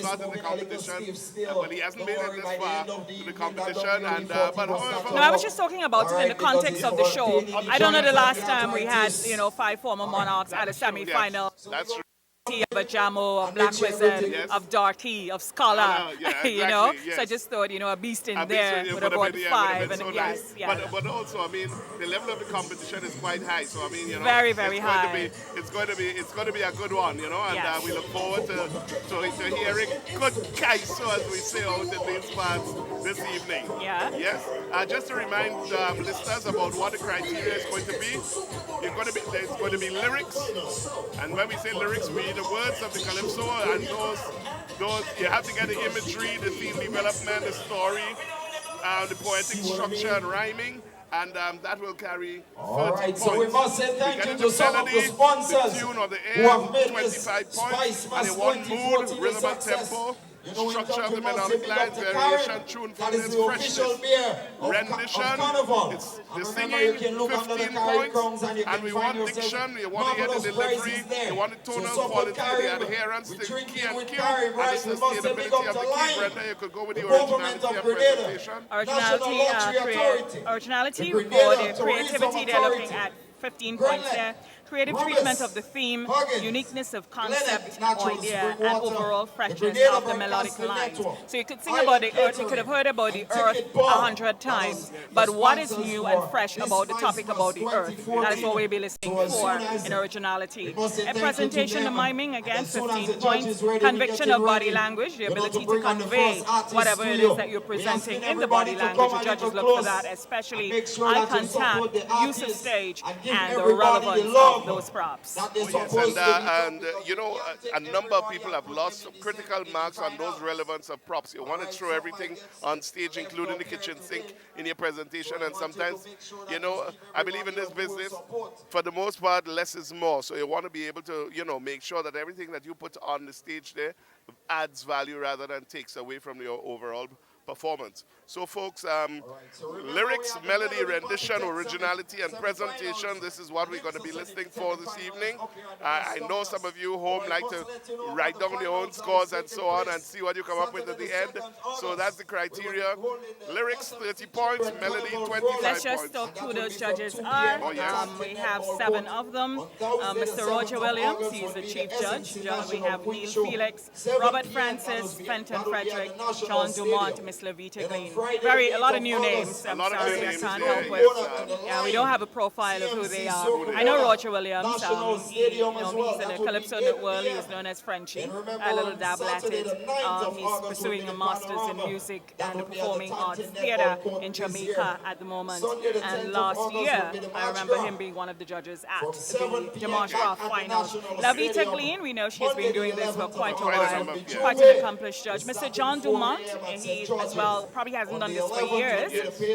started the competition. Well, he hasn't made it this far to the competition, and but however, No, I was just talking about it in the context of the show. I don't know the last time we had, 5 former monarchs at a semi-final. yes, that's true. Of Ajamu, of Black Wizard, Yes. of Darkie, of Scholar, yeah, So I yes. just thought, a beast in I think there so, would it have brought been, yeah, 5. would have been And so yes, nice. But also, I mean, the level of the competition is quite high. So I mean, Very, very high. It's going to be a good one, and Yes. we look forward to hearing good Kaiso, as we say out in these parts this evening. Yeah. Yes. Just to remind listeners about what the criteria is going to be. There's going to be lyrics, and when we say lyrics, we the words of the calypso, and those you have to get the imagery, the theme development, the story, the poetic structure and rhyming, and that will carry 30 points. So we must say thank you to some of the melody, sponsors the tune of the who air, have made 25 this points, and Spicemas the one mood, 2014 rhythm and success. tempo, You know, structure of the we must melodic say line, big up to variation, Karen. tune That is freshness, the official beer of rendition, Carnival. it's the And remember, singing, you can look under the 15 Carrie points, Crowns and you can and we find want yourself diction, you want to hear the marvelous delivery, prizes there. you want the tonal support quality, the Carrie. adherence, We the drink key it and with cue, Carrie and the Rice. We must say big sustainability up of to the key. Lion, Brenda, you could go with the government originality of of Grenada, presentation. National Lottery Authority, Originality the for Grenada the creativity, Tourism they're looking Authority, at 15 points there. Creative Roberts, treatment of the theme, Huggins, uniqueness of Glenn, concept, Natural idea, Spring and Water, overall the freshness Grenada of the melodic Broadcasting lines. Network, So you could sing Island about the earth, you Catering, could have heard about the and earth Ticket Bar. 100 times. That is But the what is sponsors new for and fresh this about the topic Spicemas about the earth? That is what we'll be listening So as for soon as in originality. we must say In thank you to presentation, the them, miming, and again, as soon as 15 the judge points. is ready, we Conviction get of it body ready. language, the You know, ability to to bring on the convey first artist whatever it studio. is that you're We presenting asking in the body everybody to language. come The a judges little look for close that, especially and make sure eye that you support contact, the use of artists stage, and give and the everybody relevance the love of those props. that they're Yes, supposed to be. and a number of people have lost critical marks on those relevance of props. You want to throw everything on stage, including the kitchen sink, in your presentation, and sometimes, I believe in this business, for the most part, less is more. So you want to be able to, make sure that everything that you put on the stage there adds value rather than takes away from your overall performance. So folks, lyrics, melody, rendition, originality, and presentation, this is what we're going to be listening for this evening. I know some of you home like to write down your own scores and so on and see what you come up with at the end. So that's the criteria. Lyrics, 30 points, melody, 25 Let's just points. talk who those judges are. Oh, yes. We have 7 of them. Mr. Roger Williams, he's the chief judge. We have Neil Felix, Robert Francis, Fenton Frederick, John Dumont, Miss Levita Green. A lot of new names. I'm sorry, I names, can't yeah, help yes, with. We don't have a profile of who they are. I know Roger Williams. He's in the Calypso world. He was known as Frenchie. A little dabble at it. He's pursuing a master's in music and performing arts theater in Jamaica at the moment. And last year, I remember him being one of the judges at the Demonstration final. Lavita Glean, we know she's been doing this for quite a while. Quite an accomplished judge. Mr. John Dumont, he as well probably hasn't done this for years,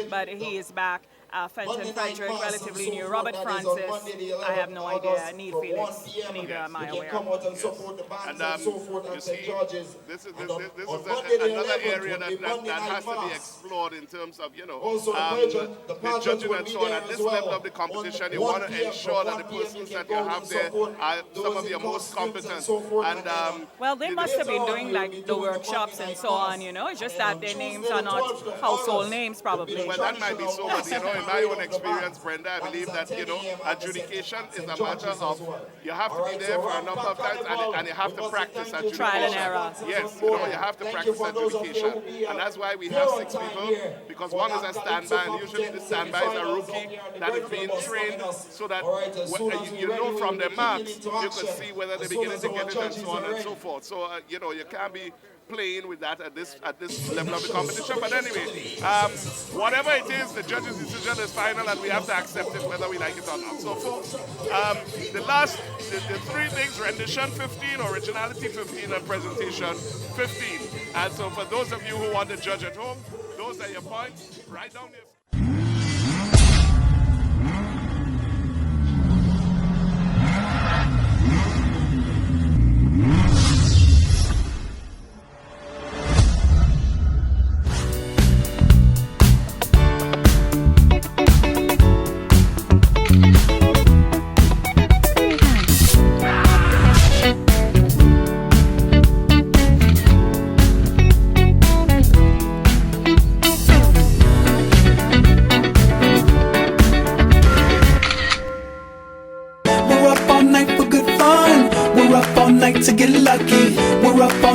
but he is back. Fenton Frederick, relatively new. Robert Francis, I have no idea. Neil Felix, neither am I aware. And you see, this is another area that has to be explored in terms of, the judging and so on. At this level of the competition, you want to ensure that the persons that you have there are some of your most competent. And well, they must have been doing like the workshops and so on, It's just that their names are not household names, probably. Well, that might be so, but in my own experience, Brenda, I believe that, adjudication is a matter of, you have to be there for a number of times and you have to practice adjudication. Trial and error. Yes, you have to practice adjudication. And that's why we have 6 people, because one is a standby, and usually the standby is a rookie that is being trained so that you know from their marks, you can see whether they're beginning to get it and so on and so forth. So, you can't be playing with that at this level of the competition. But anyway, whatever it is, the judge's decision is final, and we have to accept it whether we like it or not. So, folks, the 3 things: rendition 15, originality 15, and presentation 15. And so, for those of you who want to judge at home, those are your points. Write down your.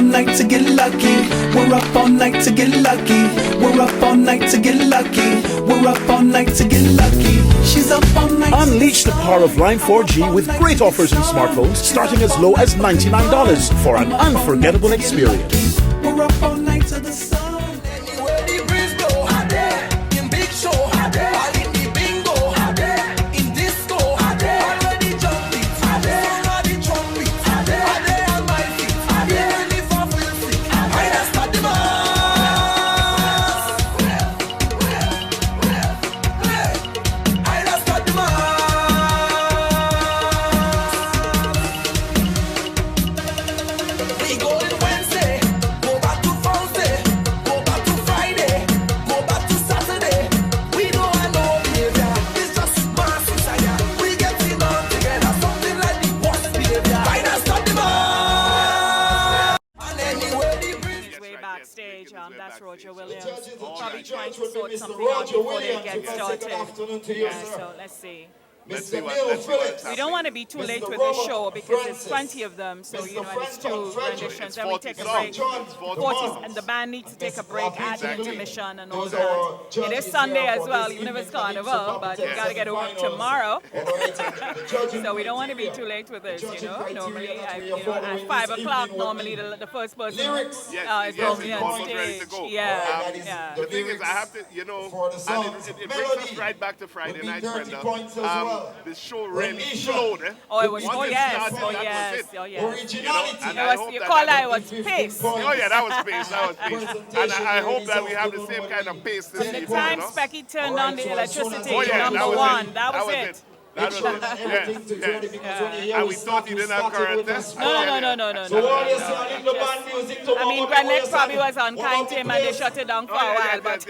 all night to get lucky. We're up all night to get lucky. We're up all night to get lucky. We're up all night to get lucky. She's up all night. Unleash the power of Line 4G with great offers in smartphones starting as low as $99 for an unforgettable experience. We're up all night to the sun. Probably trying to sort something out before they get started. Yeah, so let's see. We don't want to be too late with the show because there's plenty of them. So, you know, and it's two renditions. Then we take a break. Otis and the band need to take a break at the intermission and all that. It is Sunday as well, even if it's Carnival, but you got to get to work tomorrow. So we don't want to be too late with this, you know. Normally, at 5 o'clock, normally the first person is normally on stage. Yeah. The thing is, I have to, you know, and it brings us right back to Friday night, Brenda. The show really flowed. Oh, it was. Yes. You call that it was pace. Oh yeah, that was pace. And I hope that we have the same kind of pace this evening. The time Specky turned on the electricity, number one, that was it. That was it. Yeah. And we thought he didn't have current. No. I mean, Grenville probably was unkind to him and they shut it down for a while, but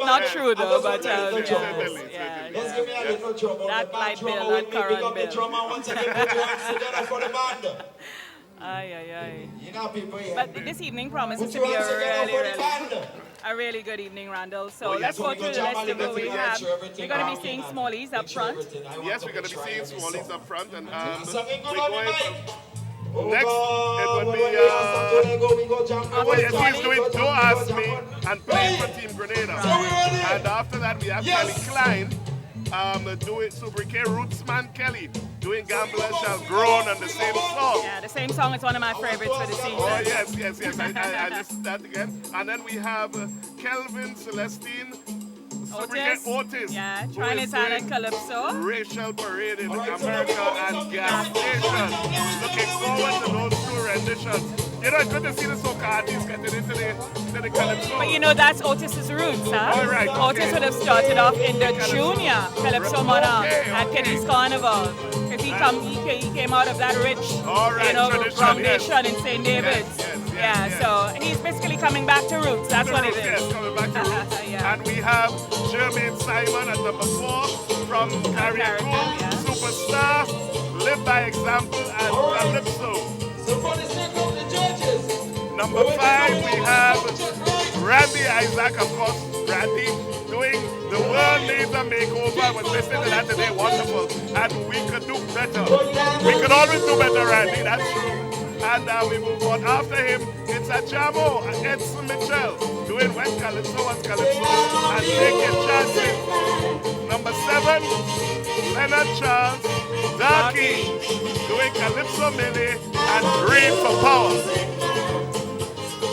not true though, but that light bill, that current bill. Aye. But this evening promises to be a really good evening, Randall. So let's go through the list of what we have. We're going to be seeing Smallies up front. Yes, we're going to be seeing Smallies up front. And we're going next, it would be, he's doing Don't Ask Me and playing for Team Grenada. And after that, we have Kelly Klein doing Sobriquet Rootman Kelly doing Gambler Shall Groan on the same song. Yeah, the same song is one of my favorites for the season. Oh, yes. I listened to that again. And then we have Kelvin Celestine. Otis. Yeah, trying his hand at Calypso. Racial Parade in America and Gas Station. Looking forward to those two renditions. You know, it's good to see the soca artists getting into the Calypso. But you know, that's Otis's roots, huh? All right, Otis would have started off in the junior Calypso Monarch at Kitty's Carnival. Because he came out of that rich, foundation in St. David's. Yes. So he's basically coming back to roots. That's what it is. Yes, coming back to roots. And we have Jermaine Simon at number 4 from Carriacou, Superstar, Live by Example, and Calypso. Number 5, we have Randy Issac, of course, Randy, doing The World Needs a Makeover. I was listening to that today, wonderful. And we could do better. We could always do better, Randy, that's true. And we move on. After him, it's Ajamu and Edson Mitchell doing When Calypso Was Calypso and Take Your Chances. Number 7, Leonard Charles, Darkie doing Calypso Millie and Green for Power.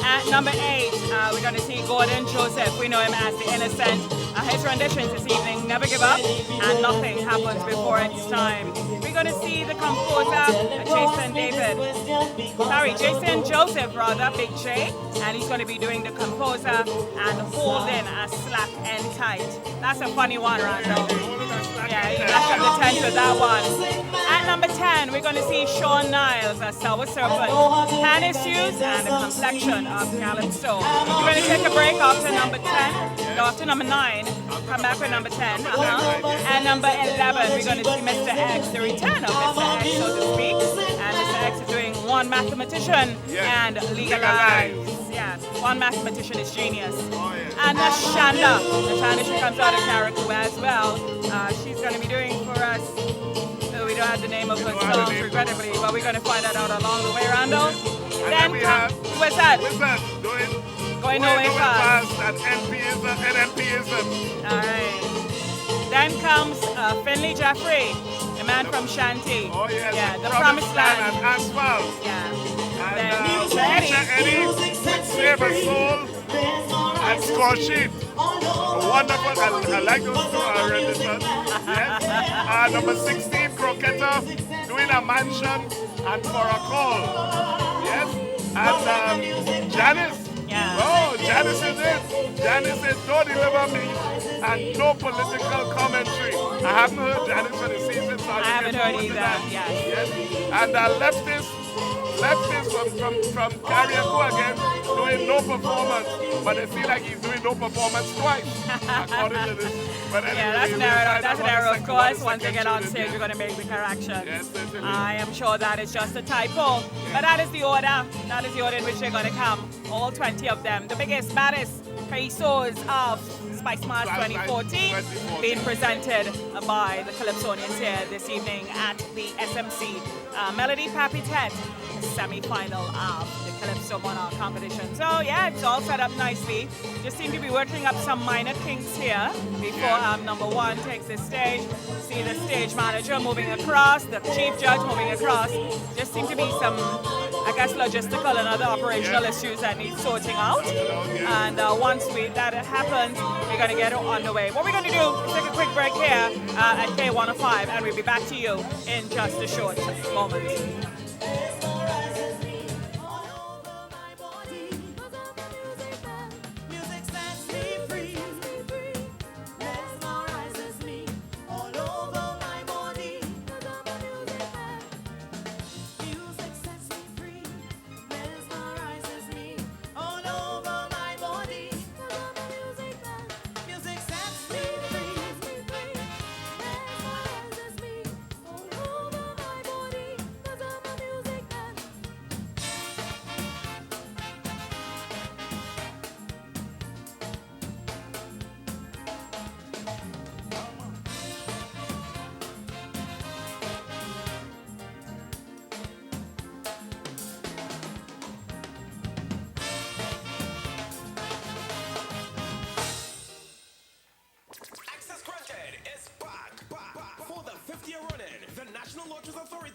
At number 8, we're going to see Gordon Joseph. We know him as the Innocent. His renditions this evening, Never Give Up, and Nothing Happens Before It's Time. We're going to see the composer, Jason Joseph, Big J, and he's going to be doing the composer and holding a slack and tight. That's a funny one, Randall. Yeah, he lashed up the tent with that one. At number 10, we're going to see Sean Niles as Sour Serpent, Janis and the Complexion of Calypso. We're going to take a break after number 10, go after number 9, come back with number 10, and number 11, we're going to see Mr. X, the return of Mr. X, so to speak. And Mr. X is doing One Mathematician and Legalize. Yeah, One Mathematician is genius. And that's Shanda. Shanda, she comes out of Carriacou as well. She's going to be doing for us. We don't have the name of her don't have the songs, name. regrettably, but we're going to find that out along the way, Randall. And Then we have where's that? Wizard doing Going nowhere fast. and NMPism. All right. Then comes Finley Jeffrey, the man from Shanty. Oh yes, Yeah, the Promised Land. and Asphalt. Yeah. And Then Eddie with Saber Soul and Scorchit. Wonderful. I like those two renditions. Yes. Number 16, Croquetor doing a mansion and for a call. Yes. And Janis. Yeah. Oh, Janis is it. Janis is Don't Deliver Me and no political commentary. I haven't heard Janis for the season, so I haven't heard either. Yeah. Yes. And Leftist from Karaoke again, doing no performance, but it seems like he's doing no performance twice, according to this. But anyway, Yeah, that's an error, of course. Once they get on stage, we're going to make the correction. Yes, certainly. I am sure that is just a typo. But that is the order. That is the order in which they're going to come. All 20 of them. The biggest, baddest pesos of Spicemas 2014 being presented by the Calypsonians here this evening at the SMC Melody Papitete semi-final of the Calypso Monarch competition. So yeah, it's all set up nicely. Just seem to be working up some minor kinks here before number one takes the stage. See the stage manager moving across, the chief judge moving across. Just seem to be some, I guess, logistical and other operational issues that need sorting out. And once that happens, we're going to get on the way. What we're going to do is take a quick break here at K105, and we'll be back to you in just a short moment.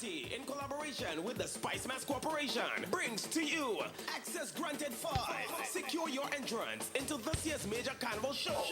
In collaboration with the Spicemas Corporation brings to you Access Granted 5. Secure your entrance into this year's major carnival show.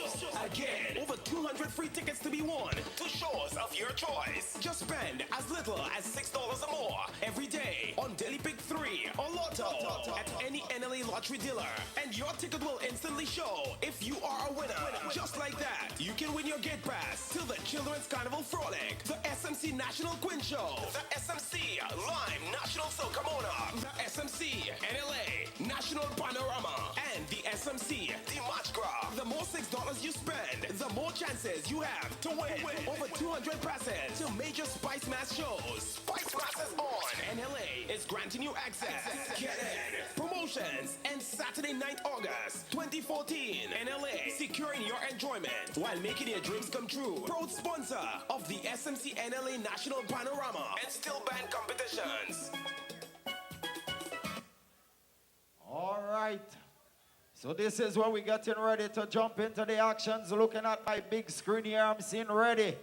Again, over 200 free tickets to be won to shows of your choice. Just spend as little as $6 or more every day on Daily Pick 3 or Lotto at any NLA lottery dealer. And your ticket will instantly show if you are a winner. Just like that, you can win your gate pass to the Children's Carnival Frolic, the SMC National Queen Show, the SMC Lime National Soca Monarch, the SMC NLA National Panorama, and the SMC The March Graph. The more $6 you spend, the more chances you have to win. Over 200 passes to major Spicemas shows. Spicemas is on. NLA is granting you access. Get in. Promotions and Saturday night, August 2014. NLA securing your enjoyment while making your dreams come true. Proud sponsor of the SMC NLA National Panorama and Still Band competitions. All right. So this is where we're getting ready to jump into the actions. Looking at my big screen here, I'm seeing ready.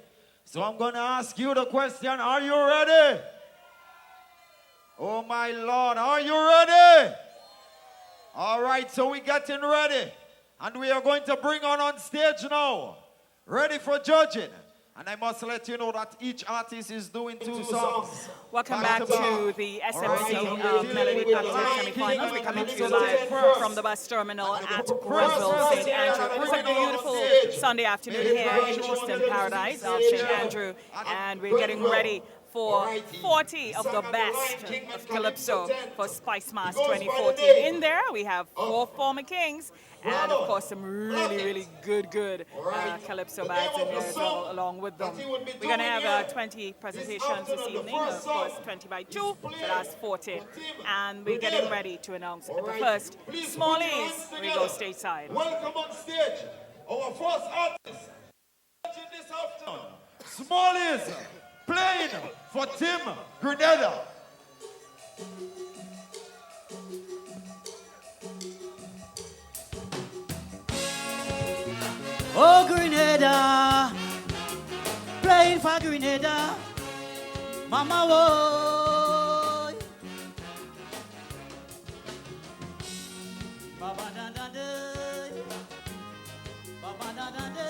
So I'm going to ask you the question, are you ready? Oh my Lord, are you ready? All right, so we're getting ready. And we are going to bring on stage now. Ready for judging. And I must let you know that each artist is doing two songs. Welcome back to the SMC Melody Papitete semifinals. We're coming to you live from the bus terminal at Grenville, St. Andrew. It was a beautiful Sunday afternoon here in Eastern Paradise of St. Andrew. And we're getting ready for 40 of the best of Calypso for Spicemas 2014. In there, we have 4 former kings and, of course, some really good Calypso bands in there as well, along with them. We're going to have 20 presentations this evening, of course, 20 by 2, so that's 40. And we're getting ready to announce the first Smallies. We go stateside. Welcome on stage, our first artist this afternoon, Smallies, playing for Team Grenada. Oh, Grenada, playing for Grenada, Mama boy. Baba da da da, Baba da da da.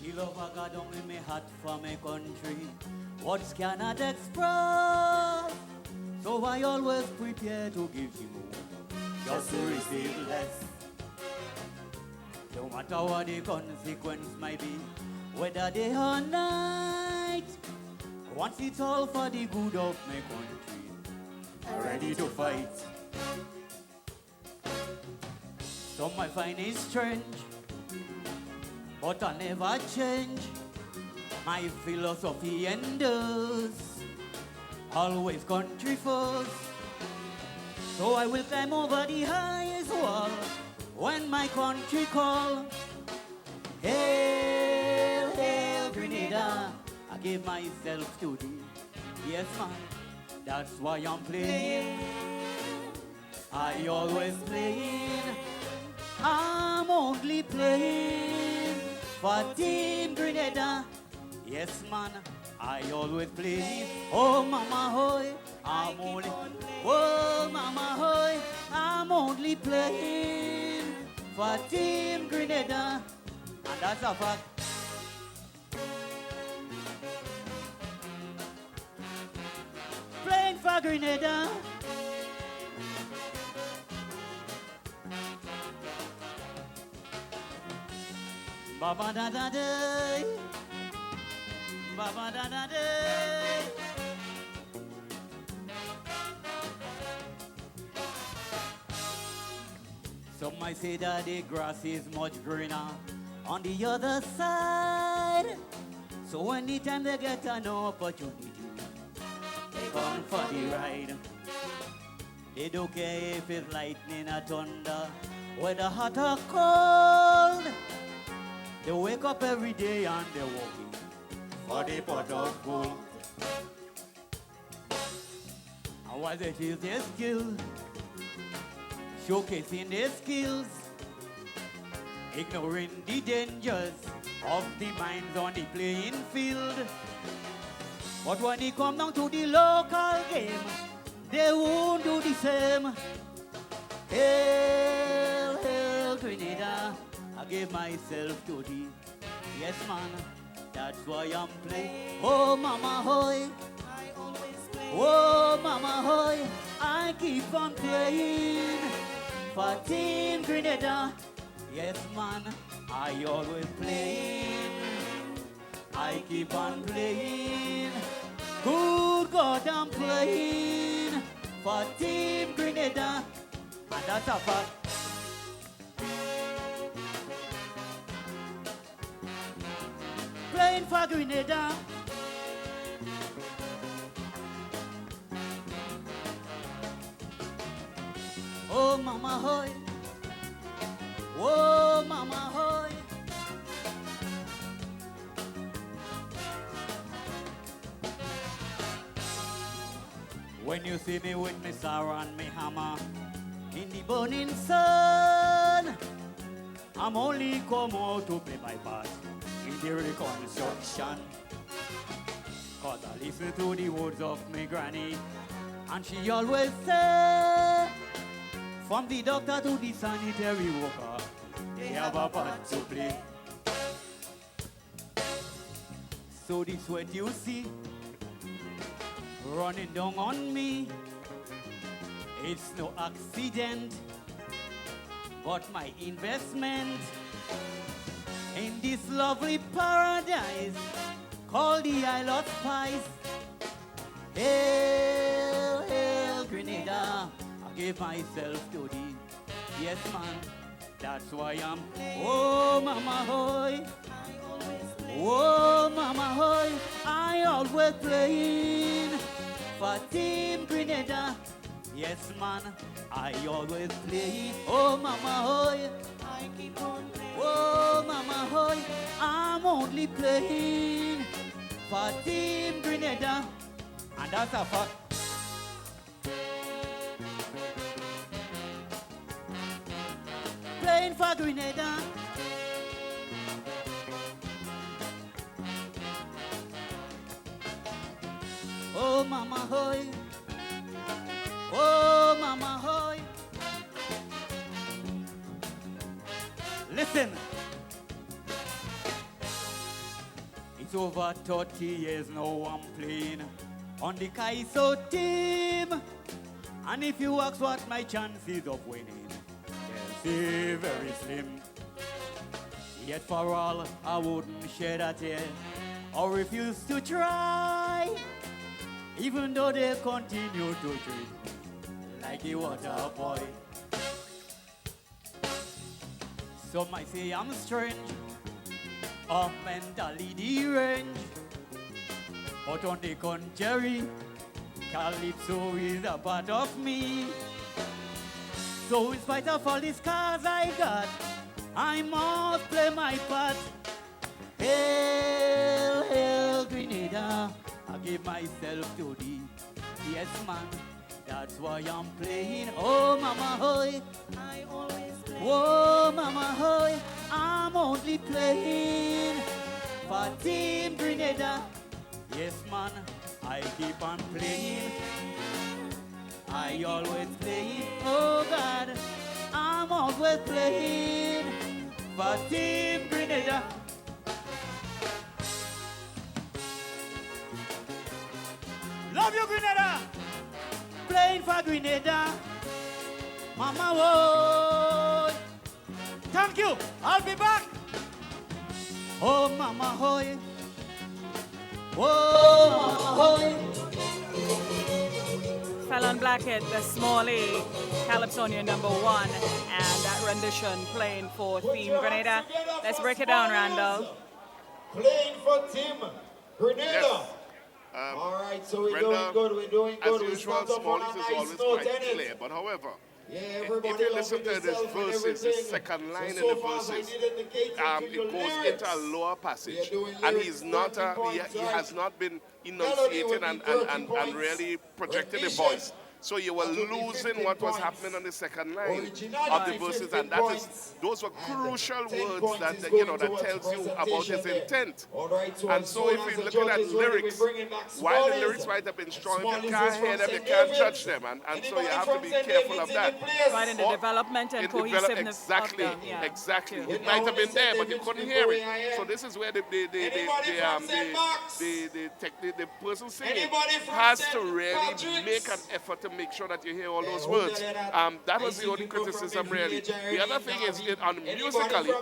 The love I got down in me heart for my country, words cannot express. So I always prepare to give you more, just to receive less. No matter what the consequence might be, whether day or night, once it's all for the good of my country, I'm ready to fight. Some might find it strange, but I never change my philosophy endures. Always country first. So I will climb over the highest wall when my country call. Hail, hail, Grenada, I give myself to thee. Yes, man, that's why I'm playing. I always playing. I'm only playing for Team Grenada. Yes, man, I always play. Oh, mama, hoy, I'm only. Oh, mama, hoy, I'm only playing for Team Grenada. And that's a fact. Playing for Grenada. Baba da da da. Baba da da da. Some might say that the grass is much greener on the other side. So anytime they get an opportunity, they gone for the ride. They don't care if it's lightning or thunder, whether hot or cold. They wake up every day and they're walking for the pot of gold. And while they use their skill, showcasing their skills, ignoring the dangers of the mines on the playing field. But when it come down to the local game, they won't do the same. Hail, hail, Grenada, I give myself to thee. Yes, man, that's why I'm playing. Oh, mama, hoy, I always play. Oh, mama, hoy, I keep on playing for Team Grenada. Yes, man, I always playing. I keep on playing. Good God, I'm playing for Team Grenada. And that's a fact. Playing for Grenada. Oh, mama, hoy. Oh, mama, hoy. When you see me with me saw and me hammer in the burning sun, I'm only come out to play my part in the reconstruction. Cause I listen to the words of me granny, and she always say, from the doctor to the sanitary worker, they have a part to play. So the sweat you see running down on me, it's no accident, but my investment in this lovely paradise called the Isle of Spice. Hail, hail, Grenada, I give myself to thee. Yes, man, that's why I'm. Oh, mama, hoy. Oh, mama, hoy. I always playing for Team Grenada. Yes, man, I always play. Oh, mama, hoy, I keep on playing. Oh, mama, hoy, I'm only playing for Team Grenada, and that's a fact. Playing for Grenada. Oh, mama, hoy. Oh, mama, hoy. Listen. It's over 30 years now I'm playing on the Kaiso team. And if you ask what my chances of winning, they'll say very slim. Yet for all, I wouldn't shed a tear or refuse to try, even though they continue to treat me like a water boy. Some might say I'm strange or mentally deranged, but on the contrary, Calypso is a part of me. So in spite of all the scars I got, I must play my part. Hail, hail, Grenada, I give myself to thee. Yes, man, that's why I'm playing. Oh, mama, hoy, I always play. Oh, mama, hoy, I'm only playing for Team Grenada. Yes, man, I keep on playing. I always play. Oh, God, I'm always playing for Team Grenada. Love you, Grenada. Playing for Grenada. Mama, whoa. Thank you. I'll be back. Oh, mama, hoy. Whoa, mama, hoy. Fallon Blackett, the Smallie, Calypsonia #1, and that rendition playing for Team Grenada. Let's break it down, Randall. Playing for Team Grenada. Yes. All right, so we're Brenda, doing good. We're doing good. As usual, Smallies is always quite clear. But however, if you listen to his verses, his second line in the verses, it goes into a lower passage, and he's not he has not been enunciating and really projecting the voice. So you were losing what was happening on the second line of the verses, and those were crucial words that that tells you about his intent. And so if you're looking at lyrics, while the lyrics might have been strong, if you can't hear them, you can't judge them, and so you have to be careful of that. Right in the development and cohesiveness exactly, of them. Yeah. exactly. It might have been there, but you couldn't hear it. So this is where the person singing has to really make an effort to make sure that you hear all those words. That was the only criticism, really. The other thing is, musically,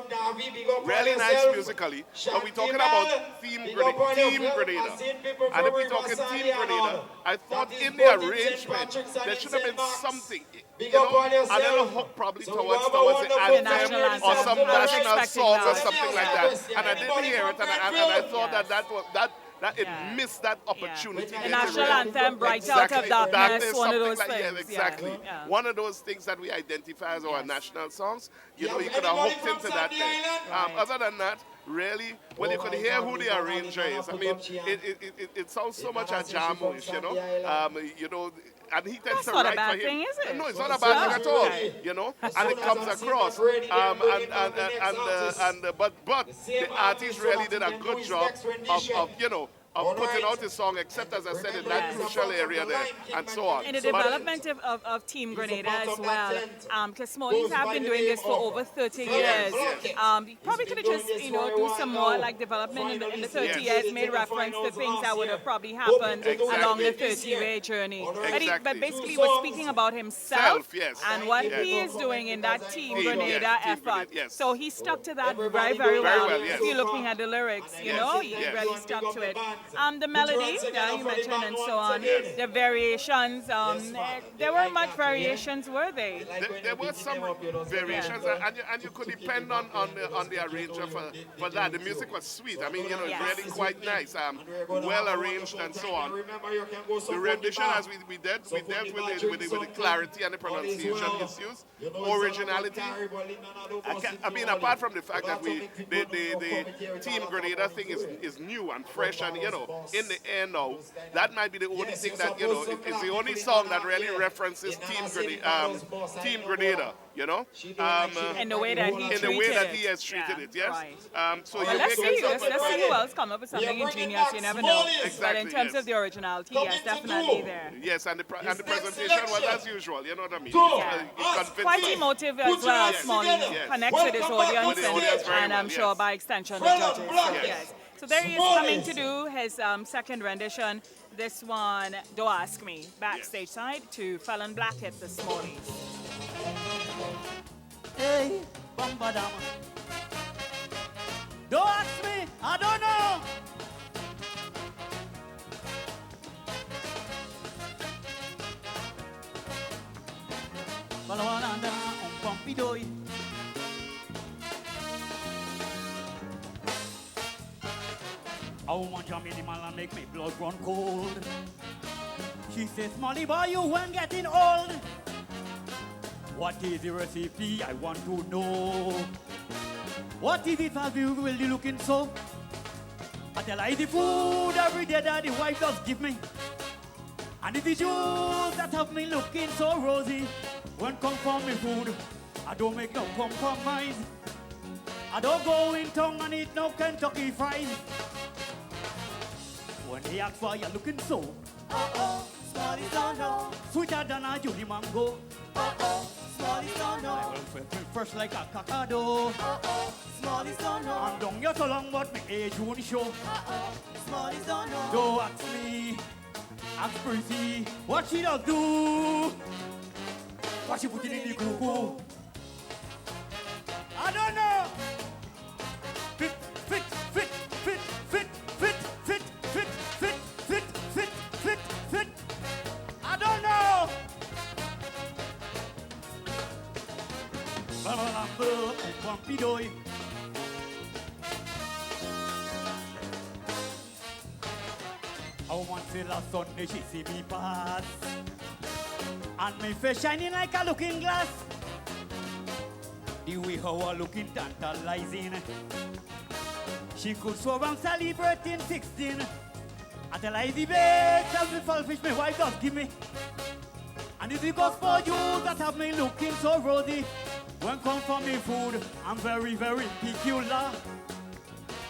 really nice musically, but we're talking about Team Grenada. And if we're talking Team Grenada, I thought in the arrangement, there should have been something, a little hook probably towards the anthem or some national songs or something like that. And I didn't hear it, and I thought that it missed that opportunity. The national anthem, Bright Out of Darkness, one of those things. Yeah, exactly. Yeah. One of those things that we identify as our national songs. You could have hooked into that there. Other than that, really, when you could hear who the arranger is, I mean, it sounds so much Ajamu-ish, and he tends to write for him. That's not a bad thing, is it? No, it's not a bad thing at all, and it comes across. But the artist really did a good job of putting out his song, except, as I said, in that crucial area there, and so on. In the development of Team Grenada as well, because Smallies have been doing this for over 30 years. Probably could have just, do some more like development in the 30 years, made reference to things that would have probably happened along the 30-year journey. But basically, he was speaking about himself and what he is doing in that Team Grenada effort. So he stuck to that very, very well. If you're looking at the lyrics, he really stuck to it. The melody that you mentioned and so on, the variations, there weren't much variations, were they? There were some variations, and you could depend on the arranger for that. The music was sweet. I mean, you know, Yes. really quite nice, well arranged and so on. The rendition, as we dealt with the clarity and the pronunciation issues, originality. I mean, apart from the fact that the Team Grenada thing is new and fresh, and you know, in the end now, that might be the only thing that, you know, it's the only song that really references Team Grenada, you know, In the way that he has treated it, yes. Right. So Well, you let's make see who else come up with something ingenious. You never know. But in Exactly, terms yes. of the originality, yes, definitely there. Yes, and the presentation was as usual, you know what I mean? Quite emotive as well, Smallies. Yes. Connects with his audience, With the audience very and I'm well, sure yes. by extension the judges. So, yes. So there he is coming to do his second rendition. This one, Don't Ask Me, backstage side to Fallon Blackett, the Smallies. Hey, Bamba Dama. Don't ask me, I don't know. Balawalanda, Pompidoy. I want jam in the man and make me blood run cold. She says, Molly boy, you ain't getting old. What is the recipe? I want to know. What is it as you will be looking so? I tell her the food every day that the wife does give me. And it is you that have me looking so rosy. When come for me food, I don't make no compromise. I don't go in town and eat no Kentucky fries. When they ask why you're looking so, Smallies don't know. sweeter than a Judy mango. Smallies don't I know. will feel fresh like a cacado. Smallies don't know. And don't get so long but me age won't show. Smallies don't know. Don't ask me, ask Prissy what she does do. What she put it in the cuckoo. I don't know. Fit, fit, fit, fit, fit, fit, fit, fit, fit, fit, fit, fit, fit. I don't know. Babalamba, Pompidoy. I want to last Sunday she see me pass. And my face shining like a looking glass. The way how I looking tantalizing. She could swear I'm celebrating 16. I tell her the best of the fish my wife does give me. And it's because for you that have me looking so rosy. When come for me food, I'm very, very peculiar.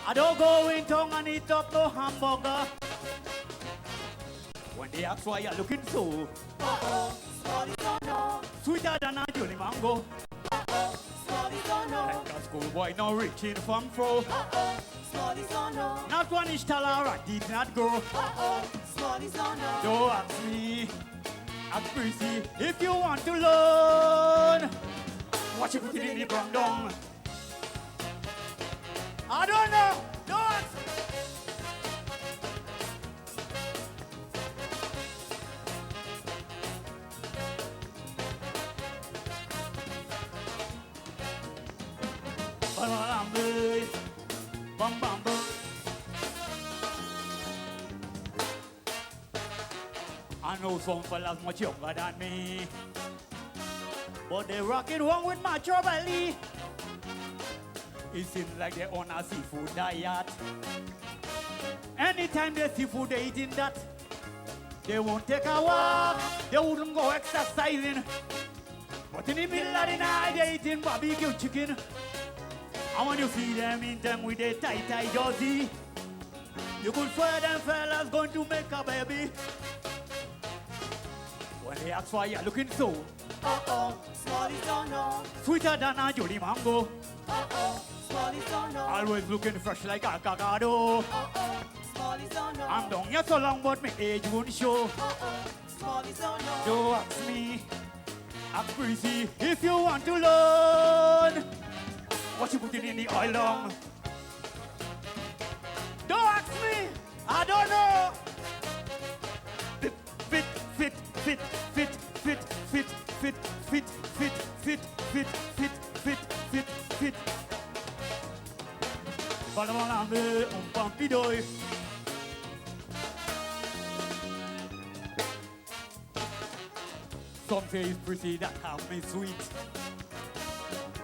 I don't go in town and eat up no hamburger. When they ask why you're looking so, Smallies don't know. sweeter than a Julie mango. Smallies don't know. Like a schoolboy now reaching from fro. Smallies don't know. Not one inch taller, I did not grow. Smallies don't know. Don't ask me, ask Prissy if you want to learn. What you put it in the ground down? I don't know. Don't ask. Bam bam bam. I know some fellas much younger than me, but they rocking home with my trouble. It seems like they're on a seafood diet. Anytime they seafood, they eating that. They won't take a walk, they wouldn't go exercising. But in the middle of the night, they eating barbecue chicken. And when you see them in them with a tight jersey, you could swear them fellas going to make a baby. When they ask why you're looking so, Smallies don't know. sweeter than a Judy mango. Smallies don't know. Always looking fresh like a cacado. Smallies don't know. I'm down here so long, but my age won't show. Smallies don't know. Don't ask me, ask Prissy if you want to learn. What you putting in the oil long? Don't ask me, I don't know. Fit, fit, fit, fit, fit, fit, fit, fit, fit, fit, fit, fit, fit, fit, fit, fit. Balamalame, pampidoy. Some say it's pretty that have me sweet.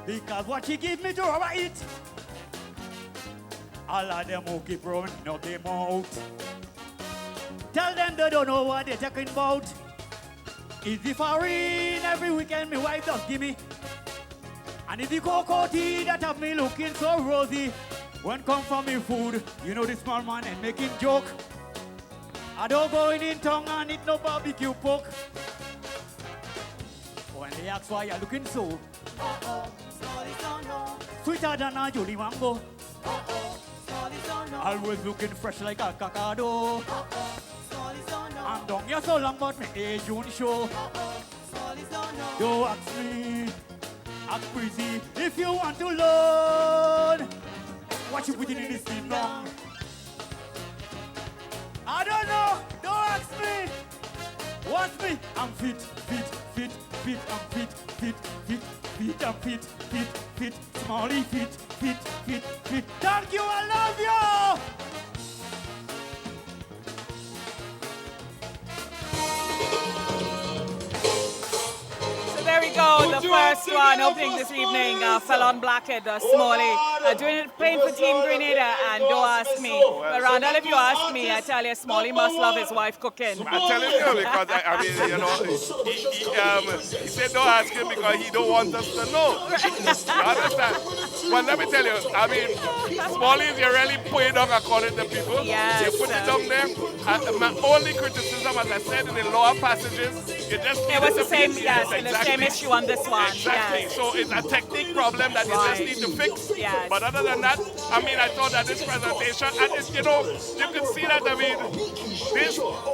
Because what she give me to eat. All of them who keep running up their mouth. Tell them they don't know what they're talking about. Easy foreign every weekend my wife does give me. And it's the cocoa tea that have me looking so rosy. When come from me food, you know the small man and making joke. I don't go in tongue and eat no barbecue pork. When they ask why you're looking so Smallies don't know. sweeter than a Julie Mango. Smallies don't know. Always looking fresh like a cacado. Smallies don't know. I'm down here so long but me age June show. Smallies don't know. Don't ask me, ask Breezy if you want to learn. What you putting in this thing wrong? I don't know, don't ask me. What's me? I'm fit, fit, fit, fit, I'm fit, fit, fit, fit, I'm fit, fit, fit, Smallie fit, fit, fit, fit. Thank you, I love you! There we go, the first one opening this evening fell on Blackhead, Smallie, playing for Team Grenada, and don't ask me. But Randall, if you ask me, I tell you, Smallie must love his wife cooking. I'm telling you, because I mean, you know, he said don't ask him because he don't want us to know. You understand? Well, let me tell you, I mean, Smallies, you really put it down according to people. Yes. You put it down there. My only criticism, as I said in the lower passages, you just It was the same, yes, exactly. the same issue on this one. Exactly. Yes. So it's a technique problem that you just need to fix. Yes. But other than that, I mean, I thought that this presentation, and it's, you know, you can see that, I mean,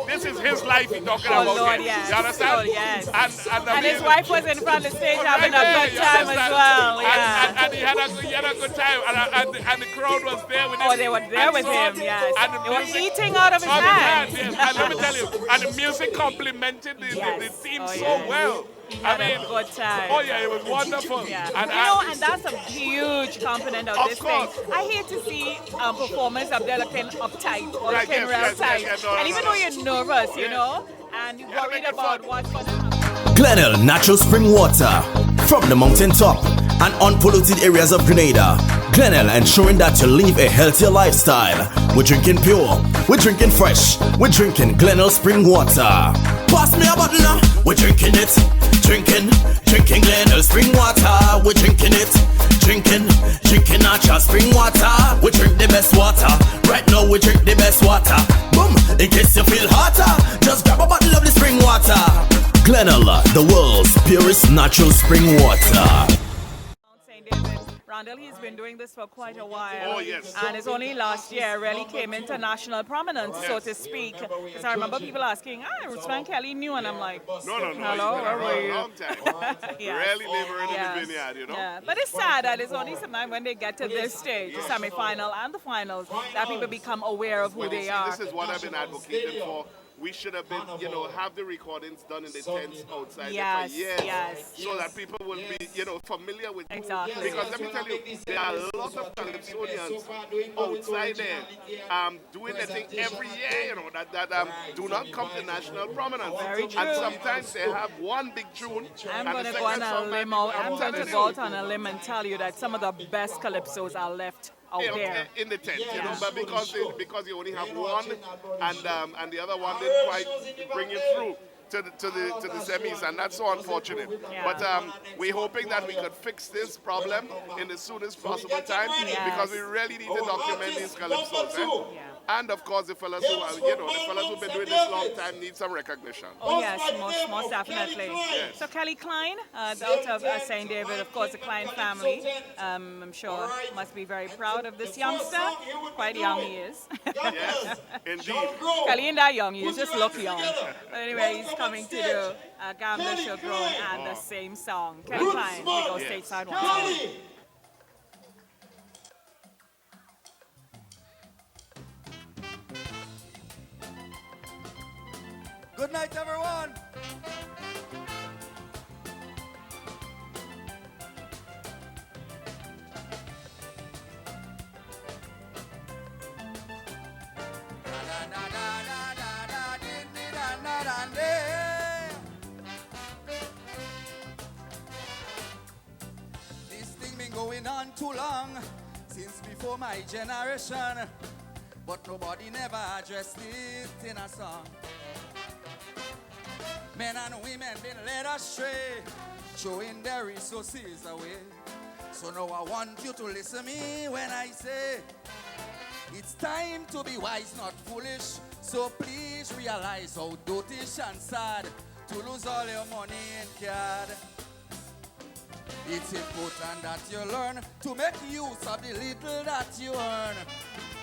this is his life he's talking about Lord, here. yes. You understand? Oh, yes. And And his wife was in front of the stage having a good time as well. Yeah. And he had a good time, and the crowd was there with him. Oh, they were there with him, yes. And the They were music, eating out of his hands. yes. And let me tell you, and the music complemented the theme so yes. well. He had I mean, a good time. oh yeah, it was wonderful. Yeah. And And that's a huge component of this course. thing. I hate to see performers up there looking uptight or Right, looking yes, real yes, tight. yes, no, and no, even no. though you're nervous, you know, and you're Yeah, worried make it about fun. what's going to happen. Glenville natural spring water from the mountain top and unpolluted areas of Grenada. Glenville ensuring that you live a healthier lifestyle. We're drinking pure, we're drinking fresh, we're drinking Glenville spring water. Pass me a bottle now, we're drinking it. Drinking Glenville spring water. We're drinking it. Drinking natural spring water. We drink the best water. Right now we drink the best water. Boom! In case you feel hotter, just grab a bottle of the spring water. Glenville, the world's purest natural spring water. Randall, he's been doing this for quite a while. Oh, yes. And it's only last year really came into national prominence, so to speak. Because I remember people asking, Rootman Kelly knew, and I'm like, no. hello, He's been where around were a you? long time. Yes. Rarely laboring in Yes. the vineyard, you know. Yeah. But it's sad that it's only sometimes when they get to this stage, the semi-final and the finals, that people become aware of who Well, you they see, are. this is what I've been advocating for. We should have been, have the recordings done in the tents outside there for years, so that people will be, familiar with. Exactly. Because let me tell you, there are a lot of Calypsonians outside there, doing their thing every year, that do not come to national prominence. Very true. And sometimes they have one big tune. I'm and going the to go on second a song limb might out. be- I'm going to telling go you. out on a limb and tell you that some of the best calypsos are left out there. In the tent, but because you only have one, and the other one didn't quite bring it through to the semis, and that's so unfortunate. Yeah. But we're hoping that we could fix this problem in the soonest possible time, because we really need to document these calypsos. Yeah. And of course, the fellas who've been doing this long time need some recognition. Oh yes, most definitely. So Kelly Klein, out of St. David, of course, the Klein family, I'm sure must be very proud of this youngster. Quite young he is. Yes, indeed. Kelly ain't that young, he just look young. But anyway, he's coming to do Gambler Should Grown and the same song. Kelly Klein, we go stateside once more. Good night, everyone. This thing been going on too long, since before my generation, but nobody never addressed it in a song. Men and women been led astray, throwing their resources away. So now I want you to listen me when I say, it's time to be wise, not foolish. So please realize how dotish and sad to lose all your money in card. It's important that you learn to make use of the little that you earn.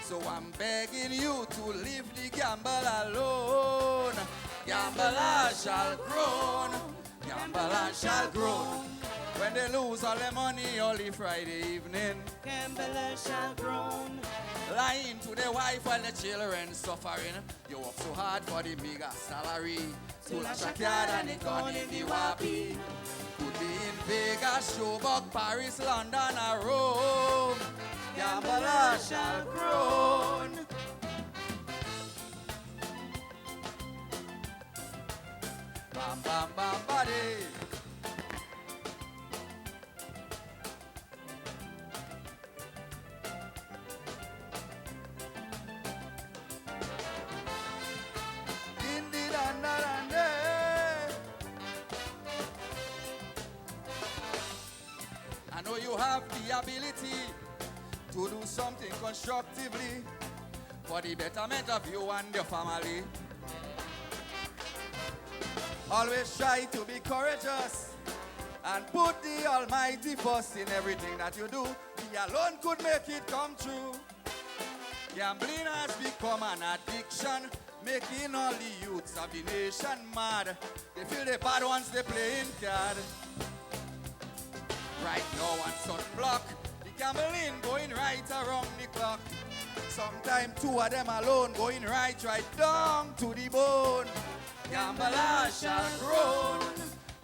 So I'm begging you to leave the gamble alone. Gamblers shall groan, gamblers shall groan. When they lose all their money early Friday evening, Gamblers shall groan. lying to their wife while the children suffering. You work so hard for the mega salary. To la shackyard and it gone in the wappy. Could be in Vegas, Showbox, Paris, London or Rome. Gamblers shall groan. Bam bam bam body. I know you have the ability to do something constructively for the betterment of you and your family. Always try to be courageous and put the Almighty first in everything that you do. He alone could make it come true. Gambling has become an addiction, making all the youths of the nation mad. They feel the bad ones they playing card. Right now on Sun Block, the gambling going right around the clock. Sometimes two of them alone going right down to the bone. Gamblers shall groan,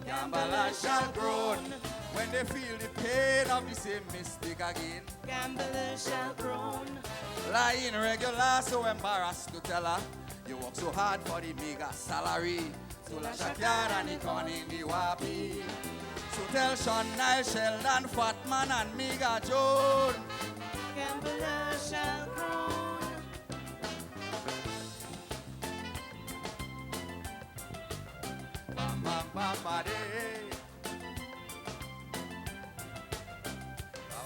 gamblers shall groan, when they feel the pain of the same mistake again. Gamblers shall groan. Lying regular, so embarrassed to tell her, you work so hard for the mega salary. So la shackyard and it gone in the wappy. So tell Shanda, Sheldon, Fatman and Mega Joan. Gamblers shall groan. Bam bam bam bade.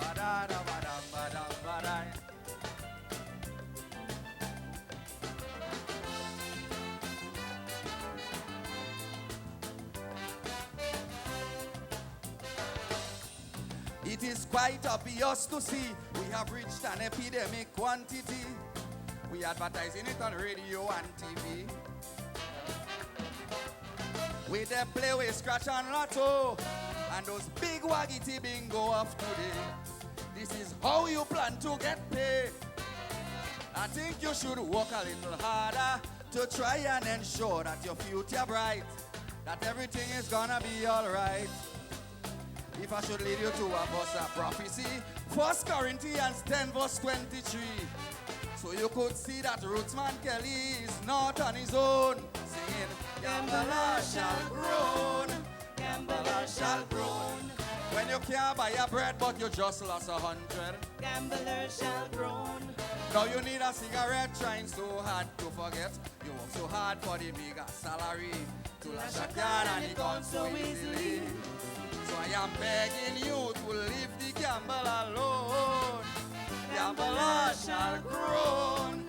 Ba da da ba dam ba dam ba da. It is quite obvious to see we have reached an epidemic quantity. We advertising it on radio and TV. We they play with scratch and lotto and those big waggity bingo off today. This is how you plan to get paid. I think you should work a little harder to try and ensure that your future bright, that everything is gonna be alright. If I should lead you to a verse of prophecy, 1 Corinthians 10 verse 23. So you could see that Rootman Kelly is not on his own, singing, gamblers shall groan, gamblers shall groan. When you can't buy a bread but you just lost 100, Gamblers shall groan. now you need a cigarette, trying so hard to forget. You work so hard for the bigger salary, to la shackyard and it gone so easily. So I am begging you to leave the gamble alone. Gamblers shall groan.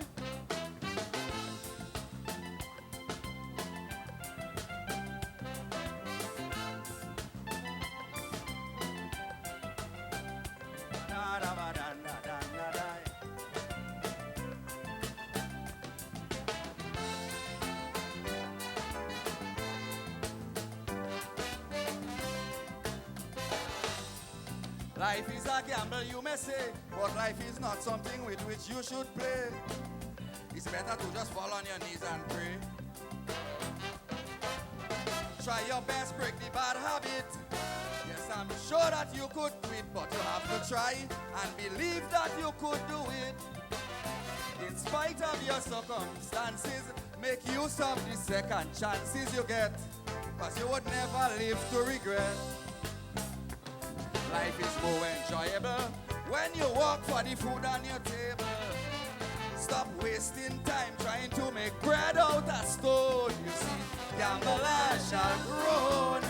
Life is a gamble, you may say, but life is not something with which you should play. It's better to just fall on your knees and pray. try your best, break the bad habit. Yes, I'm sure that you could quit, but you have to try and believe that you could do it. In spite of your circumstances, make use of the second chances you get, cause you would never live to regret. Life is more enjoyable when you work for the food on your table. Stop wasting time trying to make bread out of stone. You see, gamblers shall groan,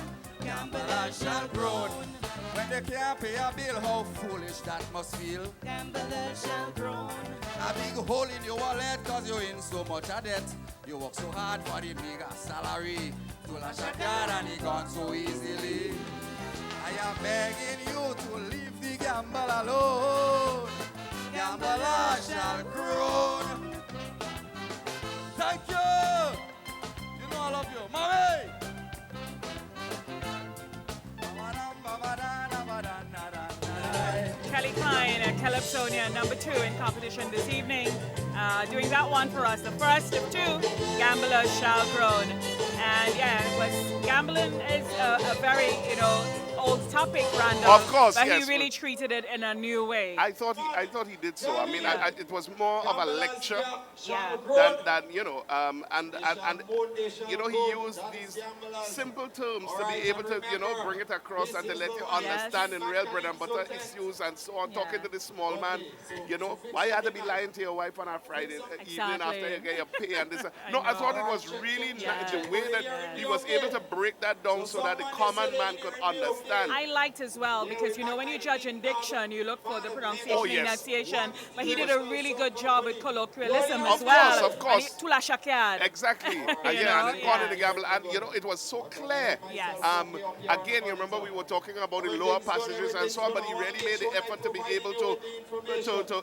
gamblers shall groan. When they can't pay a bill, how foolish that must feel. Gamblers shall groan. A big hole in your wallet cause you're in so much of debt. You work so hard for the bigger salary. To lash a card and it gone so easily. I am begging you to leave the gamble alone. Gamblers shall groan. Thank you. You know I love you. Mommy. Kelly Klein and Calypsonia, number 2 in competition this evening. Doing that one for us. The first of 2, Gamblers Shall Groan. And yeah, it was, gambling is a very, old topic, Randall. Of course, but yes. he really treated it in a new way. I thought he did so. I mean, it was more of a lecture Yeah. than and he used these simple terms to be able to bring it across and to let you understand in real bread and butter issues and so on. Talking to the small man, why you had to be lying to your wife on a Friday evening after you get your pay and this. I thought it was really nice the way that he was able to break that down so that the common man could understand. I liked as well because when you judge in diction, you look for the pronunciation, enunciation, but he did a really good job with colloquialism as well. Of course. Tout la chacade. Exactly. And in part of the gamble, and it was so clear. Yes. Again, you remember we were talking about the lower passages and so on, but he really made the effort to be able to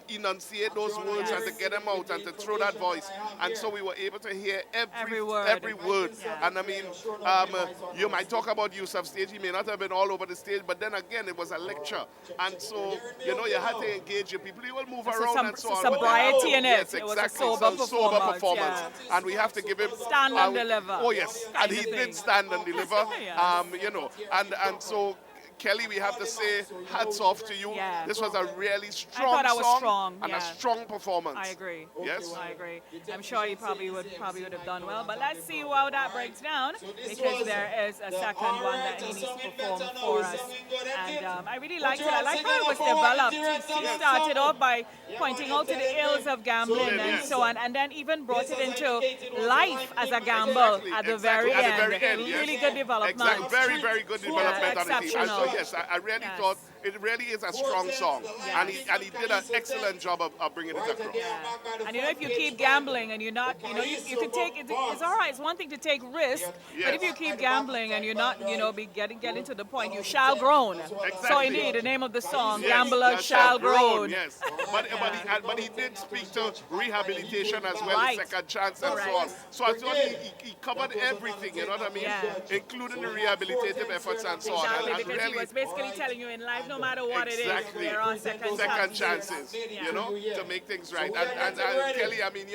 enunciate those words and to get them out and to throw that voice. And so we were able to hear every word. Yeah. And I mean, you might talk about use of stage, he may not have been all over the stage, but then again, it was a lecture. And so, you had to engage your people. You will move around and so on. Sobriety in it. Yes, It exactly. was a sober performance. Yeah. And we have to give him... Stand and deliver. Oh, yes. And he did stand and deliver. And so... Kelly, we have to say hats off to you. Yeah. This was a really strong song and a strong performance. I agree. Yes? I agree. I'm sure he probably would have done well, but let's see how that breaks down because there is a second one that he needs to perform for us. And I really liked it. I like how it was developed. He started off by pointing out to the ills of gambling and so on, and then even brought it into life as a gamble at the very end. Really good development. Exactly. Very, very good development on the team. Exceptional. Yes, I really thought it really is a strong song, and he did an excellent job of bringing it across. And if you keep gambling and you're not, you could take it's all right. It's one thing to take risk, but if you keep gambling and you're not, be getting to the point, you shall groan. Exactly. So indeed, the name of the song, Gamblers Shall Groan. Yes, but he did speak to rehabilitation as well, the second chance and so on. So I thought he covered everything. You know what I mean? Yeah. Including the rehabilitative efforts and so on. Exactly, because he was basically telling you in life, no matter what it is, there are second chances. To make things right. And Kelly, I mean,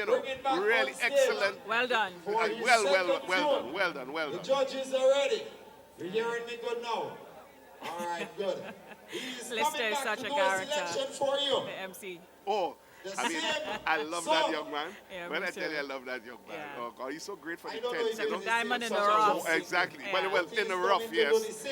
really excellent. Well done. Well done. The judges are ready. You're hearing me good now? All right, good. Lister is such a character. For you. The MC. Oh, I mean, I love that young man. Yeah, when me I tell too. you I love that young man, Yeah. oh God, he's so great for the tents, Diamond in the rough. Exactly. Yeah. Well, in the rough, yes.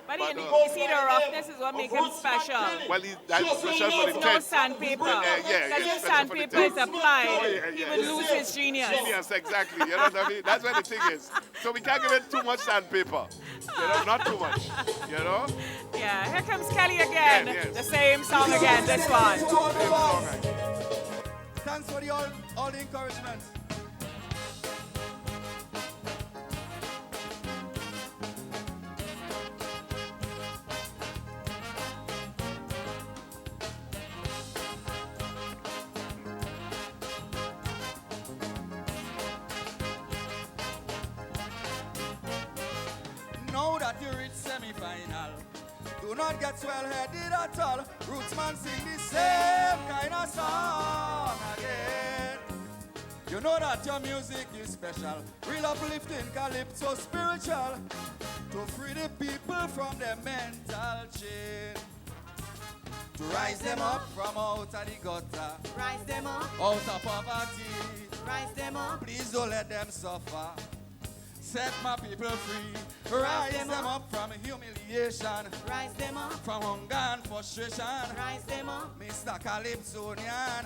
But you see, the roughness is what makes him special. Well, that's He special for the needs no tent. sandpaper. Because if special for the sandpaper is tent. applied, he would lose his genius. Genius, exactly. You know what I mean? That's what the thing is. So we can't give it too much sandpaper. Not too much. Yeah, here comes Kelly again. Yes. The same song again, this one. Same song again. Thanks for all the encouragement. Now that you reach semi-final, do not get swell-headed at all. Rootsman sing the same kind of song again. You know that your music is special. Real uplifting, calypso spiritual. To free the people from their mental chain. To rise them up from out of the gutter. Rise them up. Out of poverty. Rise them up. Please don't let them suffer. Set my people free. Rise them up from humiliation. Rise them up. From hunger and frustration. Rise them up. Mr. Calypsonian,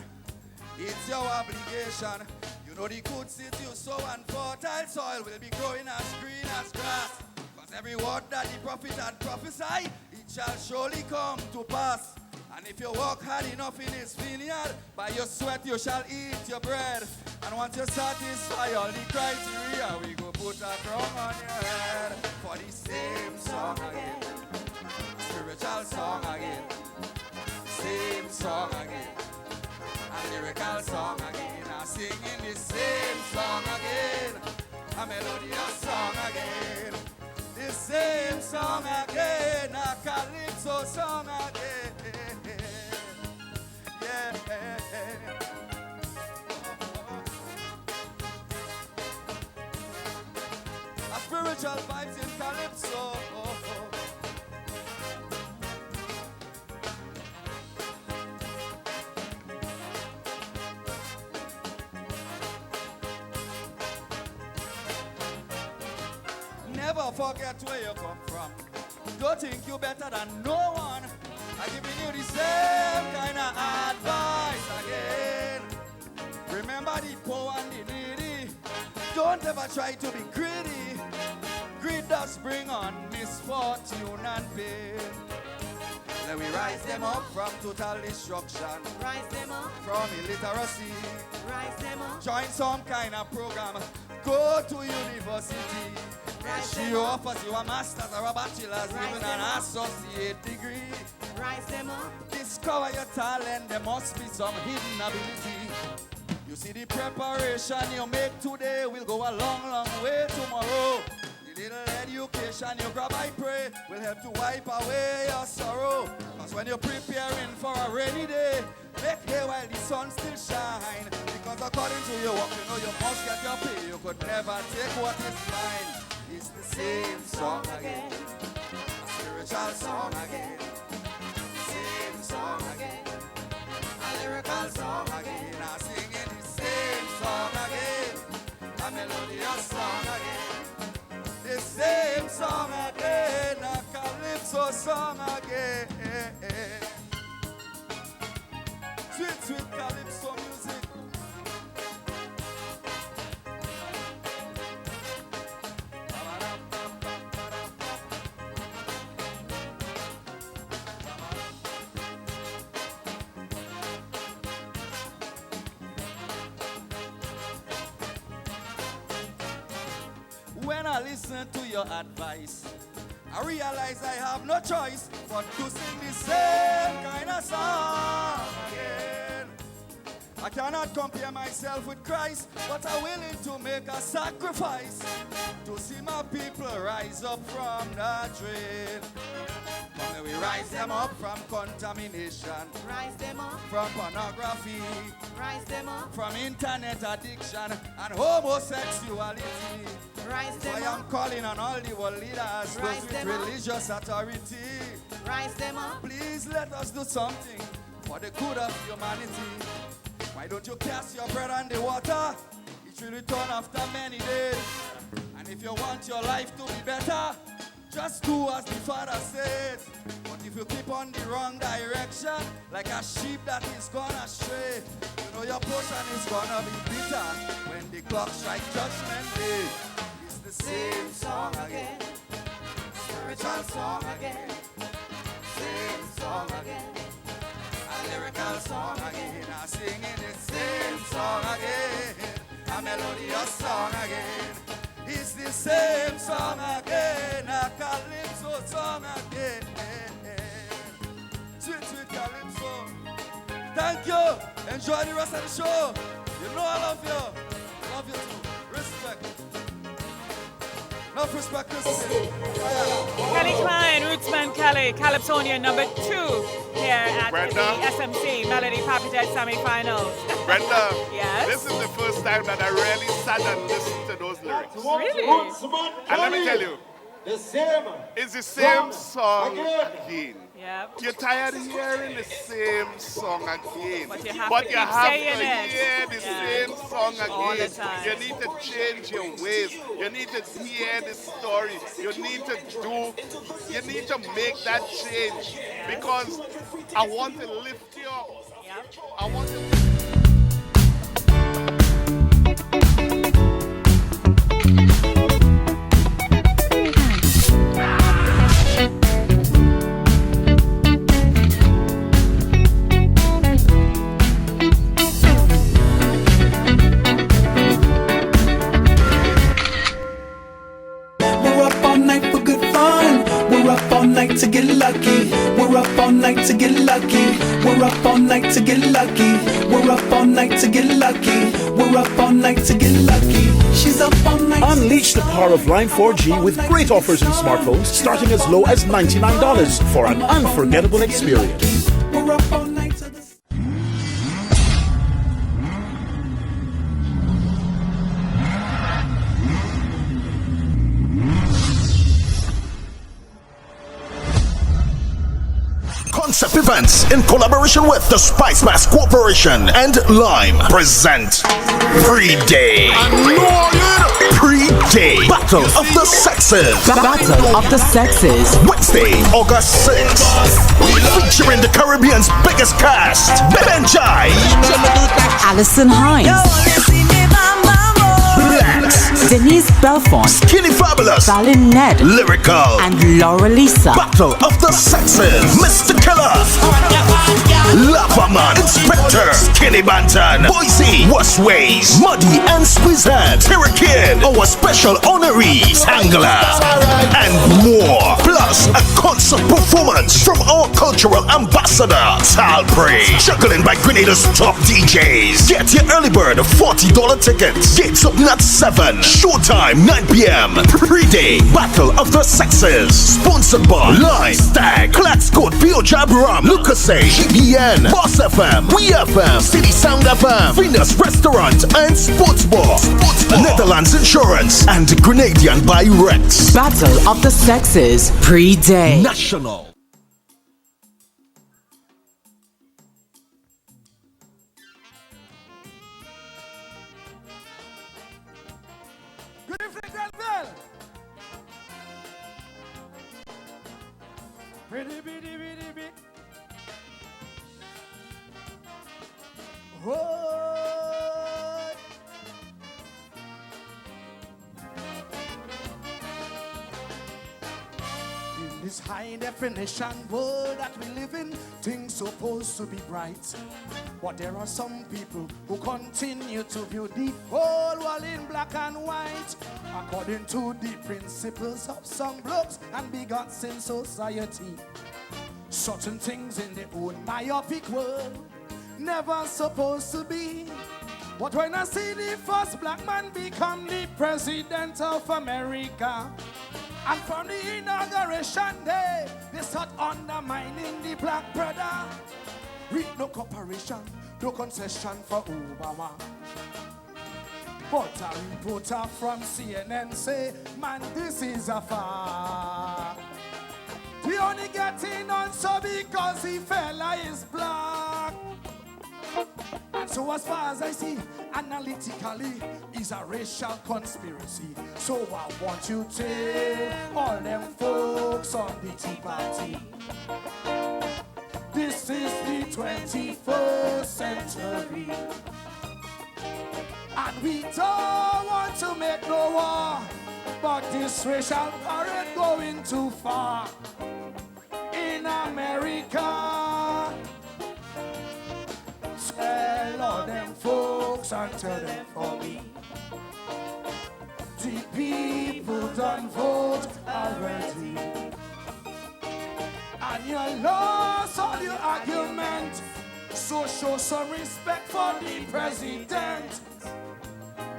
it's your obligation. You know the good seeds you sow and fertile soil will be growing as green as grass. Cause every word that the prophet had prophesied, it shall surely come to pass. And if you work hard enough in his vineyard, by your sweat you shall eat your bread. And once you satisfy all the criteria, we go put a crown on your head. For the same song again, spiritual song again, same song again, a lyrical song again, a singing the same song again, a melodious song again, the same song again, a calypso song again. A spiritual vibes in calypso. Never forget where you come from. Don't think you better than no one. I'm giving you the same kind of advice again. Remember the poor and the needy. Don't ever try to be greedy. Greed does bring on misfortune and pain. Let we rise them up from total destruction. Rise them up. From illiteracy. Rise them up. Join some kind of program. Go to university. Rise She them up. offers you a master's or a bachelor's, Rise even them an up. associate degree. Rise them up. Discover your talent, there must be some hidden ability. You see the preparation you make today will go a long, long way tomorrow. The little education you grab, I pray, will help to wipe away your sorrow. Cause when you're preparing for a rainy day, make hay while the sun still shine. Because according to your work, you know you must get your pay. You could never take what is mine. It's the same song again, a spiritual song again, same song again, a lyrical song again, I singing the same song again, a melodious song again, the same song again, a calypso song again. Sweet, sweet calypso music. When I listen to your advice, I realize I have no choice but to sing the same kind of song again. I cannot compare myself with Christ, but I'm willing to make a sacrifice to see my people rise up from the drain. From we rise them up from contamination, Rise them up. from pornography, Rise them up. from internet addiction and homosexuality. Rise So I them am up. calling on all the world leaders, Rise those with them up. religious authority. Rise them up. Please let us do something for the good of humanity. Why don't you cast your bread on the water? It will return after many days. And if you want your life to be better, just do as the Father says. But if you keep on the wrong direction, like a sheep that is gone astray, you know your portion is gonna be bitter when the clock strikes judgment day. It's the same song again, spiritual song again, same song again, a lyrical song again, I singing the same song again, a melodious song again. It's the same song again, a calypso song again. Sweet, sweet calypso. Thank you. Enjoy the rest of the show. You know I love you. Love you too. Respect. Enough respect, Christy. Kelly Klein, Rootman Kelly, Calypsonian number 2 here at Brenda. the SMC Melody Papitete semi-finals. Brenda, Yes? this is the first time that I really sat and listened to those lyrics. Really? And let me tell you, it's the same song again. Yeah. You're tired of hearing the same song again. But you have But to you keep have saying to it. hear the same song All the again. time. You need to change your ways. You need to hear the story. You need to make that change. Because I want to lift you up. I want to To get lucky, we're up all night to get lucky. We're up all night to get lucky. We're up all night to get lucky. We're up all night to get lucky. She's up all night. Unleash the power of Line 4G with great offers in smartphones starting as low as $99 for an unforgettable experience. We're up all night to the Concept Events in collaboration with the Spicemas Corporation and Lime present Pre-Day. Pre-Day Battle of the Sexes. Battle of the Sexes. Wednesday, August 6th. Featuring the Caribbean's biggest cast, Benjai, Alison Hines, Blacks, Denise Belfont, Skinny Fabulous, Valin Ned, Lyrical, and Laura Lisa. Battle of the Sexes. Mr. Killer, Lavaman, Inspector, Skinny Bantan, Boise, Westways, Muddy and Squeezehead, Terra Kid, our special honorees, Angler, and more. Plus a concert performance from our cultural ambassador, Talprey, juggling by Grenada's top DJs. Get your early bird $40 tickets. Gates open at 7. Showtime 9 p.m. Pre-Day Battle of the Sexes. Sponsored by Line, Stag, Claxcoat, Pio Jab Ram, Lucasay, GBN, Boss FM, We FM, City Sound FM, Venus Restaurant and Sports Bar, Netherlands Insurance, and Grenadian by Rex. Battle of the Sexes. Pre-Day. National. Good evening, Grenville. Pretty, bitty, bitty, bitty. Oh. In this high definition world that we live in, things supposed to be bright. But there are some people who continue to view the whole world in black and white, according to the principles of some blokes and bigots in society. Certain things in the old myopic world never supposed to be. But when I see the first black man become the president of America, and from the inauguration day, they start undermining the black brother. With no cooperation, no concession for Obama. But a reporter from CNN say, man, this is a fact. He only getting on so because the fella is black. And so as far as I see, analytically, is a racial conspiracy. So I want you to tell all them folks on the Tea Party, this is the 21st century. And we don't want to make no war, but this racial parade going too far. In America, tell all them folks and tell them for me, the people don't vote already. And you lost all your argument, so show some respect for the president,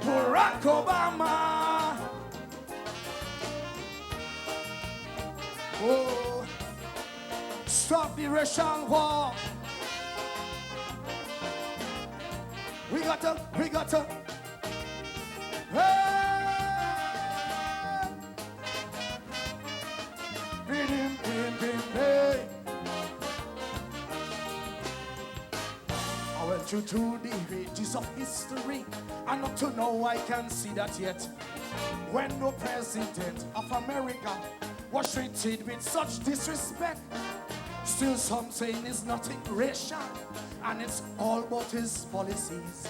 Barack Obama. Oh, stop the racial war. got to. Hey! Hey! I went through the pages of history, and up to now I can see that yet. When no president of America was treated with such disrespect, still some saying it's nothing racial, and it's all about his policies.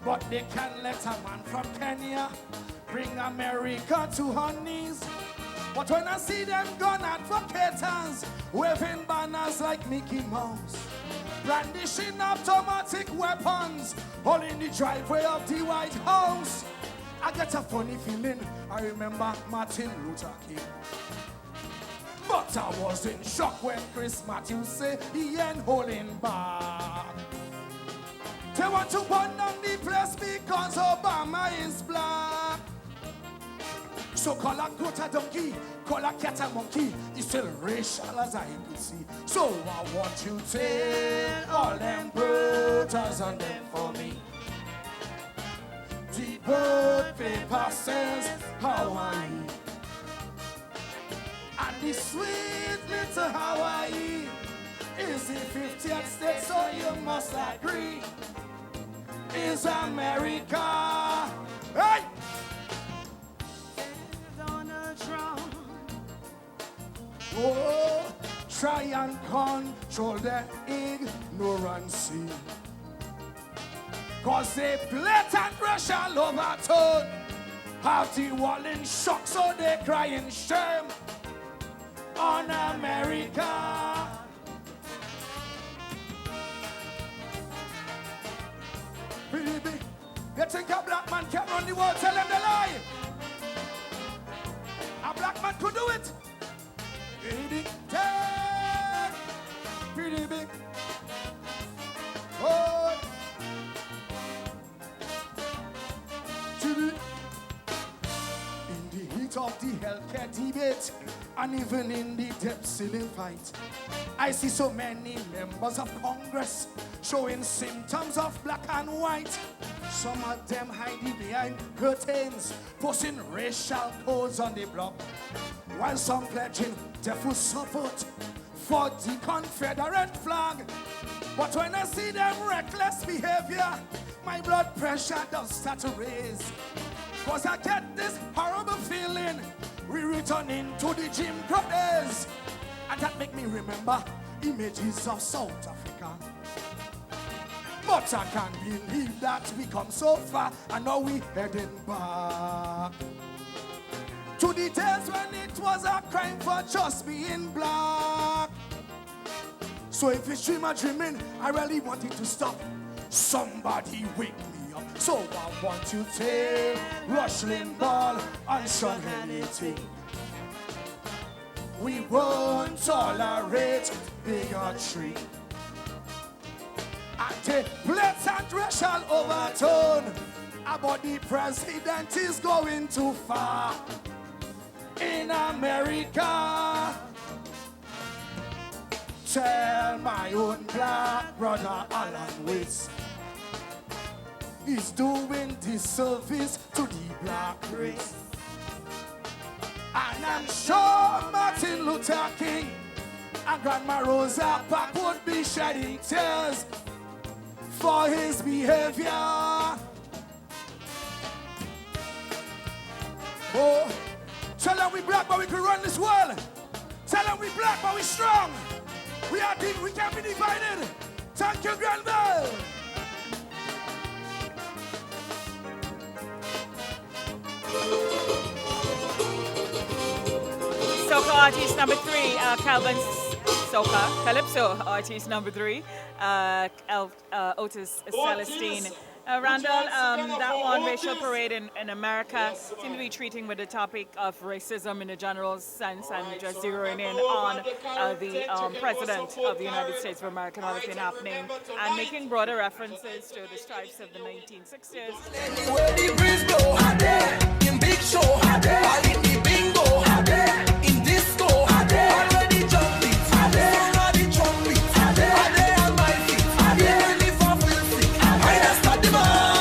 But they can't let a man from Kenya bring America to her knees. But when I see them gun advocates waving banners like Mickey Mouse, brandishing automatic weapons all in the driveway of the White House, I get a funny feeling. I remember Martin Luther King. But I was in shock when Chris Matthews said he ain't holding back. They want to burn down the place because Obama is black. So call a goat a donkey, call a cat a monkey. It's still racial as I could see. So I want you to tell all them brothers and them for me. The bird paper says Hawaii, and the sweet little Hawaii is the 50th state, so you must agree, is America. Hey! Donald Trump. Oh, try and control the ignorancy, cause they blatant racial overtone. Have the wall in shock, so they cry in shame on America. Baby, you think a black man can run the world? Tell them the lie. A black man could do it. Pretty big, pretty big. Oh. In the heat of the healthcare debate, and even in the debt ceiling fight, I see so many members of Congress showing symptoms of black and white. Some of them hiding behind curtains, posting racial codes on the block, while some pledging their full support for the Confederate flag. But when I see them reckless behavior, my blood pressure does start to raise, cause I get this horrible feeling we returning to the Jim Crow days. And that make me remember images of South Africa. But I can't believe that we come so far and now we heading back to the days when it was a crime for just being black. So if it's dream or dreaming, I really want it to stop. Somebody wake me up. So I want to tell Rush Limbaugh and Sean Hannity, we won't tolerate bigotry. And the blatant racial overtone about the president is going too far in America. Tell my own black brother Alan West, he's doing disservice to the black race. And I'm sure Martin Luther King and Grandma Rosa Parks would be shedding tears for his behavior. Oh, tell them we black but we can run this world. Tell them we black but we strong. We are deep, we can't be divided. Thank you, Grenville. Soca artist number 3, Calvin's Soca Calypso artist number 3, Otis Celestine. Randall, that one, racial parade in America, seem to be treating with the topic of racism in a general sense and just zeroing in on the President of the United States of America and everything happening, and making broader references to the stripes of the 1960s. Where the breeze blow, in big show, all in the bingo, in disco, already jump it, already jump it, and my feet, ready for music, I just start the bar.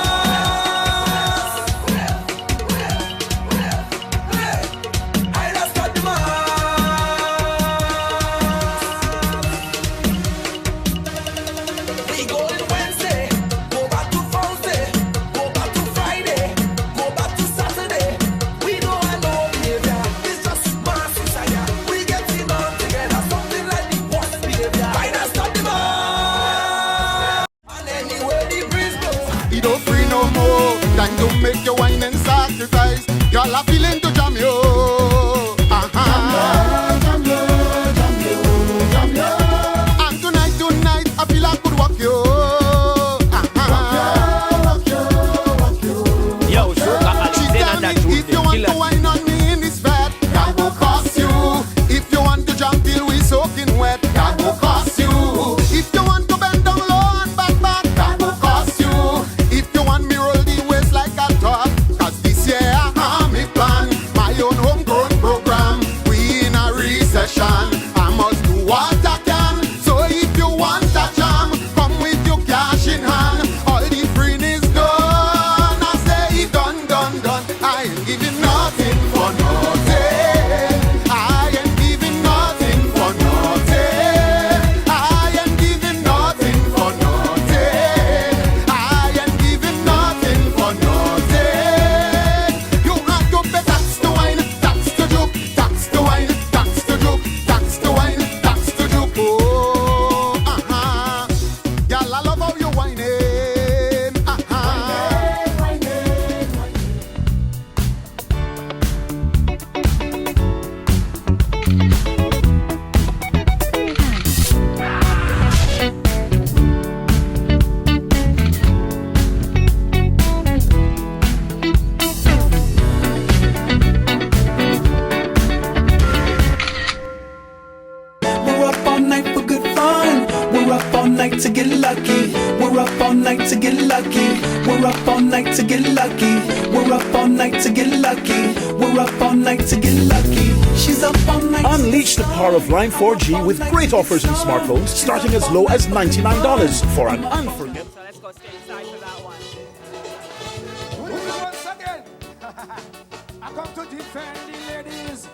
Y'all are feeling to jam yo. And tonight, I feel I could walk yo. Yo, so if you want to wine on me in this bed, that will cost you. If you want to jump till we soaking wet, that will cost you. If you want to bend down low and back, that will cost you. If you want me roll the waist like a top, cause this year I me plan my own homegrown program. We in a recession, I must do what I can. So if you want a jam, come with your cash in hand. All the free is done. I say done. I ain't giving nothing for nothing. I ain't giving nothing for nothing. I ain't giving nothing for nothing. I ain't giving nothing for nothing. You have to pay tax to wine, tax to juke, tax to wine, tax to juke, tax to wine, tax to juke. Oh, y'all, I love how you whining. We're up all night for good fun. We're up all night to get lucky. We're up all night to get lucky. We're up all night to get lucky. We're up all night to get lucky. We're up all night to get lucky. She's up all night. Unleash the power of Line 4G with great offers in smartphones starting as low as $99 for an unforgettable. So let's go stay inside for that one. Once again, I come to defend the ladies.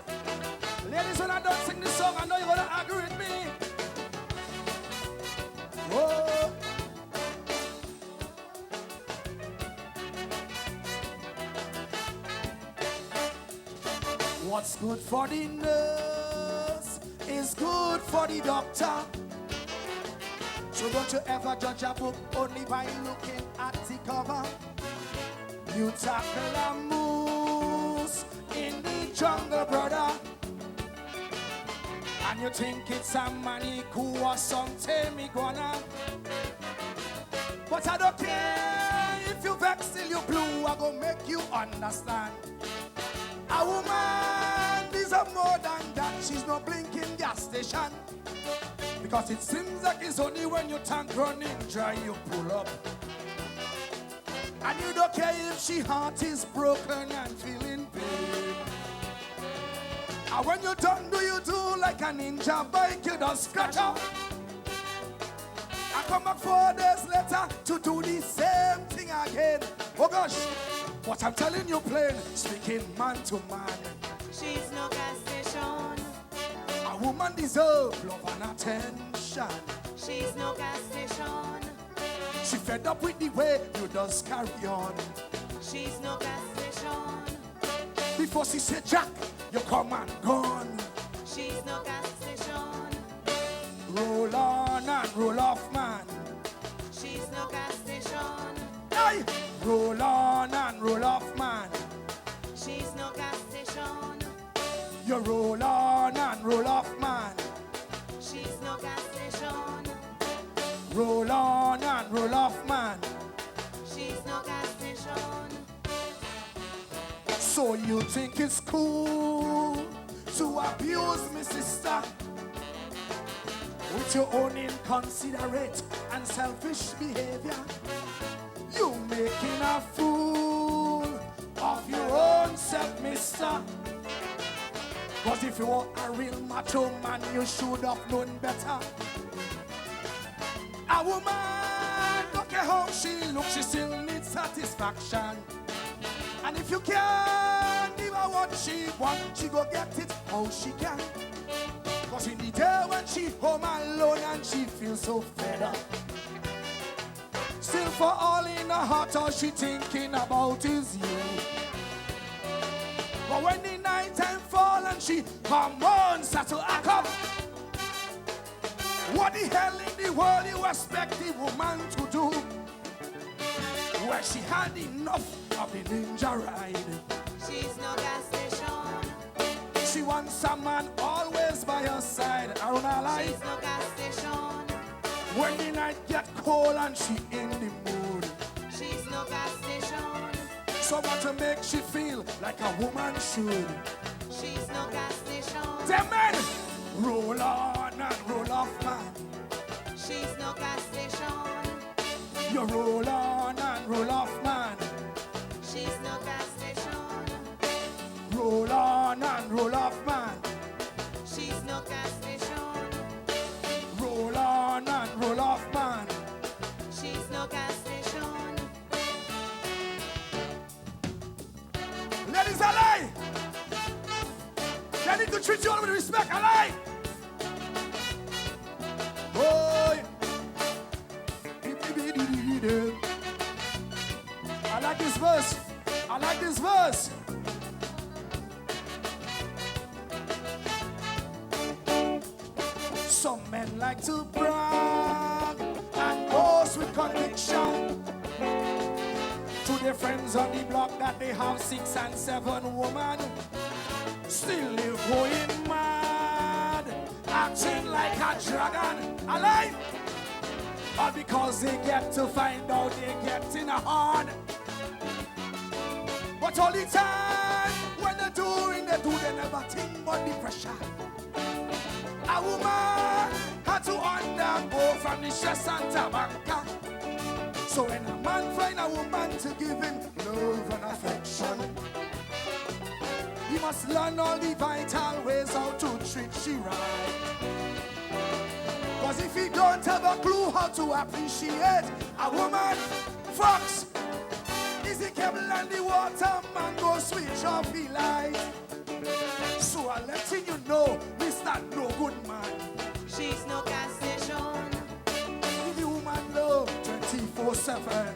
Ladies, when I don't sing this song, I know you're gonna agree with me. Whoa. What's good for the nurse is good for the doctor. So don't you ever judge a book only by looking at the cover. You tackle a moose in the jungle, brother, and you think it's a manicu or some iguana. But I don't care if you vex till you blue, I go make you understand. A woman deserves more than that. She's no blinking gas station. Because it seems like it's only when your tank running dry you pull up. And you don't care if she heart is broken and feeling pain. And when you're done, do you do like a ninja bike? You just scratch up. I come back 4 days later to do the same thing again. Oh gosh, what I'm telling you plain, speaking man to man. She's no gas station. A woman deserves love and attention. She's no gas station. She fed up with the way you just carry on. She's no gas station. Before she said Jack, you come and gone. She's no gas station. Roll on and roll off, man. She's no gas station. Hey! Roll on and roll off, man. She's no gas station. You roll on and roll off, man. She's no gas station. Roll on and roll off, man. She's no gas station. So you think it's cool to abuse me, sister, with your own inconsiderate and selfish behavior? You making a fool of your own self, mister. Cause if you were a real macho man, you should have known better. A woman, look at how she looks, she still needs satisfaction. And if you can't give her what she wants, she go get it how she can. Cause in the day when she home alone and she feels so fed up, still for all in her heart all she thinking about is you. But when the night time fall and she come on start to act up, what the hell in the world you expect the woman to do? Where she had enough of the ninja ride. She's no She wants a man always by her side. Around her life. She's no gas station. When the night get cold and she in the mood. She's no gas station. Someone to make she feel like a woman should. She's no gas station. Them men, roll on and roll off, man. She's no gas station. You roll on and roll off, man. She's no gas station. Roll on and roll off, man. She's no gas station. Roll on and roll off, man. She's no gas station. Ladies, I lie. They need to treat you all with respect, I lie. Boy. I like this verse. I like this verse. Some men like to brag and boast with conviction to their friends on the block that they have 6 and 7 women. Still live going mad, acting like a dragon. Alive! All because they get to find out they get in a hard. But all the time, when they never think about the pressure. A woman had to undergo from the stress and tobacco. So when a man find a woman to give him love and affection, he must learn all the vital ways how to treat she right. Cause if he don't have a clue how to appreciate a woman, fox, is the cable and the water man go switch off the light. So I'm letting you know, Mr. No Good Man. She's no gas station. Give the woman love 24/7.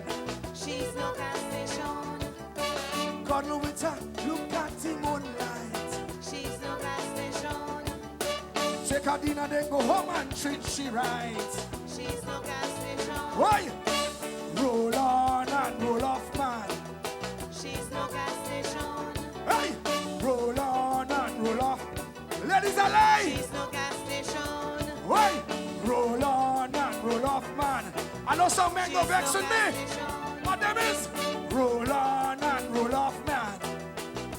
She's no gas station. God know it, look at him on light. She's no gas station. Take her dinner, then go home and treat she right. She's no gas station. Why? Roll on and roll off, man. She's no gas station. Hey! Roll on and roll off. Ladies alive! She's no gas station. Why? Roll on and roll off, man. I know some men go vex with me. What them is? Roll on and roll off, man.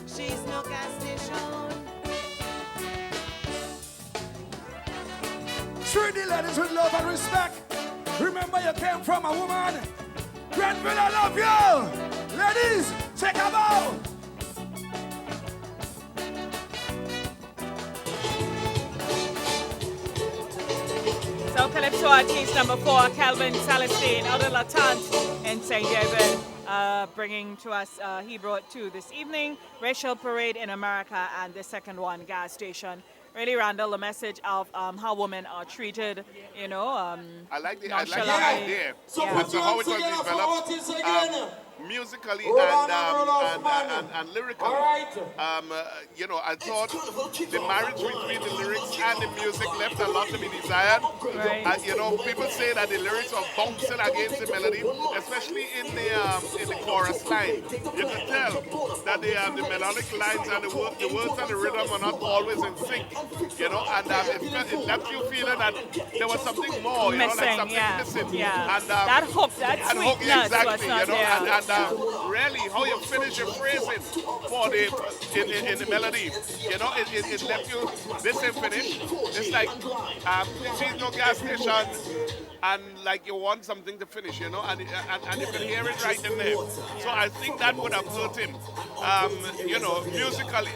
She's no gas station. Treat the ladies with love and respect. Remember you came from a woman. Grenville, I love you. Ladies, take a bow. So Calypso artist number 4, Calvin Celestine, out of La Tante in St. David, bringing to us, he brought 2 this evening, Racial Parade in America, and the second one, Gas Station. Really, Randall, the message of how women are treated, you know. I like the nonchalantly. idea. Yeah. That's how it was developed. Musically and lyrically. You know, I thought the marriage between the lyrics and the music left a lot to be desired. Right. You know, people say that the lyrics are bouncing against the melody, especially in the chorus line. You can tell that the melodic lines and the words and the rhythm are not always in sync. You know, and it left you feeling that there was something more, you know, like something missing. Yeah. And, that hook, that sweetness was exactly, not you know, there. and really how you finish your phrasing for the in the melody, you know, it left you this ain't finished. It's like she's no gas station, and like you want something to finish, you know, and you can hear it right in there. So I think that would have hurt him, you know, musically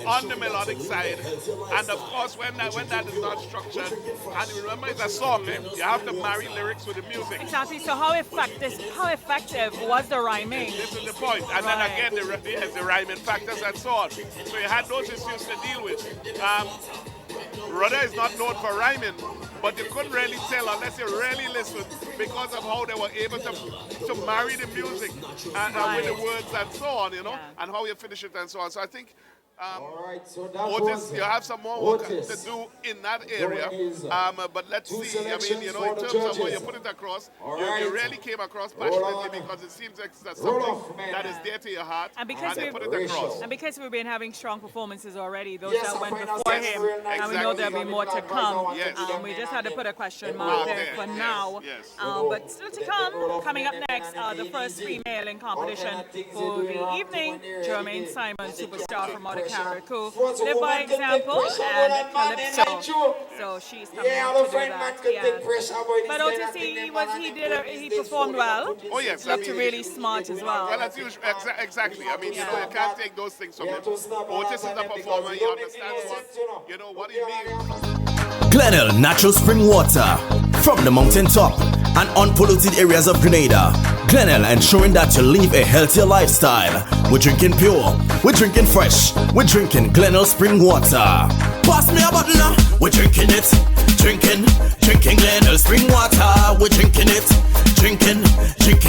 on the melodic side, and of course when that is not structured, and you remember it's a song, you have to marry lyrics with the music. Exactly. So how effective was the rhyming? This is the point. And then again, the rhyming factors and so on. So you had those issues to deal with. Rhoda is not known for rhyming, but you couldn't really tell unless you really listened because of how they were able to marry the music and with the words and so on, you know, and how you finish it and so on. So I think Otis, you have some more work to do in that area. But let's see. I mean, you know, in terms of where you put it across, you really came across passionately because it seems like that's something that is dear to your heart, and you put it across. And because we've been having strong performances already, those that went before him, and we know there'll be more to come. We just had to put a question mark there for now. But still to come, coming up next, the first female in competition for the evening, Jermaine Simon, superstar from out of Carriacou, Live by Example, and Calypso. So she's coming out to do that. But Otis, he performed well. Oh yes, looked really smart as well. Well, that's usual, exactly. I mean, you know, you can't take those things from him. Otis is a performer. He understands what he means. Glenelg Natural Spring Water from the mountaintop and unpolluted areas of Grenada. Glenelg ensuring that you live a healthier lifestyle. We're drinking pure, we're drinking fresh, we're drinking Glenelg Spring Water. Pass me a bottle now. We're drinking it, drinking Glenelg Spring Water. We're drinking it, drinking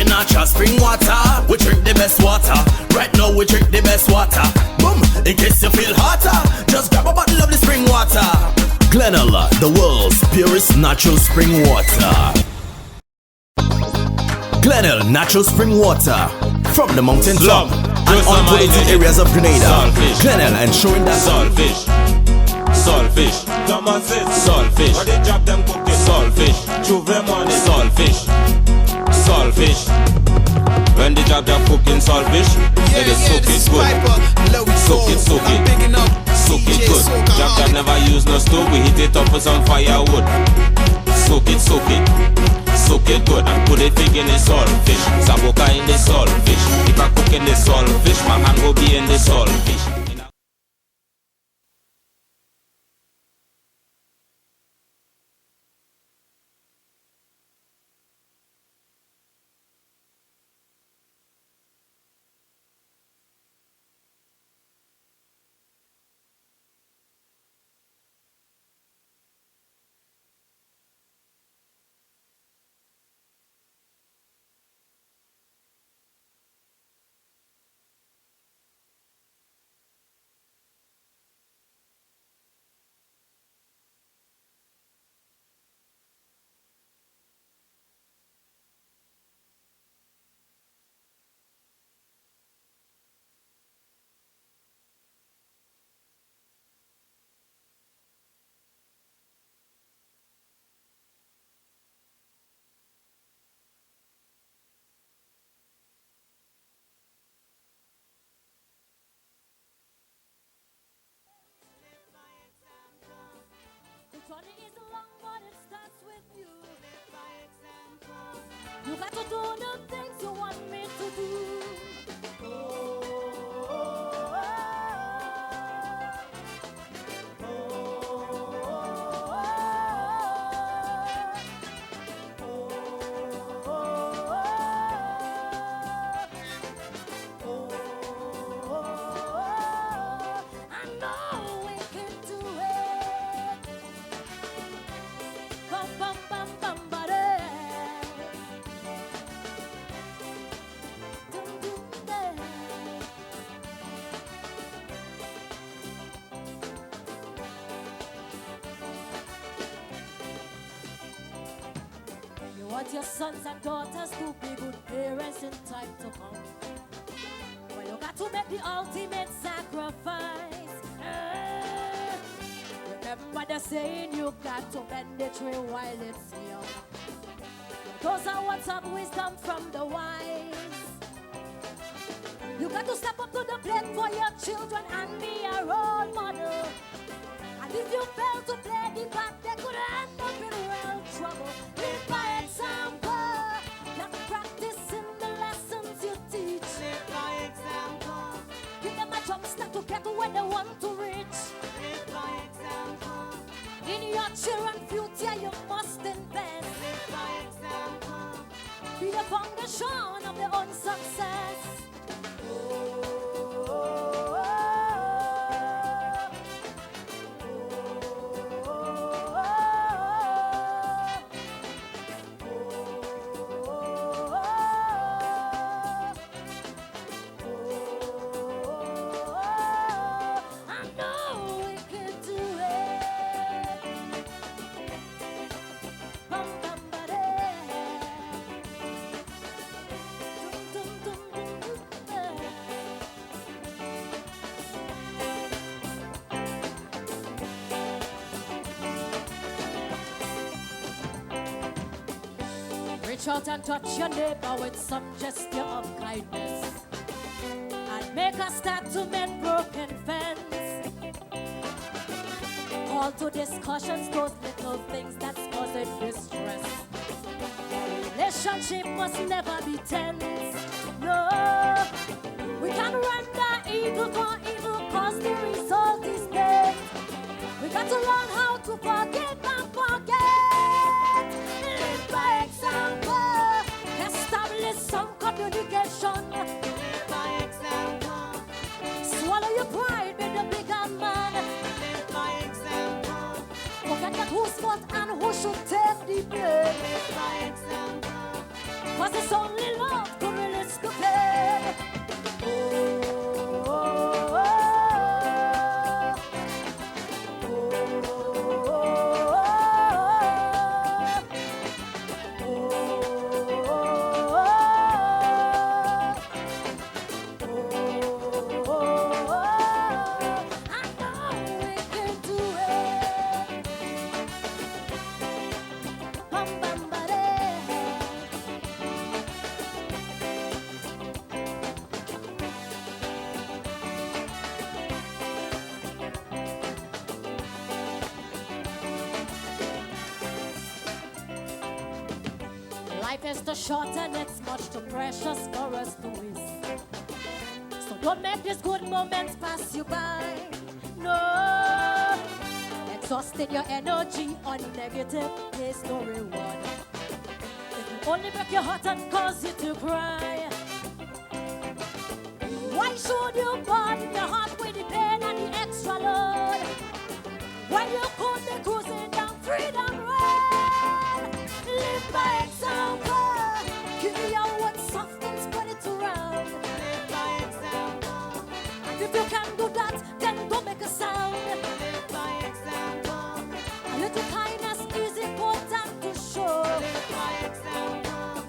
natural spring water. We drink the best water. Right now we drink the best water. Boom, in case you feel hotter, just grab a bottle of the spring water. Glenelg, the world's purest natural spring water. Glenelg Natural Spring Water from the mountaintop and unpolluted areas of Grenada. Glenelg ensuring that Saltfish, come on sit, saltfish. What they drop them cookies, saltfish. Juve money, saltfish, saltfish. When they drop their cooking saltfish, they just soak it good. Soak it good. Drop that never use no stove, we heat it up with some firewood. Soak it good and put it big in the saltfish. Saboka in the saltfish. If I cook in the saltfish, my hand will be in the saltfish. You got to do the things you want me to do. I know we can do it. Bum, bum, bum, bum, buddy. You want your sons and daughters to be good parents in time to come. Well, you got to make the ultimate sacrifice. Remember the saying, you got to bend the tree while it's young. Those are words of wisdom from the wise. You got to step up to the plate for your children and be a role model. And if you fail to play the part, they could end up in real trouble. Live by example, not practicing the lessons you teach. Live by example. Give them a jump start to get where they want to reach. Live by example. In your children's future, you must invest. Live by example. Be the foundation of their own success. Reach out and touch your neighbor with some gesture of kindness. And make a start to mend broken fence. Call to discussions those little things that's causing distress. The relationship must never be tense. No, we can render evil for evil cause the result is death. We got to learn how to forgive and forget. Live by example. Establish some communication. Live by example. Swallow your pride, be the bigger man. Live by example. Forget that who's fault and who should take the blame. Live by example. Cause it's only love to release the pain. Oh, oh, oh. Life is too short and it's much too precious for us to waste. So don't make these good moments pass you by. No, exhausting your energy on negative, there's no reward. It will only break your heart and cause you to cry. Why should you burden your heart with the pain and the extra load when you could be cruising down freedom road? Live by example. Give me your one soft and spread it around. Live by example. And if you can do that, then don't make a sound. Live by example. A little kindness is important to show. Live by example.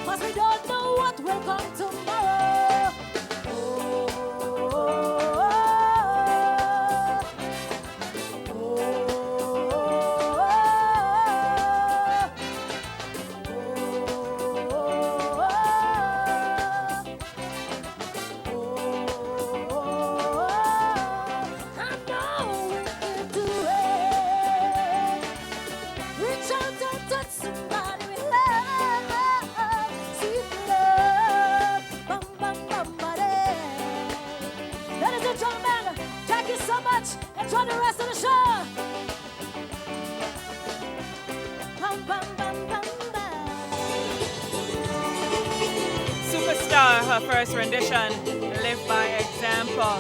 Cause we don't know what will come tomorrow. Oh, oh, oh. Enjoy the rest of the show. Bum, bum, bum, bum, bum. Superstar, her first rendition, Live by Example.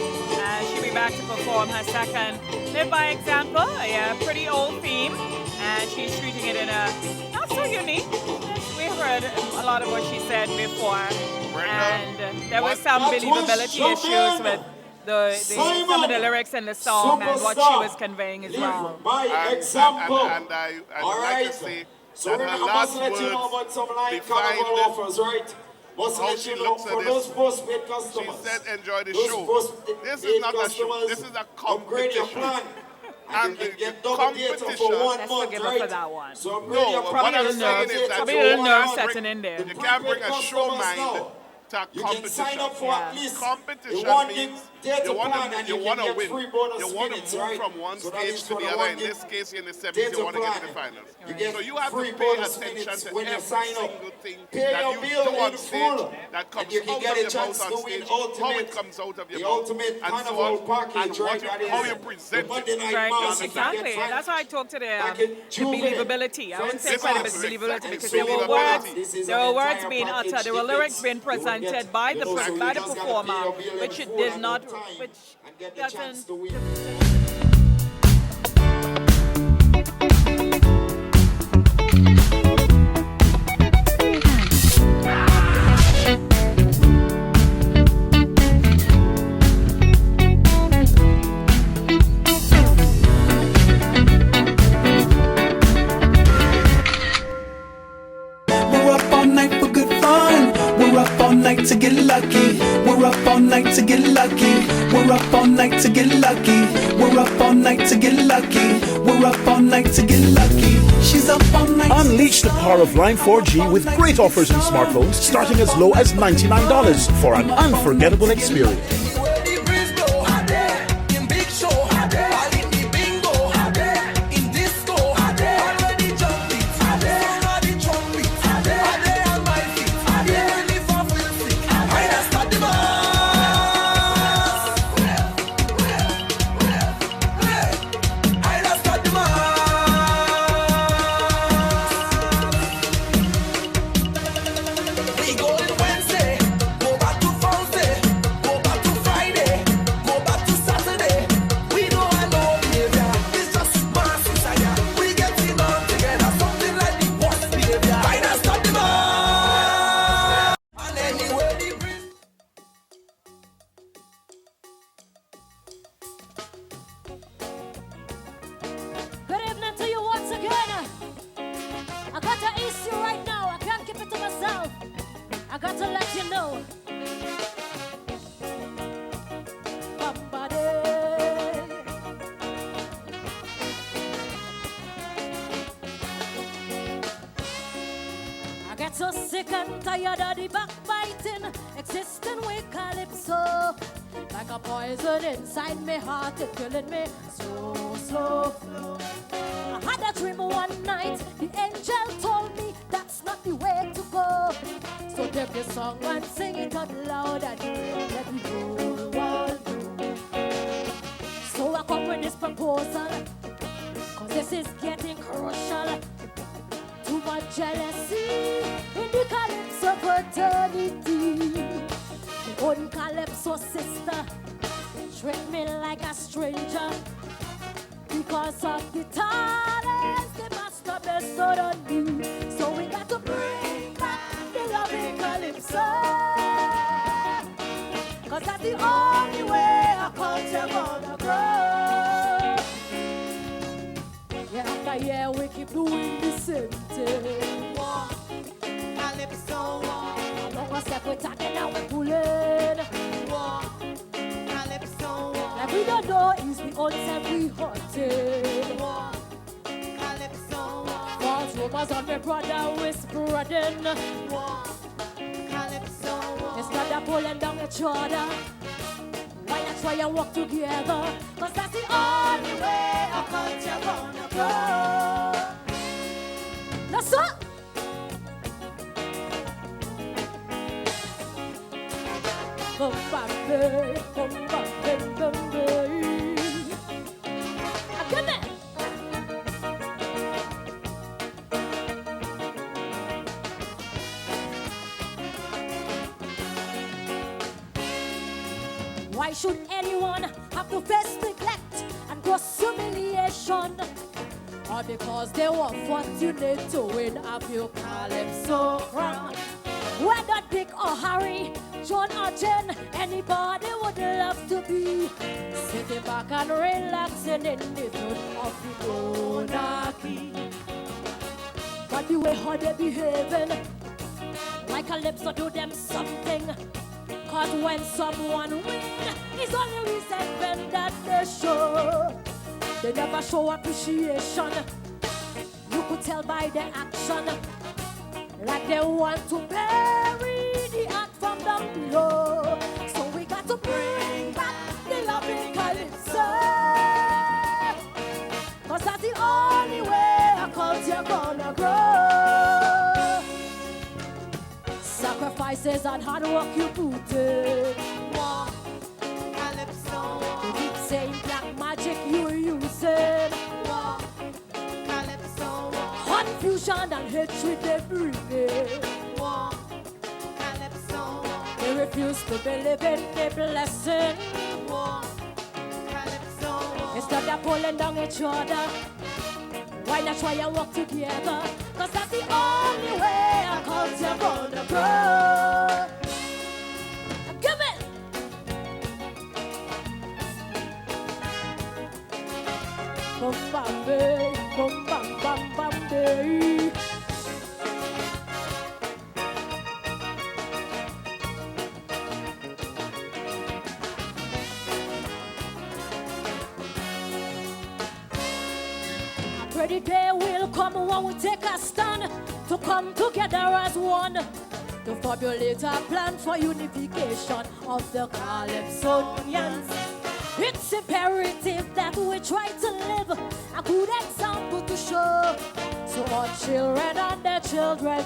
She'll be back to perform her second Live by Example, a pretty old theme, and she's treating it in a not so unique. We heard a lot of what she said before, and there was some believability issues with some of the lyrics in the song and what she was conveying as well. By example. And I'd like to say so that her last let you know about some line carnival offers, right? Must how let she you know looks at for this. those postpaid customers. She said enjoy the those show. This is not a show. This is a upgrade your competition. plan. And you the can get double data competition. for 1 Let's month, forgive right? her for that one. So upgrade your Probably plan. a little nerves. Probably a little nerve setting in there. You can't bring a show mind to a You competition. can sign up for at least competition the 1 means data you want plan to and you want can to get win. free bonus You want to minutes, move right? from one So that stage is to for the the other. 1 In this case, in the 70s, data you want to get to plan. the finals. You get So you have free to pay bonus attention minutes to when you every sign up. single thing Pay that your you bill do on in stage, full, that comes and you can out get of a your chance mouth to on win stage, how ultimate, it comes out of your the mouth, ultimate and so carnival on, package, and right? what That you, is how you the present Monday it. night Right, mass. exactly. That's why I talked to the Juve, believability. I wouldn't say Francis quite a Fox. believability because Exactly. there were Believability. words being uttered, there were lyrics being presented by the performer, which it did not, which doesn't. We're up all night for good fun. We're up all night to get lucky. We're up all night to get lucky. We're up all night. night to get lucky. We're up all night to get lucky. We're up all night to get lucky. She's up all night. Unleash the power of Line 4G with great offers in smartphones starting as low as $99 for an unforgettable experience. So sick and tired of the backbiting, existing with Calypso. Like a poison inside my heart, it killing me slow, slow. I had a dream one night, the angel told me that's not the way to go. So take the song and sing it out loud and let the whole world know. So I come with this proposal, cause this is getting crucial. Too much jealousy in the Calypso fraternity. The own Calypso sister treat me like a stranger. Because of the talents they must have bestowed on me. So we got to bring back the loving Calypso. Cause that's the only way our culture gonna grow. Yeah, after year we keep doing the same thing. Walk, Calypso, walk. Long as we're talking now we're pulling. Walk, Calypso, walk. Like we don't know is the old time we hunted. Walk, Calypso, walk. False rumors on my brother whispering. Walk, Calypso, walk. It's not pulling down each other. Why not try and work together? Cause that's the only way our culture gonna grow. That's up. Come back, babe. Come back, babe, babe. Come in. Why should anyone have to face neglect and gross humiliation? Or because they were fortunate to win a few Calypso crown? Whether Dick or Harry, John or Jen, anybody would love to be sitting back and relaxing in the throne of the monarchy. But the way how they behaving, like Calypso do them something. Cause when someone wins, it's only resentment that they show. They never show appreciation. You could tell by their action. Like they want to bury the act from down below. So we got to bring back the loving Calypso. Cause that's the only way our culture gonna grow. Sacrifices and hard work you put in. Walk, Calypso. You keep saying black magic you using. Walk, Calypso. Confusion and hatred they bring in. Walk, Calypso. They refuse to believe in the blessing. Walk, Calypso. Instead of pulling down each other, why not try and work together? Cause that's the only way our culture gonna grow. Come in! Bum bam bay, bum bam bam bam bay. pray the day will come when we take a stand to come together as one to formulate a plan for unification of the Calypsonians. It's imperative that we try to live a good example to show, so our children and their children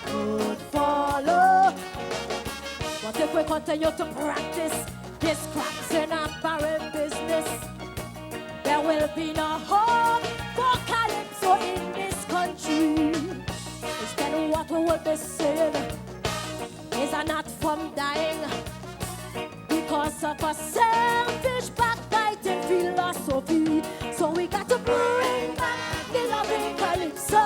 could follow. But if we continue to practice this cracks in a barren business, there will be no hope for Calypso in this country. Instead, what we will be saying is a not from dying because of a selfish backbiting philosophy. So we got to bring back the loving Calypso,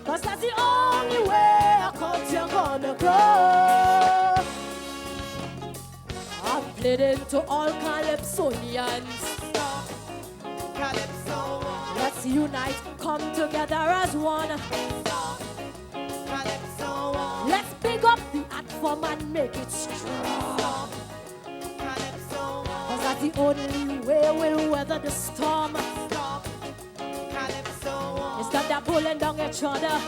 cause that's the only way our culture gonna grow. I'm pleading to all Calypsonians. Calypso. Let's unite, come together as one. Calypso. Let's big up the art form and make it strong. Calypso. Cause that's the only way we'll weather the storm. Calypso. Instead of pulling down each other,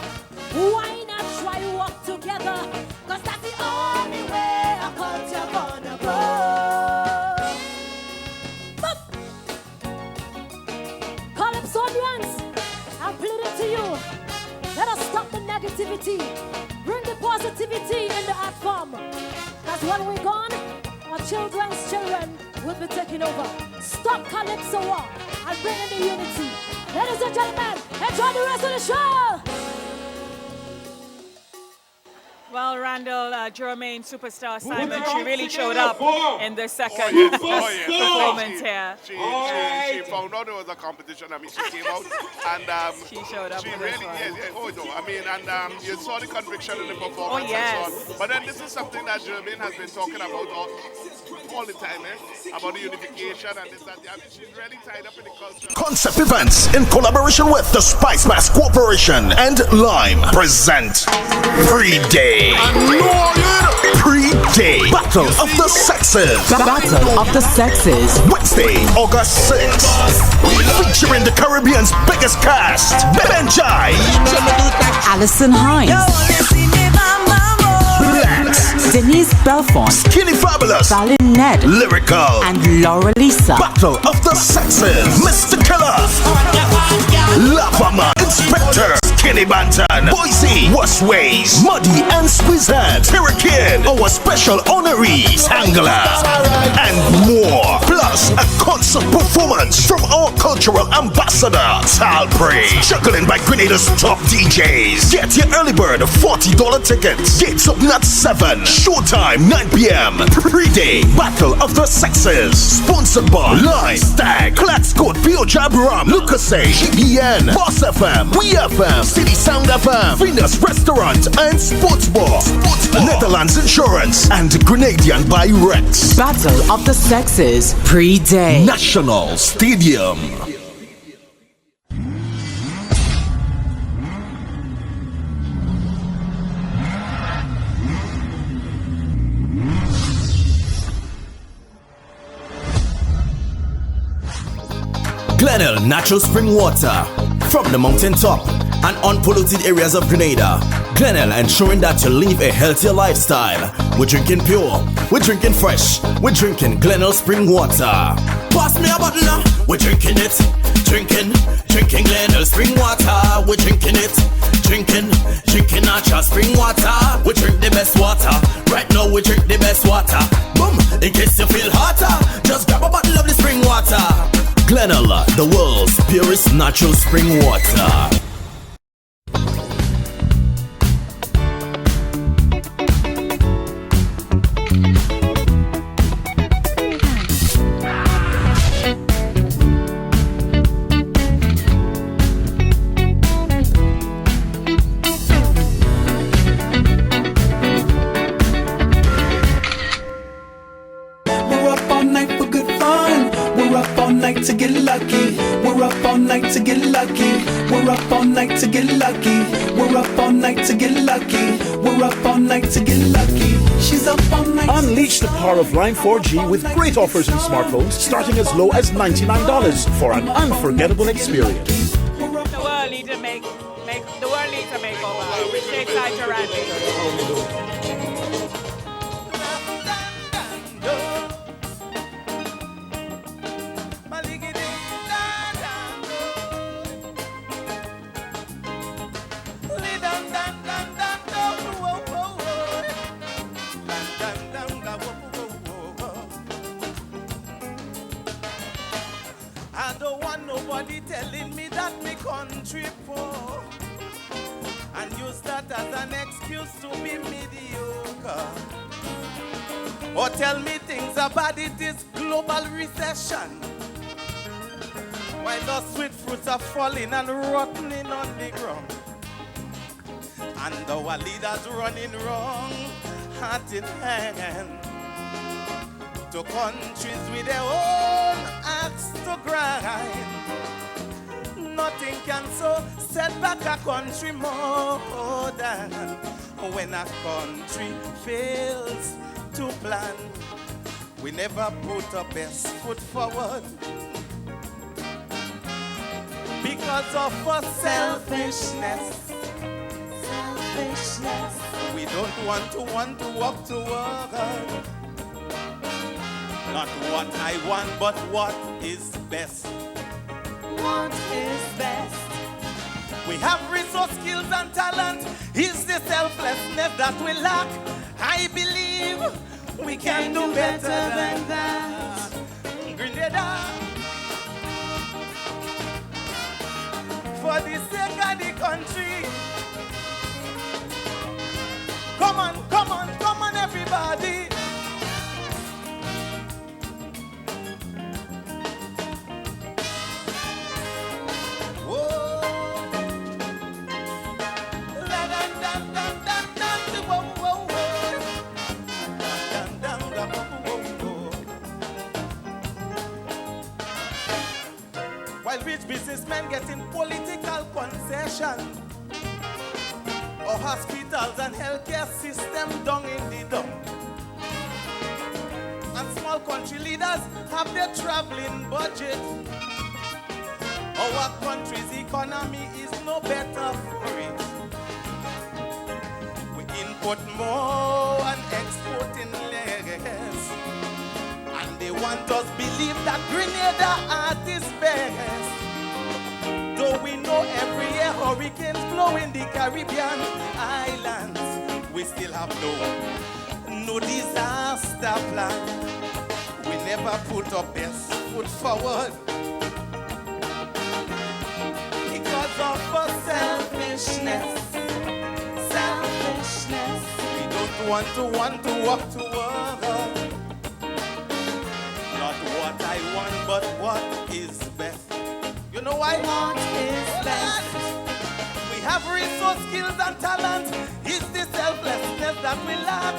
why not try work together? Cause that's the only way our culture gonna grow. Calypsonians, I'm pleading to you. Let us stop the negativity. Bring the positivity in the art form. Cause when we're gone, our children's children will be taking over. Stop Calypso war and bring in the unity. Ladies and gentlemen, enjoy the rest of the show. Well, Randall, Jermaine superstar Simon, she really showed up in the second performance here. She found out there was a competition. I mean, she came out and she showed up. She really, oh no, I mean, and you saw the conviction in the performance. Oh yes. And so on. But then this is something that Jermaine has been talking about all the time, about the unification and this and that. I mean, she's really tied up in the culture. Concept Events in collaboration with the Spicemas Corporation and Lime present Pre-Day. Pre-Day Battle of the Sexes. Battle of the Sexes. Wednesday, August 6th. Featuring the Caribbean's biggest cast, Benjai, Alison Hines, Blacks, Denise Belfont, Skinny Fabulous, Valin Ned, Lyrical, and Laura Lisa. Battle of the Sexes. Mr. Killer, Lava Man, Inspector, Skinny Bantan, Boise, Westways, Muddy and Squeezehead, Kid, our special honorees, Angler, and more. Plus a concert performance from our cultural ambassador, Talprey, juggling by Grenada's top DJs. Get your early bird $40 tickets. Gates open at 7. Showtime 9 p.m. Pre-Day Battle of the Sexes. Sponsored by Lime, Stag, Claxcoat, Pio Jab Ram, Lucasay, GBN, Boss FM, WeFM, City Sound FM, Venus Restaurant and Sports Bar, Netherlands Insurance, and Grenadian by Rex. Battle of the Sexes. Pre-Day. National Stadium. Glenelg natural spring water from the mountain top and unpolluted areas of Grenada. Glenelg ensuring that you live a healthier lifestyle. We're drinking pure, we're drinking fresh, we're drinking Glenelg spring water. Pass me a bottle now. We're drinking it, drinking Glenelg spring water. We're drinking it, drinking natural spring water. We drink the best water. Right now we drink the best water. Boom, in case you feel hotter, just grab a bottle of the spring water. Glenelg, the world's purest natural spring water. To get lucky, we're up all night to get lucky. We're up all night to get lucky. We're up all night to get lucky. We're up all night to get lucky. She's up all night. Unleash the power of Line 4G with great offers in smartphones starting as low as $99 for an unforgettable experience. The world needs to make the world needs a makeover. Shake side to Randy. I don't want nobody telling me that me country poor and use that as an excuse to be mediocre. Or tell me things about it is global recession while the sweet fruits are falling and rotting on the ground. And our leaders running wrong, heart in hand, to countries with their own axe to grind. Nothing can so set back a country more than when a country fails to plan. We never put our best foot forward because of our selfishness. We don't want to walk to work. Not what I want, but what is best. What is best? We have resource, skills, and talent. It's the selflessness that we lack. I believe we can do better than that. Grenada, for the sake of the country. Come on, come on, come on, everybody. While rich businessmen getting political concession, or hospitals and healthcare system down in the dump, and small country leaders have their traveling budget, our country's economy is no better for it. We import more and export in less, and they want us believe that Grenada at its best. Though we know every year hurricanes blow in the Caribbean islands, we still have no disaster plan. We never put our best foot forward because of our selfishness. We don't want to walk to work. Not what I want, but what is best. You know why? What is best? We have resource, skills, and talent. It's the selflessness that we lack.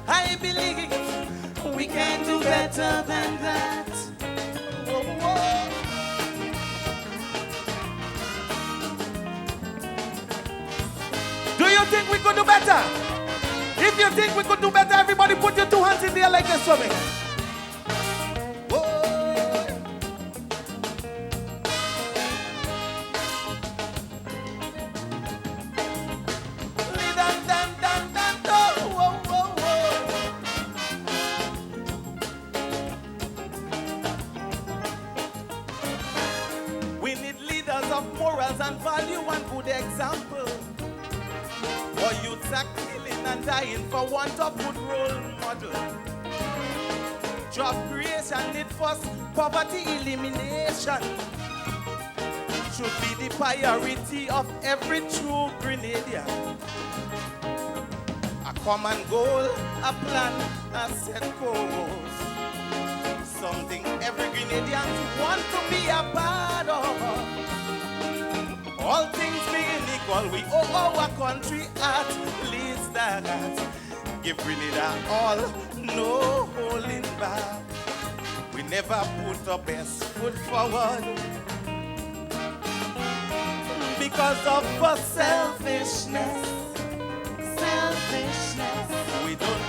I believe we can do better than that. Whoa, whoa. Do you think we could do better? If you think we could do better, everybody put your two hands in the air like this for me. And value and good example. Or youths are killing and dying for want of good role model. Job creation need first, poverty elimination should be the priority of every true Grenadian. A common goal, a plan, a set course. Something every Grenadian want to be a part of. All things being equal, we owe our country at least that. Give Grenada all, no holding back. We never put our best foot forward because of our selfishness. We don't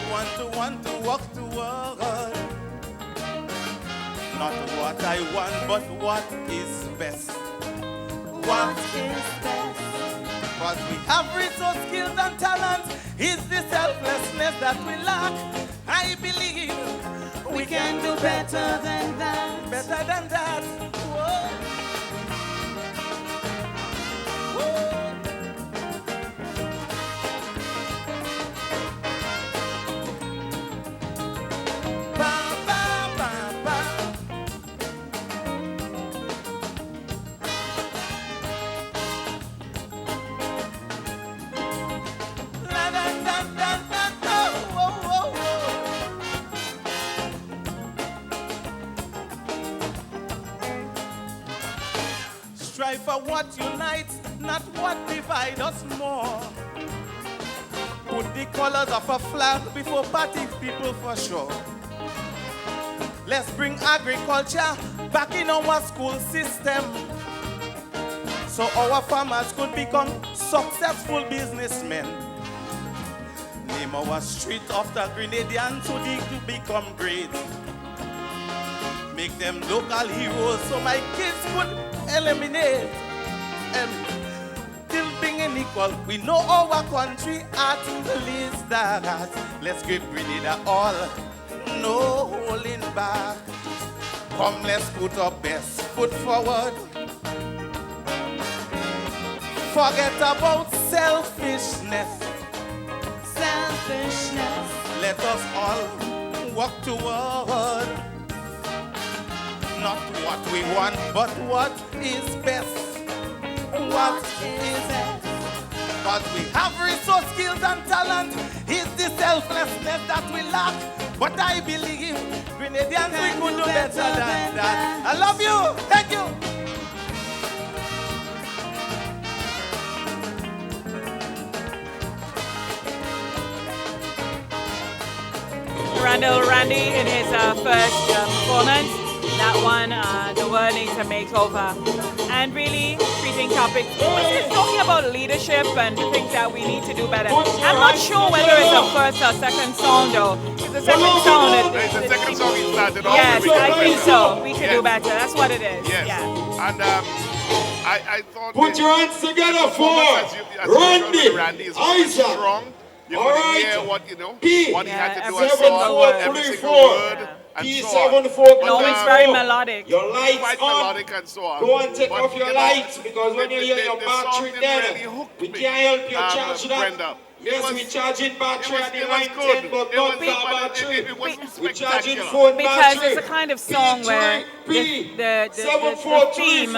want to walk toward. Not what I want, but what is best. What is best? Because we have resource, skills, and talent. It's the selflessness that we lack. I believe we can do better than that. Better than that. Whoa. Whoa. Strive for what unites, not what divides us more. Put the colors of a flag before party people for sure. Let's bring agriculture back in our school system, so our farmers could become successful businessmen. Name our street after Grenadians who need to become great. Make them local heroes so my kids could eliminate. Still being unequal, we know our country at the least that. Let's give Grenada all, no holding back. Come, let's put our best foot forward. Forget about selfishness. Selfishness. Let us all walk toward not what we want, but what is best. What is best? But we have resource, skills, and talent. It's the selflessness that we lack. But I believe Grenadians, we could do better than that. I love you. Thank you. Randall Randy in his first performance. That one, the world needs a makeover. And really treating topics, it's talking about leadership and the things that we need to do better. I'm not sure whether it's the first or second song though. It's the second song. It's the second song he started off. Yes, I think so. We can do better. That's what it is. Yes. Yeah. And I thought... Put your hands together for Randy Issac. Strong. You All could right. hear what, what he had to do. every I saw every single word. And so on. No, it's very melodic. Your lights quite on. melodic and so on. Go and take But, off your lights because when you hear your the song battery didn't dead, really hook we me, can't help you charge that. Brenda. Yes, we charging battery at the It was 910, but not that battery. We charging phone Because battery. it's a kind of song where the theme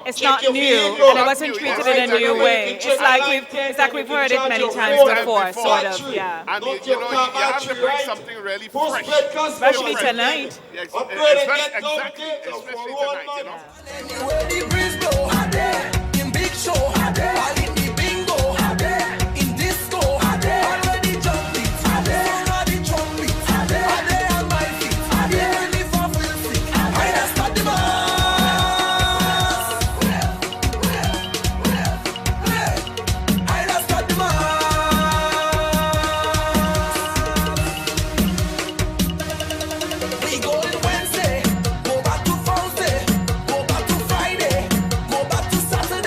is not your new vehicle. and it wasn't treated in a new way. It's like we've heard it many times before, sort of, yeah. And you have to bring something really fresh. Especially tonight. Yeah, exactly, especially tonight, Anywhere the breeze blow, in big show, all in the bingo, in disco, already jumping, already trumpet, and my feet, even if I feel sick, I just start the bus. I just start the bus. We go in Wednesday, go back to Thursday, go back to Friday, go back to Saturday.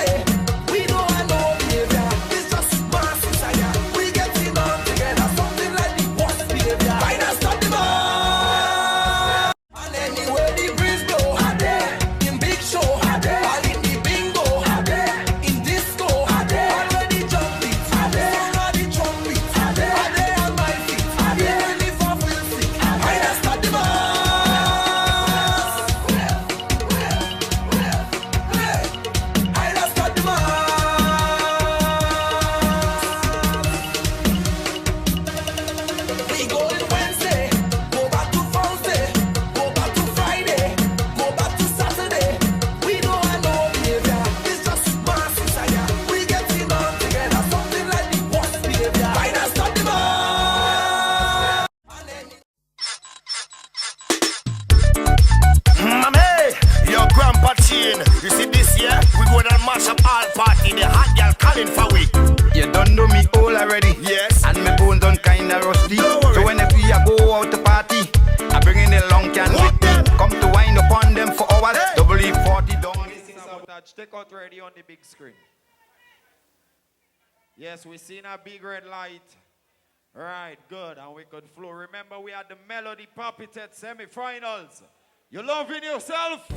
Dodge, take out ready on the big screen. Yes, we seen a big red light. Right, good, and we could flow. Remember, we had the Melody Papitete semi-finals. You loving yourself?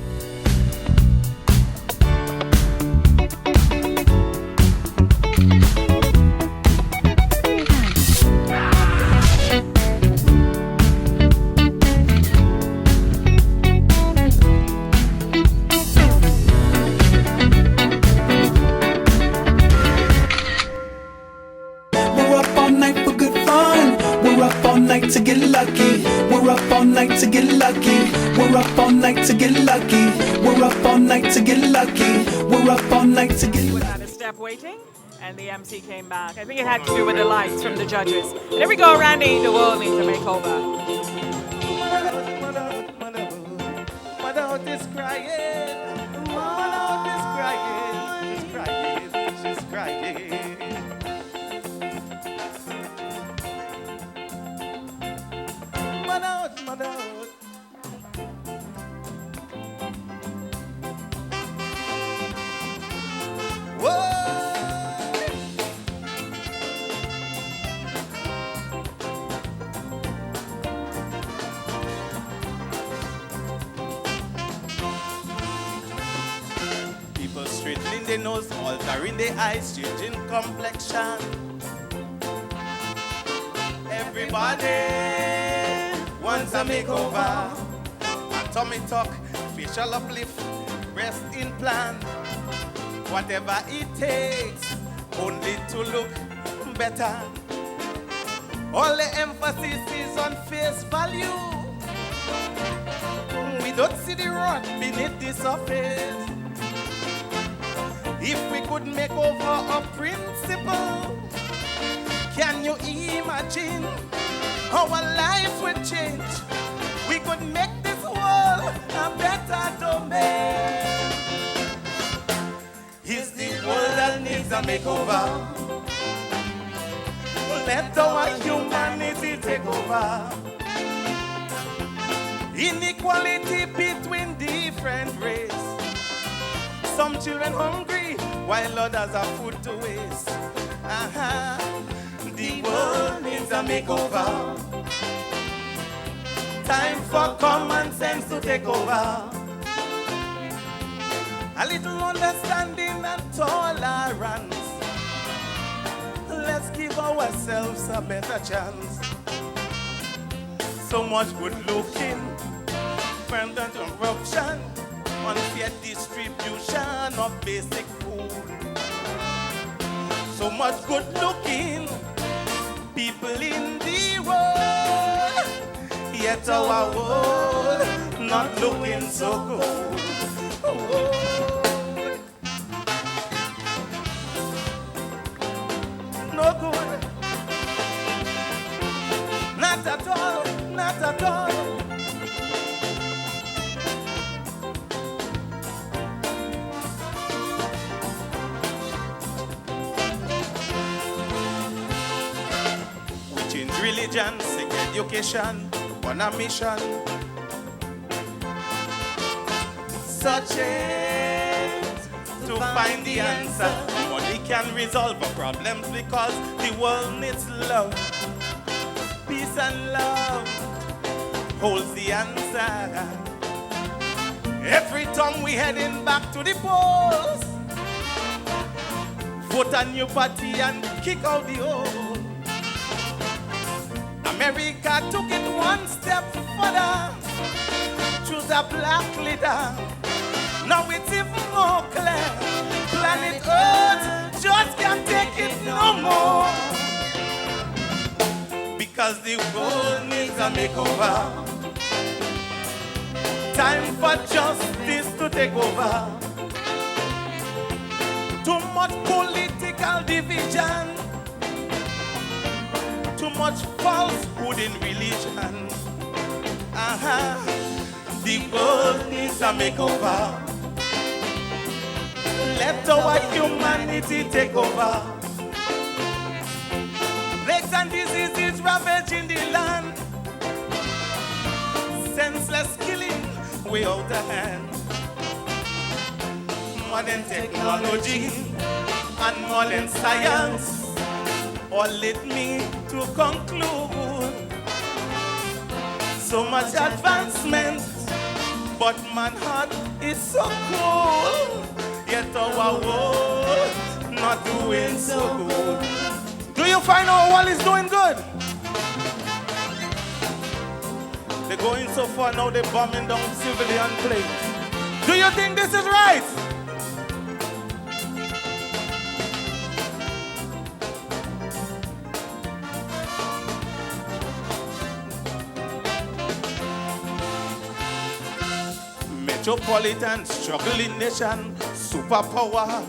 To get lucky, we're up all night to get lucky. We're up all night to get lucky. We're up all night to get lucky. We're up all night to get lucky. Was at a step waiting, and the MC came back. I think it had to do with the lights from the judges. There we go, Randy. The world needs a makeover. Mother Otis crying. Mother Otis crying. She's crying. She's crying. Mother out. Whoa! People straightening their nose, altering their eyes, changing complexion. Everybody wants a makeover, a tummy tuck, facial uplift, breast implant, whatever it takes, only to look better. All the emphasis is on face value. We don't see the rot beneath the surface. If we could make over a principle, can you imagine how our life would change? We could make this world a better domain. Is the world that needs a makeover? Let our humanity take over. Inequality between different races. Some children hungry while others have food to waste. The world needs a makeover. Time for common sense to take over. A little understanding and tolerance. Let's give ourselves a better chance. So much good looking, further corruption, unfair distribution of basic food. So much good looking people in the world, yet our world not looking so good. Oh. No good, not at all, not at all. Religion, seek education, on a mission. Searching to find the answer. Money can resolve our problems because the world needs love. Peace and love holds the answer. Every time we heading back to the polls, vote a new party and kick out the old. America took it one step further, choose a black leader. Now it's even more clear. Planet Earth just can't take it no more. Because the world needs a makeover. Time for justice to take over. Too much political division. Too much falsehood in religion. The world needs a makeover. Let our humanity take over. Plagues and diseases ravaging the land. Senseless killing way out of hand. modern technology and modern science all lead me to conclude so much advancement, but man heart is so cool, yet our world not doing so good. Do you find our world is doing good? They're going so far now, they're bombing down civilian planes. Do you think this is right? Metropolitan struggling nation, superpower,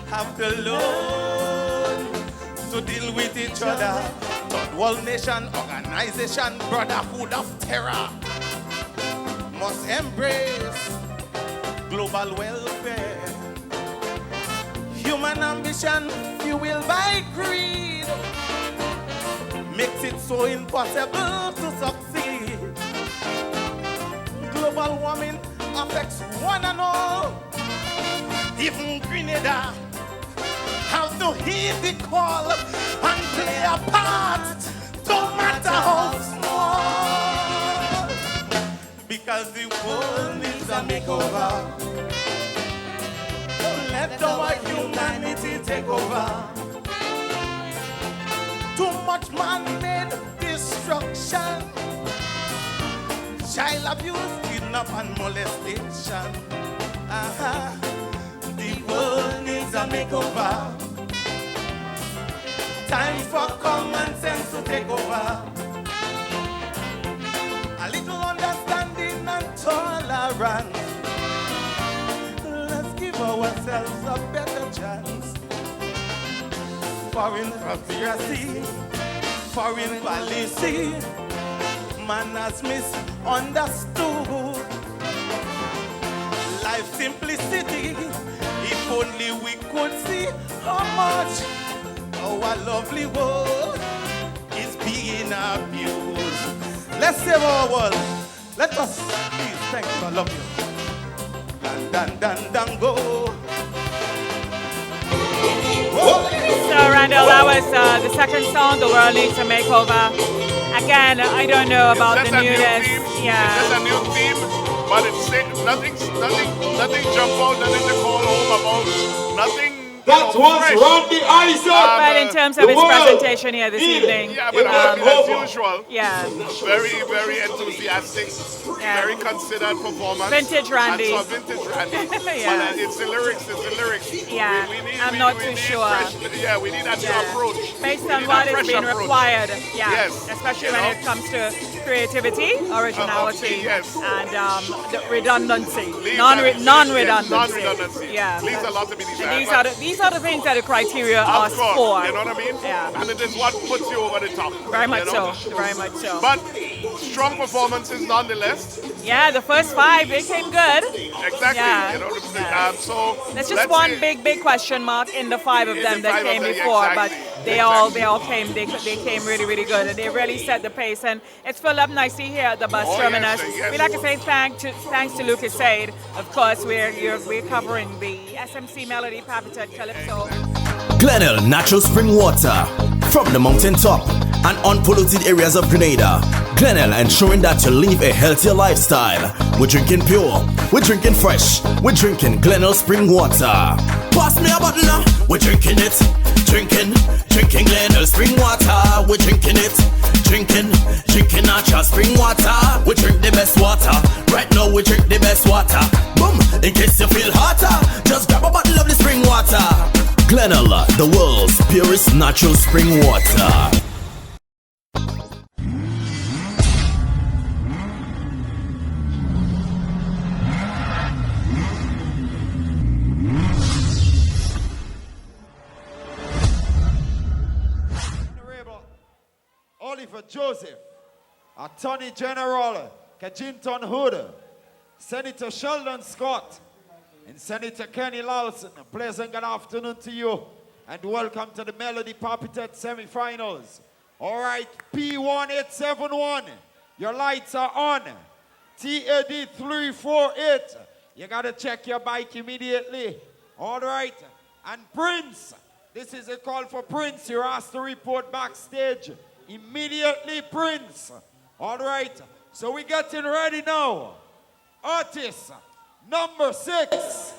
have to learn to deal with each other. Third world nation, organization, brotherhood of terror, must embrace global welfare. Human ambition, fueled by greed, makes it so impossible to succeed. Global warming affects one and all. Even Grenada have to heed the call and play a part, no matter how small. Because the world needs a makeover. Let our humanity take over. Too much man-made destruction, child abuse, kidnap and molestation. The world needs a makeover. Time for common sense to take over. A little understanding and tolerance. Let's give ourselves a better chance. Foreign conspiracy, foreign policy, man has misunderstood. Life simplicity, if only we could see how much our lovely world is being abused. Let's save our world. Let us, please, thank you, I love you. Dan, dan, dan, dan, go. So, Randall, that was the second song, The World Needs a Makeover. Again, I don't know about the newness. Yeah. It's just a new theme, but it's nothing jump out, nothing to call home about, nothing. That was Randy Isaac. But in terms of his presentation here this evening. Yeah, but as usual. Yeah. Very, very enthusiastic. Yeah. Very considered performance. Vintage Randy. And so vintage Randy. Yeah. But it's the lyrics, Yeah, I'm not too sure. Yeah, we need that new approach. Based on what is being required. Yeah. Yes. Especially when it comes to creativity, originality, and the redundancy. Non-redundancy. Non-redundancy. Yeah. Leaves a lot to be desired. And these are the things that the criteria are for. You know what I mean? Yeah. And it is what puts you over the top. Very much so. Very much so. But strong performances nonetheless. Yeah, the first 5, they came good. Exactly. Yeah. You know what I'm saying? So there's just one big question mark in the 5 of them that came before, exactly. but they all came really, really good, and they really set the pace, and it's filled up nicely here at the bus terminus. Yes. We'd like to say thanks to Lucas Said. Of course, we're covering the SMC Melody Papitete Calypso. Glenelg natural spring water from the mountain top and unpolluted areas of Grenada. Glenelg ensuring that you live a healthier lifestyle. We're drinking pure, we're drinking fresh, we're drinking Glenelg spring water. Pass me a bottle now. We're drinking it, drinking Glenelg spring water. We're drinking it, drinking natural spring water. We drink the best water. Right now we drink the best water. Boom! In case you feel hotter, just grab a bottle of the spring water. Glenelg, the world's purest natural spring water. Oliver Joseph, Attorney General Kajinton Hood, Senator Sheldon Scott, and Senator Kenny Lawson. A pleasant good afternoon to you, and welcome to the Melody Papitete semifinals. All right, P1871, your lights are on. TAD 348, You got to check your bike immediately. All right. And Prince, this is a call for Prince. You're asked to report backstage. Immediately, Prince. All right. So we're getting ready now. Otis, number 6.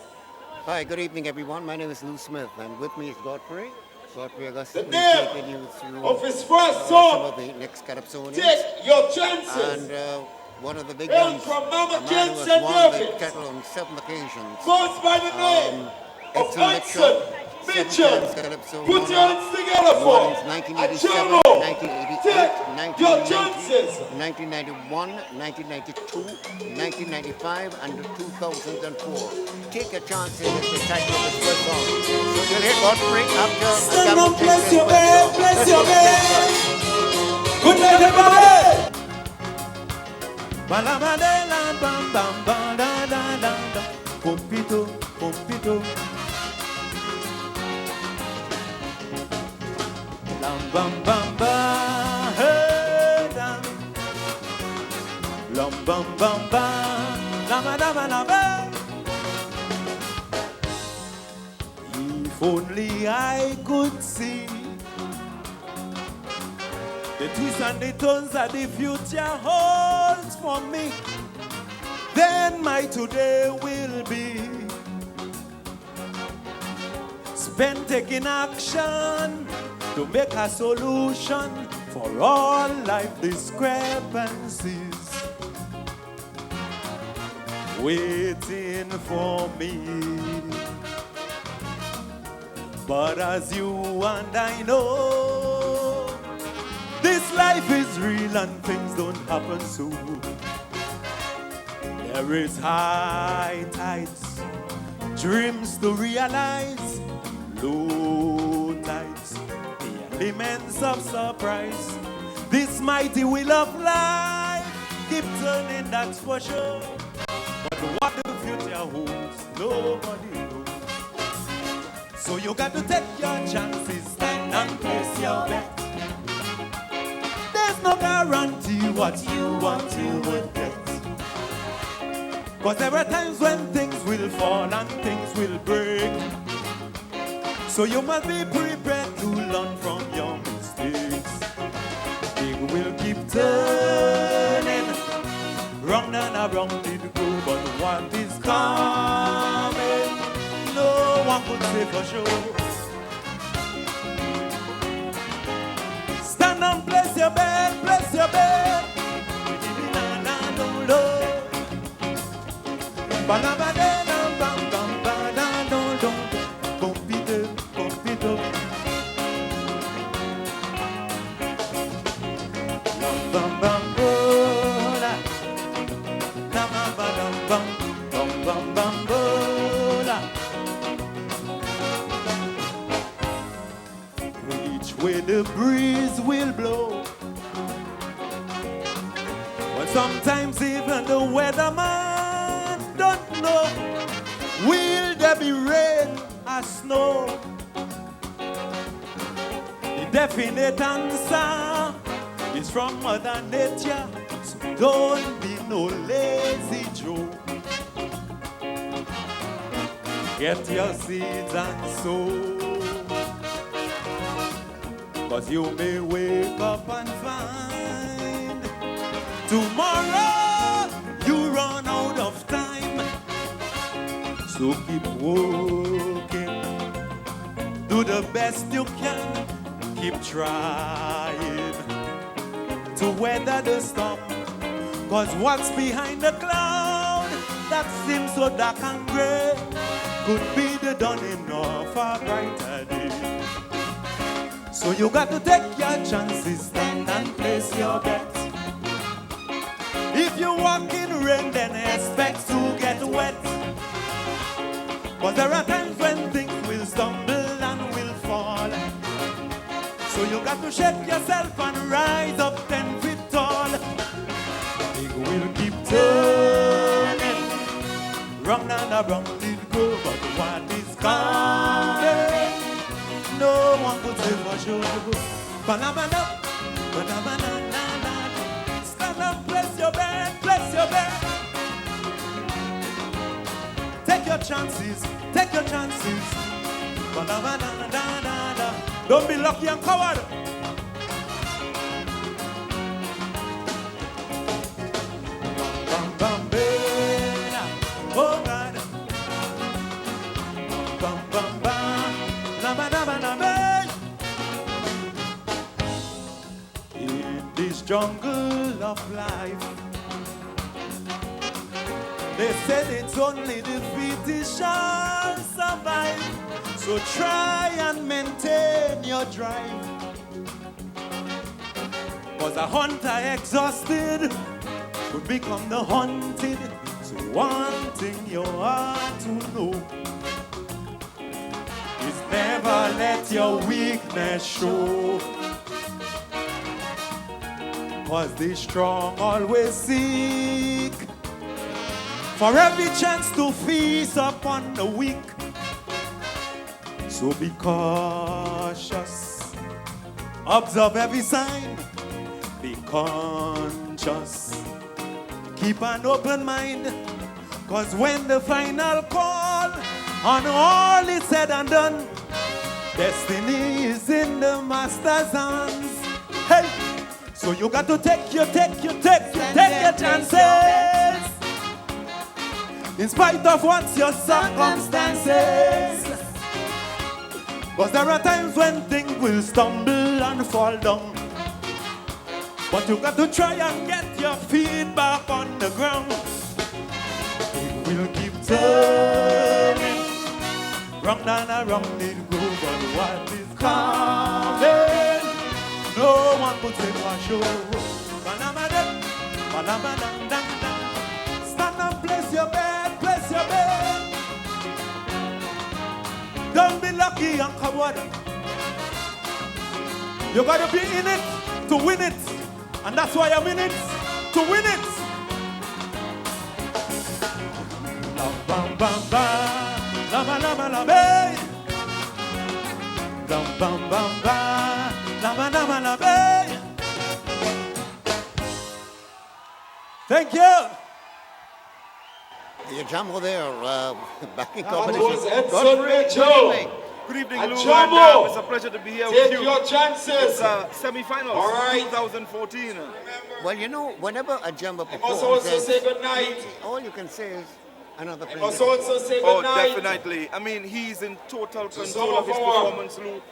Hi, good evening, everyone. My name is Lou Smith, and with me is Godfrey. Godfrey Augustus The will be taking name you through of his first some song. of the next Calypsonians. Take your chances. And one of the big Hail ones, from a Mama man Kids who has and won the David. kettle on 7 occasions. Goes by the name of Hudson Mitchell. Put your hands together for Ajamu. 1987, 1988, your chances. 1991, 1992, 1995, and 2004. Take a chance in the title of this first song. So you'll hear Godfrey after Stand Ajamu up, bless takes your the bed, first song. bless Let's your go to bed. the first. Good night, everybody. Balabadela, bam, bam, bam, da, da, da, da. Pompito, pompito. Lam, bam, bam, bam, hey, dam. Lam, bam, bam, bam, lama, lama, lama. If only I could see the twists and the turns that the future holds for me, then my today will be spent taking action to make a solution for all life discrepancies waiting for me. But as you and I know, this life is real and things don't happen so. There is high tides, dreams to realize, low tides, the elements of surprise. This mighty wheel of life keep turning, that's for sure. But what the future holds, nobody knows. So you got to take your chances, stand and place your bet. There's no guarantee what you want you will get. Cause there are times when things will fall and things will break. So you must be prepared to learn from your mistakes. Things will keep turning, round and around it go. But what is coming, no one could say for sure. Stand and place your bed, place your bed. Which way the breeze will blow, but sometimes even the weatherman don't know. Will there be rain or snow? The definite answer is from Mother Nature, so don't be no lazy Joe. Get your seeds and sow, cause you may wake up and find tomorrow you run out of time. So keep working, do the best you can, keep trying to weather the storm. Cause what's behind the cloud that seems so dark and gray could be the dawning of a brighter day. So you got to take your chances, stand and place your bet. If you walk in rain, then expect to get wet. But there are times when things will stumble and will fall. So you got to shake yourself and rise up 10 feet tall. It will keep turning, round and around it go. But what is coming, no one could say for sure. Ba-la-ba-da, ba-da-ba-da-da-da. Stand up, place your bed, place your bed. your chances, take your chances. Ba-da-ba-da-da-da-da. Don't be lucky and coward. Bam, bam, bam. Oh God. Bam, bam, bam. Na-ba-da-ba-da-ba. In this jungle of life, they said it's only the fittest shall survive. So try and maintain your drive. Cause a hunter exhausted would become the hunted. So one thing you ought to know is never let your weakness show. Cause the strong always seek for every chance to feast upon the weak. So be cautious, observe every sign, be conscious, keep an open mind, cause when the final call on all is said and done, destiny is in the master's hands. Hey, so you got to take your chances, in spite of what's your circumstances. Cause there are times when things will stumble and fall down, but you got to try and get your feet back on the ground. It will keep turning, round and around it go, but what is coming, no one puts it for sure. Stand and place your bed, place your bed. Don't be lucky and coward. You gotta be in it to win it. And that's why I'm in it, to win it. Bam bam bam, lama lama lama. Bam bam bam bam, lama lama lama. Thank you. The Ajamu there, backing That competition. was Edson Mitchell. Good evening, Lou. Ajamu, It's a pleasure to be here take with you. your chances. It's semi-finals, All right. 2014. Well, you know, whenever Ajamu I must performs, also say good night. all you can say is another I thing. must also say Oh, good night. definitely. I mean, he's in total some control of of his our performance, Lou.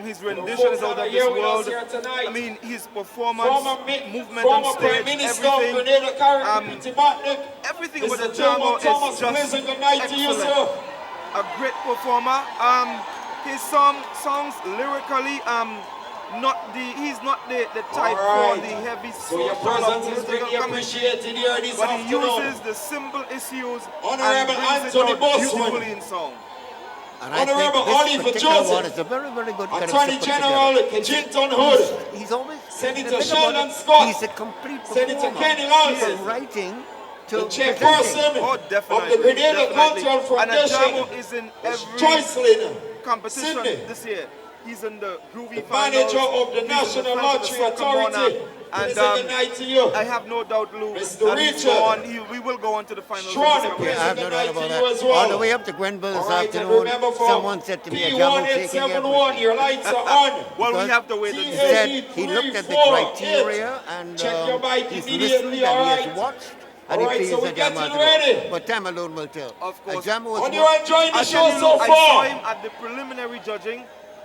His rendition is out of this world. I mean, his performance, movement on former stage, Prime Minister of everything. Grenada, Everything Mr. with the Tillman Ajamu Thomas, is just pleasant good night to you, excellent. sir. A great performer. His songs lyrically, he's not the type for the heavy So your presence is greatly appreciated here this but he afternoon. uses the simple issues Honorable and brings Anthony it out Boswell. beautifully in song. And I think Honorable this Oliver particular Joseph. one is a very, very good kind of Attorney put General together. Kejinton Hood. He's always Senator the thing about Sheldon it, Scott. He's a complete Senator performer. Kenny Lawson. From writing to The chairperson Oh, of definitely. the Grenada definitely. Cultural And Foundation. Ajamu is in every Joycelyn competition Sydney. this year. He's in the groovy The finals. manager of the He's in National front of the Lottery Soccer Authority. Monarch. And Good night to you. I have no doubt, Lou, Mr. that he's Richard. we will go on to the finals. Sean, of this Yeah, I have no good doubt night about to that. you as well. On the way up to Grenville this All right, and afternoon, remember for someone said to me, Ajamu taking P1871, your lights are on. Well, we Because have to wait and he see. said he looked at the 3, 4, criteria and Check your bike he's immediately, listened and all he right? has watched All and right, he so feels we Ajamu getting has to ready. go. But time alone will tell. Of course. Ajamu was When you enjoying the I show tell you, so I saw far? him at the preliminary judging,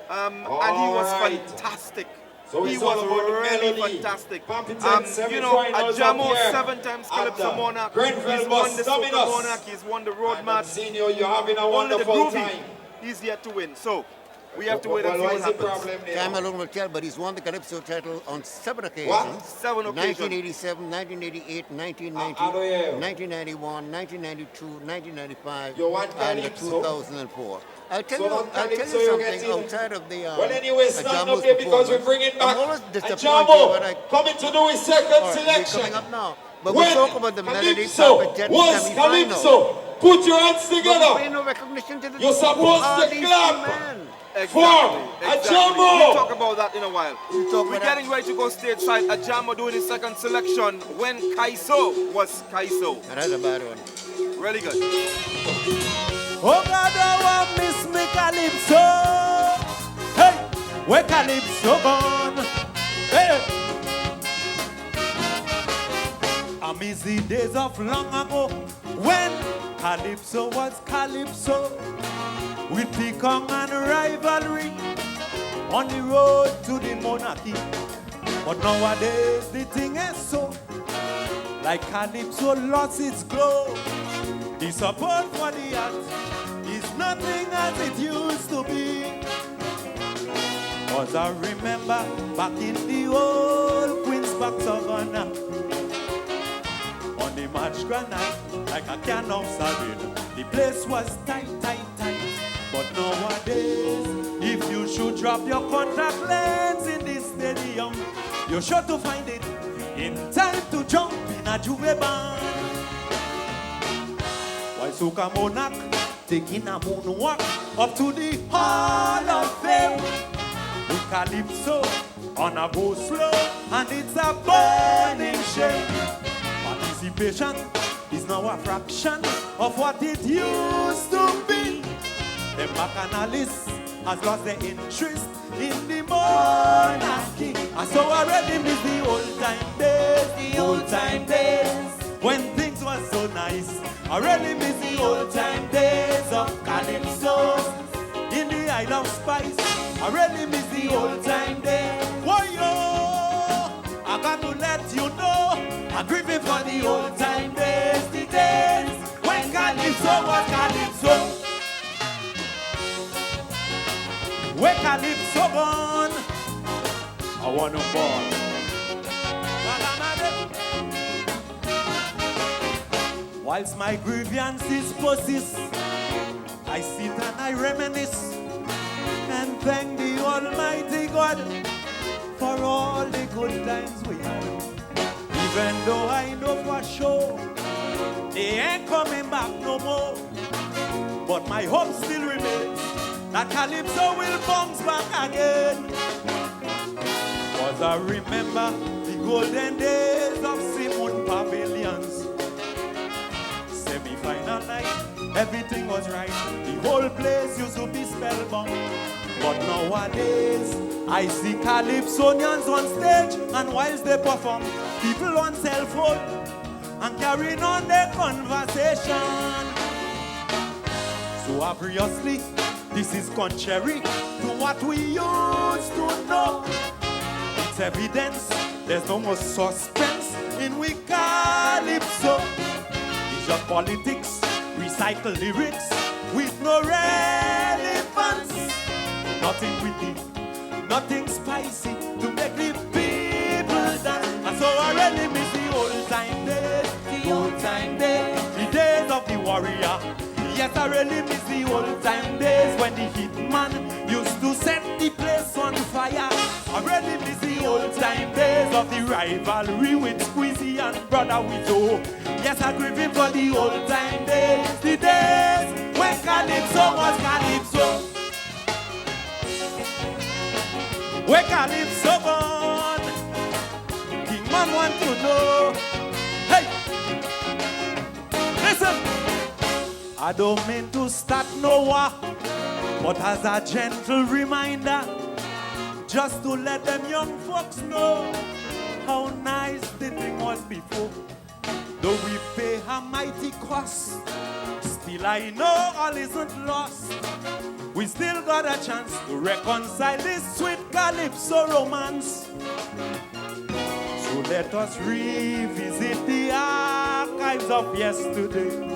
and he was All right. fantastic. So He it's all was about the really melody. fantastic. Papitete You know, semi-finals Ajamu, up here 7 times at Calypso the Monarch. Grenville He's bus won the Soca Dominus. Monarch. He's won the Road And Match. Senior, you're having a Only the wonderful groovy. time. He's yet to win. So we have to wait and see Well, what what's the happens. problem there? Time alone will tell, but he's won the Calypso title on 7 occasions. What? 7 occasions. 1987, 1988, 1990, I don't hear. 1991, 1992, 1995, You want and Calypso? 2004. I'll tell So you, not I'll tell Calypso, you you something get in. outside of the Well, anyway, stand Ajamu's up there because we performance. bring it back. I'm always disappointed Ajamu, when I... coming to do his second All right, we're selection. coming up now. But When we talk about the Melody Calypso Papitete was semi-final. Calypso. Put your hands But we together. pay no recognition to the You're people. supposed Who are to these two clap. men? Exactly. Ajamu. We'll talk about that in a while. We'll talk We're about getting ready to go stateside. Ajamu doing his second selection when Kaiso was Kaiso. And that's a bad one. Really good. Oh God, I want miss me Calypso. Hey, where Calypso gone? Hey. I miss the days of long ago when Calypso was Calypso, with Picong and rivalry on the road to the monarchy. But nowadays the thing is so, like Calypso lost its glow. The support for the act is nothing as it used to be. Cause I remember back in the old Queen's Park Savannah, on the March Grenada, like a can of sardine, the place was tight, tight, tight. But nowadays, if you should drop your contact lens in this stadium, you're sure to find it in time to jump in a Juve band. While Soca Monarch taking a moonwalk up to the Hall of Fame, with Calypso on a go slow, and it's a burning shame. Participation is now a fraction of what it used to be. The bacchanalists has lost their interest in the monarchy, and so already miss the old time days, the old time days, when things were so nice. Already miss the old time days of Calypso in the Isle of Spice. Already miss the old time days. Whoa, yo, I got to let you know, I'm grieving for the old time days, the days when Calypso was Calypso. Where Calypso gone? I want no more. Whilst my grievances persist, I sit and I reminisce and thank the Almighty God for all the good times we had. Even though I know for sure they ain't coming back no more, but my hope still remains that Calypso will bounce back again. Cause I remember the golden days of Simon Pavilions. Semi-final night, everything was right. The whole place used to be spellbound. But nowadays, I see Calypsonians on stage, and whilst they perform, people on cell phone and carrying on their conversation. So obviously, this is contrary to what we used to know. It's evidence there's no more suspense in we Calypso. It's just politics, recycle lyrics with no relevance. Nothing witty, nothing spicy to make the people dance. And so I really miss the old time days, the old time days, the days of the warrior. Yes, I really miss the old time days when the hitman used to set the place on fire. I really miss the old time days of the rivalry with Squeezy and Brother Wizzo. Yes, I grieving for the old time days, the days when Calypso was Calypso. Where Calypso gone? King Man want to know. Hey, listen. I don't mean to start no war, but as a gentle reminder, just to let them young folks know how nice the thing was before. Though we pay a mighty cost, still I know all isn't lost. We still got a chance to reconcile this sweet Calypso romance. So let us revisit the archives of yesterday.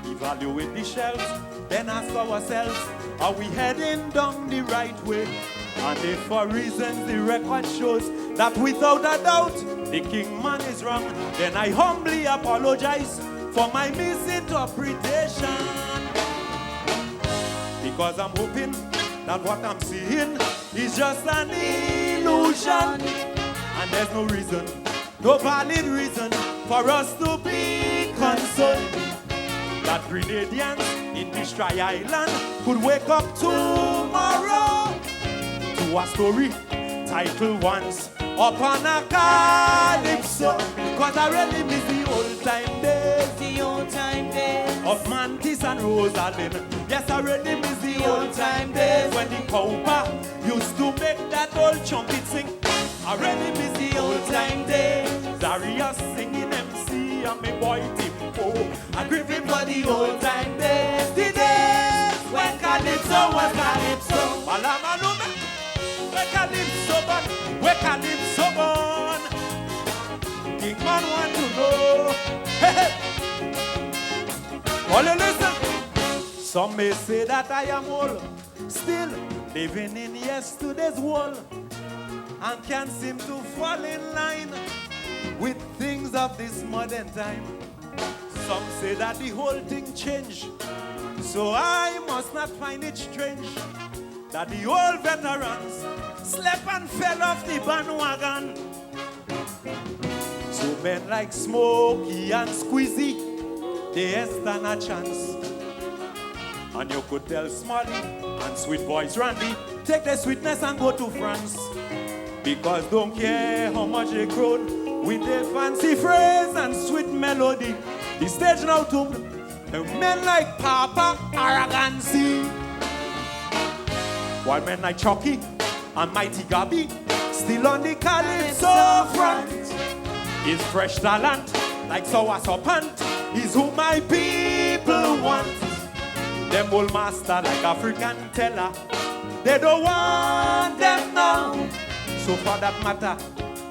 Evaluate the shelves, then ask ourselves, are we heading down the right way? And if for reasons the record shows that without a doubt the King Man is wrong, then I humbly apologize for my misinterpretation. Because I'm hoping that what I'm seeing is just an illusion, and there's no reason, no valid reason for us to be concerned that Grenadians in this dry island could wake up tomorrow to a story titled Once Upon a Calypso. Cause I really miss the old time days, the old time days of Mantis and Rosalind. Yes, I really miss the old time days when the cowpa used to make that old trumpet sing. I really miss the old time days. Darius singing MC and me boy Timpo. I grieving for the old time days. The days when Calypso was Calypso. Balamalume, where Calypso born, where Calypso born. King man want to know. Hey, hey. All you listen. Some may say that I am old, still living in yesterday's world, and can't seem to fall in line with things of this modern time. Some say that the whole thing changed, so I must not find it strange that the old veterans slept and fell off the bandwagon. So men like Smokey and Squeezy, they stand a chance. And you could tell Smallies and sweet voice Randy, take their sweetness and go to France. Because don't care how much they grown with their fancy phrase and sweet melody. The stage now to men like Papa Arrogancy. While men like Chucky and Mighty Gabby still on the Calypso front. His fresh talent like Sour Serpant is who my people want. Them old master like African teller, they don't want them now. So for that matter,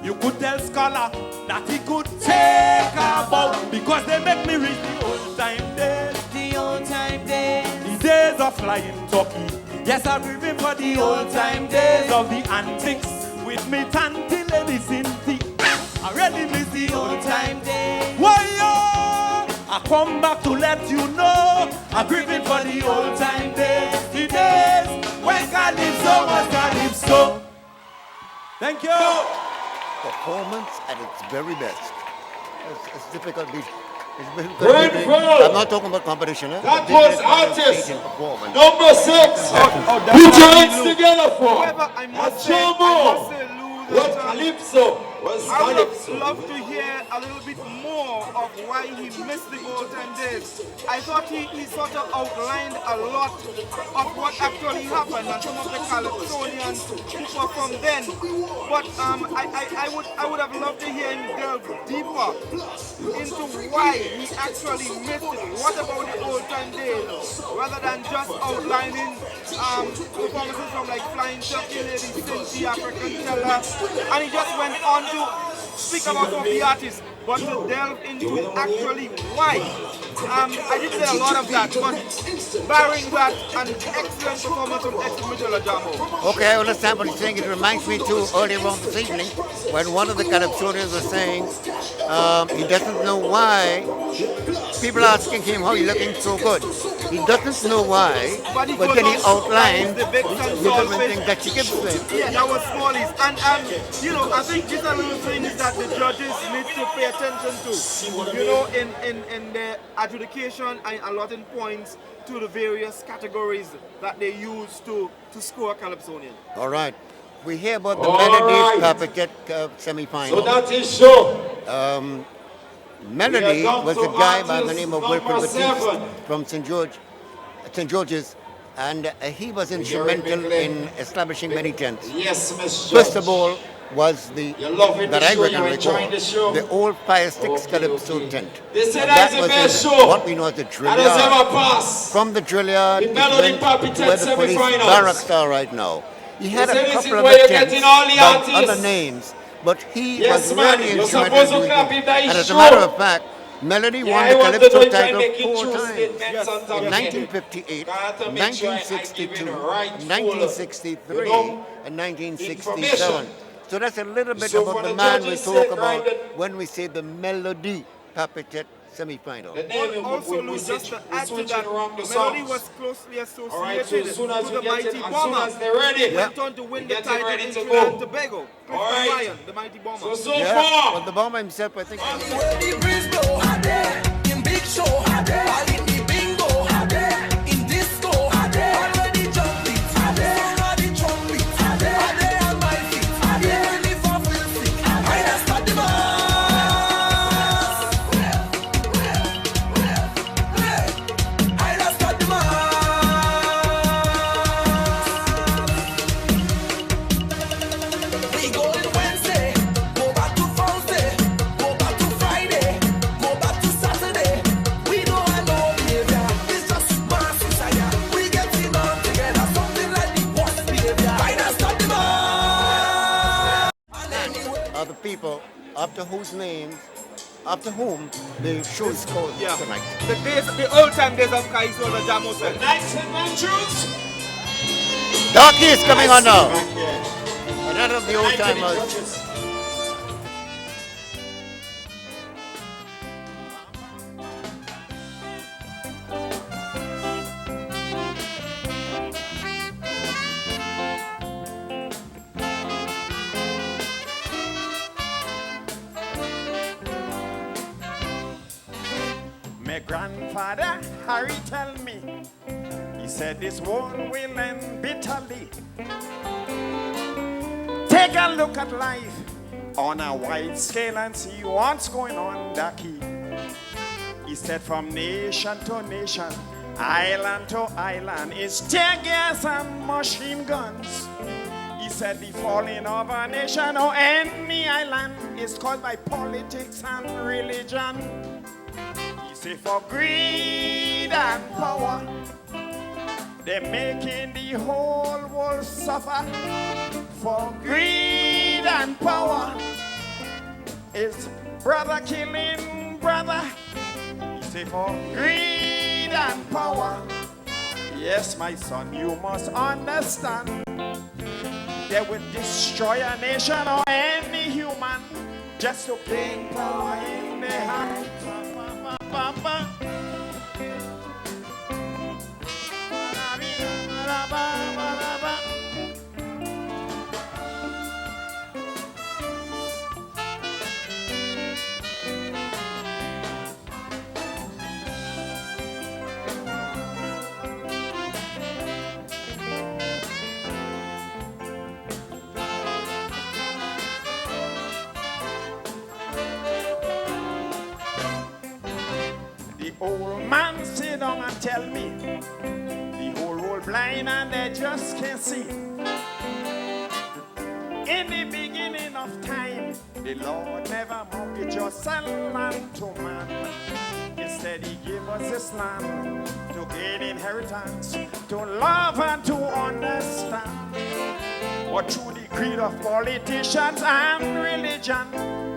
you could tell Scholar that he could take a bow, because they make me reach the old time days. The old time days. The days of flying turkey. Yes, I remember the old time days of the antics with me tanty ladies in tea. I really miss the old time days. Why yo? I come back to let you know I'm grieving for the old time days. The days when Calypso was Calypso. Thank you. Performance at its very best. It's difficult. Grenville. I'm not talking about competition. That was artist number 6. Put your hands together for Ajamu. What Calypso was Calypso. I would love to hear a little bit more of why he missed the old time days. I thought he sort of outlined a lot of what actually happened and some of the Calypsonians who performed then. But I would have loved to hear him delve deeper into why he actually missed it. What about the old time days? Rather than just outlining performances from like Flying Turkey Lady, Cincy, African Teller. And he just went on to speak about some of the artists, but to delve into actually why. I did say a lot of that, but barring that, an excellent performance from Ajamu. Okay, I understand what he's saying. It reminds me too, earlier on this evening, when one of the Calypsonians was saying he doesn't know why. People asking him how he's looking so good. He doesn't know why, but then he outlined the different things that she gives to him. Yeah, that was Smallies. And you know, I think these are little things that the judges need to pay attention to. You know, in their adjudication and allotting points to the various categories that they use to score Calypsonian. All right. We hear about the Melody Papitete semi-final. So that is show. Melody was a guy by the name of Wilfred Batiste from St. George's, and he was instrumental in establishing many tents. Yes, Miss First of all was the, that I reckon recall, the old Fire Sticks Calypso tent. That was what we know as the drill yard. From the drill yard, it went to where the police barracks are right now. He had a couple of attempts by other names, but he was really instrumental in doing things. And as a matter of fact, Melody won the Calypso title 4 times. In 1958, 1962, 1963, and 1967. So that's a little bit about the man we talk about when we say the Melody Papitete semi-final. Also, Lou, just to add to that, Melody was closely associated with the Mighty Bomber. Went on to win the title in Trinidad and Tobago. Ryan, the Mighty Bomber. But the bomber himself, I think. after whom the show is called tonight. The old time days of Kaiso, the Ajamu said. Nice adventures. Darkie is coming on now. Another of the old timers. My grandfather Harry tell me, he said this world will end bitterly. Take a look at life on a wide scale and see what's going on, Darkie. He said from nation to nation, island to island, is tear gas and machine guns. He said the falling of a nation or any island is caused by politics and religion. Say for greed and power, they're making the whole world suffer. For greed and power, it's brother killing brother. You say for greed and power, yes, my son, you must understand. They will destroy a nation or any human just to gain power in their hands. Papa. Old man sit down and tell me the whole world blind and they just can't see. In the beginning of time, the Lord never mortgaged us a land to man. Instead, He gave us this land to gain inheritance, to love and to understand. But through the greed of politicians and religion,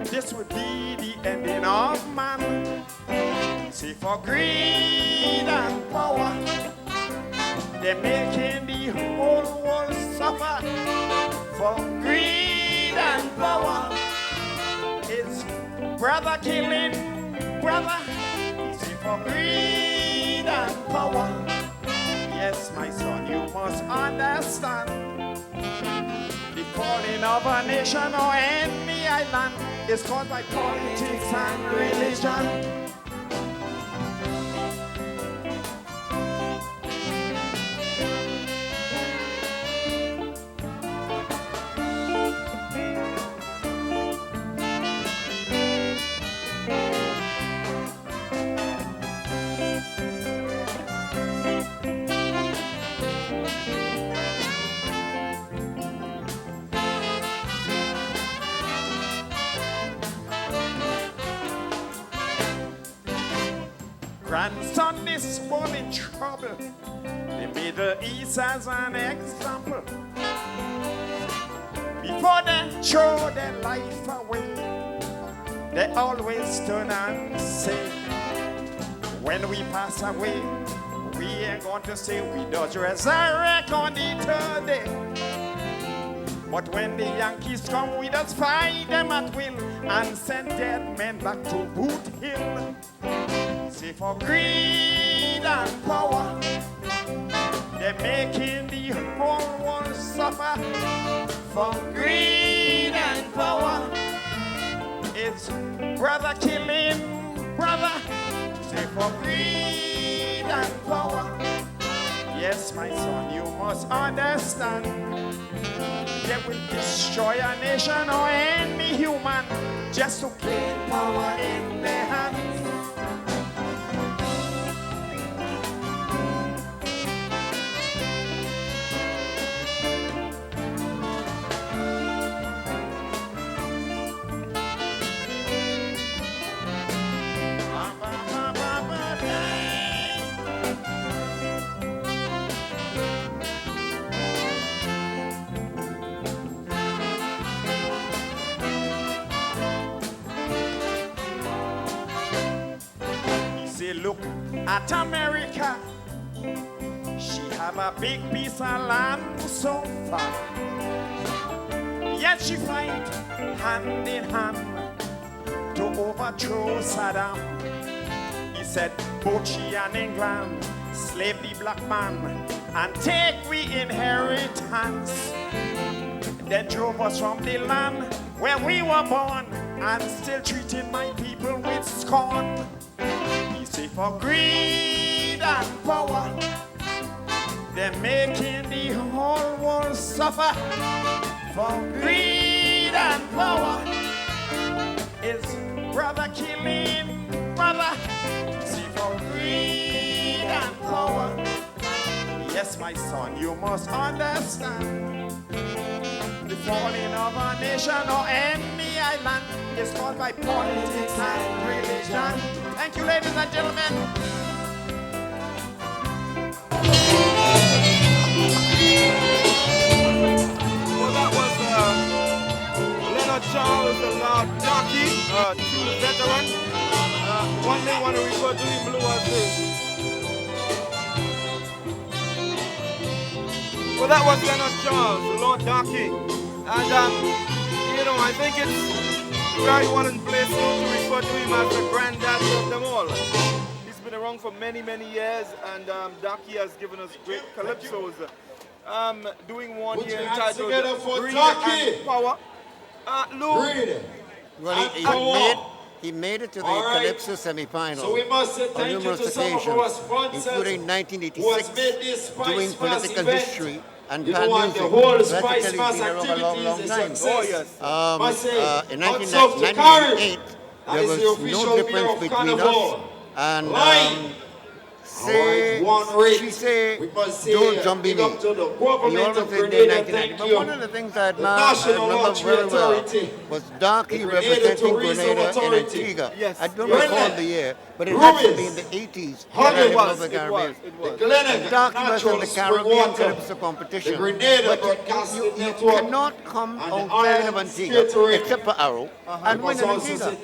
this would be the ending of man. See, for greed and power, they're making the whole world suffer. For greed and power, it's brother killing brother. See, for greed and power, yes, my son, you must understand. The falling of a nation or any island is caused by politics and religion. Grandson is born in trouble. The Middle East as an example. Before they throw their life away, they always turn and say, when we pass away, we ain't going to say we don't resurrect on the third day. But when the Yankees come, we just fight them at will and send dead men back to Boot Hill. See, for greed and power, they're making the whole world suffer. For greed and power, it's brother killing brother. See, for greed and power, yes, my son, you must understand. They will destroy a nation or any human just to gain power in their hands. Say, look at America. She have a big piece of land so far. Yet she fight hand in hand to overthrow Saddam. He said, both she and England slave the black man and take we inheritance. Then drove us from the land where we were born and still treating my people with scorn. He say for greed and power, they're making the whole world suffer. For greed and power is brother killing brother. See, for greed and power. Yes, my son, you must understand. The falling of a nation or any island is caused by politics and religion. Thank you, ladies and gentlemen. Charles, the Lord Darkie, true veteran. One day want to refer to him blue as this. Well, that was Leonard Charles, the Lord Darkie. And, you know, I think it's very well in place to refer to him as the granddaddy of them all. He's been around for many, many years, and Darkie has given us great calypsos. Doing one here entitled Greed and Power. Well, he made it to the Calypso semi-final So we must say on thank you numerous to some of occasions, our sponsors including who 1986, has made this doing Spicemas political event. history and You pan know, and music. the whole Practically Spicemas been around a long, long activities is time. success. In hats off to 1998, That there is was the official no beer difference of between us Carnival. and she say, don't jump in me. He always said day 1990. But one of the things I remember very well was Darkie representing Grenada and Antigua. I don't recall the year, but it had to be in the 80s. It was. And Darkie was in the Caribbean Calypso competition. But you cannot come outside of Antigua, except for Arrow, and win in Antigua.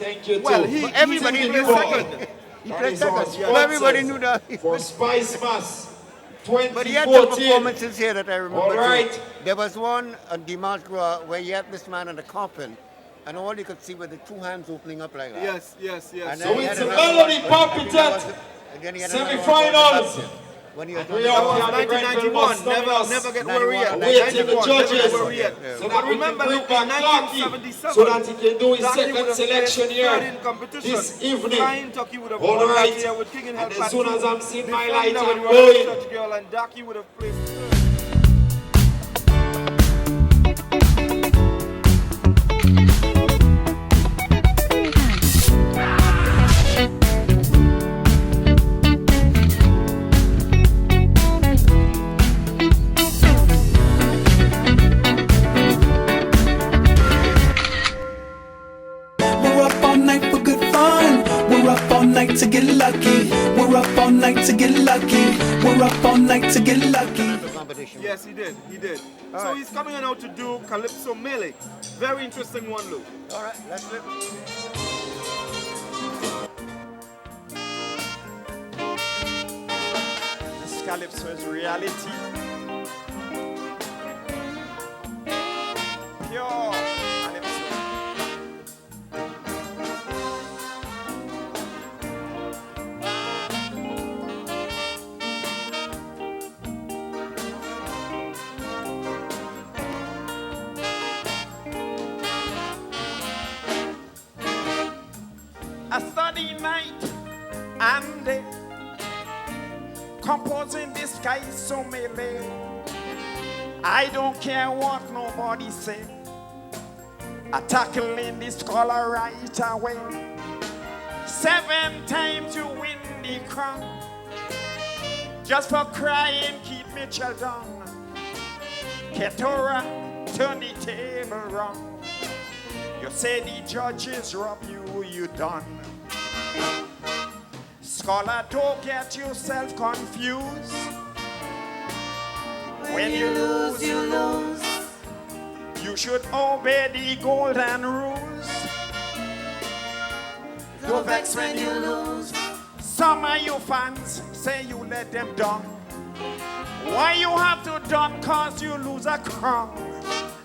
Well, everybody knew second. He played second. So everybody knew that. For Spicemas 2014. But he had some performances here that I remember. All right. Too. There was one on Dimanche Gras where you had this man in a coffin, and all you could see were the two hands opening up like that. Yes. And so it's a Melody Papitete semi-finals. When he was that was 1991. Never get worried yet. Wait till the judges. So but remember, look, in 1977, so that he can do his Darkie second selection here this evening. All right. And as soon as I'm seeing my light, I'm going. Girl and Darkie would have placed third. Night to get lucky. We're up all night to get lucky. We're up all night to get lucky. Yes, he did. So he's coming on out to do Calypso Melee. Very interesting one, Lou. All right, let's do it. This Calypso is reality. Pure Calypso. A sunny night and day, composing this sky so melee. I don't care what nobody say. I tackling this color right away. 7 times you win the crown. Just for crying, keep me Sheldon. Ketora, turn the table round. You say the judges rob you, you done. Scholar, don't get yourself confused. When you lose, you lose. You should obey the golden rules. Don't vex when you lose. Some of you fans say you let them down. Why you have to done? Cause you lose a crown.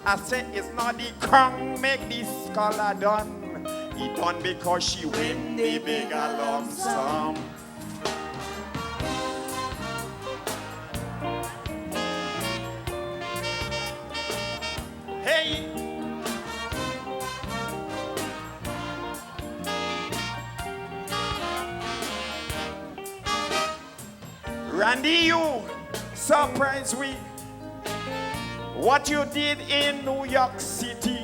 I say it's not the crown make this scholar done. He done because she win the bigger lump sum. Hey. Randy, you surprise we. What you did in New York City,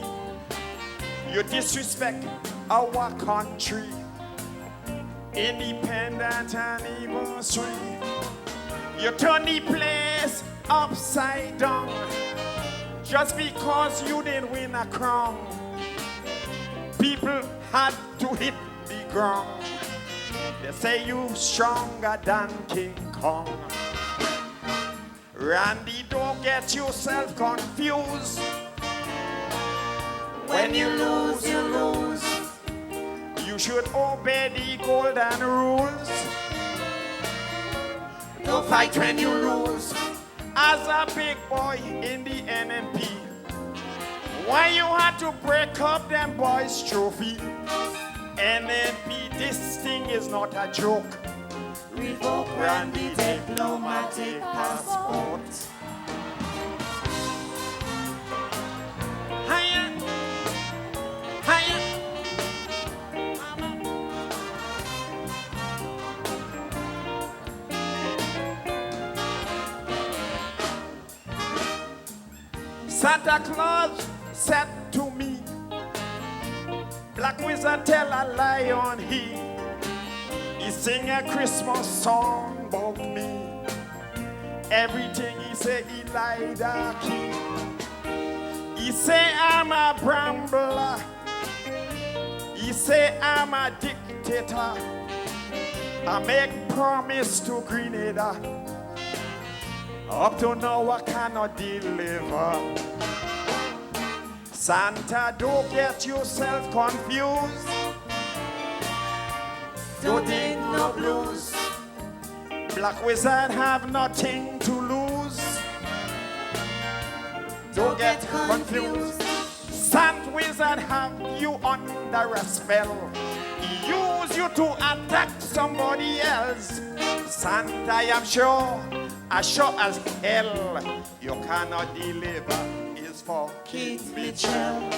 you disrespect our country, independent anniversary. You turn the place upside down just because you didn't win a crown. People had to hit the ground. They say you stronger than King Kong. Randy, don't get yourself confused. When you lose, you lose. You should obey the golden rules. Don't fight when you lose. As a big boy in the NNP, why you had to break up them boys' trophy? NNP, this thing is not a joke. Revoke Randy diplomatic passport. Hiya, hiya. Santa Claus said to me, Black Wizard tell a lie on he. He sing a Christmas song about me. Everything he say he lie Darkie. He say I'm a brambler. He say I'm a dictator. I make promise to Grenada. Up to now I cannot deliver. Santa, don't get yourself confused. Don't take no blues. Black Wizard have nothing to lose. Don't get confused. Santa Wizard have you under a spell. He use you to attack somebody else. Santa, I am sure, as sure as hell, you cannot deliver. Is for Keith Mitchell.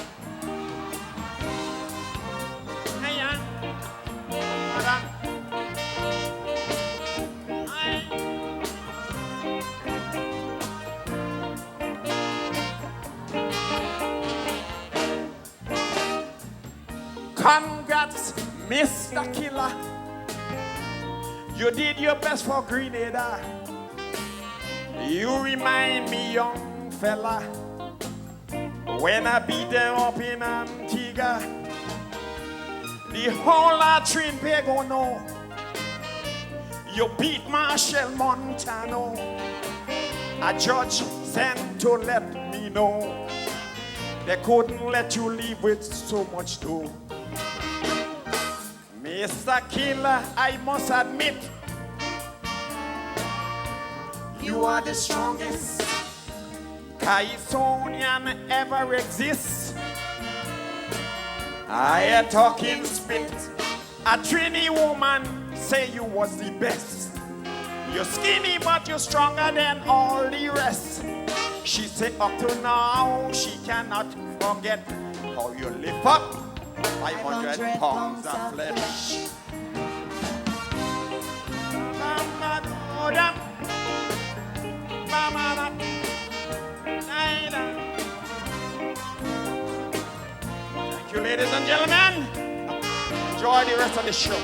Congrats, Mr. Killer. You did your best for Grenada. You remind me, young fella, when I beat them up in Antigua. The whole lot train pay go know. You beat Marshall Montano. A judge sent to let me know they couldn't let you leave with so much dough. Mr. Killer, I must admit, you are the strongest Calypsonian ever exists. I a talking spit. A Trini woman say you was the best. You're skinny but you're stronger than all the rest. She say up to now she cannot forget how you lift up 500 pounds of flesh. Thank you, ladies and gentlemen. Enjoy the rest of the show.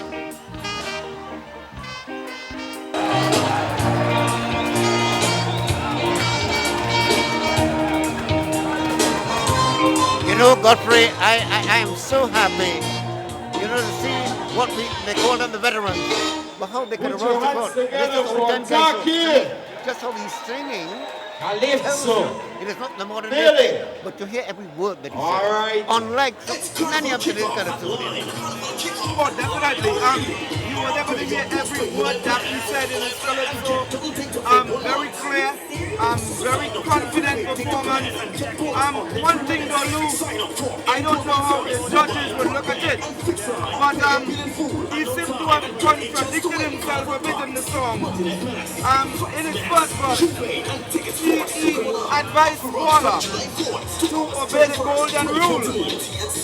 You know, Godfrey, I am so happy, you know, to see what they call them the veterans, but how they can roll the call. Just how he's singing. Calypso. It is not the modern day, but to hear every word that he says. Right. Unlike so many of the Calypso. Oh, definitely. was able to hear every word that he said in his calypso. Very clear, very confident performance. One thing though, Lou, I don't know how the judges will look at it, but he seemed to have contradicted himself a bit in the song. In his first verse, he advised Waller to obey the golden rule,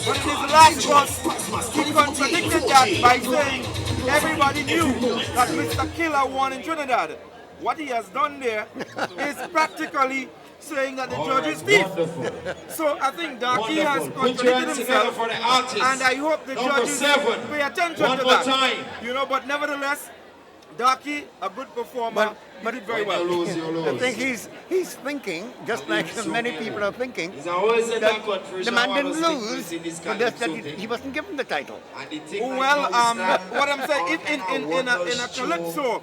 but in his last verse, he contradicted that by saying everybody knew that Mr. Killer won in Trinidad. What he has done there is practically saying that the judge is thief. So I think Darkie has contradicted himself, and I hope the judges pay attention to that. You know, but nevertheless, Darkie, a good performer, but did very well. I think he's thinking, just like many people are thinking, that the man didn't lose, but just that he wasn't given the title. Well, what I'm saying, in a calypso,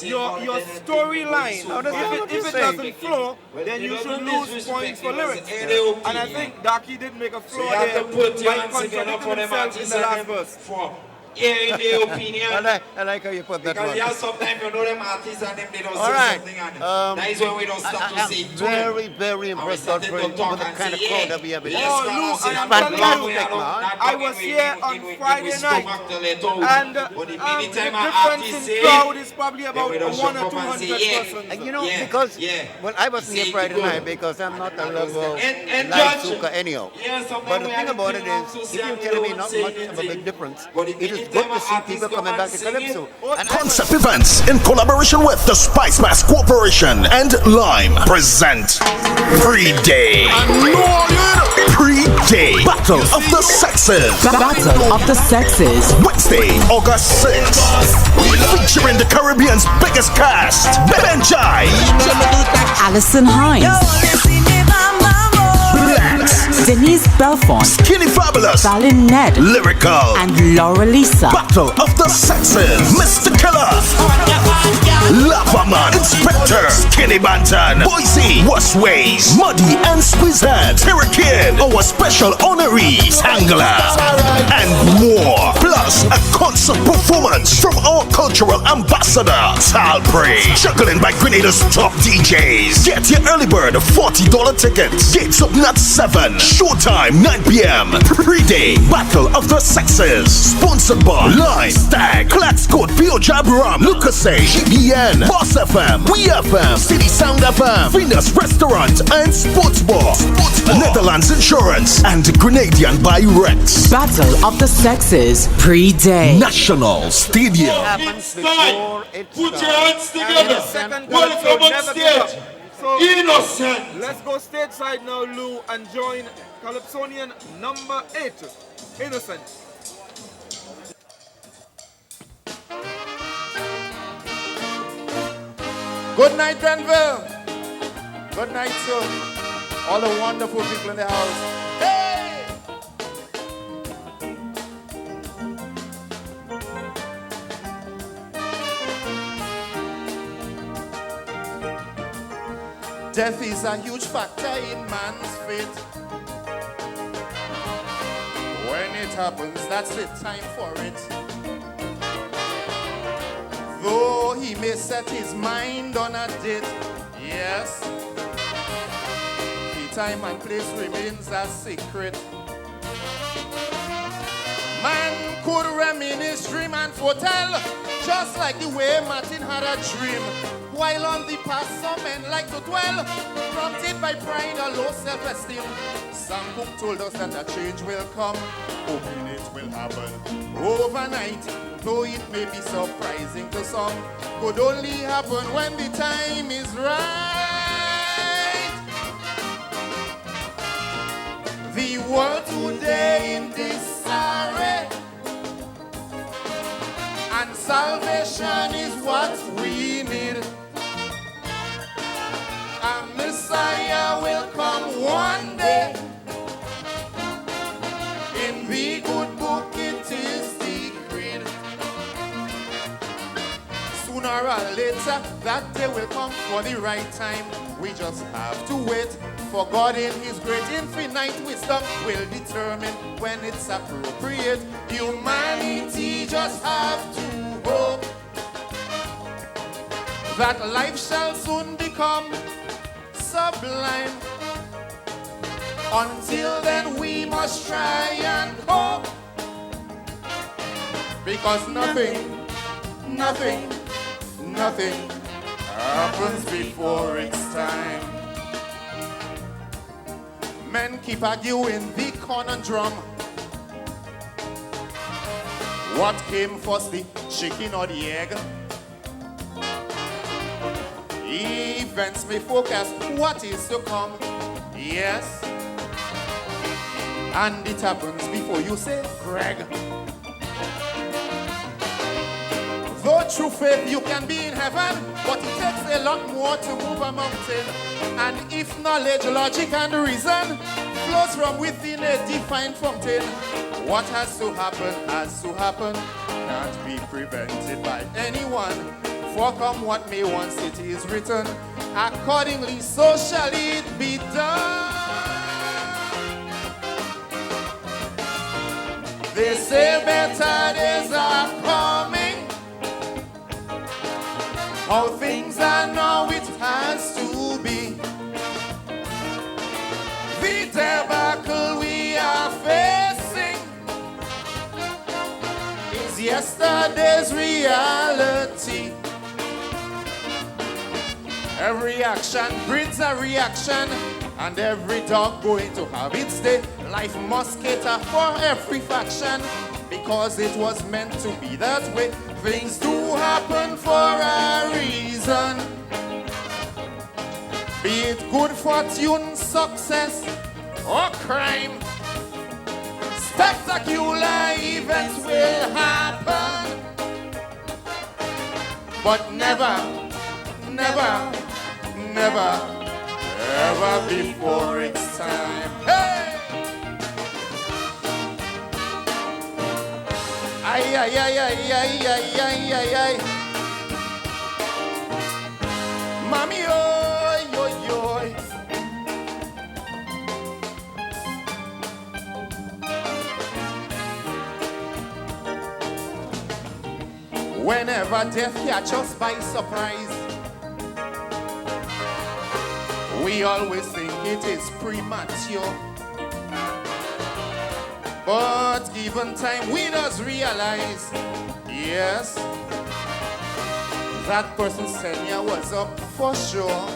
your storyline, if it doesn't flow, then you should lose points for lyrics. And I think Darkie did make a flaw there by contradicting himself in the last verse. In their opinion. I like how you put that because one. yeah, sometimes you know them artists and them they don't All say right. something and that is when we don't stop to say to very, them. very impressed with the kind of crowd that we have. Lou, and I'm telling you, I was here on Friday night, and the difference in crowd is probably about 100 or 200 persons. You know, because, well, I wasn't here Friday night because I'm not a lover of live soca anyhow. But the thing about it is, if you're telling me not much of a big difference, it is good to see people coming back to Calypso. And Concept Events in collaboration with the Spicemas Corporation and Lime present Pre-Day. Pre-Day Battle of the Sexes. Battle of the Sexes. Wednesday, August 6th. Featuring the Caribbean's biggest cast, Benjai, Alison Hines, Denise Belfont, Skinny Fabulous, Valin Ned, Lyrical, and Laura Lisa. Battle of the Sexes, Mr. Killer, Lavaman, Inspector, Skinny Bantan, Boise, Westways, Muddy and Squeezehead, Hurricane, our special honorees, Angler, and more. Plus, a concert performance from our cultural ambassador, Salprey, juggling by Grenada's top DJs. Get your early bird $40 tickets. Gates open at 7. Showtime 9 p.m. Pre-Day Battle of the Sexes. Sponsored by Line, Stag, Claxcoat, Pio Jab Ram, Lucasay, GBN, Boss FM, We FM, City Sound FM, Venus Restaurant and Sports Bar, Netherlands Insurance, and Grenadian by Rex. Battle of the Sexes. Pre-Day. National Stadium. Put your hands together. Welcome on stage. Innocent. Let's go stateside now, Lou, and join Calypsonian number 8, Innocent. Good night, Grenville. Good night, sir. All the wonderful people in the house. Hey! Death is a huge factor in man's fate. When it happens, that's the time for it. Though he may set his mind on a date, yes, the time and place remains a secret. Man could reminisce, dream and foretell, just like the way Martin had a dream. While on the past, some men like to dwell, prompted by pride or low self-esteem. Some book told us that a change will come, hoping it will happen overnight. Though it may be surprising to some, could only happen when the time is right. The world today in disarray, and salvation is what we need. A Messiah will come one day. In the good book it is decreed. Sooner or later that day will come for the right time. We just have to wait, for God in his great infinite wisdom will determine when it's appropriate. Humanity just have to hope that life shall soon become sublime. Until then we must try and cope, because nothing happens before its time. Men keep arguing the conundrum. What came first, the chicken or the egg? Events may forecast what is to come. Yes, and it happens before you say, Greg. Though through faith you can be in heaven, but it takes a lot more to move a mountain. And if knowledge, logic, and reason flows from within a defined fountain, what has to happen, can't be prevented by anyone. For come what may, once it is written, accordingly so shall it be done. They say better days are coming. How things are now, it has to be. The debacle we are facing is yesterday's reality. Every action breeds a reaction, and every dog going to have its day. Life must cater for every faction, because it was meant to be that way. Things do happen for a reason. Be it good fortune, success, or crime, spectacular events will happen, but never ever before its time. Hey! Ay, ay, ay, ay, ay, ay, ay, ay, ay. Mommy, oi, oi, oi. Whenever death catches us by surprise, we always think it is premature. But given time, we does realize, yes, that person's tenure was up for sure.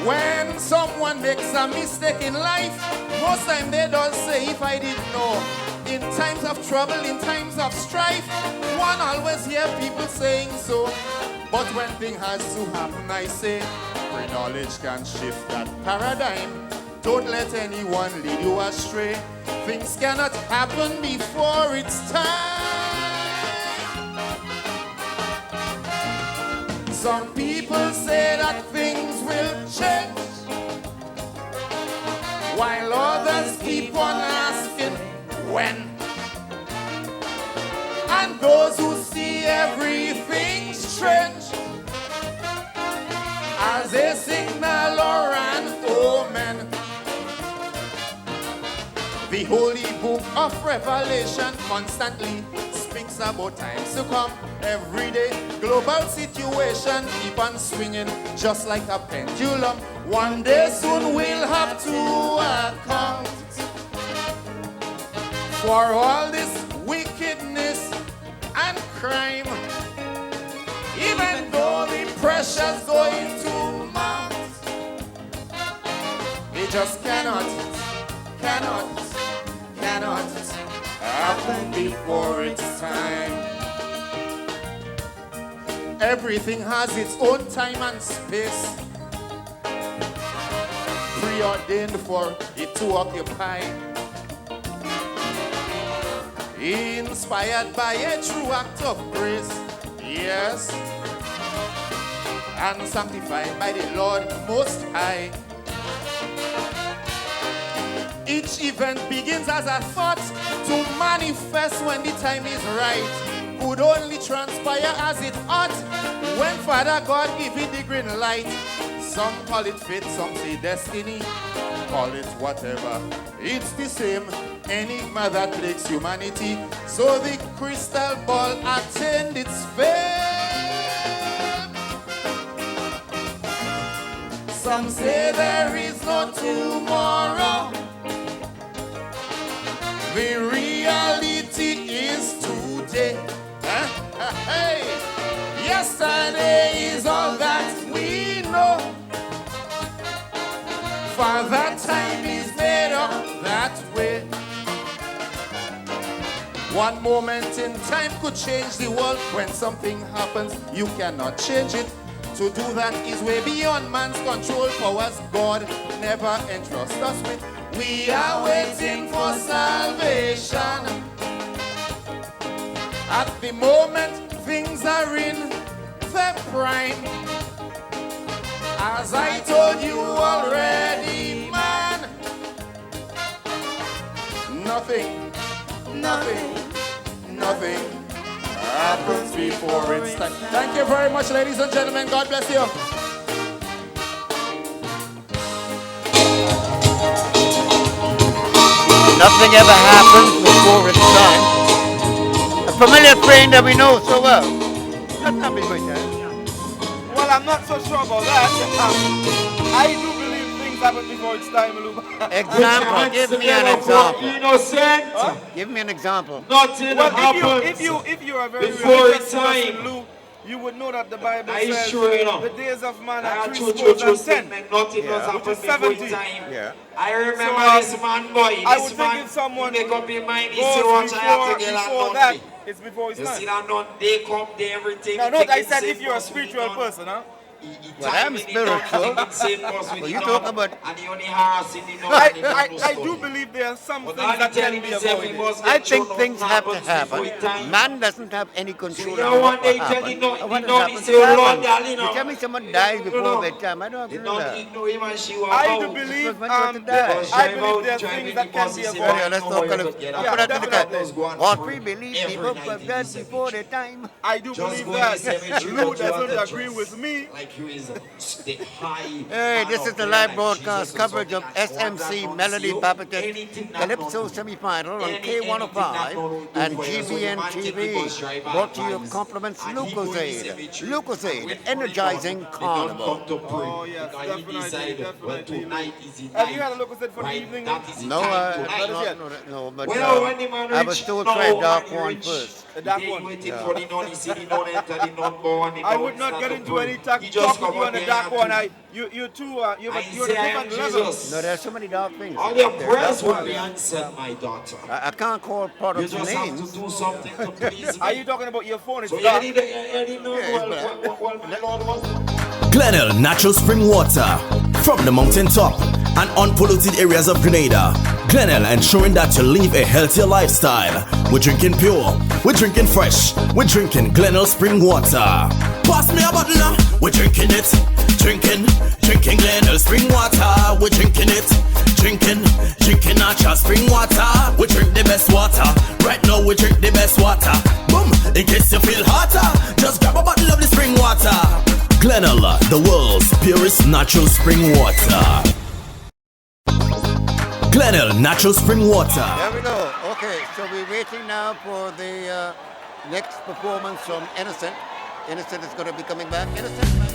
When someone makes a mistake in life, most time they don't say, if I didn't know. In times of trouble, in times of strife, one always hear people saying so. But when thing has to happen, I say, pre-knowledge can shift that paradigm. Don't let anyone lead you astray. Things cannot happen before it's time. Some people say that things will change, while others keep on asking when. And those who see everything strange as a signal or an omen. The Holy Book of Revelation constantly speaks about times to come. Every day, global situation keep on swinging just like a pendulum. One day soon we'll have to account for all this wickedness and crime. Even though the pressure's going to mount, it just cannot happen before its time. Everything has its own time and space, preordained for it to occupy. Inspired by a true act of grace, yes, and sanctified by the Lord Most High. Each event begins as a thought to manifest when the time is right. Could only transpire as it ought when Father God give it the green light. Some call it fate, some say destiny, call it whatever. It's the same. enigma that plagues humanity. So the crystal ball attained its fame. Some say there is no tomorrow. The reality is today. Hey, yesterday is all that we know. For that time is made up that way. One moment in time could change the world. When something happens, you cannot change it. To do that is way beyond man's control. Powers God never entrusts us with. We are waiting for salvation. At the moment, things are in the prime. As I told you already, man, nothing happens before it's time. Thank you very much, ladies and gentlemen. God bless you. Nothing ever happens before its time. A familiar friend that we know so well. That's not been good, Well, I'm not so sure about that. I do believe things happen before it's time, Luba. Example. Give me an example. Innocent. Give me an example. Nothing happens if you are very before religious it's time. person, Lou, you would know that the Bible Are you says sure, you know? the days of man are True, 3 true, scores true and 10. statement. Nothing does happen which is before 70. its time. Yeah. I remember this man, boy. I This would man, think if someone he make up his mind, he goes say what I have to get before on that, me. it's before his You time. see that none, they come, they everything. Now, note I taking said same if you're a bus with spiritual the person, huh? Well, I'm spiritual. Well, you talk about... And he only harassing the I do believe there are some things that can be avoided. I think things have to happen. Man doesn't have any control over what happens. What happens. You tell me someone dies before bedtime, I don't agree with that. I do believe there are things that can be avoided. Let's talk a little. What we believe people have done before their time. I do believe that. Lou doesn't agree with me. Hey, this is the live broadcast coverage of SMC Melody Papitete Calypso semi-final on K105 and GBN TV. Brought to you compliments Lucozade. Lucozade, energizing carnival. Oh yes, definitely. Have you had a Lucozade for the evening? No, but I was still trying dark one first. The dark one. I would not get into any talk with you on the dark one. You're a different level. No, there's so many dark things. All your prayers will be answered, my daughter. I can't call products names. You just have to do something to please me. Are you talking about your phone? It's so dark. Glenville Natural Spring Water from the mountaintop and unpolluted areas of Grenada. Glenville ensuring that you live a healthier lifestyle. We're drinking pure, we're drinking fresh, we're drinking Glenville Spring Water. Pass me a bottle now, we're drinking it. Drinking Glenville Spring Water. We're drinking it. Drinking natural spring water. We drink the best water. Right now we drink the best water. Boom, in case you feel hotter, just grab a bottle of the spring water. Glenville, the world's purest natural spring water. Glenville Natural Spring Water. There we go. Okay, so we're waiting now for the next performance from Innocent. Innocent is going to be coming back. Innocent.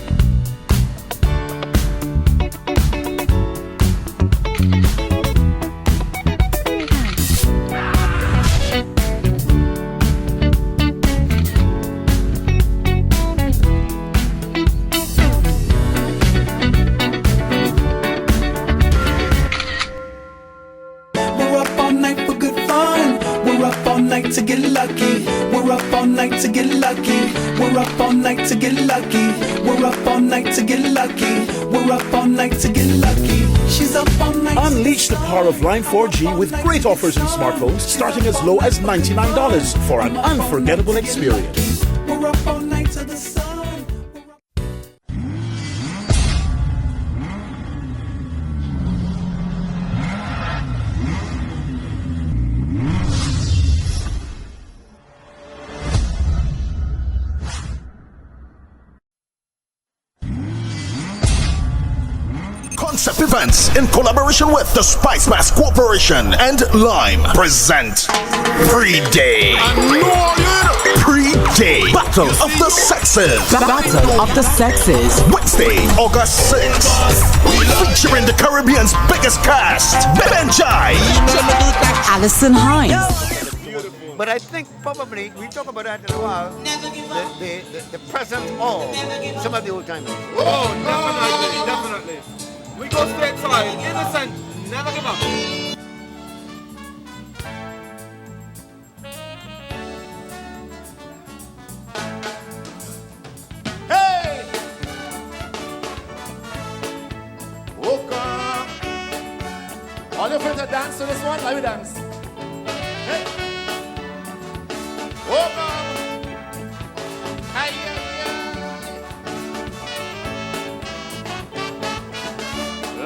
To get lucky, we're up all night to get lucky. We're up all night to get lucky. We're up all night to get lucky. We're up all night to get lucky. She's up all night. Unleash the power of Line 4G with great offers in smartphones starting as low as $99 for an unforgettable experience. We're up all night to the sun. Concept Events in collaboration with the Spicemas Corporation and Lime present Pre-Day. Pre-Day Battle of the Sexes. Battle of the Sexes. Wednesday, August 6th. Featuring the Caribbean's biggest cast, Benjai, Alison Hines. But I think probably, we talk about that in a while, the present of some of the old timers. Oh, definitely. We go stateside. Innocent, never give up. Hey! Woka! All your friends are dance to this one? Let me dance. Hey! Woka! Hey,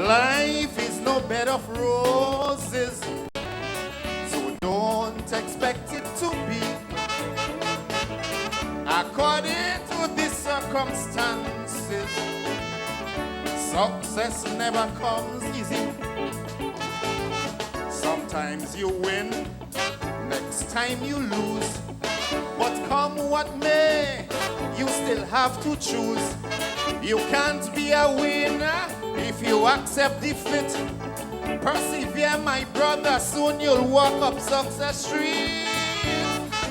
life is no bed of roses, so don't expect it to be according to the circumstances. Success never comes easy. Sometimes you win, next time you lose. But come what may, you still have to choose. You can't be a winner if you accept defeat. Persevere, my brother, soon you'll walk up success street.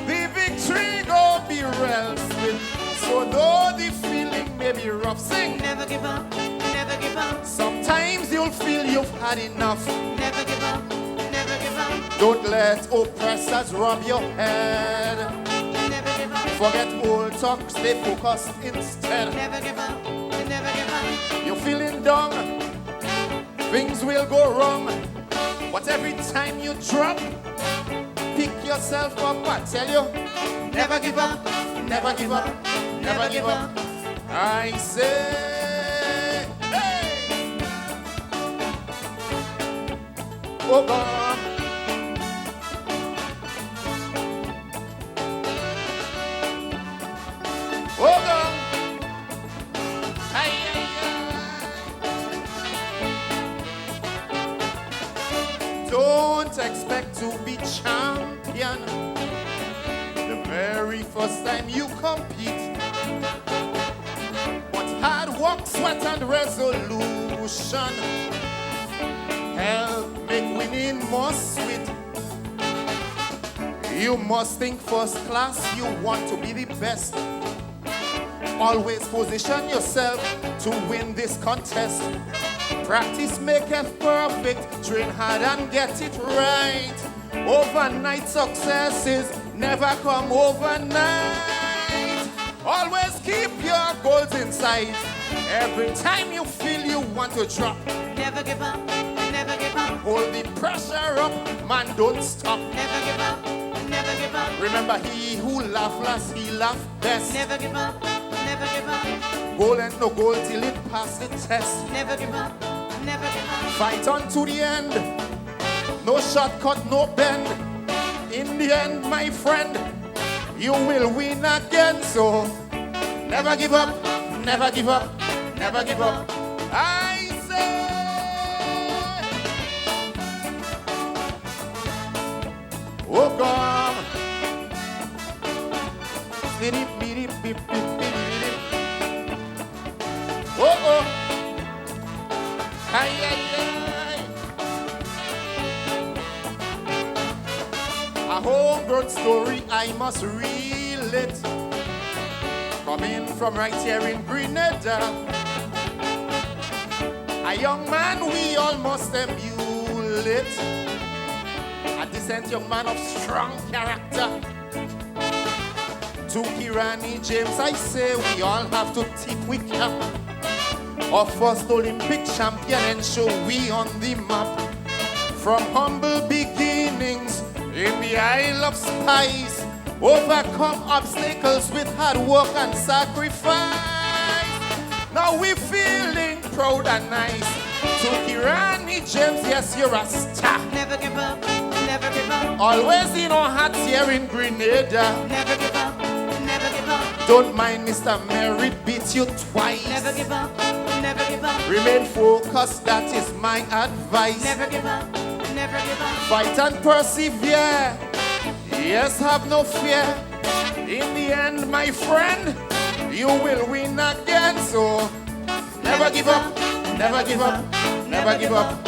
The victory go be real sweet. So though the feeling may be rough, sing. Never give up, never give up. Sometimes you'll feel you've had enough. Never give up, never give up. Don't let oppressors rob your head. Never give up. Forget old talk, stay focused instead. Never give up, never give up. You're feeling down, things will go wrong. But every time you drop, pick yourself up. I tell you, never give up, never give up, never give up. I say, hey! Oh God. Oh God. Don't expect to be champion the very first time you compete. But hard work, sweat, and resolution help make winning more sweet. You must think first class, you want to be the best. Always position yourself to win this contest. Practice maketh perfect, train hard and get it right. Overnight successes never come overnight. Always keep your goals in sight. Every time you feel you want to drop, never give up, never give up. Hold the pressure up, man, don't stop. Never give up, never give up. Remember, he who laughs last, he laughs best. Never give up, never give up. Goal and no goal till it pass the test. Never give up, never give up. Fight on to the end. No shortcut, no bend. In the end, my friend, you will win again. So never give up, never give up, never give up. I say, oh God. Oh oh. Ay, ay, ay. A homegrown story I must reel it. Coming from right here in Grenada. A young man we all must emulate. A decent young man of strong character. To Kirani James I say we all have to tip we cap. Our first Olympic champion and show we on the map. From humble beginnings in the Isle of Spice, overcome obstacles with hard work and sacrifice. Now we're feeling proud and nice. To Kirani James, yes, you're a star. Never give up, never give up. Always in our hearts here in Grenada. Never give up, never give up. Don't mind Mr. Merritt beat you twice. Never give up, never give up. Remain focused, that is my advice. Never give up, never give up. Fight and persevere. Yes, have no fear. In the end, my friend, you will win again. So never give up, never give up, never give up.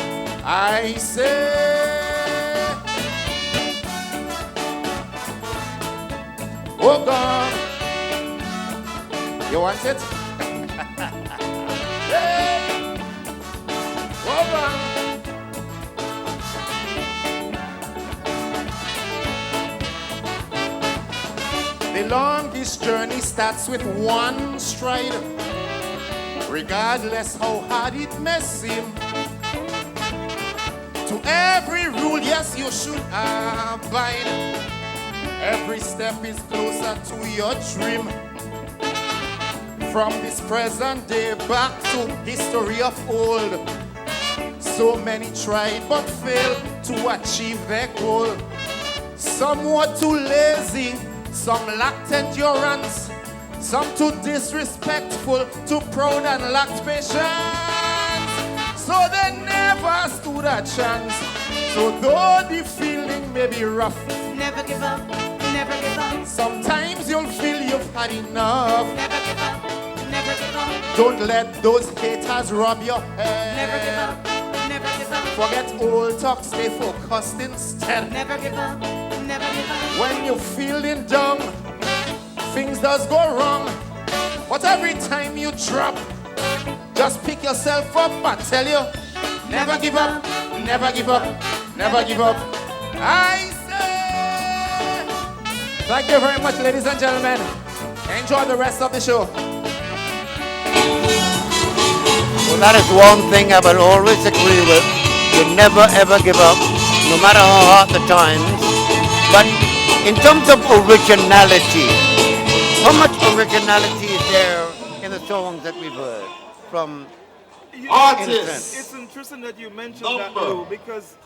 I say, oh God, you want it? Hey, oh God. The longest journey starts with one stride, regardless how hard it may seem. To every rule, yes, you should abide. Every step is closer to your dream. From this present day back to history of old, so many tried but failed to achieve their goal. Some were too lazy, some lacked endurance, some too disrespectful, too proud and lacked patience. So they never stood a chance. So though the feeling may be rough, never give up, never give up. Sometimes you'll feel you've had enough. Never give up, never give up. Don't let those haters rob your head. Never give up, never give up. Forget old talk, stay focused instead. Never give up, never give up. When you're feeling down, things does go wrong. But every time you drop, just pick yourself up. I tell you, never give up, never give up, never give up. I say, thank you very much, ladies and gentlemen. Enjoy the rest of the show. Well, that is one thing I will always agree with. You never ever give up, no matter how hard the times. But in terms of originality, how much originality is there in the songs that we've heard from artists? It's interesting that you mentioned that, Lou, because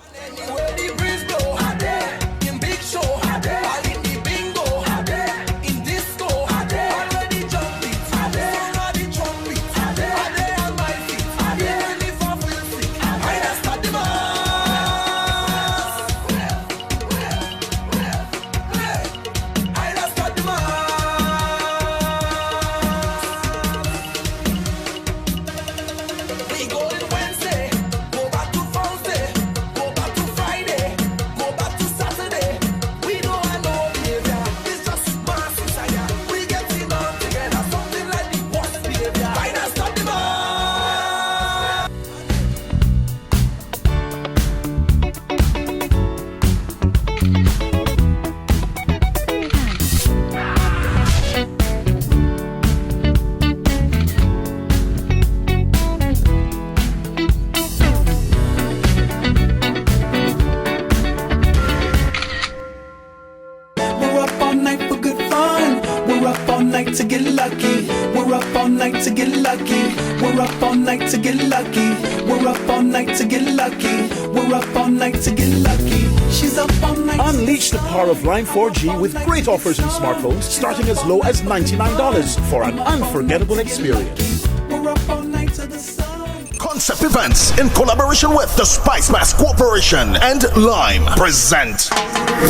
to get lucky. We're up all night to get lucky. We're up all night to get lucky. We're up all night to get lucky. We're up all night to get lucky. She's up all night. Unleash the power of Line 4G with great offers in smartphones starting as low as $99 for an unforgettable experience. We're up all night to the sun. Concept Events in collaboration with the Spicemas Corporation and Lime present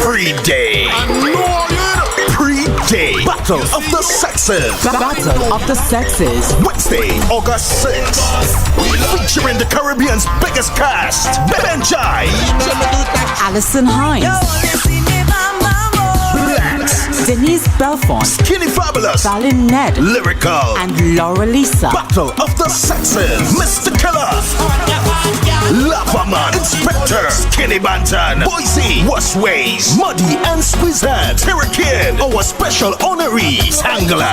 Pre-Day. Pre-Day Battle of the Sexes. Battle of the Sexes. Wednesday, August 6th. Featuring the Caribbean's biggest cast, Benjai, Alison Hines, Blacks, Denise Belfont, Skinny Fabulous, Valin Ned, Lyrical, and Laura Lisa. Battle of the Sexes. Mr. Killer, Lavaman, Inspector, Skinny Bantan, Boise, Westways, Muddy and Squeezehead, Kid, our special honorees, Angler,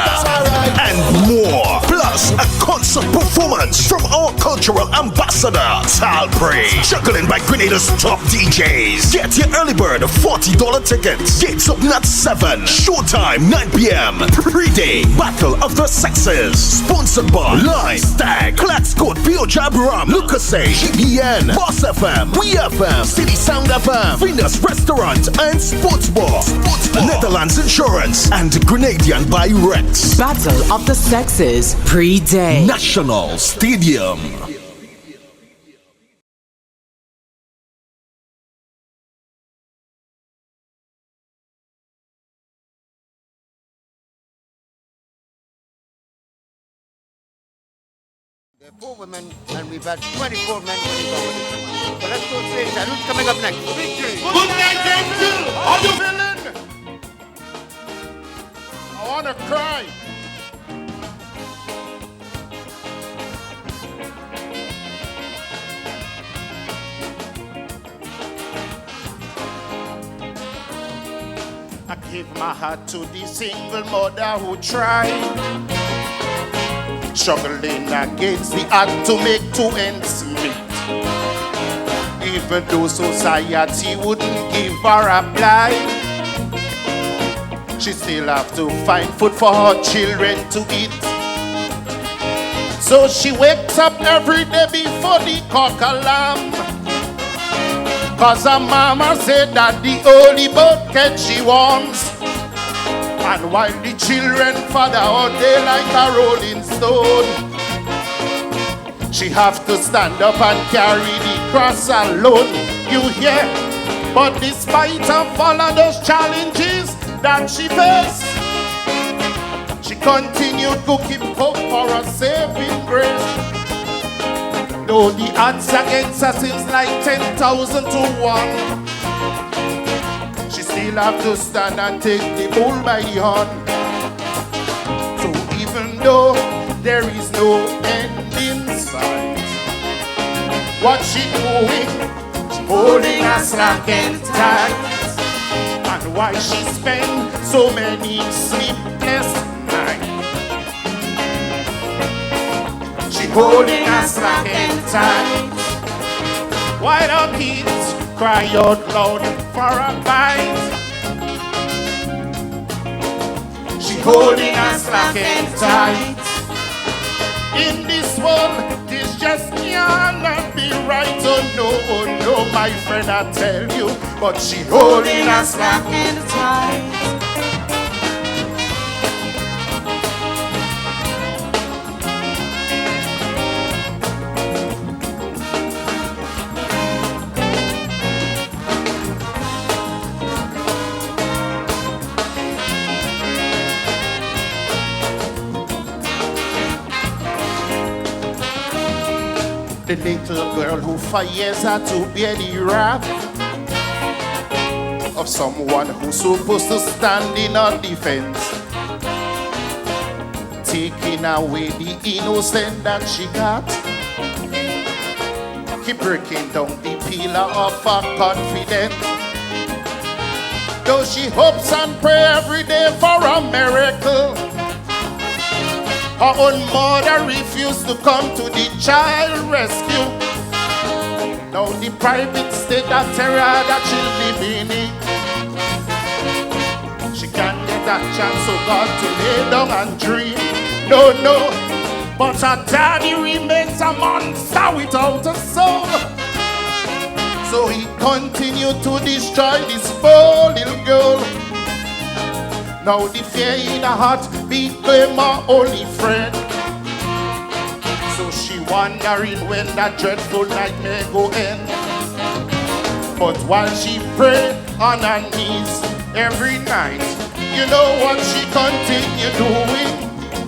and more. Plus a concert performance from our cultural ambassador, Talprey, juggling by Grenada's top DJs. Get your early bird $40 tickets. Gates open at 7. Showtime 9 p.m. Pre-Day Battle of the Sexes. Sponsored by Lime, Stag, Claxcoat, Pio Jab Ram, Lucasay, GBN, Boss FM, WeFM, City Sound FM, Venus Restaurant and Sports Bar, Netherlands Insurance, and Grenadian by Rex. Battle of the Sexes. Pre-Day. National National Stadium. There are 4 women, and we've had 24 men winning competition. So let's go stage. And who's coming up next? Good night, Grenville. How you feeling? I wanna cry. I give my heart to the single mother who tried, struggling against the odds to make 2 ends meet. Even though society wouldn't give her a blight, she still have to find food for her children to eat. So she wakes up every day before the cock alarm, 'cause her mama said that the only bucket she wants. And while the children father all day like a rolling stone, she have to stand up and carry the cross alone. You hear? But despite of all of those challenges that she faced, she continued to keep hope for a saving grace. Though the odds against her seems like 10,000 to 1, she still have to stand and take the bull by the horn. So even though there is no end in sight, what she doing? She holding her slack and tight. And why she spend so many sleepless nights? She holding her slack and tight. Why the kids cry out loud for a bite? She holding her slack and tight. In this world, this just cannot be right. Oh no, my friend, I tell you. But she holding her slack and tight. The little girl who fires her to bear the wrath of someone who's supposed to stand in her defense, taking away the innocent that she got. Keep breaking down the pillar of her confidence. Though she hopes and prays every day for a miracle, her own mother refused to come to the child rescue. Now the private state of terror that she'll live in it, she can't get a chance, so God, to lay down and dream. No, but her daddy remains a monster without a soul. So he continued to destroy this poor little girl. Now the fear in her heart became her only friend. So she wondering when that dreadful nightmare go end. But while she prayed on her knees every night, you know what she continued doing?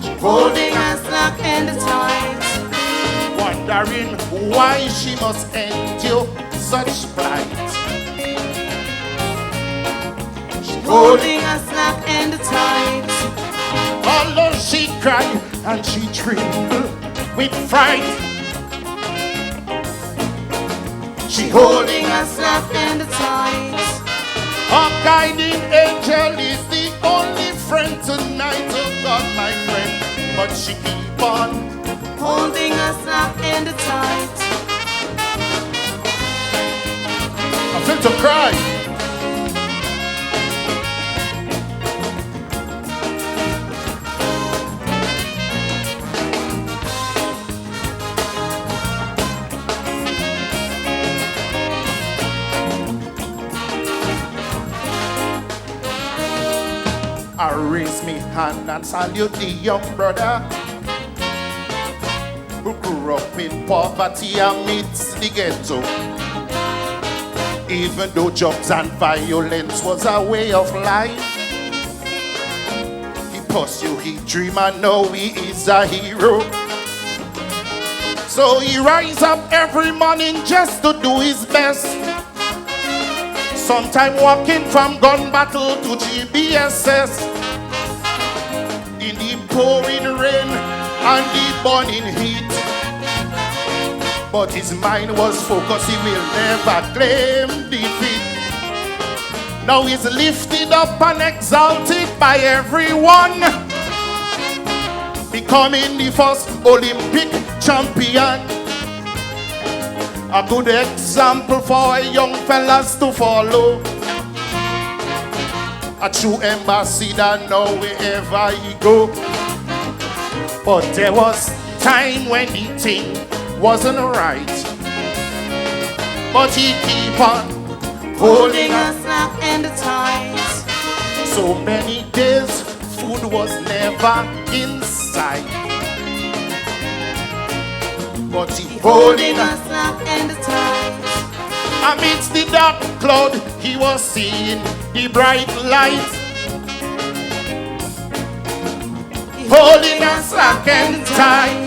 She holding her slack and tight, wondering why she must endure such plight. Holding her slack and tight. Although she cried and she trembled with fright, she holding her slack and tight. Her guiding angel is the only friend tonight. Oh God, my friend, but she keep on holding her slack and tight. I feel to cry. I raise me hand and salute the young brother who grew up in poverty amidst the ghetto. Even though drugs and violence was a way of life, he pursued his dream and now he is a hero. So he rise up every morning just to do his best. Sometime walking from gun battle to GBSS. In the pouring rain and the burning heat. But his mind was focused, he will never claim defeat. Now he's lifted up and exalted by everyone, becoming the first Olympic champion. A good example for young fellas to follow. A true ambassador now wherever he go. But there was time when the thing wasn't right, but he keep on holding us up in the tight. So many days food was never in sight, but he holding us up in the tight. Amidst the dark cloud he was seeing the bright light, holding us up in the tight.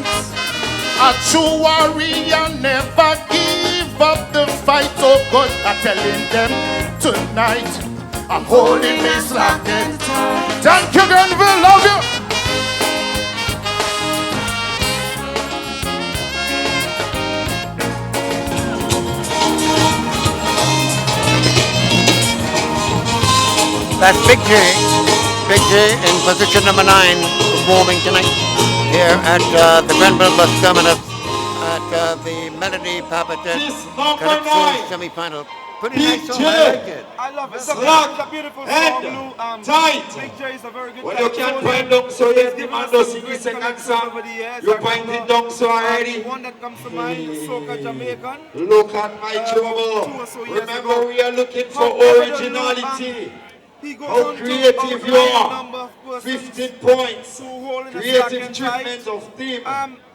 A true warrior never give up the fight. Oh God, I'm telling them tonight, I'm holding this lock and tight. Thank you, Grenville, love you. That's Big J. Big J in position number 9, performing tonight here at the Grenville bus terminus at the Melody Papitete Calypso semi-final. Pretty nice song, I like it. I love it. It's a beautiful song, Blue. Tight. Big J is a very good Well, you can't point down so yes, the man does sing his second song. You pointed down so already. One that comes to mind, Soca Jamaican. Look at my trouble. Remember, we are looking for originality. How creative you are. 15 points. Creative treatment of theme.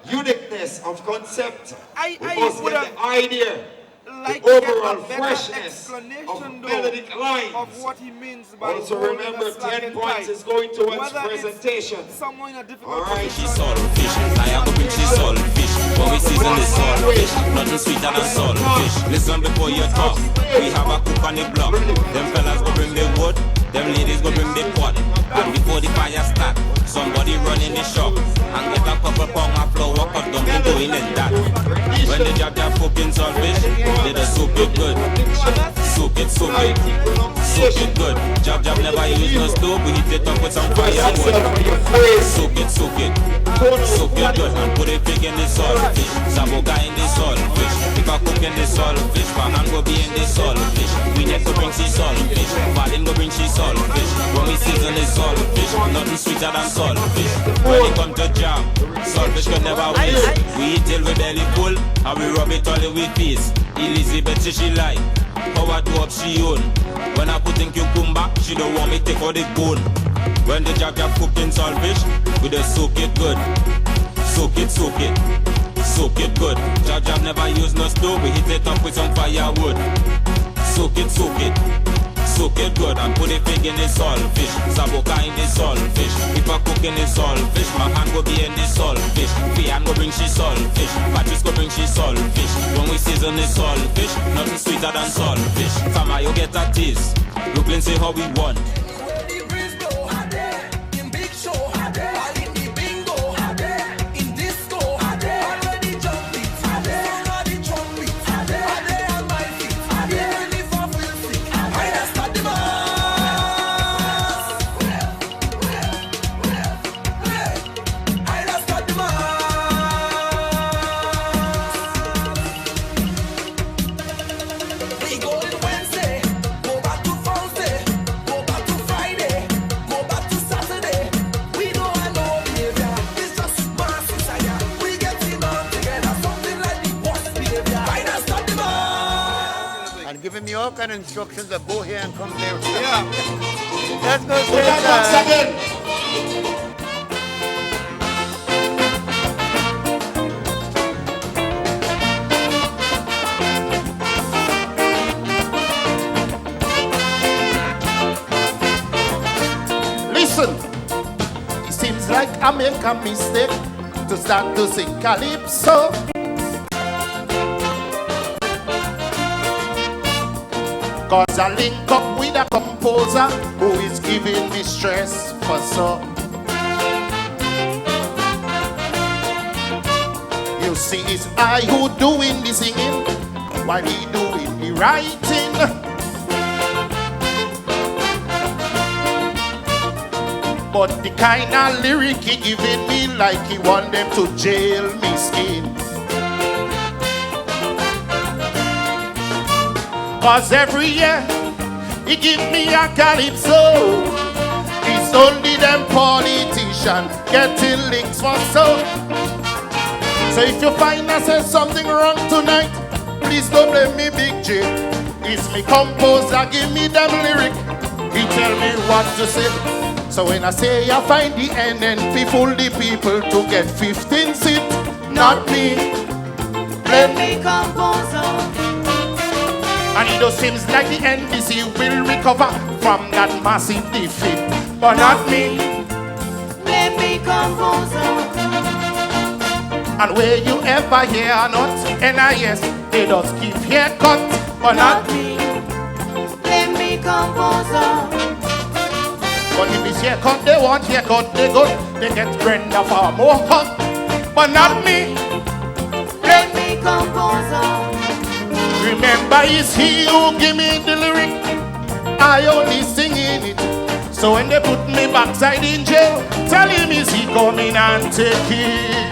Uniqueness of concept. We must get the idea. Like the overall freshness of melodic lines. Of what he means by also remember 10 points is going towards presentation. Alright, she's saltfish. I am going she's saltfish. When we season the saltfish, nothing sweeter than saltfish. Listen before you talk. We have a cook on the block. Them fellas go bring the wood. Them ladies go bring the pot. And before the fire start, somebody run in the shop and get a couple pound of flour, cause don't be doing in that. When they drop their fucking saltfish, they just soak it good. Soak it, soak it. Soak it good. Jab never use no stove, we heat it up with some firewood. Soak it, soak it. Soak it good and put a pig in the saltfish. Saboga in the saltfish. If I cook in the saltfish, my hand go be in the saltfish. We need to bring she saltfish. Valin go bring she saltfish. When we season the saltfish, nothing sweeter than saltfish. When it come to jam, saltfish can never waste. We eat till we belly full and we rub it all in with face. Elizabeth say she like how I do up she own. When I put in cucumber, she don't want me take out the bone. When the jab cooking saltfish, we just soak it good. Soak it, soak it. Soak it good. Jab never use no stove, we heat it up with some firewood. Soak it, soak it. Soak it good and put a pig in the saltfish. Saboka in the saltfish. If I cook in the saltfish, my hand go be in the saltfish. Fian go bring she saltfish. Patrice go bring she saltfish. When we season the saltfish, nothing sweeter than saltfish. Fama, you get a taste. Brooklyn say how we want. All kind of instructions that go here and come there. Yeah. Let's go Put that box again. I make a mistake to start to sing calypso. Cause I link up with a composer who is giving me stress for so. You see, it's I who doing the singing while he doing the writing. But the kind of lyric he giving me like he want them to jail me skin. Cause every year he give me a calypso. It's only them politicians getting links for so. So if you find I say something wrong tonight, please don't blame me, Big J. It's me composer, give me them lyric. He tell me what to say. So when I say I find the NNP fool the people to get 15 seats, not me. Blame me composer. And it just seems like the NDC will recover from that massive defeat, but not me. Blame me composer. And where you ever hear or not, NIS, they just give haircut, but not me. Blame me composer. But if it's haircut, they want haircut, they good. They get Grenada for more cut, but not me. Blame me composer. Remember, it's he who give me the lyric. I only sing in it. So when they put me backside in jail, tell him is he coming and take it.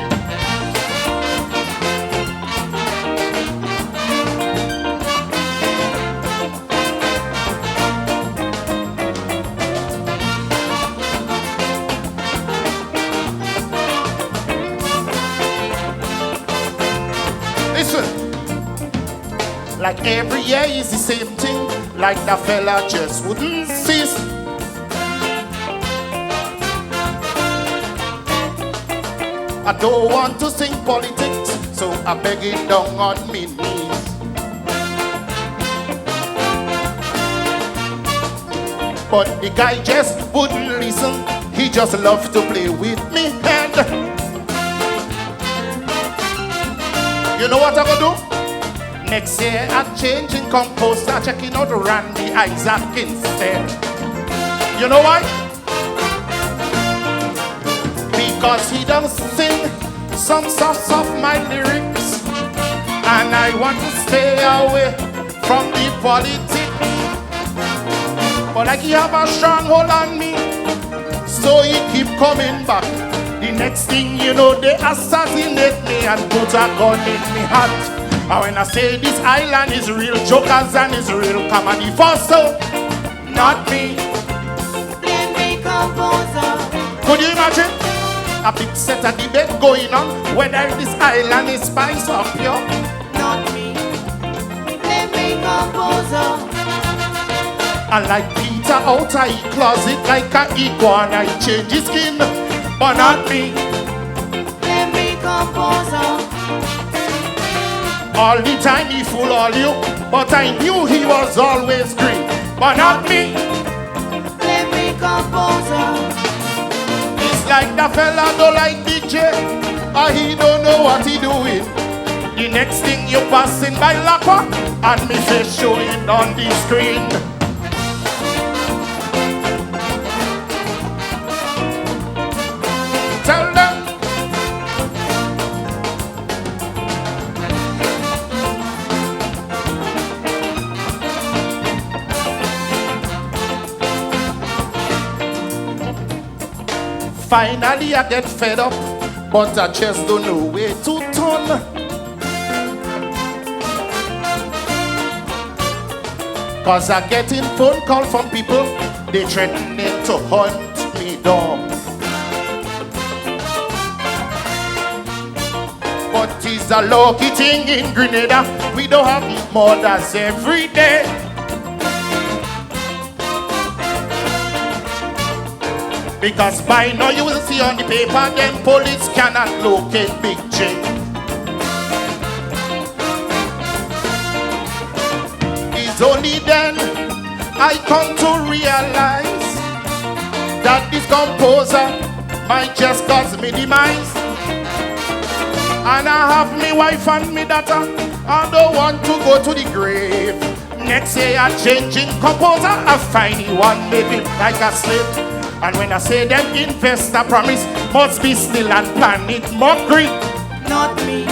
Like every year is the same thing, like the fella just wouldn't cease. I don't want to sing politics, so I beg it down on me knees. But the guy just wouldn't listen, he just loved to play with me and you know what I'm gonna do? Next year I'm changing composer, checking out Randy Issac instead. You know why? Because he don't sing some soft my lyrics, and I want to stay away from the politics. But like he have a strong hold on me, so he keep coming back. The next thing you know, they assassinate me and put a gun in me hat. And when I say this island is real jokers and is real comedy for so, not me. Blame me composer. Could you imagine a big set of debate going on whether this island is spice or pure? Not me. Blame me composer. And like Peter out of his closet like a iguana, he change his skin, but not me. Blame me composer. All the time he fool all you, but I knew he was always green, but not me. Blame me composer. It's like the fella don't like DJ, or he don't know what he doing. The next thing you passing by Lapa, and me face showing on the screen. Tell them. Finally I get fed up, but I just don't know where to turn. Cause I getting phone call from people, they threatening to hunt me down. But it's a lucky thing in Grenada, we don't have murders every day. Because by now you will see on the paper, then police cannot locate Big J. It's only then I come to realize that this composer might just cause me demise. And I have me wife and me daughter, I don't want to go to the grave. Next year a changing composer, I find you one baby like a slave. And when I say them invest, I promise must be still and planet mockery. Not me,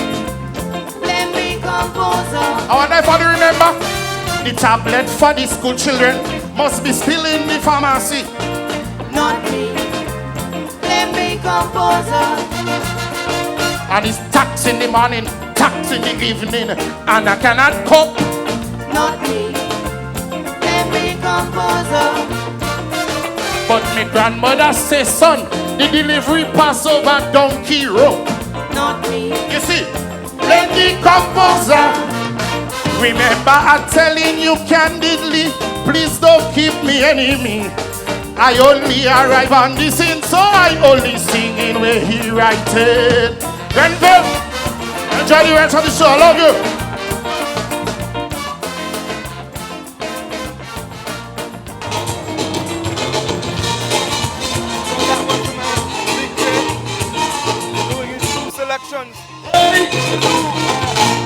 blame me composer. I want everybody remember the tablet for the school children must be still in the pharmacy. Not me, blame me composer. And it's tax in the morning, tax in the evening, and I cannot cope. Not me, blame me composer. But my grandmother says, son, the delivery pass over donkey rope. Not me. You see, blame the composer. Remember I'm telling you candidly, please don't keep me enemy. I only arrive on the scene, so I only sing in where he write it. Grenville, enjoy the rest of the show. I love you.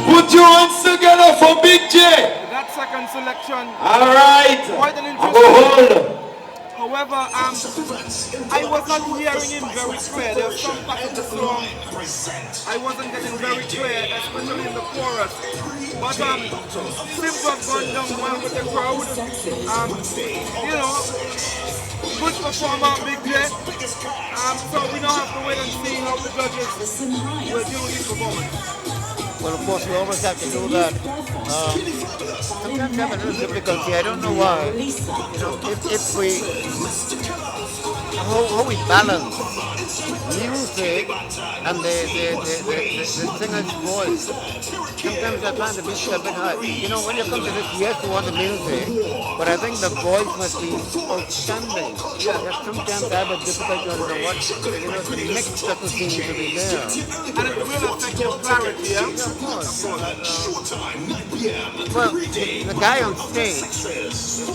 Put your hands together for Big J. That second selection. All right. Quite an I'm going to hold. However, I was not hearing him very clear. There was some part of the song I wasn't getting very clear, especially in the chorus. But Sims was going down well with the crowd. You know, good performer, Big J. So we now have to wait and see how the judges will do his performance. Well, of course, we always have to do that. Sometimes I have a little difficulty. I don't know why. You know, if we, how we balance music and the singer's voice. Sometimes I find the music a bit high. You know, when you come to this, yes, you want the music, but I think the voice must be outstanding. Yeah, sometimes I have a difficulty on what, you know, the mix doesn't seem to be there. And it will affect your clarity, yeah? Of course. Well, the guy on stage,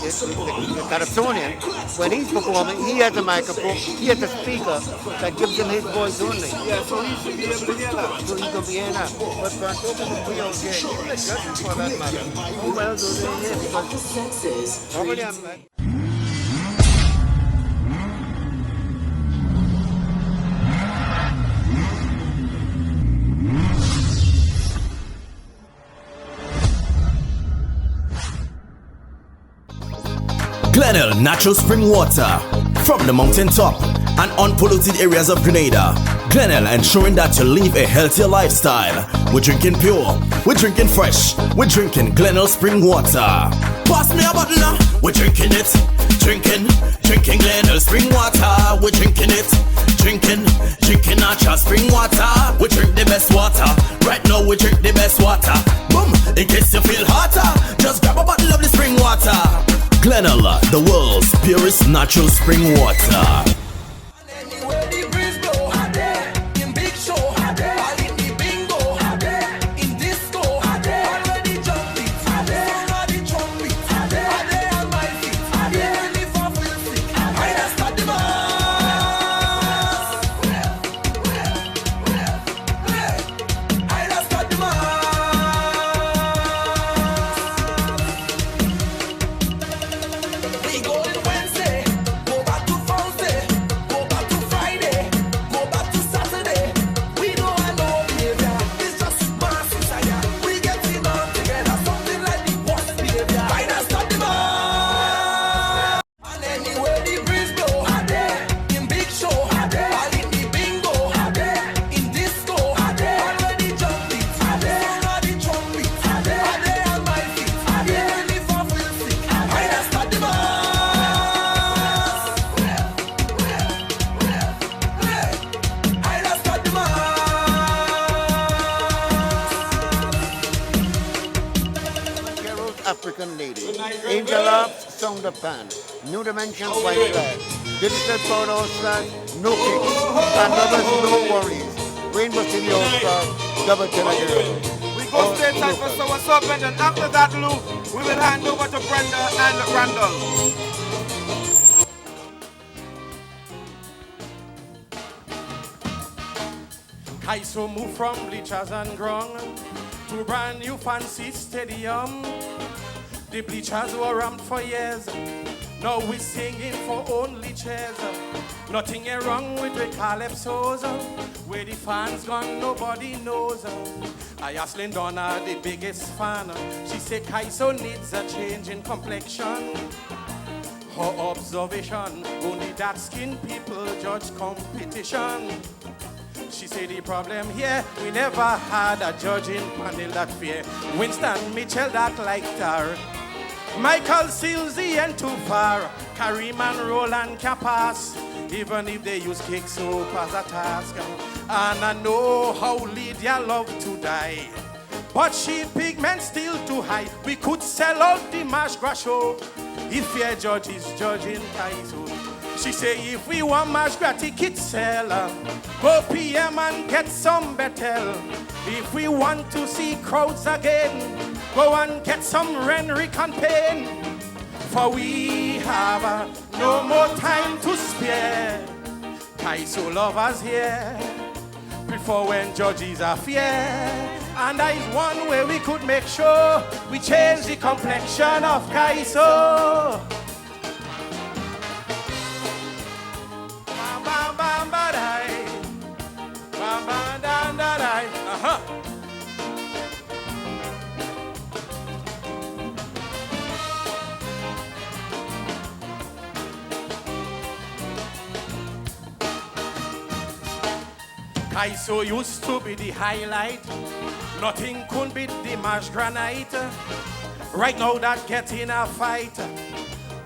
the Calypsonian, when he's performing, he has a microphone, he has a speaker that gives him his voice only. Yeah, so he should be able to hear that. So he can be hearing that. But for an open trio here, even the judges for that matter, how well do they hear? Because probably I'm like... Glenville natural spring water from the mountaintop and unpolluted areas of Grenada. Glenville ensuring that you live a healthier lifestyle. We're drinking pure, we're drinking fresh, we're drinking Glenville spring water. Pass me a bottle now. We're drinking it, drinking Glenville spring water. We're drinking it, drinking natural spring water. We drink the best water. Right now we drink the best water. Boom! In case you feel hotter, just grab a bottle of the spring water. Glenville, the world's purest natural spring water. African lady. Angel of Sound of Pan. New Dimensions White Flag. Digital Power All-Star. No kicks. And lovers, no worries. Rainbow City All-Star. Double Killer Girl. We go straight time for our Serpant, and after that, Lou, we will hand over to Brenda and Randall. I so move from bleachers and ground to a brand new fancy stadium. The bleachers were ramped for years. Now we singing for only chairs. Nothing ain't wrong with the calypsos. Where the fans gone, nobody knows. I asked Lindona, the biggest fan. She said Kaiso needs a change in complexion. Her observation, only dark skinned people judge competition. She said the problem here, we never had a judging panel that fair. Winston Mitchell that liked her. Michael Silsey and too far. Karim and Roland can pass, even if they use kick soap as a task. And I know how Lydia loved to die, but she pigment still too high. We could sell out the Marsh Gras show if your judge is judging Kaiso. She say if we want Marsh Gras ticket sell, go PM and get some better. If we want to see crowds again, go and get some Renry campaign. For we have no more time to spare. Kaiso lovers here, before when judges are fair. And that is one way we could make sure we change the complexion of Kaiso. Bam, bam, ba-dai. Bam, bam, dan, da-dai. Kaiso used to be the highlight. Nothing could beat the Marsh Granite. Right now that getting a fight,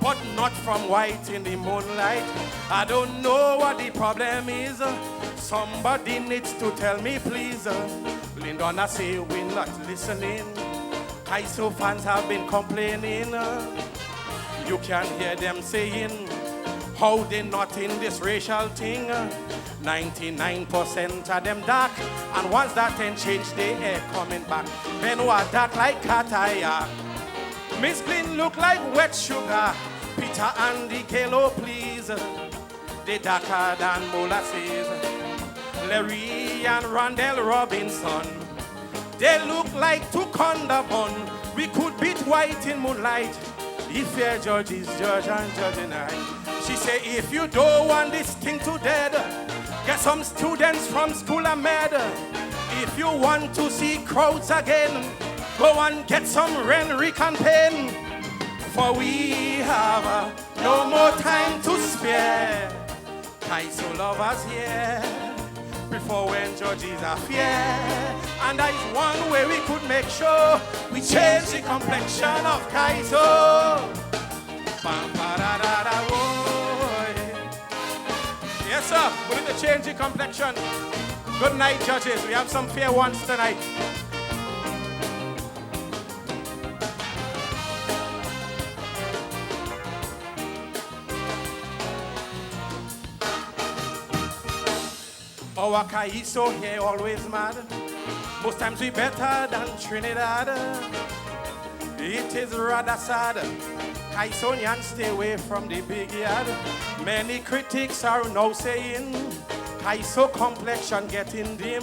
but not from white in the moonlight. I don't know what the problem is. Somebody needs to tell me, please. Lindona say we're not listening. Kaiso fans have been complaining. You can hear them saying how they not in this racial thing. 99% of them dark, and once that ain't changed, they ain't coming back. Men who are dark like Kataya. Miss Glynn look like wet sugar. Peter and the Kalo, please. They darker than molasses. Larry and Rondell Robinson, they look like two conda bun. We could beat white in moonlight if your judge is judge and judge and I. She say if you don't want this thing to dead, get some students from school and med. If you want to see crowds again, go and get some Renry campaign. For we have no more time to spare. Kaiso lovers here, before when judges are fair. And that is one way we could make sure we change the complexion of Kaiso. Bam, ba, da, da, da, oh, yeah. Yes, sir. We need to change the complexion. Good night, judges. We have some fair ones tonight. Our Kaiso here always mad. Most times we better than Trinidad. It is rather sad. Kaisonians stay away from the big yard. Many critics are now saying Kaiso complexion getting dim.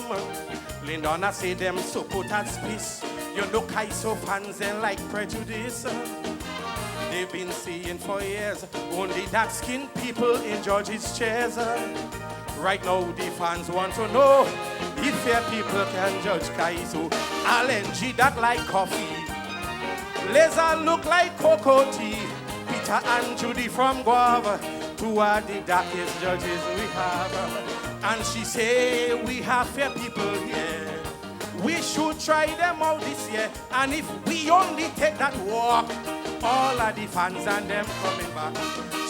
Lindona say them so put at peace. You know Kaiso fans ain't like prejudice. They've been seeing for years only dark skinned people in judges' chairs. Right now the fans want to know if fair people can judge Kaiso. LNG that like coffee. Laser look like cocoa tea. Peter and Judy from Guava, two are the darkest judges we have. And she say we have fair people here. We should try them out this year. And if we only take that walk, all of the fans and them coming back.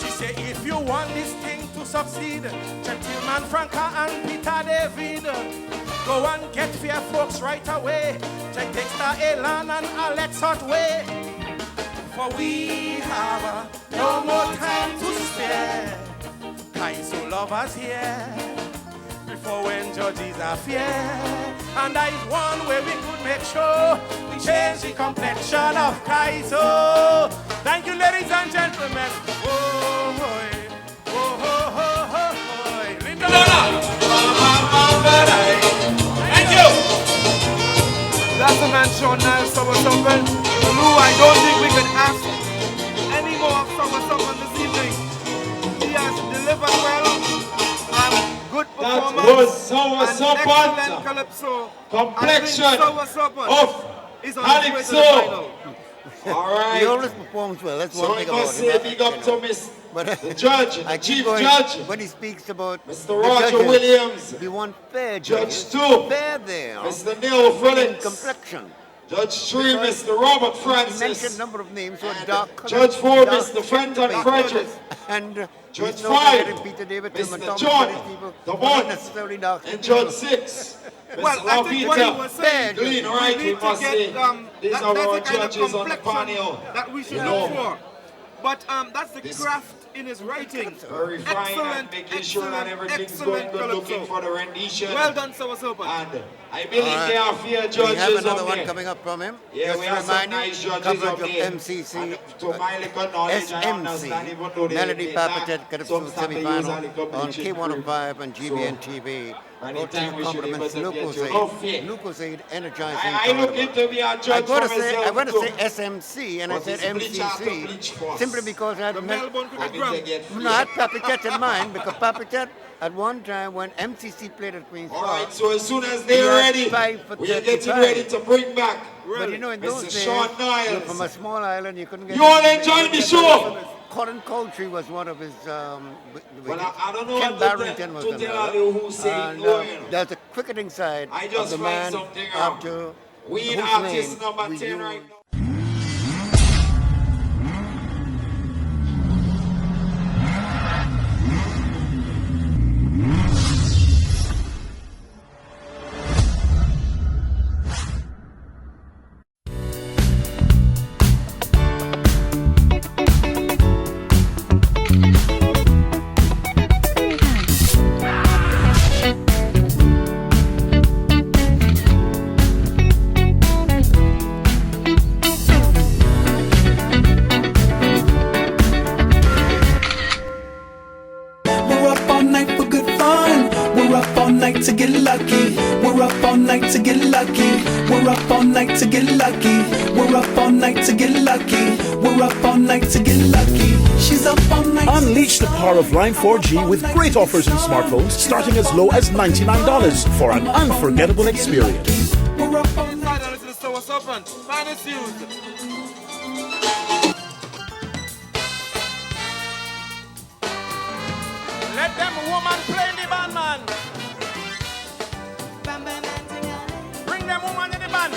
She say if you want this thing to succeed, check Tillman Franca and Peter David. Go and get fair folks right away. Check Dexter Elan and Alex Otway. For we have no more time to spare. Kaiso lovers here, before when judges are fair. And that is one way we could make sure we change the complexion of Kaiso. Thank you, ladies and gentlemen. Oh, boy. Oh, ho, ho, ho, ho. Linda. Well, Lou, I don't think we can ask any more of someone this evening. He has delivered well, good performance. That was Sour Serpent. Excellent Calypso. Complexion Sour Serpent of is on his way to the Calypso. final. All right. He always performs well. That's one So thing I about must him. say big up to Miss the judge, the chief judge. When he speaks about Mr. the Roger judges, Williams, we want fair Judge judges. 2, Fair there. Mr. Neil Phillips, complexion. Judge 3, Mr. Robert He Francis, mentioned a number of names who are dark colored. Judge 4, dark Mr. Fenton shades. Frederick, And Judge he's not 5, getting Peter David, Tim, and Mr. Thomas, John, these people the who are not one, necessarily dark and people. Judge 6, Well, Mr. I think what he was saying, Clean, right, we must say, these are that's our the kind of judges on the complexion panel. that we should You look know. for. But that's the craft in his writing. Very fine and making sure that everything's going good, looking for the rendition. Well done, Sour Serpent. And I believe All right. they are fair We judges have another up one there. coming up from him. Yeah, Just we to have some remind you, nice judges coverage up of there. MCC, And to my little knowledge, I understand even though they Melody lack Papitete Calypso some stuff they use semi-final on the on competition K105 and GBN So, TV. anytime we should be able Compliments to get you. Lucozade. Lucozade energizing. I look into be a judge for myself I want to too. say SMC and I But said it's bleach after bleach MCC first. simply because I had Melbourne Cricket Ground. No, I had Papitete in mind because Papitete at one time when MCC played at Queen's Park. All right, so as soon as they're ready, we are getting ready to bring back. But you know, in those Mr. days, Sean you're Niles. from a small island, you couldn't get... You all enjoying the show? Colin Coultry was one of his... Well, I don't know Ken what Barrington was to tell another. you who's saying And, no, you know. there's a cricketing side I of just the find man something after We whose artist name number we 10 use. right now. We're up all night for good fun. We're up all night to get lucky. We're up all night to get lucky. We're up all night to get lucky. We're up all night to get lucky. We're up all night to get lucky. She's up all night. Unleash the power of Line 4G with great offers in smartphones starting as low as $99 for an unforgettable experience. We're up all Inside and listen to Sour Serpent. Finest used. Let them woman play in the band, man. Bring them woman in the band.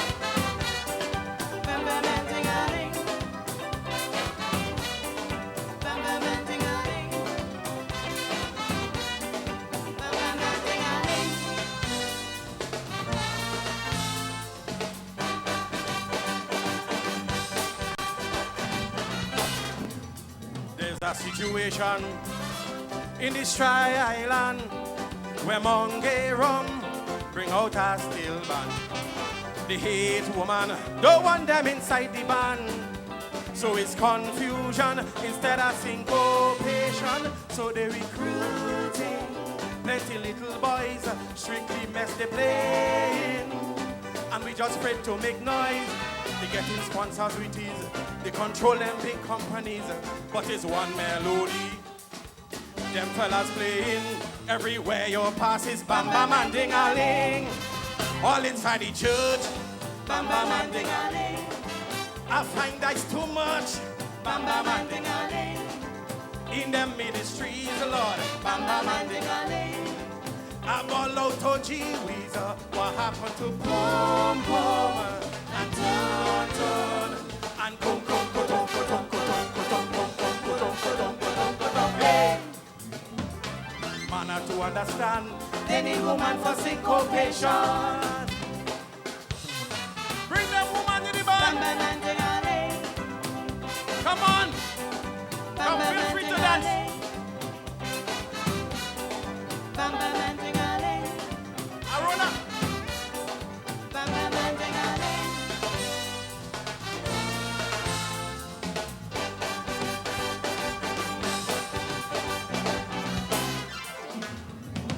There's a situation in this dry island where Monday rum bring out a steel band. The hate woman don't want them inside the band. So it's confusion instead of syncopation. So they recruiting plenty little boys, strictly mess they playing. And we just afraid to make noise. They getting sponsors with these. They control them big companies. But it's one melody. Them fellas playing everywhere your pass is bam bam and ding a ling. All inside the church, bam bam and ding a ling. I find that's too much, bam bam and ding a ling. In them ministries, Lord, bam bam and ding a ling. I'm all out to G-Weez, what happened to boom boom and turn turn and boom boom boom boom boom boom boom boom boom boom. Hey. Man have to understand, they need woman for syncopation. Bring them woman in the band. Come on. Come, feel free to dance. Arona.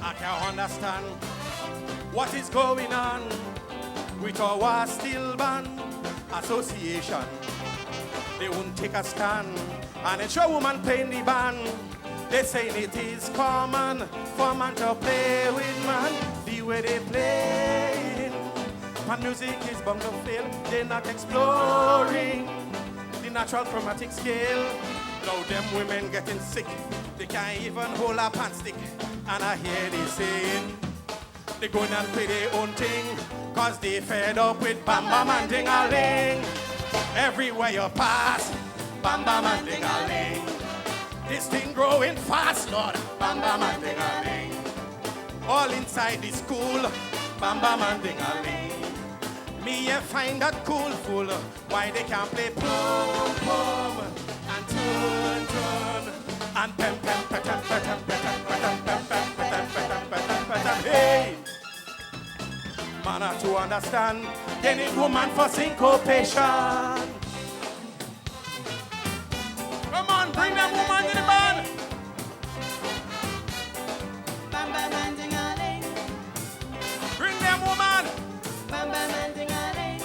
I can't understand what is going on with our steel band. Association. They won't take a stand. And it's a woman playing the band. They say it is common for man to play with man. The way they play. And music is bound to fail. They're not exploring the natural chromatic scale. Now them women getting sick. They can't even hold a pan stick. And I hear they saying they go and play their own thing. Cause they fed up with bam bam and ding-a-ling. Everywhere you pass, bam bam and ding-a-ling. This thing growing fast, Lord, bam bam and ding-a-ling. All inside the school, bam bam and ding-a-ling. Me find that cool fool, why they can't play plum plum and turn turn and pem pem patam patam patam patam pem pem patam patam patam patam. Hey, man, have to understand, they need woman for syncopation. Come on, bring that woman in the band. Bam bam and ding-a-ling. Bring them woman. Bam bam and ding-a-ling.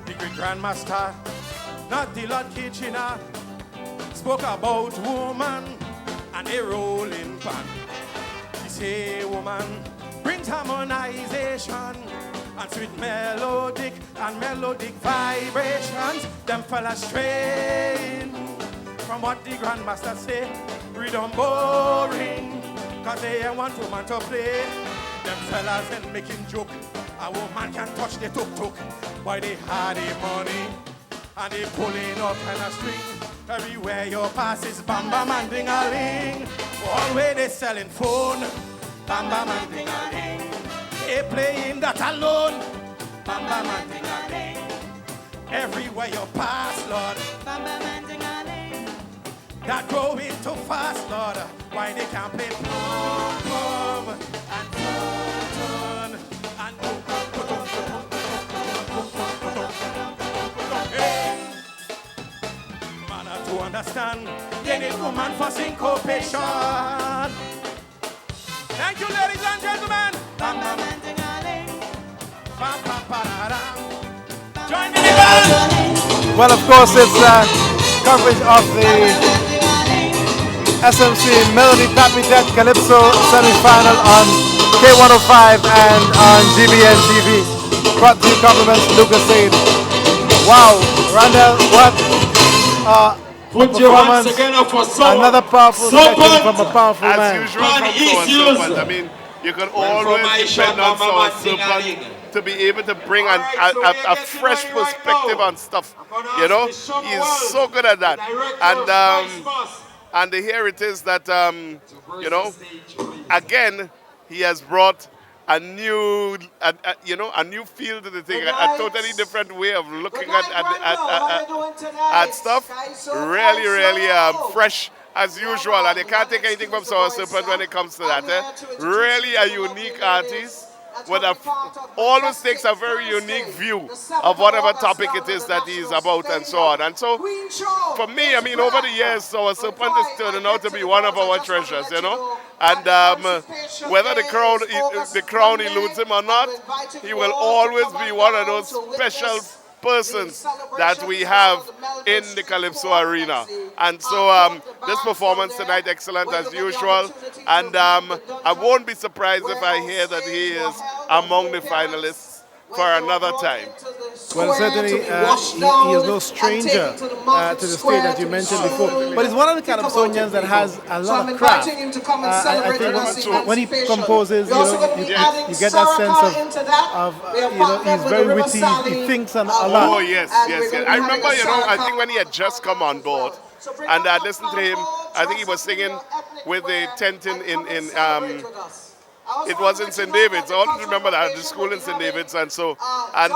The great grandmaster, not the Lord Kitchener, spoke about woman and a rolling pan. He say woman brings harmonization and sweet melodic vibrations. Them fellas strain from what the grandmaster say. Rhythm boring, cause they want woman to play. Them fellas ain't making joke. A woman can touch the tuk-tuk. Why they had the money and they pulling up kind of string. Everywhere you pass is bam bam and ding-a-ling. Always they selling phone, bam bam and ding-a-ling. They playing that alone, bam bam and ding-a-ling. Everywhere you pass, Lord, Bam bam and ding-a-ling. that growing too fast, Lord. Why they can't play plum plum and turn turn and hey. Man have to understand, they need woman for syncopation. Thank you, ladies and gentlemen. Bam bam and ding-a-ling. Bam bam ba-da-da. Join me in the band. Well, of course, it's coverage of the SMC Melody Papitete Calypso semi-final on K105 and on GBN TV. Brought to you compliments to Lucas Said. Wow, Randall, what put your hands together for Serpant. Another powerful selection from a powerful man. As usual from Serpant. I mean, you can always depend on Serpant to be able to bring a fresh perspective on stuff. You know, he's so good at that. And here it is that, you know, again, he has brought a new, you know, a new feel to the thing, a totally different way of looking at stuff. Really, really fresh as usual, and you can't take anything from Sour Serpent when it comes to that. Really a unique artist. Always takes a very unique view of whatever topic it is that he's about and so on. And so, for me, I mean, over the years, Sour Serpent is turning out to be one of our treasures, you know. And whether the crown eludes him or not, he will always be one of those special persons that we have in the Calypso arena. And so this performance tonight, excellent as usual. And I won't be surprised if I hear that he is among the finalists for another time. Well, certainly he is no stranger to the stage that you mentioned before. But he's one of the Calypsonians that has a lot of craft. I think when he composes, you know, you get that sense of you know, he's very witty, he thinks a lot. Oh, yes. I remember, you know, I think when he had just come on board, and I listened to him, I think he was singing with the Tentin in it was in St. David's. I always remember that, the school in St. David's. And so, and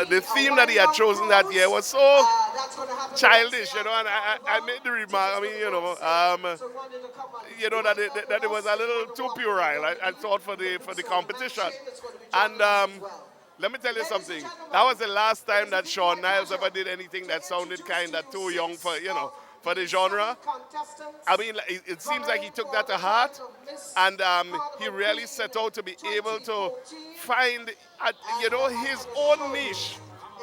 the theme that he had chosen that year was so childish, you know, and I made the remark, I mean, you know, that it was a little too puerile, I thought, for the competition. And let me tell you something. That was the last time that Shawn Niles ever did anything that sounded kind of too young for, for the genre. I mean, it seems like he took that to heart, and he really set out to be able to find, his own niche,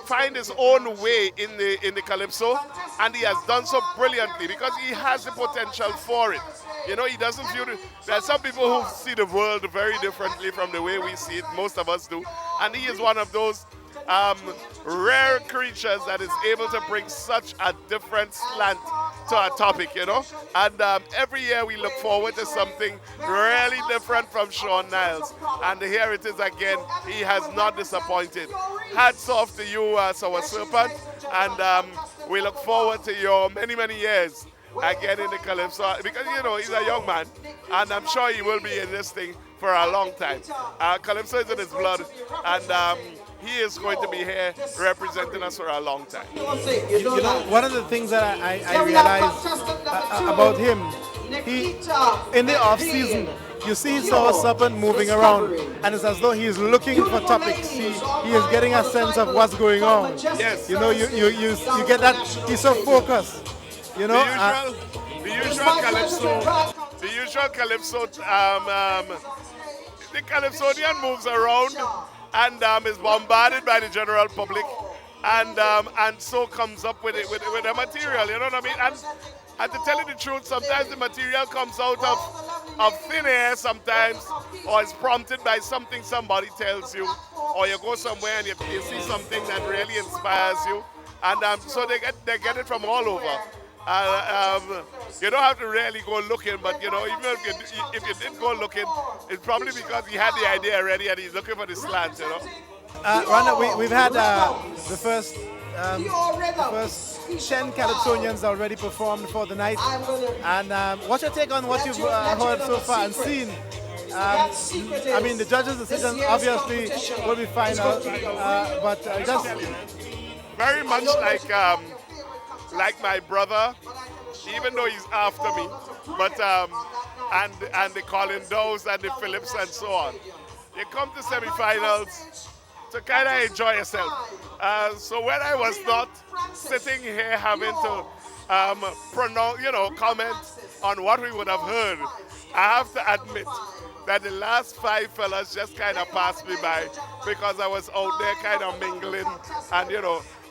find his own way in the calypso, and he has done so brilliantly because he has the potential for it. He doesn't view it. There are some people who see the world very differently from the way we see it. Most of us do, and he is one of those rare creatures that is able to bring such a different slant to a topic, And every year we look forward to something really different from Shawn Niles. And here it is again. He has not disappointed. Hats off to you, our Serpant. And we look forward to your many, many years again in the Calypso. Because, he's a young man. And I'm sure he will be in this thing for a long time. Calypso is in his blood. And he is going to be here representing us for a long time. One of the things that I realized about him, in the off season, you see Serpant moving around, and it's as though he's looking for topics. He is getting a sense of what's going on. Yes. You get that. He's so focused. The usual calypso. The calypsonian moves around and is bombarded by the general public, and so comes up with the material. You know what I mean? And to tell you the truth, sometimes the material comes out of thin air sometimes, or is prompted by something somebody tells you, or you go somewhere and you see something that really inspires you, and so they get it from all over. You don't have to really go looking, but even if you did go looking, it's probably because he had the idea already and he's looking for the slant. Rhonda, we've had the first 10 Calypsonians already performed for the night. And what's your take on what you've heard so far and seen? I mean, the judges' decision obviously will be final, but just very much like my brother, even though he's after me, but and the Colin Dowes and the Phillips and so on. You come to semifinals to kind of enjoy yourself. So when I was not sitting here having to comment on what we would have heard, I have to admit that the last 5 fellas just kind of passed me by because I was out there kind of mingling and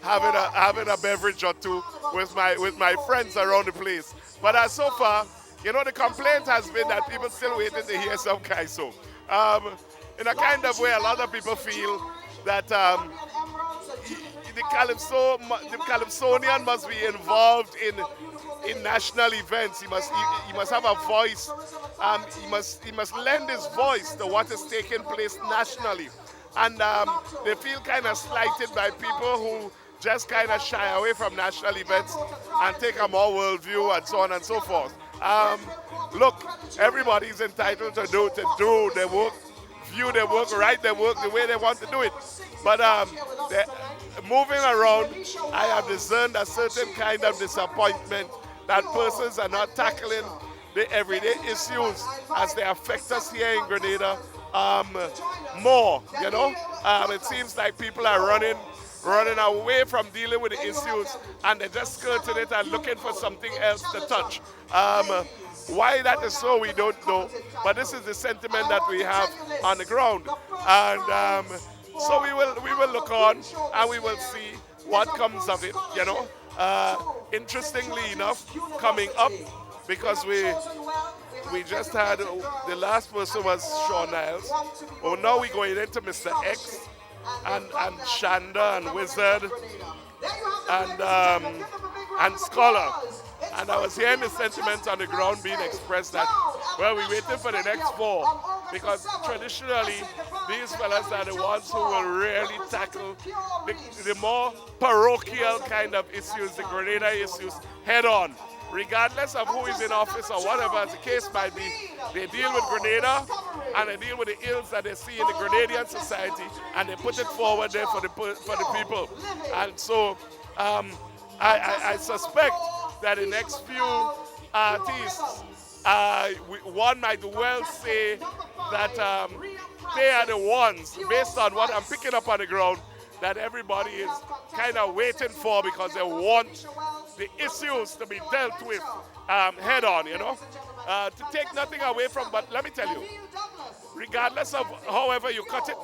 having a beverage or two with my friends around the place. But so far, the complaint has been that people still waiting to hear some Kaiso. In a kind of way, a lot of people feel that the Calypsonian must be involved in national events. He must have a voice. He must lend his voice to what is taking place nationally. And they feel kind of slighted by people who just kind of shy away from national events and take a more worldview and so on and so forth. Look, everybody's entitled to do their work, view their work, write their work the way they want to do it. But moving around, I have discerned a certain kind of disappointment that persons are not tackling the everyday issues as they affect us here in Grenada more. It seems like people are running away from dealing with the issues, and they're just skirting it and looking for something else to touch. Why that is so, we don't know, but this is the sentiment that we have on the ground. And so we will look on and we will see what comes of it, Interestingly enough, coming up, because we just had, the last person was Shawn Niles. Well, now we're going into Mr. X and Shanda and Wizard and Scholar. And I was hearing the sentiments on the ground being expressed that, well, we're waiting for the next 4. Because traditionally, these fellas are the ones who will really tackle the more parochial kind of issues, the Grenada issues, head on. Regardless of who is in office or whatever as the case might be, they deal with Grenada and they deal with the ills that they see in the Grenadian society, and they put it forward there for the people. And so I suspect that the next few artists, one might well say that they are the ones, based on what I'm picking up on the ground, that everybody is kind of waiting for because they want the issues to be dealt with head on, you know. To take nothing away from, but let me tell you, regardless of however you cut it,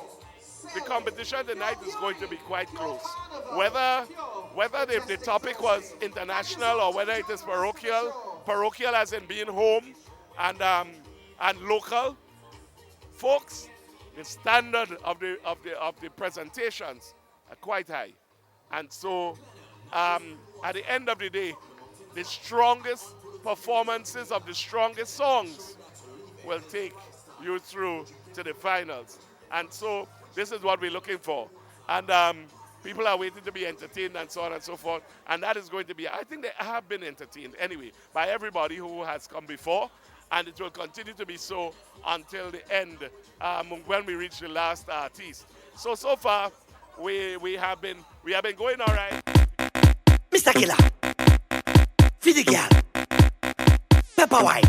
the competition tonight is going to be quite close. Whether the topic was international or whether it is parochial as in being home and local, folks, the standard of the presentations are quite high. And so at the end of the day, the strongest performances of the strongest songs will take you through to the finals. And so this is what we're looking for. And people are waiting to be entertained and so on and so forth. And that is going to be, I think they have been entertained anyway by everybody who has come before. And it will continue to be so until the end when we reach the last artist. So far, we have been going all right. Mr. Killer, feed the girl, pepper wine,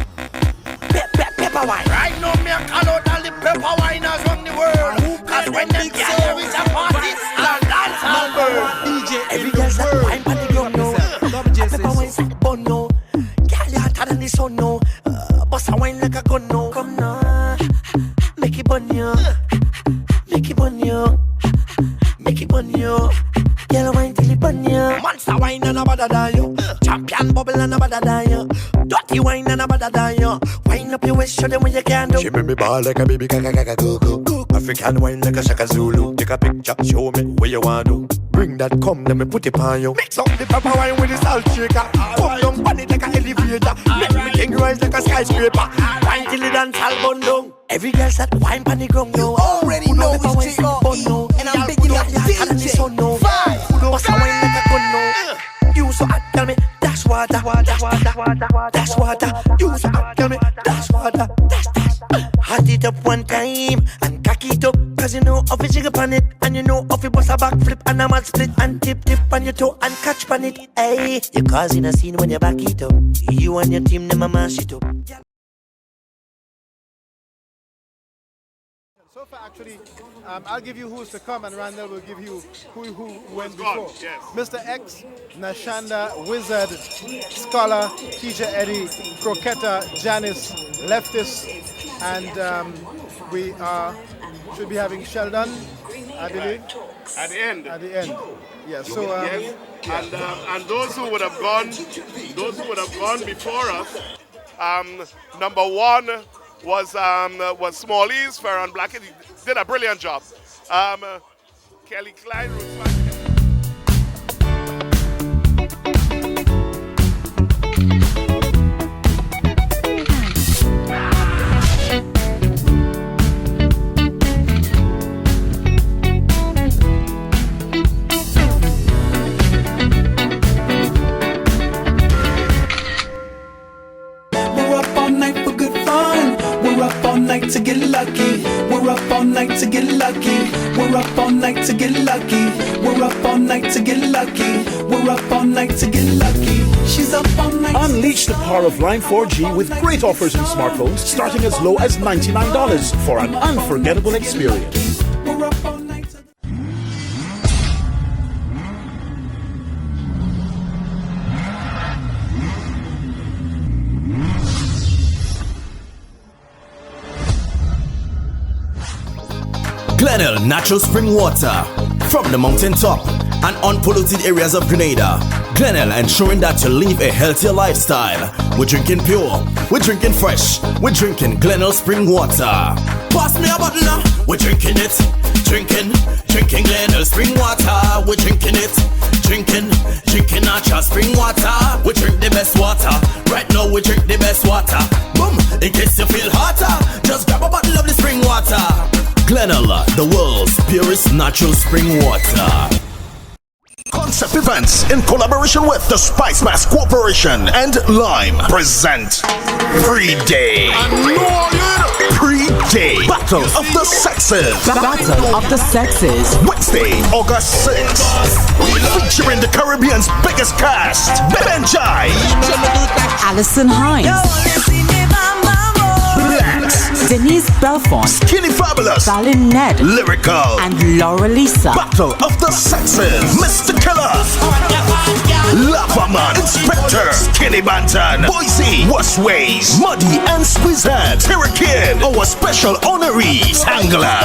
pepper wine. Right now, me a call out all the pepper winers from the world. Cause when them girl reach a party, dance all burn. Every girl that wine pan the ground now, pepper wine like bun now. Girl you hotter than the sun now, bust a wine like a gun now. Come now, make it bun you, make it bun you, make it bun you. Girl wine till it bun you. Monster wine and a better than you. Champion bubble and a better than you. Dirty wine and a better than you. Wine up your waist, show them what you can do. She make me ball like a baby go. African wine like a Shaka Zulu. Take a picture, show me what you want to. Bring that come, let me put it on you. Mix up the pepper wine with the salt shaker. Come down on it like an elevator. Make me king rise like a skyscraper. Wine till it dance all bun down. Every girl that wine pan the ground now. Already know it's J.O.E. And I'm bigging up DJ 5. Bust a wine like a gun now. You so hot, tell me that's water. That's water. You so hot, tell me that's water. That's. Hot it up one time and cock it up. Cause you know if you jiggle pan it. And you know if you bust a backflip and a mad split. And tip on your toe and catch pan it. Hey, you're causing a scene when you back it up. You and your team, them a mash it up. So far, actually, I'll give you who's to come, and Randall will give you who went before. Yes. Mr. X, Nashanda, Wizard, Scholar, Keisha Eddie, Croquetor, Janis, Leftist, and we should be having Sheldon, I believe. At the end. At the end. Yeah. So. Yes. And those who would have gone before us. Number one was Smallies, Farron Blackett. He did a brilliant job. Kelly Klein, Rootman. Night to get lucky. We're up all night to get lucky. We're up all night to get lucky. We're up all night to get lucky. We're up all night to get lucky. She's up all night. Unleash the power of Line 4G with great offers in smartphones starting as low as $99 for an unforgettable experience. We're up all night. Glenville natural spring water from the mountaintop and unpolluted areas of Grenada. Glenville ensuring that you live a healthier lifestyle. We're drinking pure, we're drinking fresh, we're drinking Glenville spring water. Pass me a bottle now. We're drinking it, drinking Glenville spring water. We're drinking it, drinking natural spring water. We drink the best water. Right now we drink the best water. Boom, in case you feel hotter, just grab a bottle of the spring water. Glenville, the world's purest natural spring water. Concept Events in collaboration with the Spicemas Corporation and Lime present Pre-Day Battle of the Sexes. Battle of the Sexes. Wednesday, August 6th. Featuring the Caribbean's biggest cast, Benjai, Alison Hines, Blacks, Denise Belfont, Skinny Fabulous, Stalin Ned, Lyrical, and Laura Lisa. Battle of the Sexes, Mr. Killer, Lavaman, Inspector, Skinny Bantan, Boise, Westways, Muddy and Squeezehead, Hurricane, our special honoree, Tangler,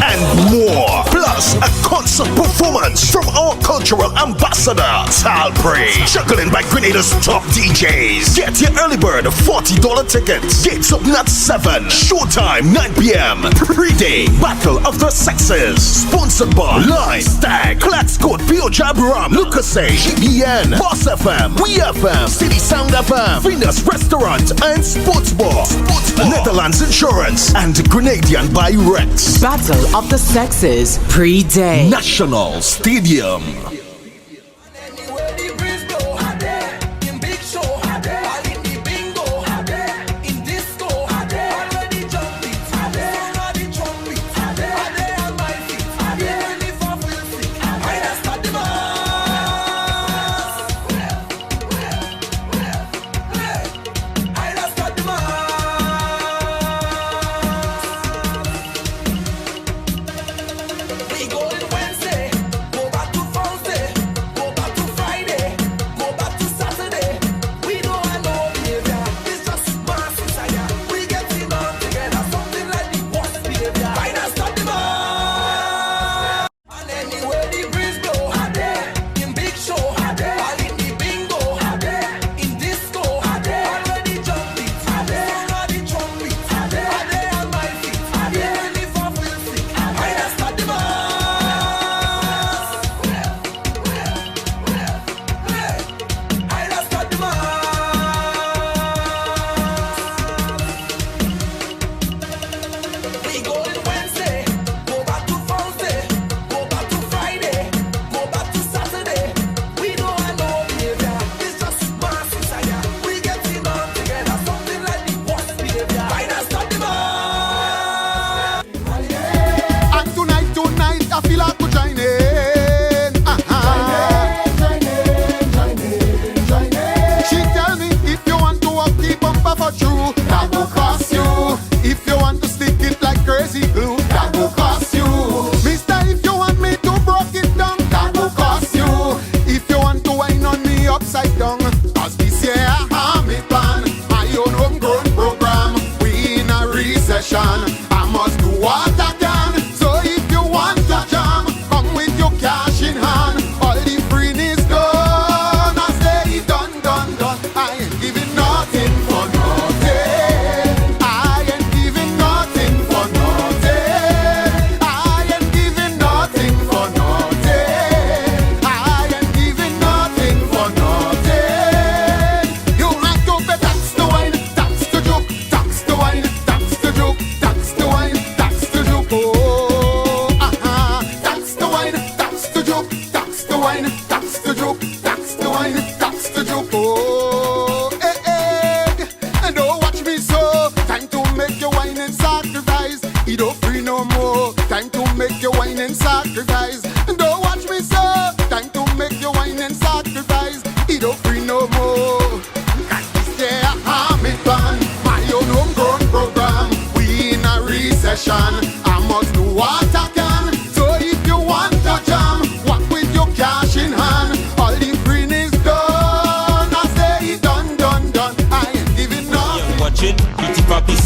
and more. Plus a concert performance from our cultural ambassador, Talprey, juggling by Grenada's top DJs. Get your early bird $40 tickets. Gates open at 7. Showtime 9 p.m. Pre-day Battle of the Sexes. Sponsored by Line, Stag, Clax Code, Pio Jab Ram, Lucasay, GBN, Boss FM, We FM, City Sound FM, Venus Restaurant and Sports Bar, Netherlands Insurance, and Grenadian by Rex. Battle of the Sexes pre-day. National Stadium.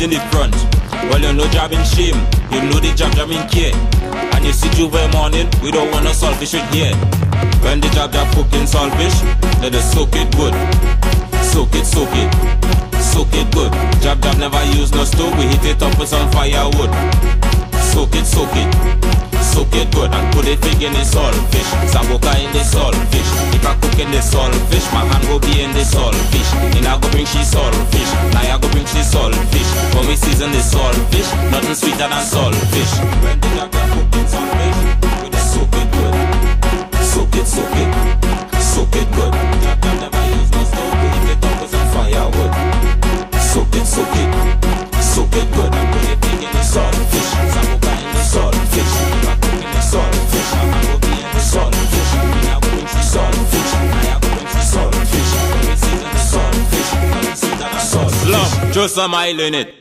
In the front, well you know job in shame, you know the job in care. And you see Juve morning, we don't want no selfish with here. When the job cooking selfish, let us soak it good. Soak it, soak it, soak it good. Job never use no stove, we hit it up with some firewood. Soak it, soak it, soak it good. And put it big in the saltfish, Saboka in the saltfish. If I cook in the saltfish, my hand will be in the saltfish. And I go bring she saltfish, now I go bring she saltfish. When we season the saltfish, nothing sweeter than saltfish. When the job cooking saltfish, we just soak it good. Soak it, soak it, soak it good. Job never use no stove, we hit it up with some firewood. Soak it, soak it, soak it good. And put it big in the saltfish, Saboka in the saltfish. If I cook in the saltfish, my hand will be in the saltfish. And I go bring she saltfish, I go bring she saltfish. When we season the saltfish, nothing sweeter than saltfish. Love, just some oil in it.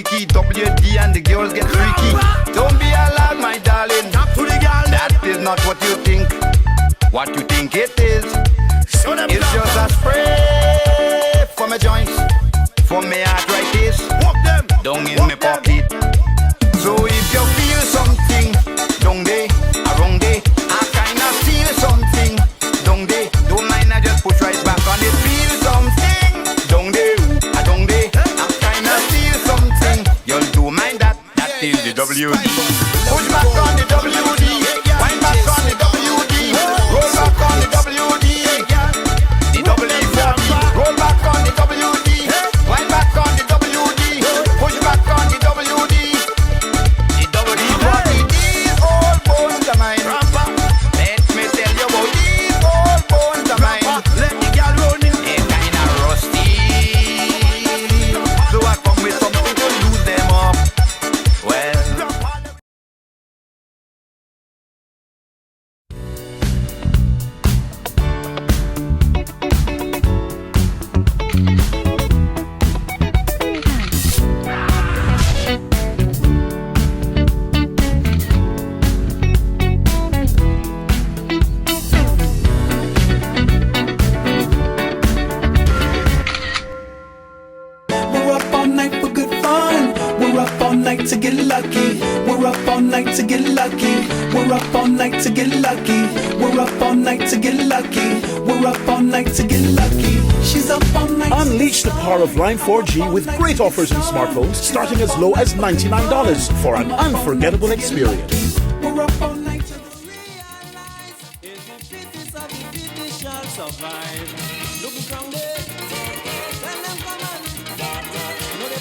freaky. WD and the girls get freaky. Don't be alarmed, my darling. Talk to the girl. That is not what you think. What you think it is. It's just a spray for my joints, for my arthritis. Down in my pocket. So if you feel something, down there, around there, I kinda feel something, down there. Don't mind, I just push right back on it. Feel something, down there, I kinda feel something. You don't mind that, that is the WD. Push back on the WD, wind back on the WD, roll back on the WD, the WD, roll back on the WD, wind back on the WD, push back on the WD, the WD. These old bones of mine, let me tell you about these old bones of mine. Let the girl run in, they're kinda rusty, so I come with something to lose them up. Well. We're up all night for good fun. We're up all night to get lucky. We're up all night to get lucky. We're up all night to get lucky. We're up all night to get lucky. We're up all night to get lucky. She's up all night. Unleash the power of Line 4G with great offers in smartphones starting as low as $99 for an unforgettable experience. We're up all night to shall survive. Looking from there, tell them come on. No, they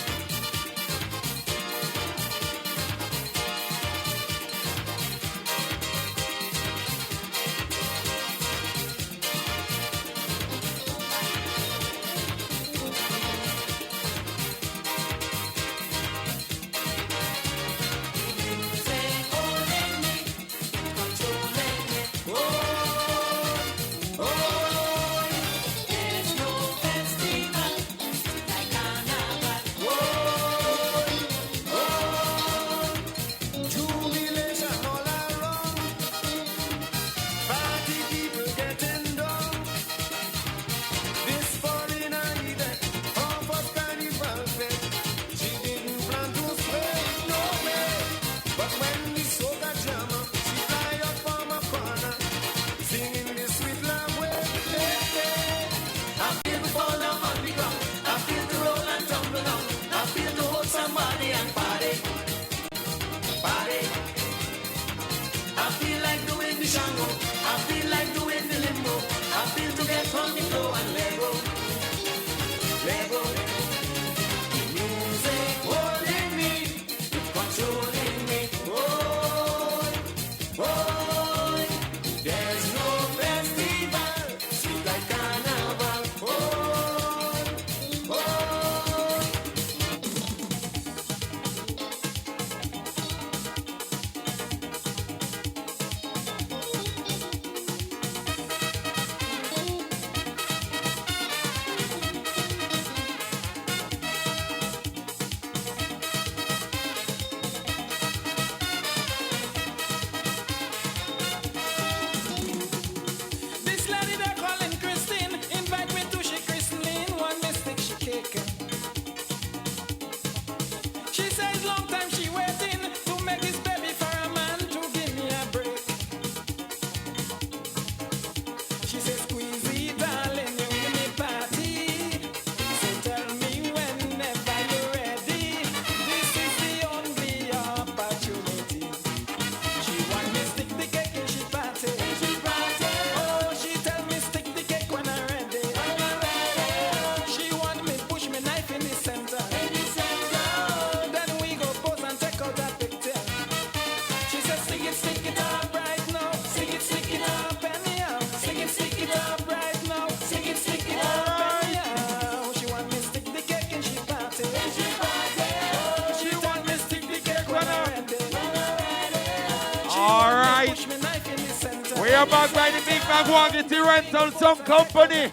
We are back by the big man walking to rental some company.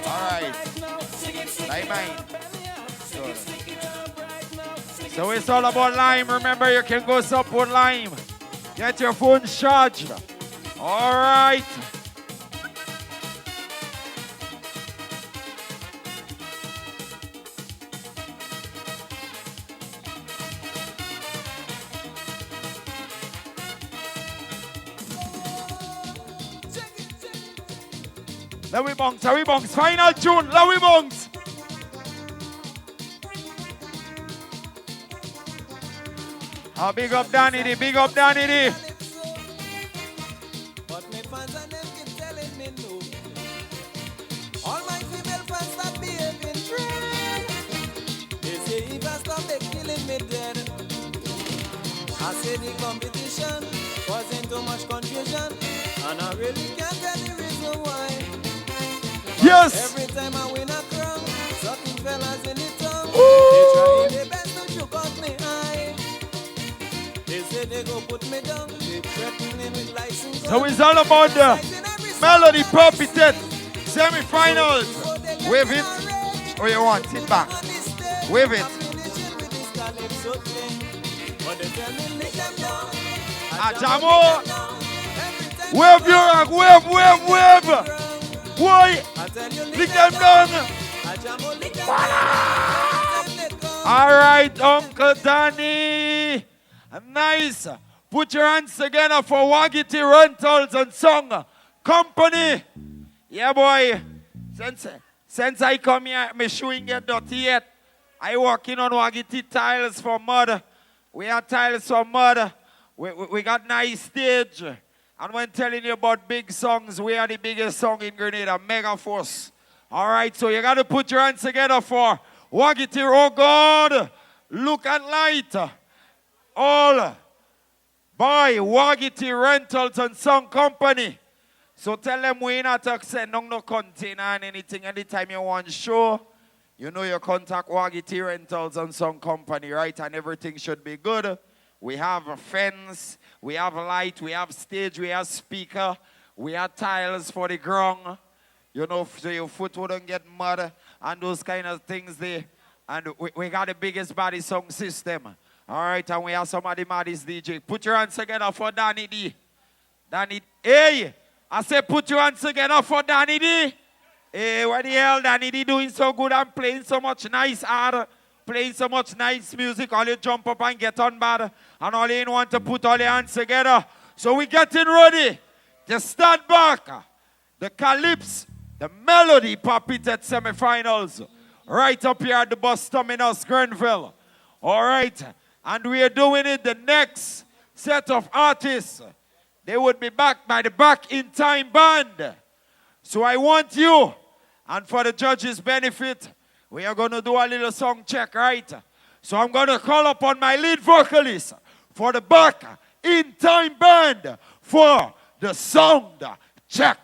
Alright. Like mine. good. So it's all about lime. Remember, you can go support lime. Get your phone charged. All right. Lowy Bongs, final tune, Lowy Bongs. Oh, big up Danny D, big up Danny D. But my fans and them keep telling me no. All my female fans are behaving true. They say if I stop, they killing me dead. I say the competition causing too much confusion, and I really can't tell the reason why. Yes. Every time I win a crown, certain fellas in the town, they try their best to choke out me eye. They say they go put me down, they threaten me with license. So it's all about the Melody Papitete semi-finals. Wave it. Or you want it back? Wave it. Ajamu. Wave your rock, wave. Why? Lick them down. All right, Uncle Danny. Nice. Put your hands together for Wagity Rentals and Song Company. Yeah, boy. Since I come here, my shoe ain't get dirty yet. I working on Wagity tiles for mud. We have tiles for mud. We got nice stage. And when telling you about big songs, we are the biggest song in Grenada, Mega Force. All right, so you got to put your hands together for Wagity. Oh, God, look at light. All by Wagity Rentals and Song Company. So tell them we not send no container and anything. Anytime you want show, you know you contact Wagity Rentals and Song Company, right? And everything should be good. We have a fence, we have light, we have stage, we have speaker, we have tiles for the ground. You know, so your foot wouldn't get mud and those kind of things there. And we got the biggest body song system. All right, and we have some of the maddest DJ. Put your hands together for Danny D. Danny, hey, I said put your hands together for Danny D. Hey, what the hell, Danny D doing so good and playing so much nice art, playing so much nice music. All you jump up and get on bad, and all you want to put all your hands together. So we getting ready to start back the Calypso, the Melody Papitete semifinals, right up here at the bus terminus, Grenville. All right. And we are doing it, the next set of artists. They would be backed by the Back in Time Band. So I want you, and for the judges' benefit, we are going to do a little song check, right? So I'm going to call upon my lead vocalist for the Back in Time Band for the sound check.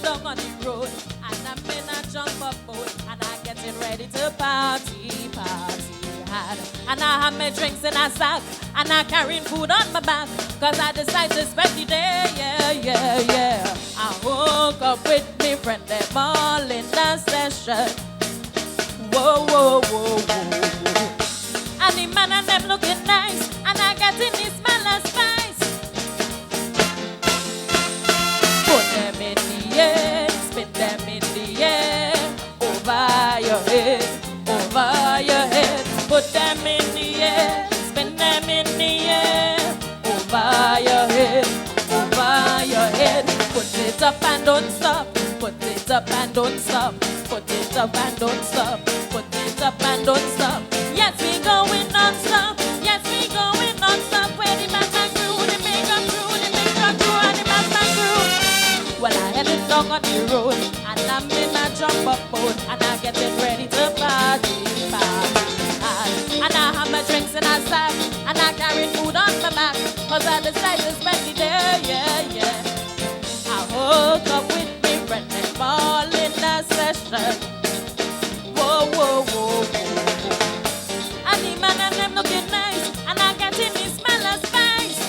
Down on the road, and I'm in a jump up mode, and I'm getting ready to party hard. And I have my drinks in a sack, and I'm carrying food on my back, cause I decided to spend the day, yeah. I woke up with me friend, them all in the session. Whoa. And the man and them looking nice, and I getting the smell of spice. Put them in the air, spin them in the air, over your head, put them in the air, spin them in the air, over your head, put it up and don't stop, put it up and don't stop, put it up and don't stop, put it up and don't stop. Yes, we going non-stop, yes, we going non-stop, where the Batman crew, the makeup crew, the makeup crew, and the Batman crew. Well, I headed down on the road, and I'm in a jump up mode, and I'm getting ready to party. And I have my drinks in a sack, and I carry food on my back, cause I decided to spend the day, yeah. I woke up competition. Whoa, whoa, whoa, whoa. And the man and them looking nice, and I get in his smeller's face.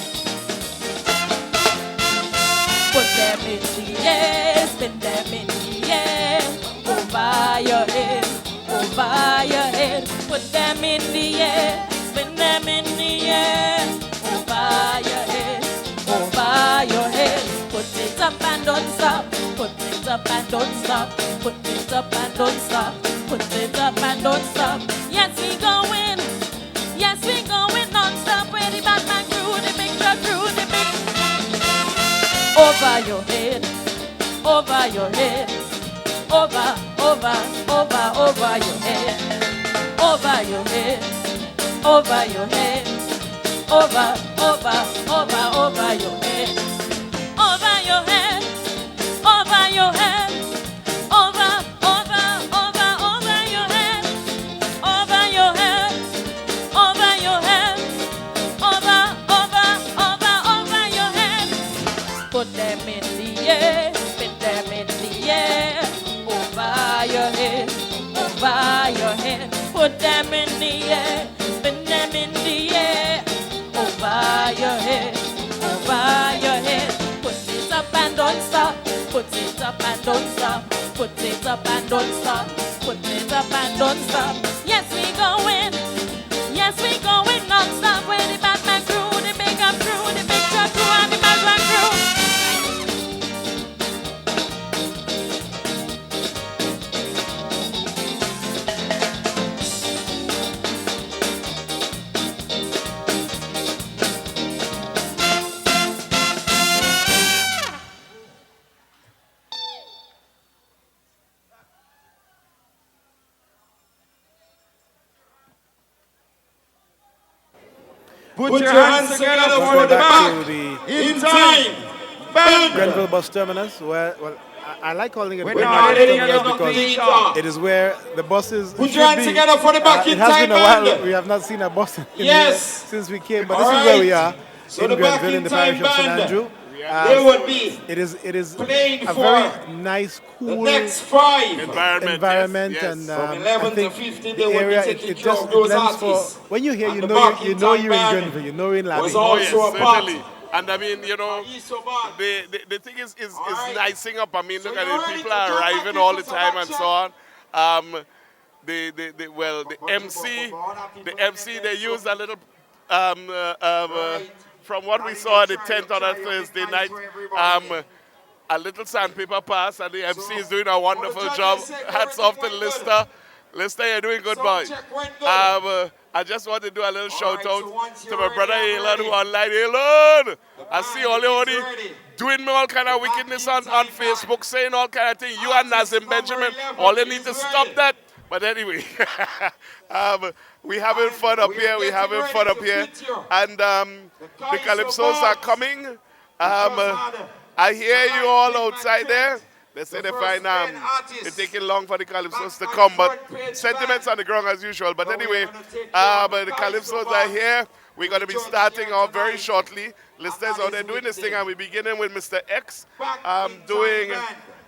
Put them in the air, spin them in the air. Over your head, over your head. Put them in the air, spin them in the air. Over your head, over your head. Put it up and don't stop. Put it up and don't stop. Put it up and don't stop. Put it up and don't stop. Yes, we going. Yes, we going non-stop. Where the Batman crew, the big truck crew, the big. Over your head, over your head. Over, over, over, over your head. Over your head, over your head. Over, over, over, over your head. Over your head, over your head. Over, over, over, over your head. Over your head, over your head. Over, over, over, over your head. Put them in the air, spin them in the air. Over your head, over your head. Put them in the air, spin them in the air. Over your head, over your head. Put it up and don't stop. Put it up and don't stop. Put it up and don't stop. Put it up and don't stop. Yes, we going. Yes, we going non-stop. Where the Batman crew, the big up crew, the big truck crew, and the Batman crew. Put your hands together for the back. In time. Band. Grenville bus terminus, where, well, I like calling it We're Grenville not bus letting terminus you because complete. it is where the buses Put should your hands be. together for the back in It has time, been a while. band. We have not seen a bus in Yes. here since we came, but All this is where we right. are So in the back Grenville, in in the time parish of St. band. Andrew. They would be it is playing a for very nice, cool the next 5 environment, yes. and From I 11 to think 15 the they would be area taking it care just of those lends for artists. when you hear And you the know back you in know time you're in band Grenville, you know you're in Labby. was Oh, yes, also a part. certainly. And I mean, you know, the thing is nicing up. I mean, look at it. People are arriving all the time and so on. The MC, they use a little, from what we saw at the tent on a Thursday night, a little sandpaper pass, and the MC is doing a wonderful job. Hats off to Lister. Lister, you're doing good, boy. I just want to do a little shout out to my brother Elon who online. Elon! I see all doing all kind of wickedness on Facebook, saying all kind of things. You and Nazim Benjamin, all you need to stop that. But anyway, we having fun up here. We having fun up here. And the Calypsos are coming. I hear you all outside there. They say they find it's taking long for the Calypsos to come, but sentiments on the ground as usual. But anyway, but the Calypsos are here. We're going to be starting off very shortly. Listeners out there doing this thing, and we're beginning with Mr. X doing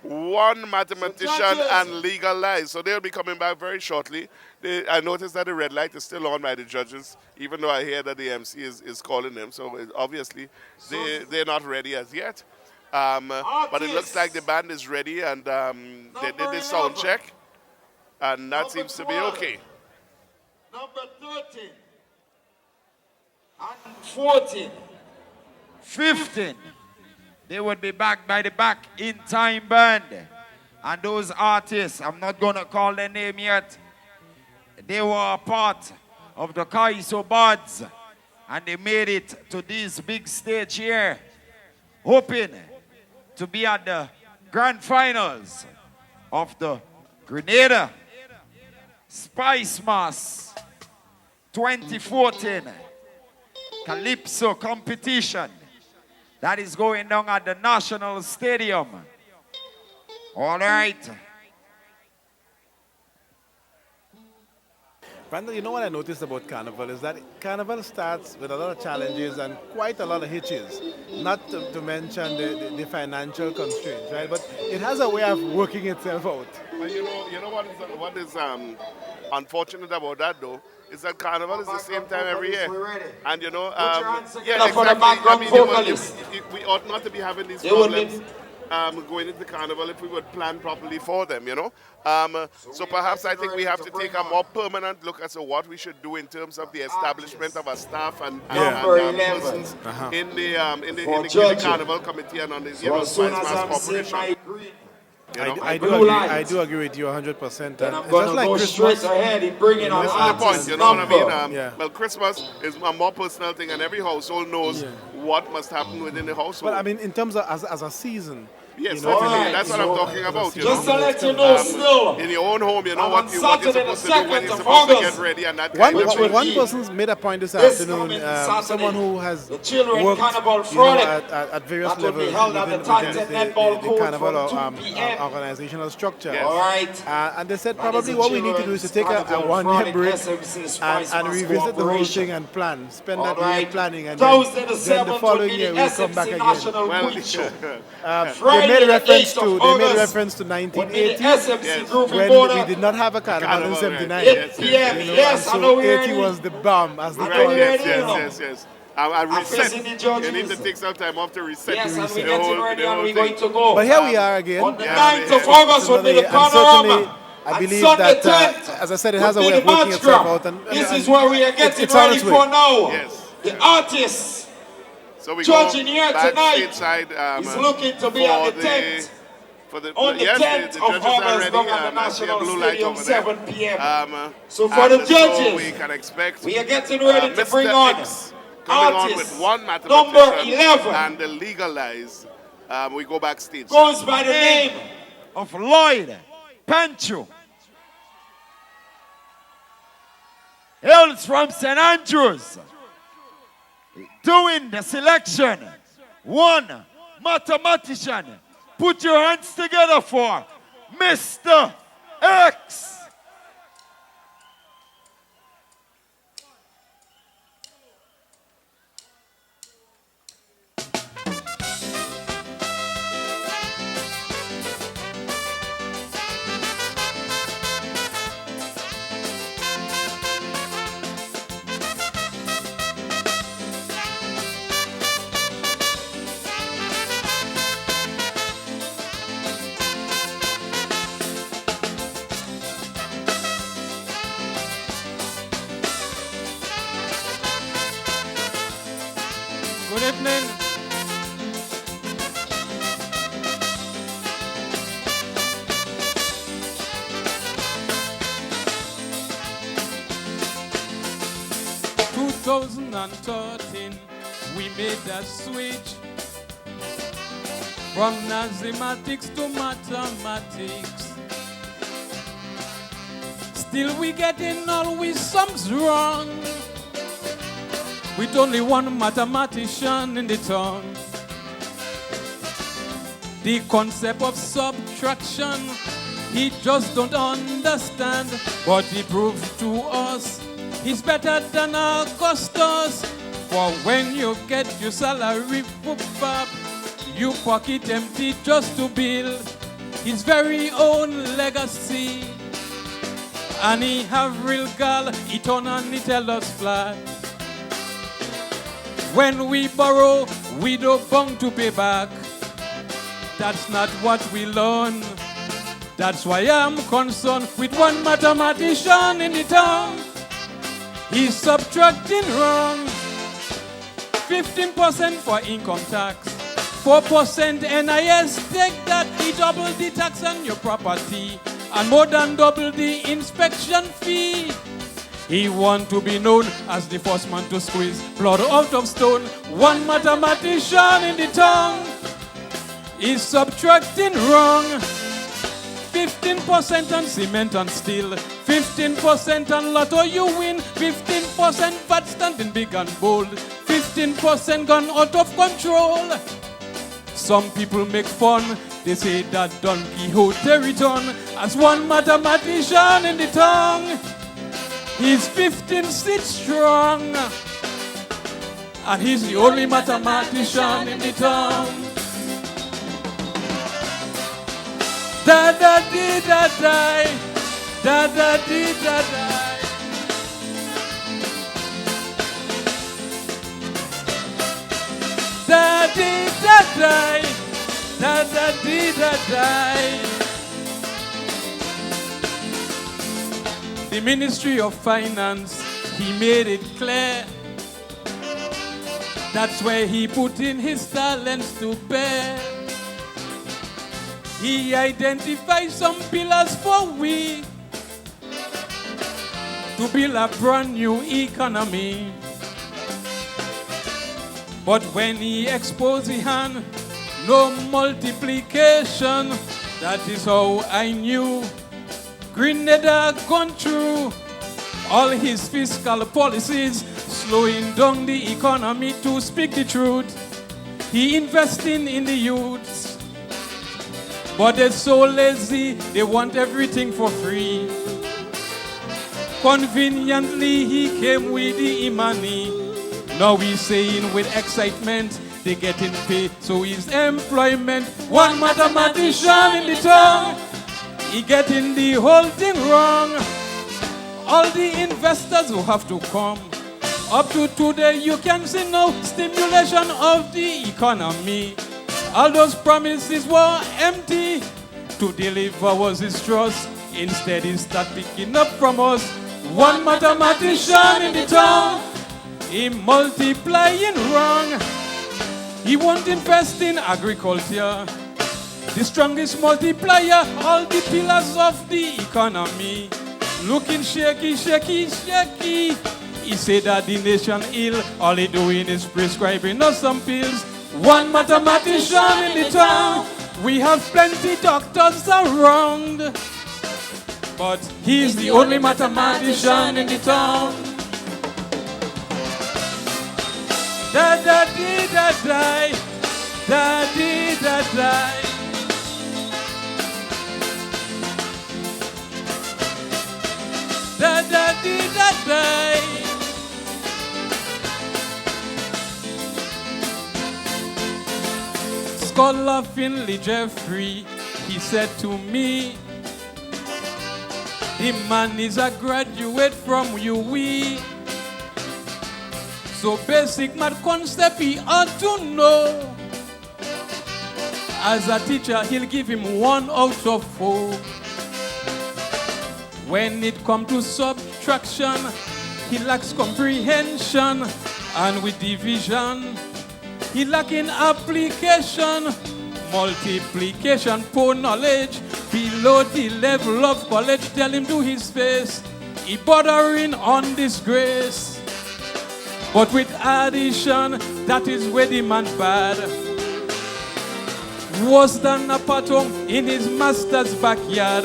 One Mathematician and Legalize. So they'll be coming back very shortly. I noticed that the red light is still on by the judges, even though I hear that the MC is calling them. So obviously, they're not ready as yet. But it looks like the band is ready, and they did the sound check, and that seems to be okay. Number 13 and 14, 15. They would be back by the back in time band. And those artists, I'm not going to call their name yet, they were a part of the Kaiso Buds, and they made it to this big stage here, hoping to be at the grand finals of the Grenada Spicemas 2014 Calypso competition that is going down at the National Stadium. All right. Randall, you know what I noticed about Carnival is that Carnival starts with a lot of challenges and quite a lot of hitches, not to mention the financial constraints, right? But it has a way of working itself out. But you know what is unfortunate about that though is that Carnival is the same time every year, and you know, yeah, for the exactly. background vocalist. We ought not to be having these problems going into Carnival if we would plan properly for them, you know. So perhaps I think we have to take a more permanent look as to what we should do in terms of the establishment of our staff and persons in the Carnival Committee and on the Spicemas Corporation. I do agree with you 100%. Then I'm going to go straight ahead in bringing on artists you know number. what I mean? Well, Christmas is a more personal thing, and every household knows what must happen within the household. But I mean, in terms of as a season. Yes, you know, certainly. That's what I'm talking about. Just to let you know, still. In your own home, you know what you're supposed to do when you're supposed August, to get ready and that kind of thing. One person's made a point this afternoon, someone who has worked at various levels within the Carnival organizational structure. Yes. All right. And they said probably what we need to do is to take a 1 year break and revisit the whole thing and plan. Spend that year planning, and then the following year we'll come back again. They made reference to 1980 when we did not have a carnival in 79. Yes, I know we're 80 was the bomb, as they call it. Yes. I reset. You need to take some time off to reset. Yes, and we're getting ready and we're going to go. But here we are again. On the 9th of August will be the panorama. I believe that, as I said, it has a way of working itself out. And this is where we are getting ready for now. Yes. The artists. So we judging here tonight stateside, is looking to be on the 10th. On the 10th of August, down at the National Stadium, 7 p.m. So for the judges, we can expect we are getting ready to bring on on with one number 11. And the legalize. We go backstage. Goes by the name of Lloyd Pancho. Hails from St. Andrews. Doing the selection. One mathematician. Put your hands together for Mr. X. Good evening. We made a switch from Nazimatics to mathematics. Still we getting always sums wrong, with only one mathematician in the town. The concept of subtraction, he just don't understand, but he proved to us he's better than Augustus. For when you get your salary, you pocket empty just to build his very own legacy. And he have real gal, he turn and he tell us flat. When we borrow, we don't bound to pay back. That's not what we learn. That's why I'm concerned with one mathematician in the town. He's subtracting wrong. 15% for income tax, 4% NIS, take that, he double the tax on your property, and more than double the inspection fee. He want to be known as the first man to squeeze blood out of stone. One mathematician in the town is subtracting wrong. 15% on cement and steel, 15% on lotto you win, 15% VAT standing big and bold, 15% gone out of control. Some people make fun, they say that Don Quixote return as one mathematician in the town. He's 15 seats strong, and he's the only mathematician in the town. Da da dee da die. Da da dee da die. Da dee da die. Da da dee da die. The Ministry of Finance, he made it clear. That's where he put in his talents to bear. He identified some pillars for we to build a brand new economy. But when he exposed the hand, no multiplication. That is how I knew Grenada gone through all his fiscal policies, slowing down the economy. To speak the truth, he investing in the youths, but they're so lazy, they want everything for free. Conveniently, he came with the money. Now he's saying with excitement, they getting paid, so his employment. One mathematician in the town, he getting the whole thing wrong. All the investors who have to come. Up to today, you can see no stimulation of the economy. All those promises were empty. To deliver was his trust. Instead, he start picking up from us. One mathematician in the town, he multiplying wrong. He won't invest in agriculture, the strongest multiplier, all the pillars of the economy. Looking shaky, shaky, shaky. He said that the nation ill, all he doing is prescribing us some pills. One mathematician in the town, we have plenty doctors around, but he's the only mathematician in the town. Da da dee da die, da dee da die. Da da dee da die. Scholar Finley Jeffrey, he said to me, the man is a graduate from UWE. So basic math concept he ought to know. As a teacher, he'll give him 1 out of 4. When it comes to subtraction, he lacks comprehension. And with division, he lacking application. Multiplication, poor knowledge, below the level of college. Tell him to his face, he bordering on disgrace. But with addition, that is where the man bad. Worse than a pattern in his master's backyard.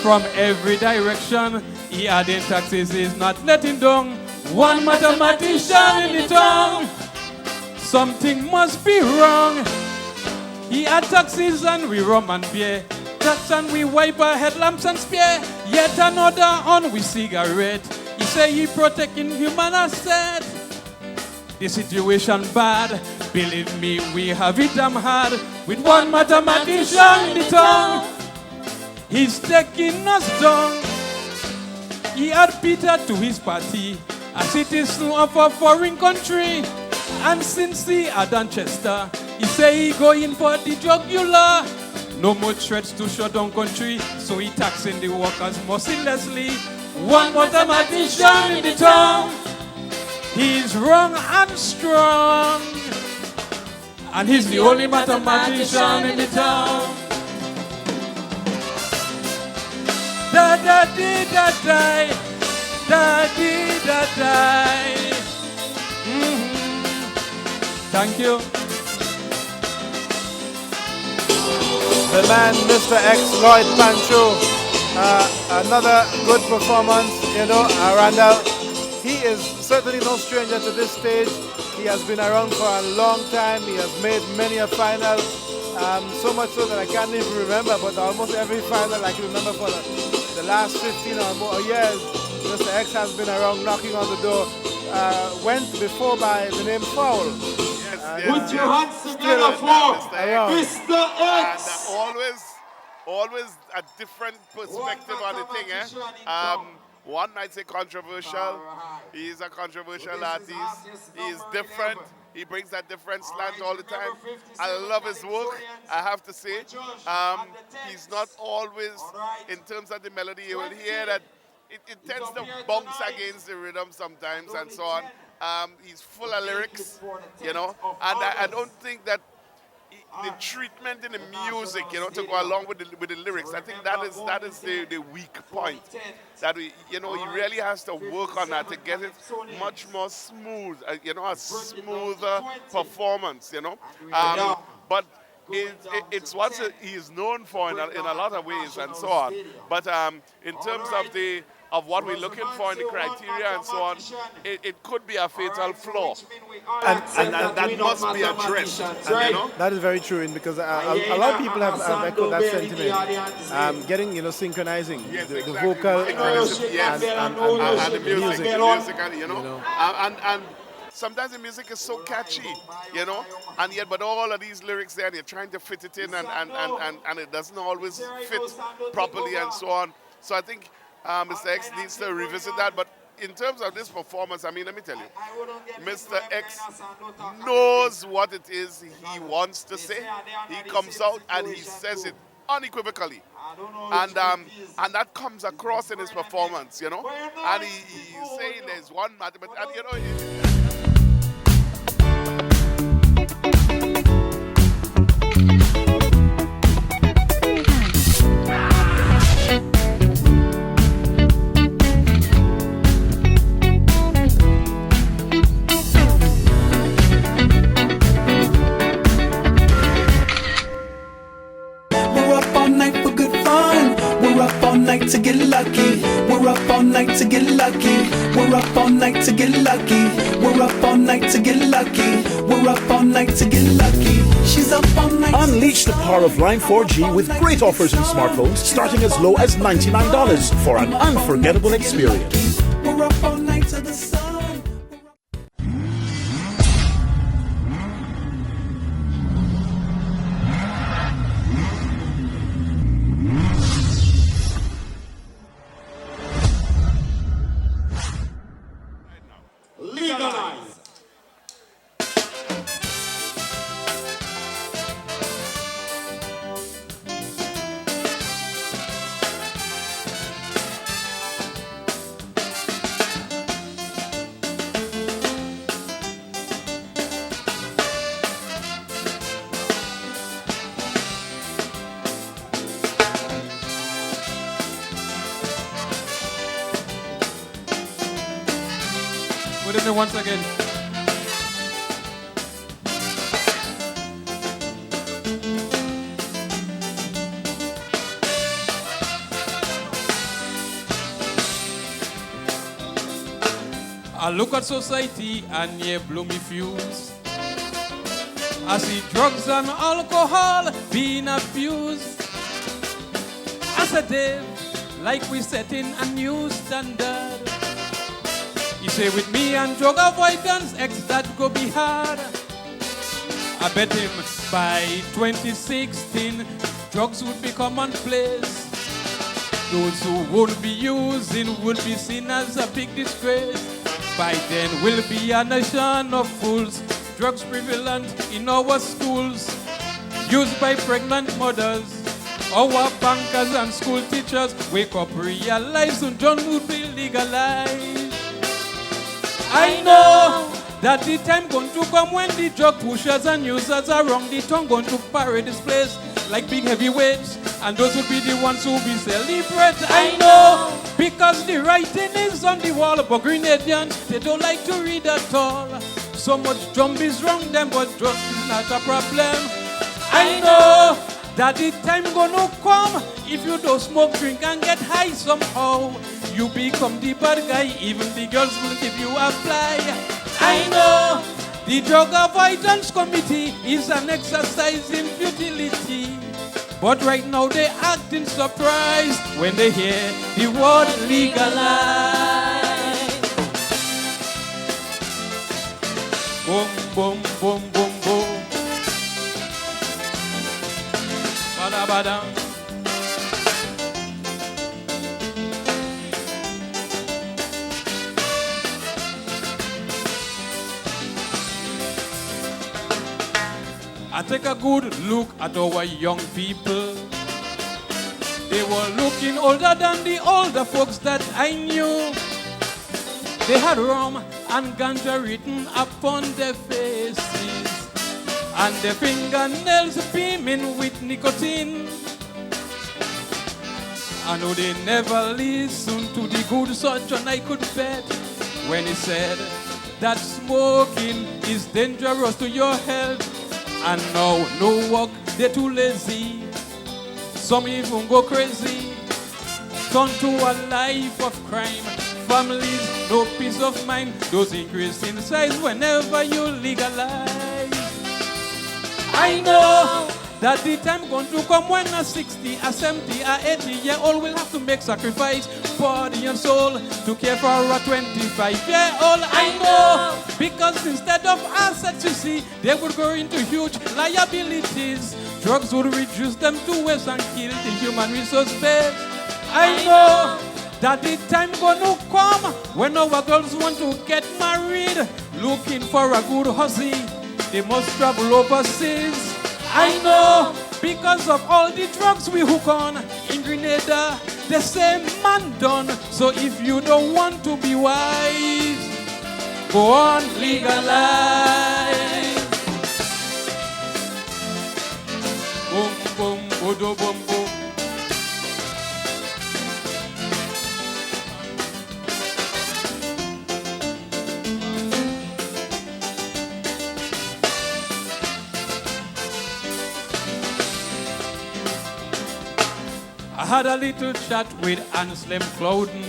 From every direction, he adding taxes, is not letting down. One mathematician in the town, something must be wrong. He had taxes and we rum and beer. Tax and we wipe our headlamps and spear. Yet another on we cigarette. He say he protecting human asset. The situation bad, believe me, we have it damn hard. With one mathematician in the town, he's taking us down. He had Peter to his party, a citizen of a foreign country. And since he had Manchester, he say he going for the jugular. No more threats to shut down country, so he taxing the workers mercilessly. One mathematician in the town, he's wrong and strong, and he's the only mathematician in the town. Da da dee da die, da dee da die. Thank you. The man, Mr. X, Lloyd Pancho, another good performance, Randall. He is certainly no stranger to this stage. He has been around for a long time. He has made many a final, so much so that I can't even remember, but almost every final I can remember for the last 15 or more years. Mr. X has been around knocking on the door. Went before by the name Fowl. Put your hands together for Mr. X. And always always a different perspective on the thing, eh? One might say controversial. He's a controversial artist. He's different. He brings that different slant all the time. I love his work, I have to say. He's not always, in terms of the melody, you will hear that it tends to bounce against the rhythm sometimes and so on. He's full of lyrics, you know, and I don't think that the treatment in the music, you know, to go along with the lyrics, I think that is the weak point. That he really has to work on that to get it much more smooth, you know, a smoother performance, you know. But it's what he is known for in a lot of ways and so on. But in terms of what we're looking for in the criteria and so on, it could be a fatal flaw. And that must be addressed. You know? That is very true, because a lot of people have echoed that sentiment. Getting, you know, synchronizing the vocal and the music. You know. And sometimes the music is so catchy, you know, and yet, but all of these lyrics there, and you're trying to fit it in, and it doesn't always fit properly and so on. So I think Mr. X needs to revisit that. But in terms of this performance, I mean, let me tell you, Mr. X knows what it is he wants to say. He comes out and he says it unequivocally. And that comes across in his performance, you know. And he's saying there's one matter, but, and, you know, To get lucky, we're up all night to get lucky. We're up all night to get lucky. We're up all night to get lucky. We're up all night to get lucky. She's up all night. Unleash the power of Line 4G with great offers in smartphones starting as low as $99 for an unforgettable experience. We're up all night to the sun. Once again. I look at society and yeah, blow me fuse. I see drugs and alcohol being abused. I said, Dave, like we setting a new standard. You say with me and drug avoidance, X that go be hard. I bet him by 2016, drugs would be commonplace. Those who won't be using would be seen as a big disgrace. By then we'll be a nation of fools. Drugs prevalent in our schools, used by pregnant mothers. Our bankers and school teachers wake up, realize soon John would be legalized. I know that the time going to come when the drug pushers and users are wrong. The tongue going to parade this place like big heavyweights, and those will be the ones who be celebrate. I know because the writing is on the wall, but Grenadians, they don't like to read at all. So much drum is wrong them, but drugs is not a problem. I know that the time gonna come if you don't smoke, drink and get high somehow. You become the bad guy, even the girls will give you a fly. I know the Drug Avoidance Committee is an exercise in futility. But right now they acting surprised when they hear the word legalize. Boom, boom, boom, boom, boom. Bada, bada. I take a good look at our young people. They were looking older than the older folks that I knew. They had rum and ganja written upon their faces, and their fingernails beaming with nicotine. I know they never listened to the good surgeon, I could bet, when he said that smoking is dangerous to your health. And now no work, they're too lazy. Some even go crazy, turn to a life of crime. Families, no peace of mind, those increase in size whenever you legalize. I know that the time going to come when a 60, a 70, a 80-year-old will have to make sacrifice, body and soul, to care for a 25-year-old. I know, because instead of assets, you see, they would go into huge liabilities. Drugs would reduce them to waste and kill the human resource base. I know that the time gonna come when our girls want to get married, looking for a good hussy, they must travel overseas. I know, because of all the drugs we hook on in Grenada, the same man done. So if you don't want to be wise, go on, legalize. Boom, boom, boom, boom, boom. I had a little chat with Anselm Clouden.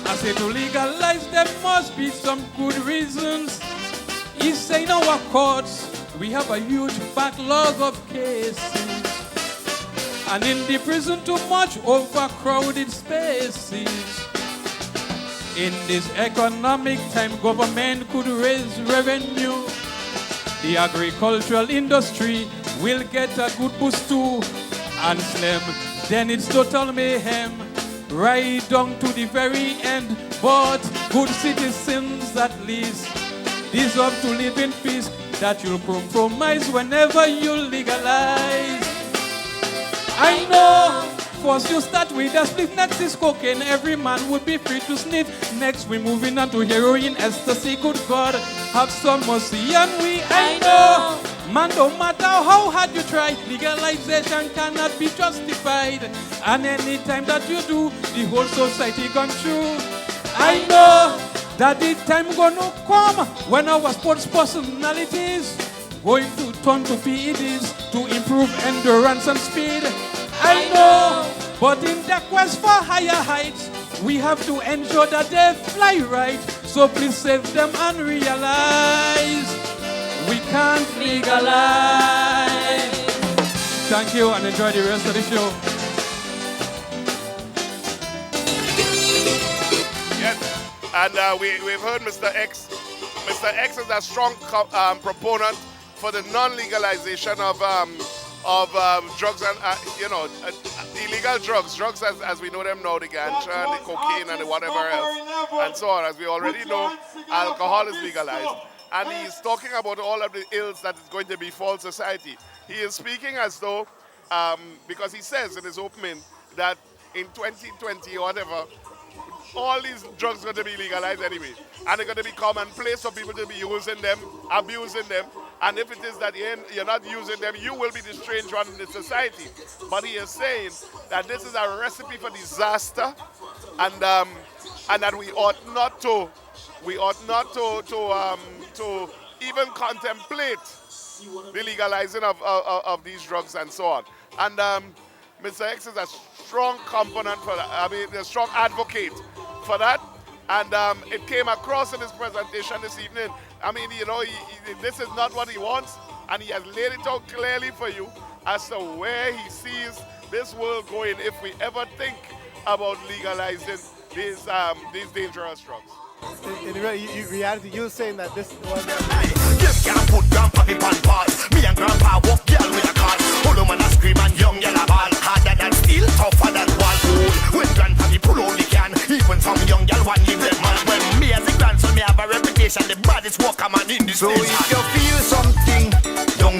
I said to legalize there must be some good reasons. He said in our courts we have a huge backlog of cases, and in the prison too much overcrowded spaces. In this economic time government could raise revenue. The agricultural industry will get a good boost too. And slim, then it's total mayhem, right down to the very end. But good citizens at least deserve to live in peace, that you'll compromise whenever you legalize. I know, first you start with a spliff, next is cocaine, every man would be free to sniff. Next we're moving on to heroin, ecstasy, good God, have some mercy on we. I know, man, no matter how hard you try, legalization cannot be justified. And any time that you do, the whole society gone through. I know that the time gonna come when our sports personalities going to turn to PEDs to improve endurance and speed. I know, but in the quest for higher heights, we have to ensure that they fly right. So please save them and realize we can't legalize. Thank you and enjoy the rest of the show. Yes, and we've heard Mr. X. Mr. X is a strong proponent for the non-legalization of drugs and illegal drugs as we know them now, the ganja and the cocaine and the whatever else and so on. As we already know, alcohol is legalized. And he's talking about all of the ills that is going to befall society. He is speaking as though, because he says in his opening that in 2020 or whatever, all these drugs are going to be legalized anyway. And they're going to be commonplace for people to be using them, abusing them. And if it is that you're not using them, you will be the strange one in the society. But he is saying that this is a recipe for disaster, and that we ought not to even contemplate the legalizing of these drugs and so on. And Mr. X is a strong component for that. I mean, a strong advocate for that. And it came across in his presentation this evening. I mean, this is not what he wants, and he has laid it out clearly for you as to where he sees this world going if we ever think about legalizing these dangerous drugs. In reality, you're saying that this was... Them can't put grandpa in pants. Me and grandpa walk girl with a car. Old woman a scream and young girl a ball. Harder than steel, tougher than wall. When grandpa pull all the can, even some young girl want leave them man. When me as a grandson, me have a reputation. The baddest walker man in this place. So if you feel something, don't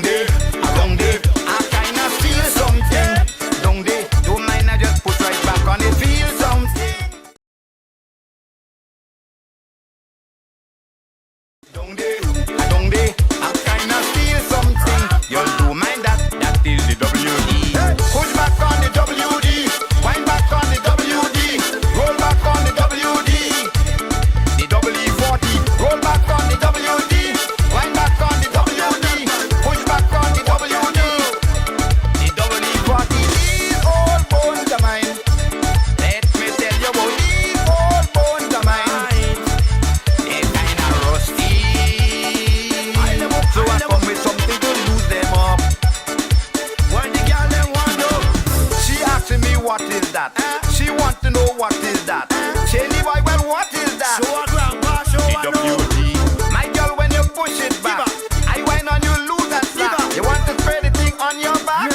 Shady boy, well, what is that? Show a grandpa, show a DWD. My girl, when you push it back, I whine on you, lose and slap. You want to spray the thing on your back?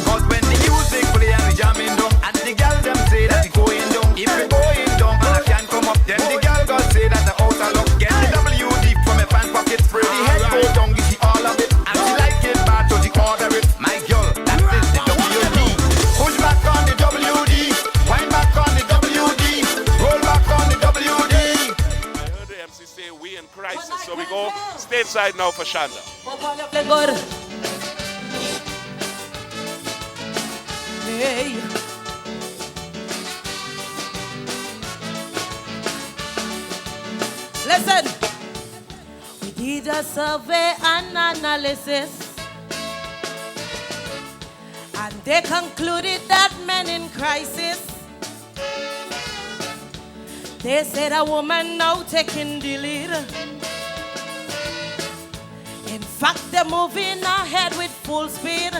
Cause when the music play and we jamming down, and the girl them say that it going down. If we going down and I can't come up, then the girl go say that the house a look. Get the WD from a fan pocket, spray the head go down, give she all of it. And she like it bad, so she order it. My girl, that is the WD. Push back on the WD, wind back on the WD, roll back on the WD. I heard the MC say we in crisis, so we go stateside now for Shanda. Hey. Listen, we did a survey and analysis, and they concluded that men in crisis. They said a woman now taking the lead. In fact, they're moving ahead with full speed.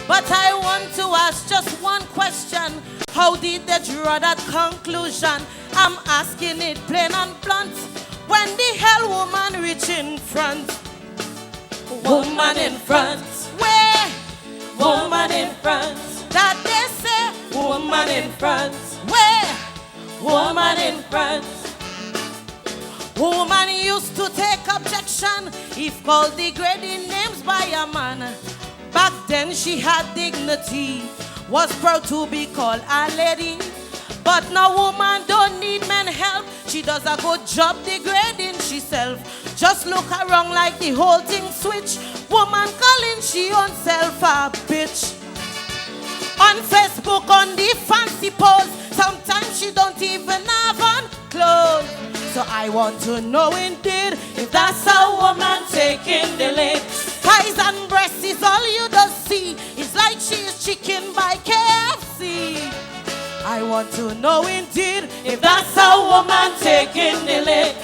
But I want to ask just one question. How did they draw that conclusion? I'm asking it plain and blunt. When the hell woman reach in front? Woman in front. Where? Woman in front. That they say woman in front. Where? Woman in front. Woman used to take objection if called degrading names by a man. Back then she had dignity, was proud to be called a lady. But now woman don't need men help. She does a good job degrading herself. Just look around like the whole thing switch. Woman calling she own self a bitch. On Facebook on the fancy pose, sometimes she don't even have on clothes. So I want to know indeed if that's a woman taking the lead. Thighs and breasts is all you does see. It's like she's chicken by KFC. I want to know indeed if that's a woman taking the lead.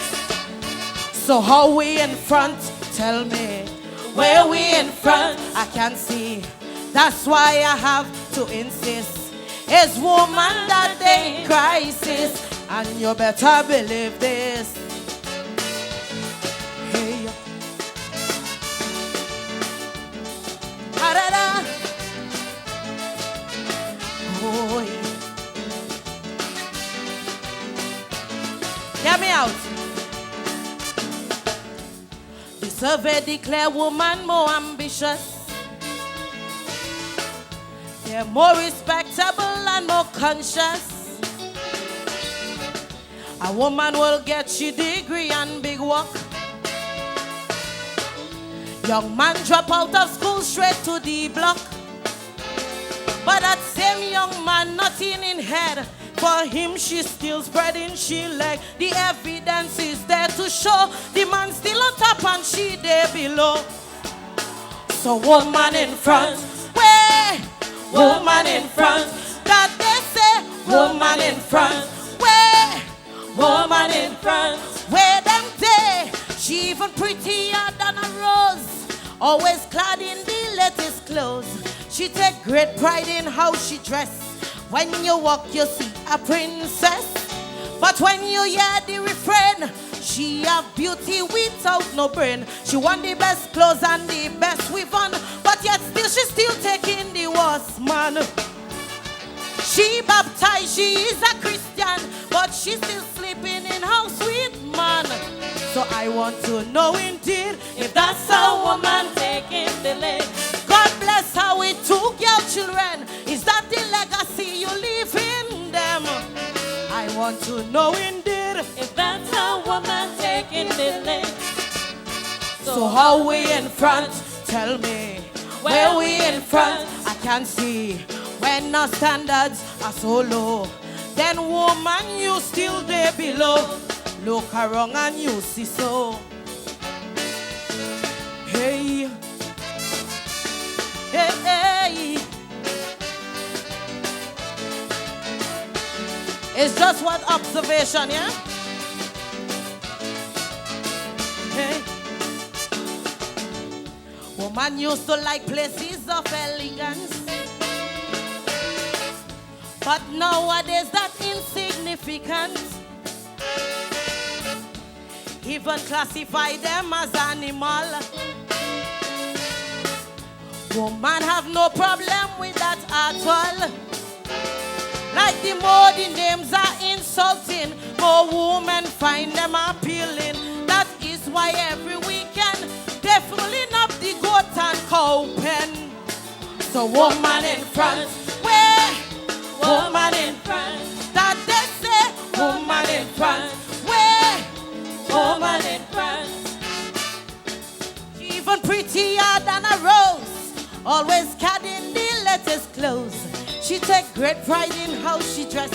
So how we in front? Tell me. Where we in front? I can't see. That's why I have to insist. It's woman that they in crisis. And you better believe this. Hey. Da-da-da. Oh, yeah. Get me out. The survey declare woman more ambitious. They're more respectable and more conscious. A woman will get you degree and big work. Young man drop out of school straight to the block. But that same young man nothing in head. For him she still spreading she leg. The evidence is there to show the man still on top and she there below. So woman in front, where? Woman in front. That they say woman in front, where? Woman in front. Where them day? She even prettier than a rose. Always clad in the latest clothes. She take great pride in how she dress. When you walk you see a princess. But when you hear the refrain, she have beauty without no brain. She want the best clothes and the best weave on. But yet still she still taking the worst man. She baptized, she is a Christian, but she still sleeping in house with man. So I want to know indeed if that's a woman taking the lead. God bless her with 2 girl children. Is that the legacy you leave in them? I want to know indeed if that's a woman taking the lead. So how we in front? Tell me. Where we in front? I can see. When our standards are so low, then woman you still there below. Look around and you see so. Hey, hey, hey. It's just one observation, yeah? Hey. Woman used to like places of elegance. But nowadays that insignificant. Even classify them as animal. Woman have no problem with that at all. Like the more the names are insulting, more women find them appealing. That is why every weekend they filling up the goat and cow pen. So woman in front, where? Woman in front. That they say, woman in front, where? Woman in front. Even prettier than a rose, always carrying the latest clothes. She take great pride in how she dress.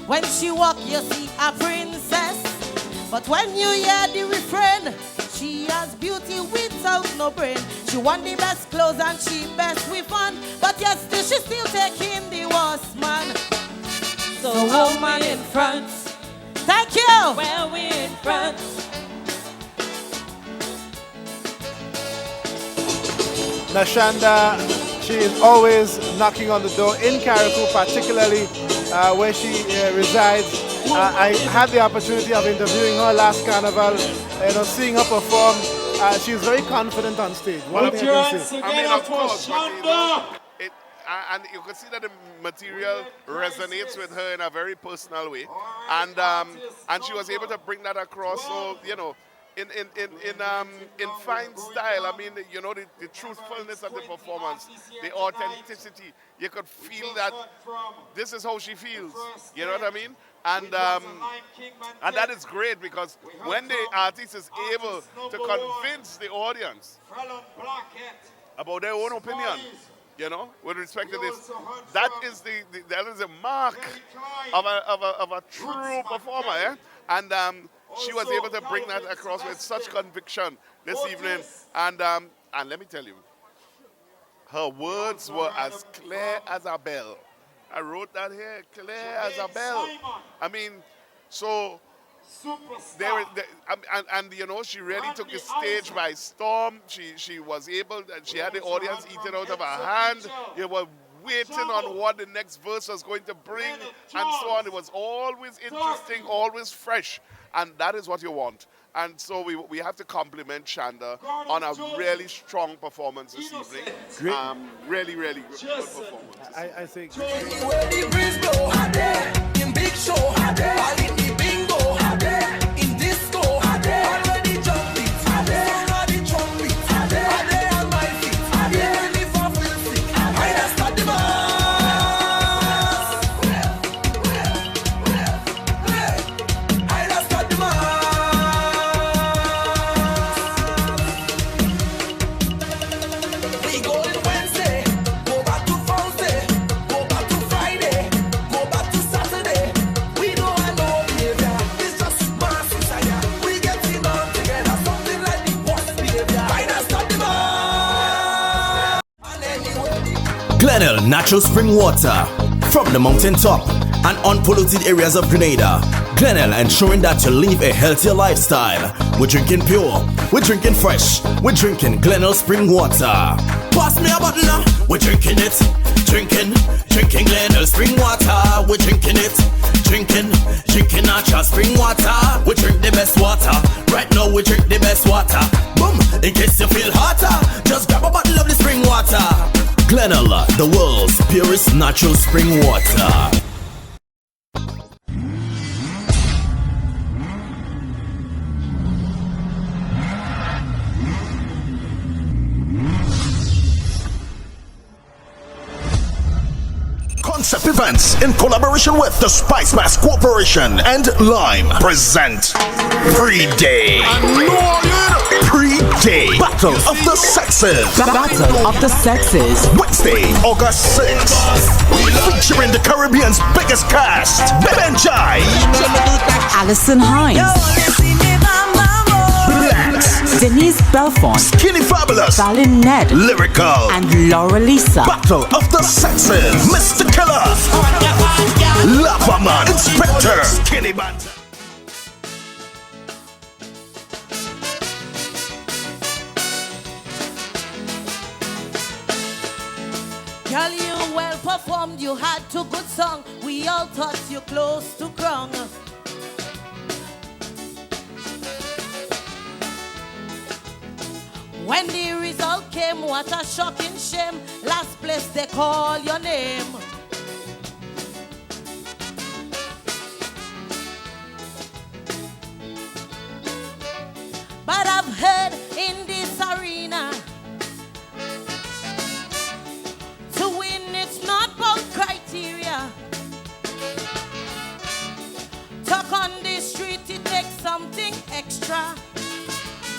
When she walk, you see a princess. But when you hear the refrain, she has beauty without no brain. She want the best clothes and she best with fun. But yes, still she still taking the worst man. So woman in front. Thank you. Where we in front. Now Shanda, she is always knocking on the door in Carriacou, particularly where she resides. I had the opportunity of interviewing her last carnival, seeing her perform. She's very confident on stage. One thing I can say. I mean, of course, but, and you can see that the material resonates with her in a very personal way, and she was able to bring that across. So in fine style. I mean, the truthfulness of the performance, the authenticity. You could feel that this is how she feels. You know what I mean? And that is great, because when the artist is able to convince the audience about their own opinion, with respect to this, that is a mark of a true performer, eh? And she was able to bring that across with such conviction this evening. And let me tell you, her words were as clear as a bell. I wrote that here, clear as a bell. I mean, so she really took the stage by storm. She was able, she had the audience eating out of her hand. They were waiting on what the next verse was going to bring, and so on. It was always interesting, always fresh, and that is what you want. And so we have to compliment Shanda on a really strong performance this evening. Great. Really, really good performance. I think. Glenville natural spring water from the mountain top and unpolluted areas of Grenada. Glenville ensuring that you live a healthier lifestyle. We're drinking pure, we're drinking fresh, we're drinking Glenville spring water. Pass me a bottle now. We're drinking it, drinking Glenville spring water. We're drinking it, drinking natural spring water. We drink the best water. Right now we drink the best water. Boom! In case you feel hotter, just grab a bottle of the spring water. Glenville, the world's purest natural spring water. Concept Events, in collaboration with the Spicemas Corporation and Lime, present Pre-Day. Pre-Day Battle of the Sexes. Battle of the Sexes. Wednesday, August 6th. Featuring the Caribbean's biggest cast, Benjai, Alison Hines, Denise Belfont, Skinny Fabulous, Valin Ned, Lyrical, and Laura Lisa. Battle of the Sexes. Mr. Killer, Lava Inspector, Skinny Banter. Girl, you well performed, you had two good songs. We all thought you close to crown. When the result came, what a shocking shame. Last place they call your name. But I've heard in this arena, to win it's not about criteria. Talk on the street, it takes something extra.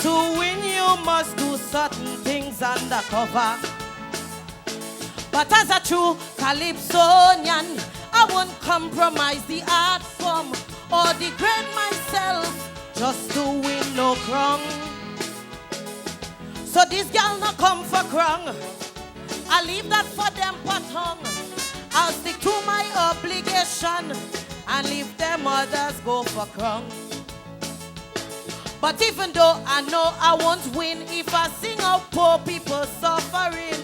To win you must do certain things undercover. But as a true Calypsonian, I won't compromise the art form or degrade myself just to win no crown. So this girl no come for crown. I leave that for them patong. I'll stick to my obligation and leave them others go for crown. But even though I know I won't win, if I sing out poor people suffering,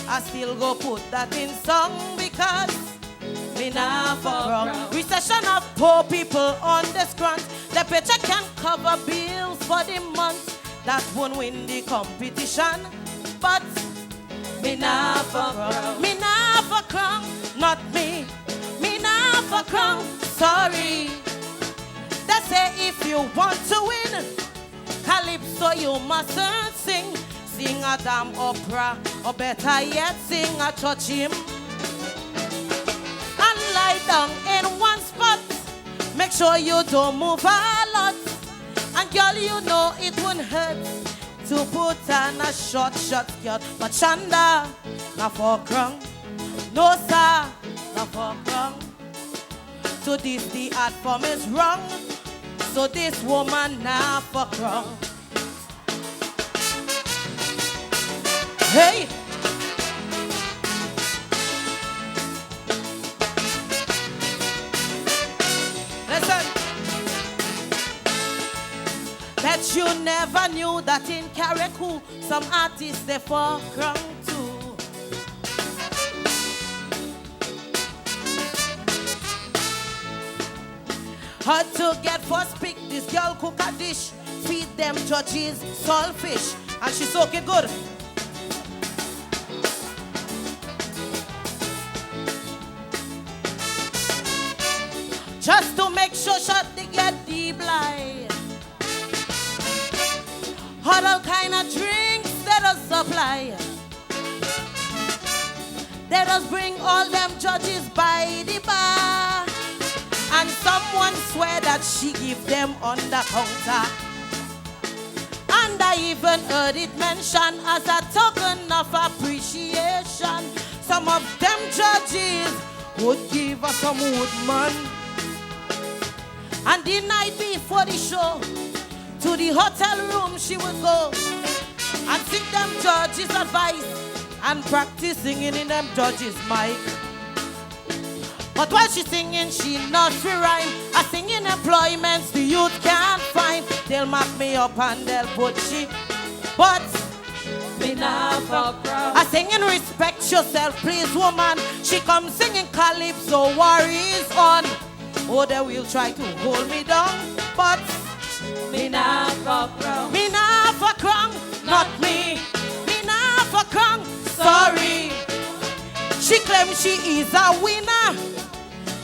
I still go put that in song because me nah for wrong. Recession of poor people on this grant. The paycheck can cover bills for the month. That won't win the competition. But me nah for wrong. Me nah for crown, not me. Me nah for crown, sorry. They say if you want to win Calypso, you mustn't sing. Sing a damn opera, or better yet, sing a church hymn. And lie down in one spot. Make sure you don't move a lot. And girl, you know it won't hurt to put on a short skirt. But Shanda, not for crown. No sir, not for crown. To this the art form is wrong. So this woman now for crown. Hey! Listen. Bet you never knew that in Carriacou some artists they for crown too. Hard to get first pick. This girl cook a dish, feed them judges saltfish, and she soak it good. Just to make sure shot they get the blind. Hot all kind of drinks they does supply. They does bring all them judges by the bar. And someone swear that she give them on the counter. And I even heard it mentioned as a token of appreciation. Some of them judges would give her some woodman. And the night before the show, to the hotel room she would go and seek them judges' advice and practice singing in them judges' mic. But while she's singing, she nursery rhyme. I sing in employments the youth can't find. They'll mark me up and they'll put she. But me not for crowd. I sing in respect yourself, please, woman. She comes singing Calypso, worries on. Oh, they will try to hold me down. But me not for crown. Me not for crown, not me. Me not for crown, sorry. She claims she is a winner.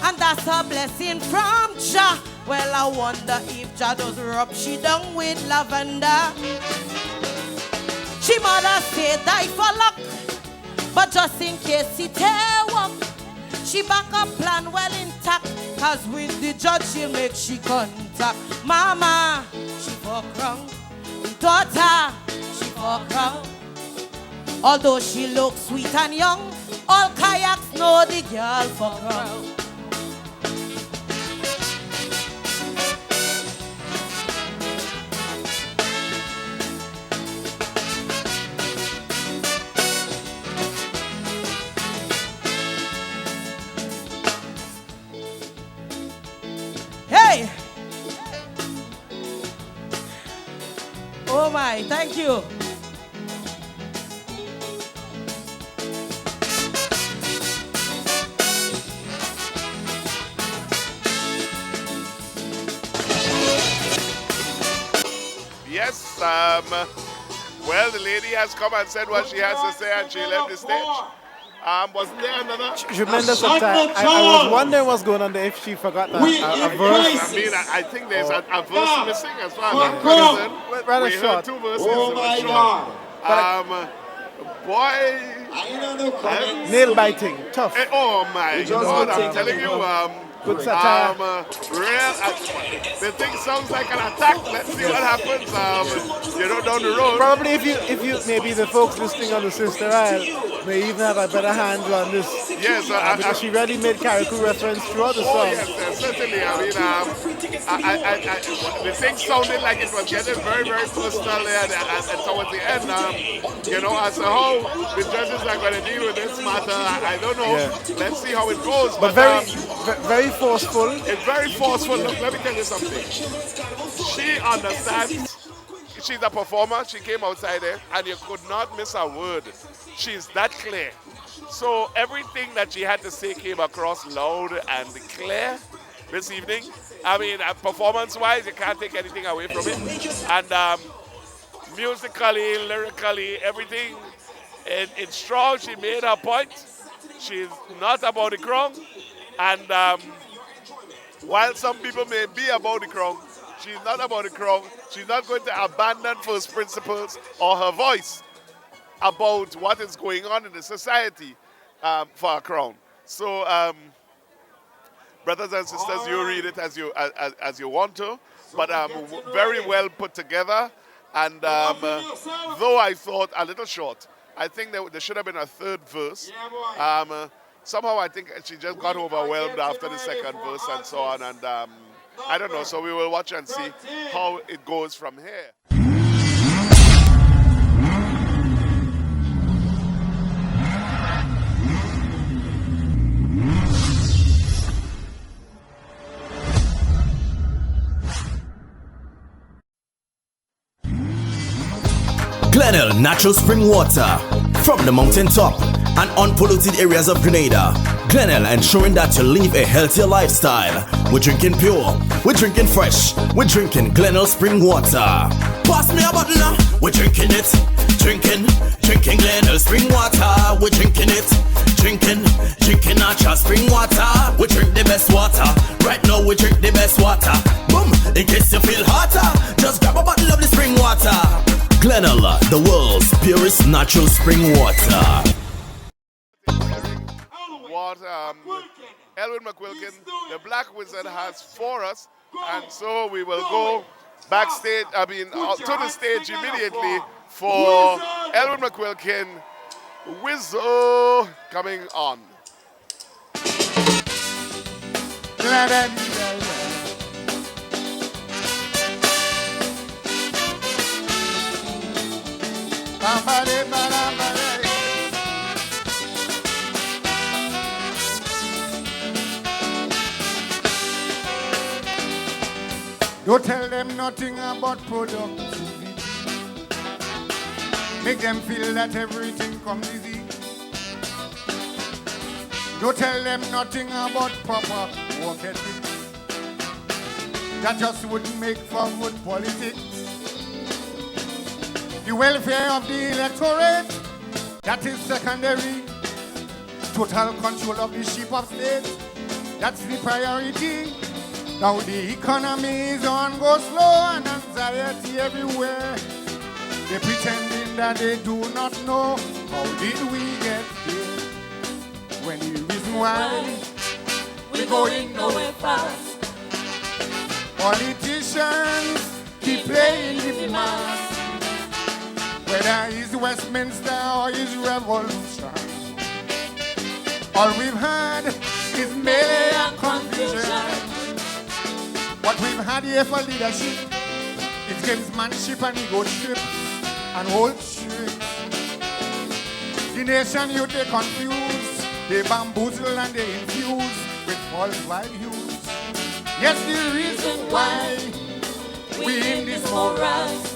And that's a blessing from Jah. Well, I wonder if Jah does rub she down with lavender. She mother say die for luck, but just in case it work, she back up plan well intact. Cause with the judge she'll make she contact. Mama, she for crown. Daughter, she for crown. Although she looks sweet and young, all kayaks know the girl for crown. Hey! Oh my, thank you. Yes, well, the lady has come and said what she has to say, and she left the stage. Wasn't there another? Tremendous attack. I was wondering what's going on there, if she forgot a verse. I mean, I think there's a verse missing as far as I'm concerned. Rather we short. Heard 2 verses. Oh my God. Boy. Nail biting. Tough. Oh my God, I'm telling you. Good satire. The thing sounds like an attack. Let's see what happens. Down the road. Probably if you maybe the folks listening on the Sister Isle may even have a better handle on this. Yes, because she really made Carriacou reference throughout the song. Yes, certainly. I mean, the thing sounded like it was getting very, very personal there, and towards the end. As to how the judges are going to deal with this matter, I don't know. Yeah. Let's see how it goes. But very forceful. It's very forceful. Look, let me tell you something. She understands. She's a performer. She came outside there, and you could not miss a word. She's that clear. So everything that she had to say came across loud and clear this evening. I mean, performance-wise, you can't take anything away from it. And musically, lyrically, everything, it's strong. She made her point. She's not about the crown. And while some people may be about the crown, she's not about the crown. She's not going to abandon first principles or her voice about what is going on in the society for a crown. So, brothers and sisters, you read it as you want to, but very well put together. And though I thought a little short, I think there should have been a 3rd verse. Somehow I think she just got overwhelmed after the 2nd verse and so on. And I don't know, so we will watch and see how it goes from here. Glenville natural spring water from the mountaintop and unpolluted areas of Grenada. Glenville ensuring that you live a healthier lifestyle. We're drinking pure, we're drinking fresh, we're drinking Glenville spring water. Pass me a bottle now. We're drinking it, drinking Glenville spring water. We're drinking it, drinking natural spring water. We drink the best water. Right now we drink the best water. Boom, in case you feel hotter, just grab a bottle of the spring water. Glenville, the world's purest natural spring water. Elwin McQuilkin, the Black Wizard, has for us, and so we will go backstage, to the stage immediately for Elwin McQuilkin, Wizzo, coming on. Don't tell them nothing about productivity. Make them feel that everything comes easy. Don't tell them nothing about proper work ethic. That just wouldn't make for good politics. The welfare of the electorate, that is secondary. Total control of the ship of state, that's the priority. Now the economy is on go slow and anxiety everywhere. They pretending that they do not know how did we get here. When the reason why we going nowhere fast. Politicians keep playing the mask. Whether it's Westminster or it's revolution, all we've had is melee and confusion. What we've had here for leadership is gamesmanship and ego trip and old tricks. The nation youth they confuse, they bamboozle and they infuse with false values. Yes, the reason why we in this morass,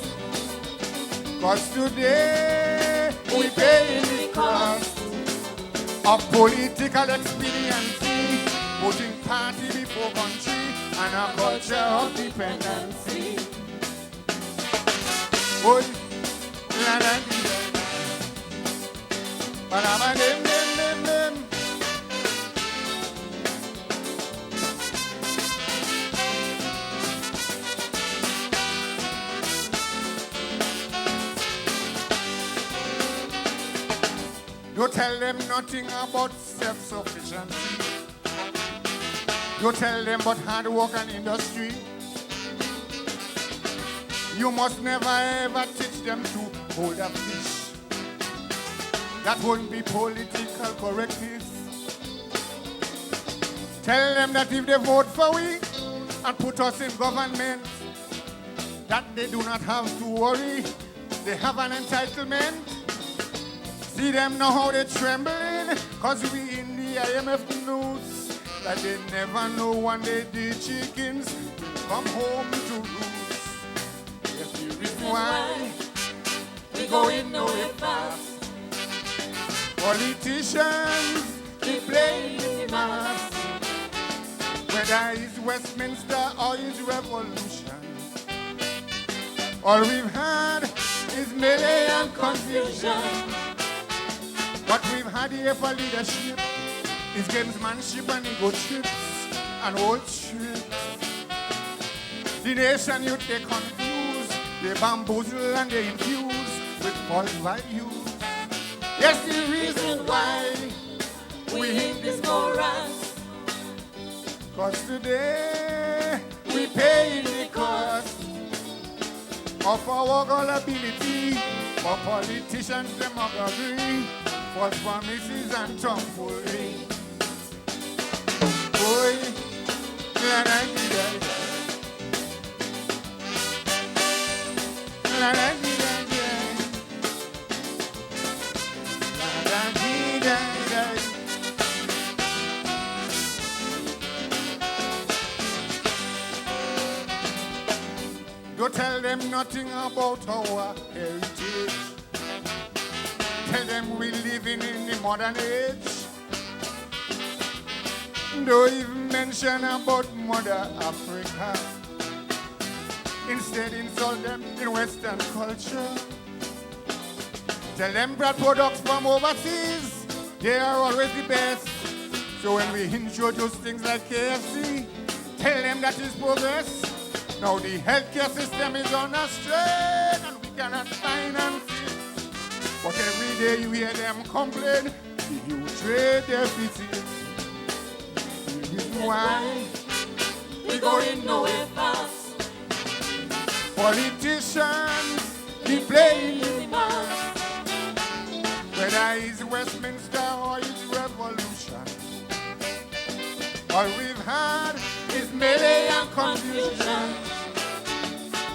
cause today we pay the cost of political expediency, putting party before country and a culture of dependency. Boy, la la ba dem dem dem dem. You tell them nothing about self-sufficiency. You tell them about hard work and industry. You must never ever teach them to hold a fish. That won't be political correctness. Tell them that if they vote for we and put us in government, that they do not have to worry. They have an entitlement. See them know how they trembling, cause we in the IMF news that they never know when they the chickens will come home to roost. Yes, the reason why we going nowhere fast. Politicians, they play the mass. Whether it's Westminster or it's revolution, all we've had is melee and confusion. What we've had here for leadership is gamesmanship and ego trips and old tricks. The nation youth, they confuse, they bamboozle and they infuse with false values. Yes, the reason why we in this morass, cause today we pay the cost of our gullibility, for politicians, demagoguery, false promises and tomfoolery. Boy, la la di da da, la la di da da, la la di da da. Don't tell them nothing about our heritage. Tell them we're living in the modern age. Don't even mention about Mother Africa. Instead insult them in Western culture. Tell them that products from overseas, they are always the best. So when we introduce things like KFC, tell them that is progress. Now the healthcare system is on a strain and we cannot finance it. But every day you hear them complain, the huge trade deficit. The reason why we going nowhere fast. Politicians, they playing the mass. Whether it's Westminster or it's revolution, all we've had is melee and confusion.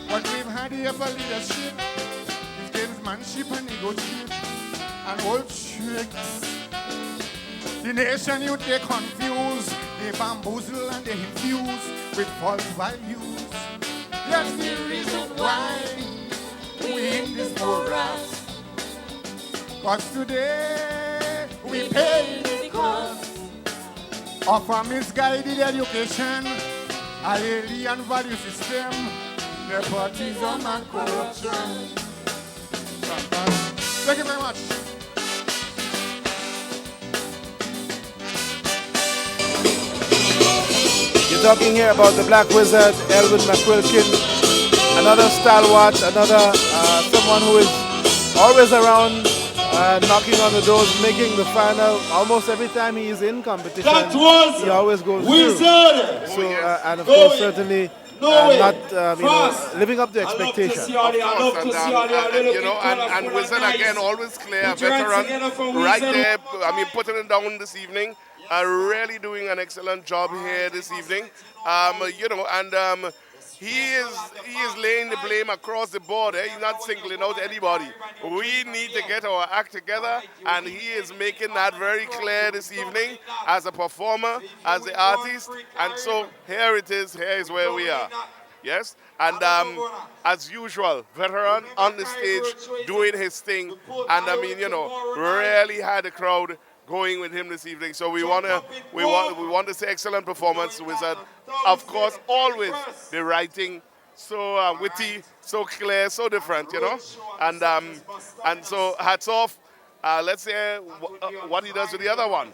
What we've had here for leadership is gamesmanship and ego trip and old tricks. The nation youth, they confuse, they bamboozle and they infuse with false values. That's the reason why we in this morass. Cause today we pay the cost of a misguided education, a alien value system, nepotism and corruption. Thank you very much. You're talking here about the Black Wizard, Elvin McQuilkin, another stalwart, another someone who is always around, knocking on the doors, making the final. Almost every time he is in competition, he always goes through. So, and of course, certainly not living up to expectation. And Wizard again, always clear, veteran, right there. I mean, putting it down this evening. Really doing an excellent job here this evening. He is laying the blame across the board. He's not singling out anybody. We need to get our act together, and he is making that very clear this evening as a performer, as the artist. And so here it is. Here is where we are. Yes, and as usual, veteran on the stage doing his thing, and really had the crowd going with him this evening. So we want to say excellent performance, Wizard. Of course, always the writing so witty, so clear, so different, you know. And so hats off. Let's say what he does with the other one.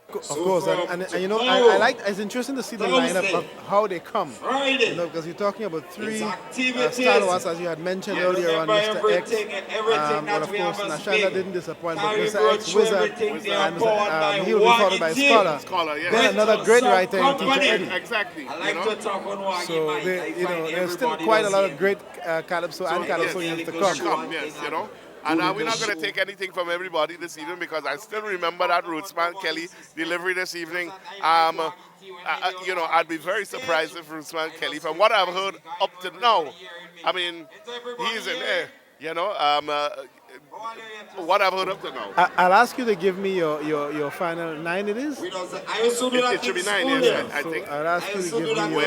Of course, and you know, I like. It's interesting to see the lineup of how they come. You know, because you're talking about three stalwarts, as you had mentioned earlier on, Mr. X. And of course, Shanda didn't disappoint, but Mr. X Wizard, and he'll be followed by Scholar. Yes. Then another great writer in Teacher Eddie. Exactly. So there's still quite a lot of great calypso and calypsonians to come. Yes, you know. And we're not going to take anything from everybody this evening because I still remember that Rootman Kelly delivery this evening. You know, I'd be very surprised if Rootman Kelly, from what I've heard up to now, I mean, he's in there, you know. What I've heard up to now. I'll ask you to give me your final 9 it is? It should be 9, yes, I think. I'll ask you to give me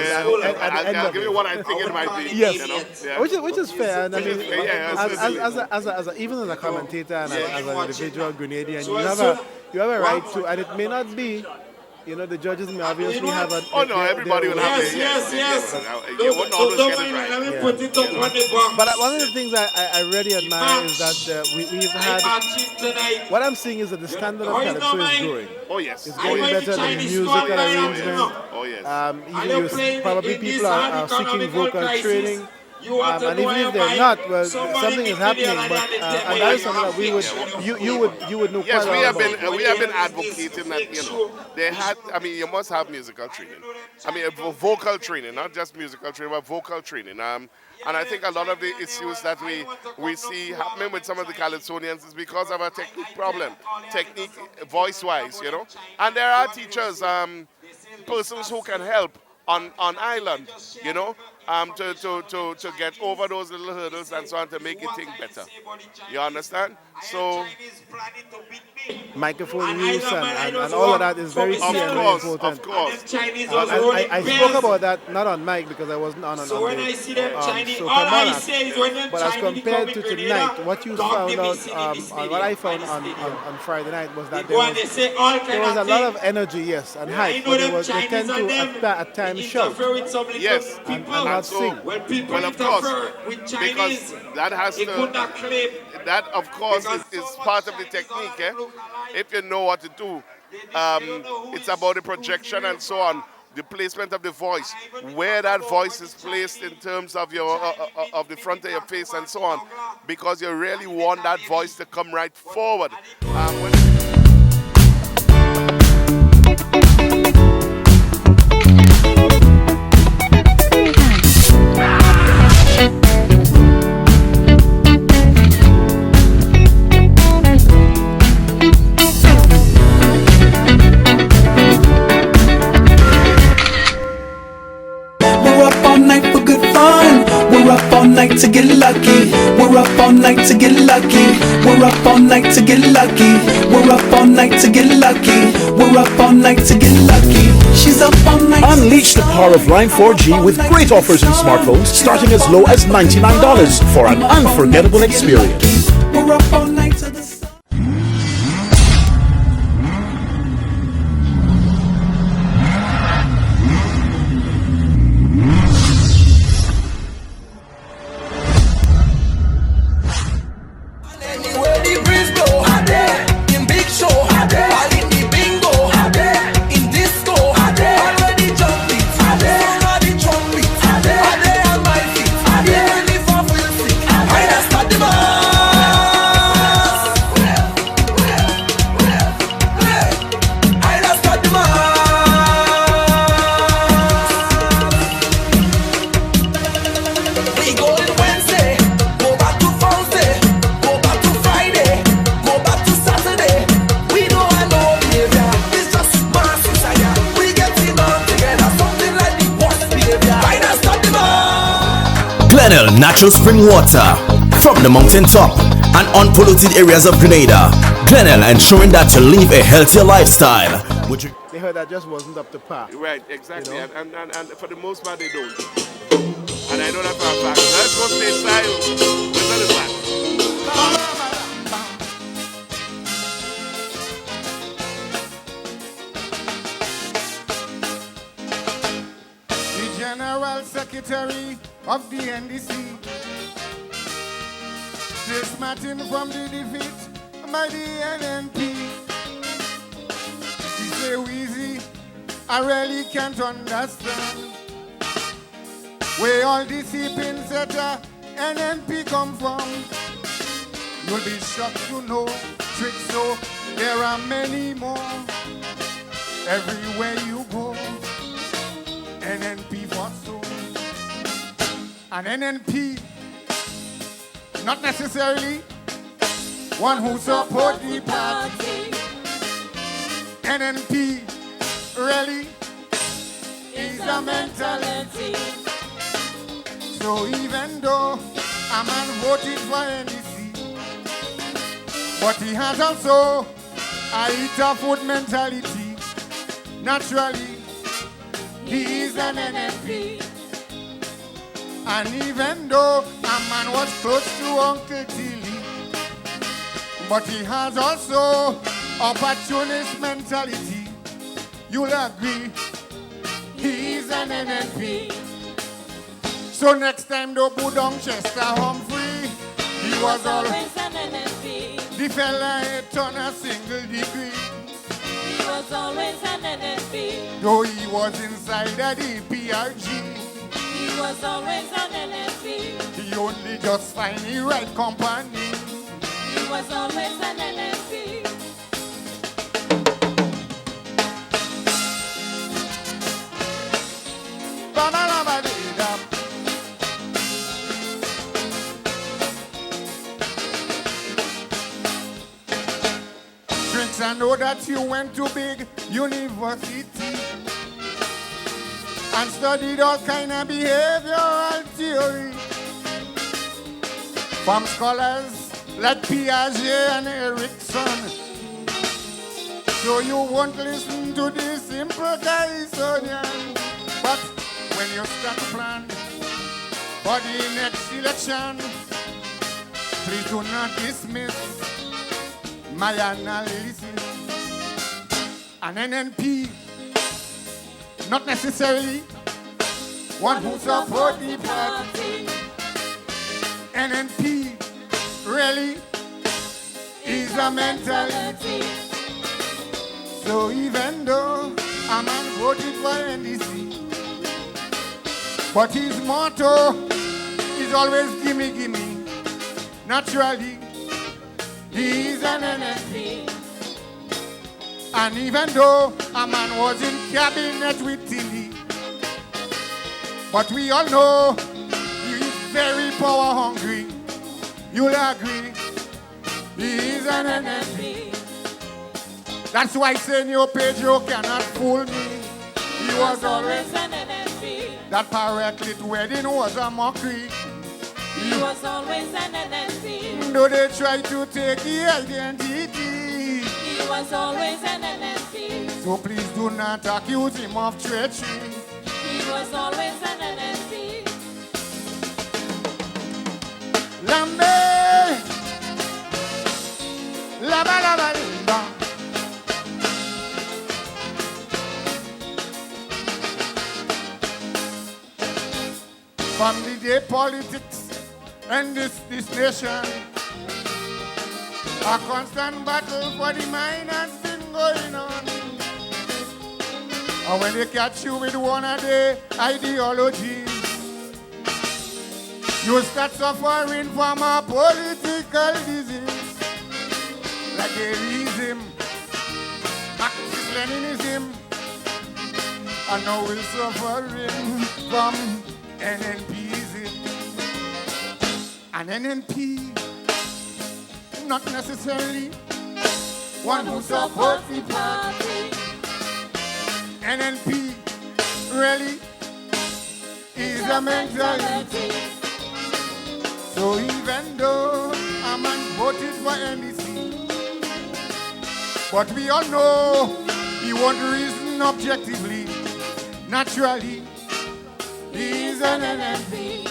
I'll give you what I think it might be. Yes, you know? Yeah. which is fair. And I mean, even as a commentator and as an individual Grenadian, you have a right to, and it may not be. You know, the judges may obviously have a... Oh, no, everybody will have it. Yes. You wouldn't always get it right. Let me put it up on the box. But one of the things I really admire is that we've had... What I'm seeing is that the standard of calypso is growing. Oh, yes. It's getting better than the musical arrangement. Oh, yes. Even probably people are seeking vocal training. And even if they're not, well, something is happening. But and that is something that you would know quite a lot about. We have been advocating that, you know, they had. I mean, you must have musical training. I mean, vocal training, not just musical training, but vocal training. And I think a lot of the issues that we see happening with some of the calypsonians is because of a technique problem, voice-wise, you know. And there are teachers, persons who can help on island, you know. To get over those little hurdles and so on to make it think better. You understand? So microphone use and all of that is very key and very important. Of course. I spoke about that not on mic because I wasn't on the but as compared to tonight, what you found out, what I found on Friday night was that there was a lot of energy, yes, and hype, but they tend to at times shout. Yes, and not sing. Well, of course, because that has to. That, of course, is part of the technique. If you know what to do, it's about the projection and so on, the placement of the voice, where that voice is placed in terms of your of the front of your face and so on, because you really want that voice to come right forward. We're up all night to get lucky. We're up all night to get lucky. We're up all night to get lucky. We're up all night to get lucky. We're up all night to get lucky. She's up all night. Unleash the power of Line 4G with great offers in smartphones starting as low as $99 for an unforgettable experience. We're up all night to the sun. Natural spring water from the mountain top and unpolluted areas of Grenada. Grenada ensuring that you live a healthier lifestyle. They heard that just wasn't up to par. Right, exactly. You know? and for the most part they don't. And I know that for a fact. Let's go stateside. Listen to that. DJ General Secretary of the NDC. Still smarting from the defeat by the NNP. He say, Weezy, I really can't understand where all these pins that NNP come from. You'll be shocked to know, tricks so there are many more. Everywhere you go, NNP for so. An NNP, not necessarily one who support the party. NNP really is a mentality. So even though a man voted for NDC, but he has also a eat a food mentality. Naturally, he is an NNP. And even though a man was close to Uncle Tilly, but he has also opportunist mentality. You'll agree, he is an NNP. So next time the Budong Chester Humphrey, he was always an NNP. The fella hit on a single degree. He was always an NNP. Though he was inside of the PRG. He was always an NNP. He only just find the right company. He was always an NNP. Drinks, I know that you went to big university and studied all kind of behavioral theory from scholars like Piaget and Erickson. So you won't listen to the simple guys, Sonia. But when you start to plan for the next election, please do not dismiss my analysis. An NNP, not necessarily one who support the party. NNP really is a mentality. So even though a man voted for NDC, but his motto is always gimme, gimme. Naturally, he is an NNP. And even though a man was in cabinet with Tilly, but we all know he is very power hungry. You'll agree, he is an NNP. That's why Senor Pedro cannot fool me. He was always an NNP. That paraclet wedding was a mockery. He was always an NNP. Though they try to take the identity, he was always an NNP. So please do not accuse him of treachery. He was always an NNP. Lambe, laba laba laba. From the day politics and this nation, a constant battle for the mind has been going on. And when they catch you with one of the ideologies, you start suffering from a political disease, like atheism, Marxist-Leninism, and now we're suffering from NNPism. An NNP, not necessarily one who supports the party. NNP really is a mentality. So even though a man voted for NDC, but we all know he won't reason objectively. Naturally, he is an NNP.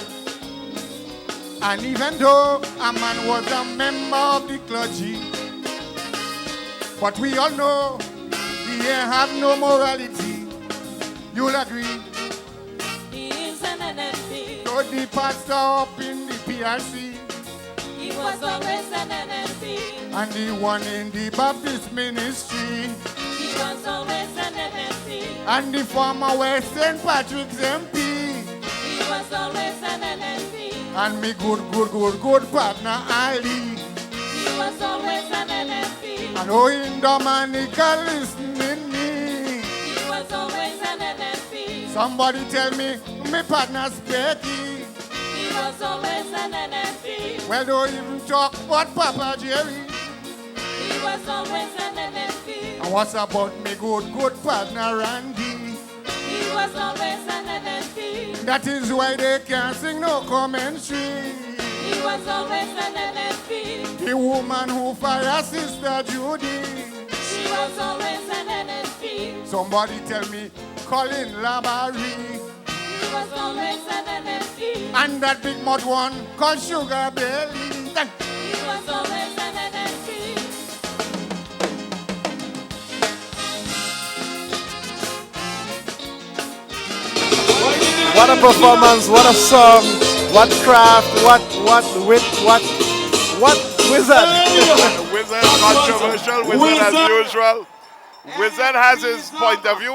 And even though a man was a member of the clergy, but we all know he have no morality. You'll agree, he the pastor up in the PRC. He was always an NNP. And the one in the Baptist ministry. He was always an NNP. And the former West St. Patrick's MP. He was always an NNP. And me good partner Ali. He was always an NNP. And oh, in Dominica listening me. He was always an NNP. Somebody tell me partner's Becky. He was always an NNP. Well, don't even talk about Papa Jerry. He was always an NNP. And what's about me good partner Randy? He was always an NNP. That is why they can't sing no commentary. He was always an NNP. The woman who fired Sister Judy. She was always an NNP. Somebody tell me Colin Labary. He was always an NNP. And that big mud one called Sugar Belly. He was always an NNP. What a performance, what a song, what craft, what wit, what wizard. Wizard, controversial, wizard as usual. Wizard has his point of view,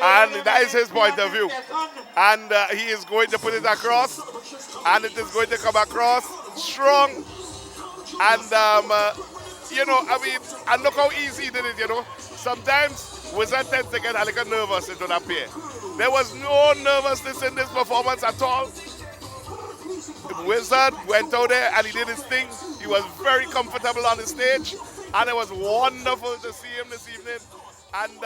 and that is his point of view. And he is going to put it across, and it is going to come across strong. And, you know, I mean, and look how easy he did it, you know. Sometimes Wizard tends to get a little nervous into that pair. There was no nervousness in this performance at all. The Wizard went out there and he did his thing. He was very comfortable on the stage, and it was wonderful to see him this evening. And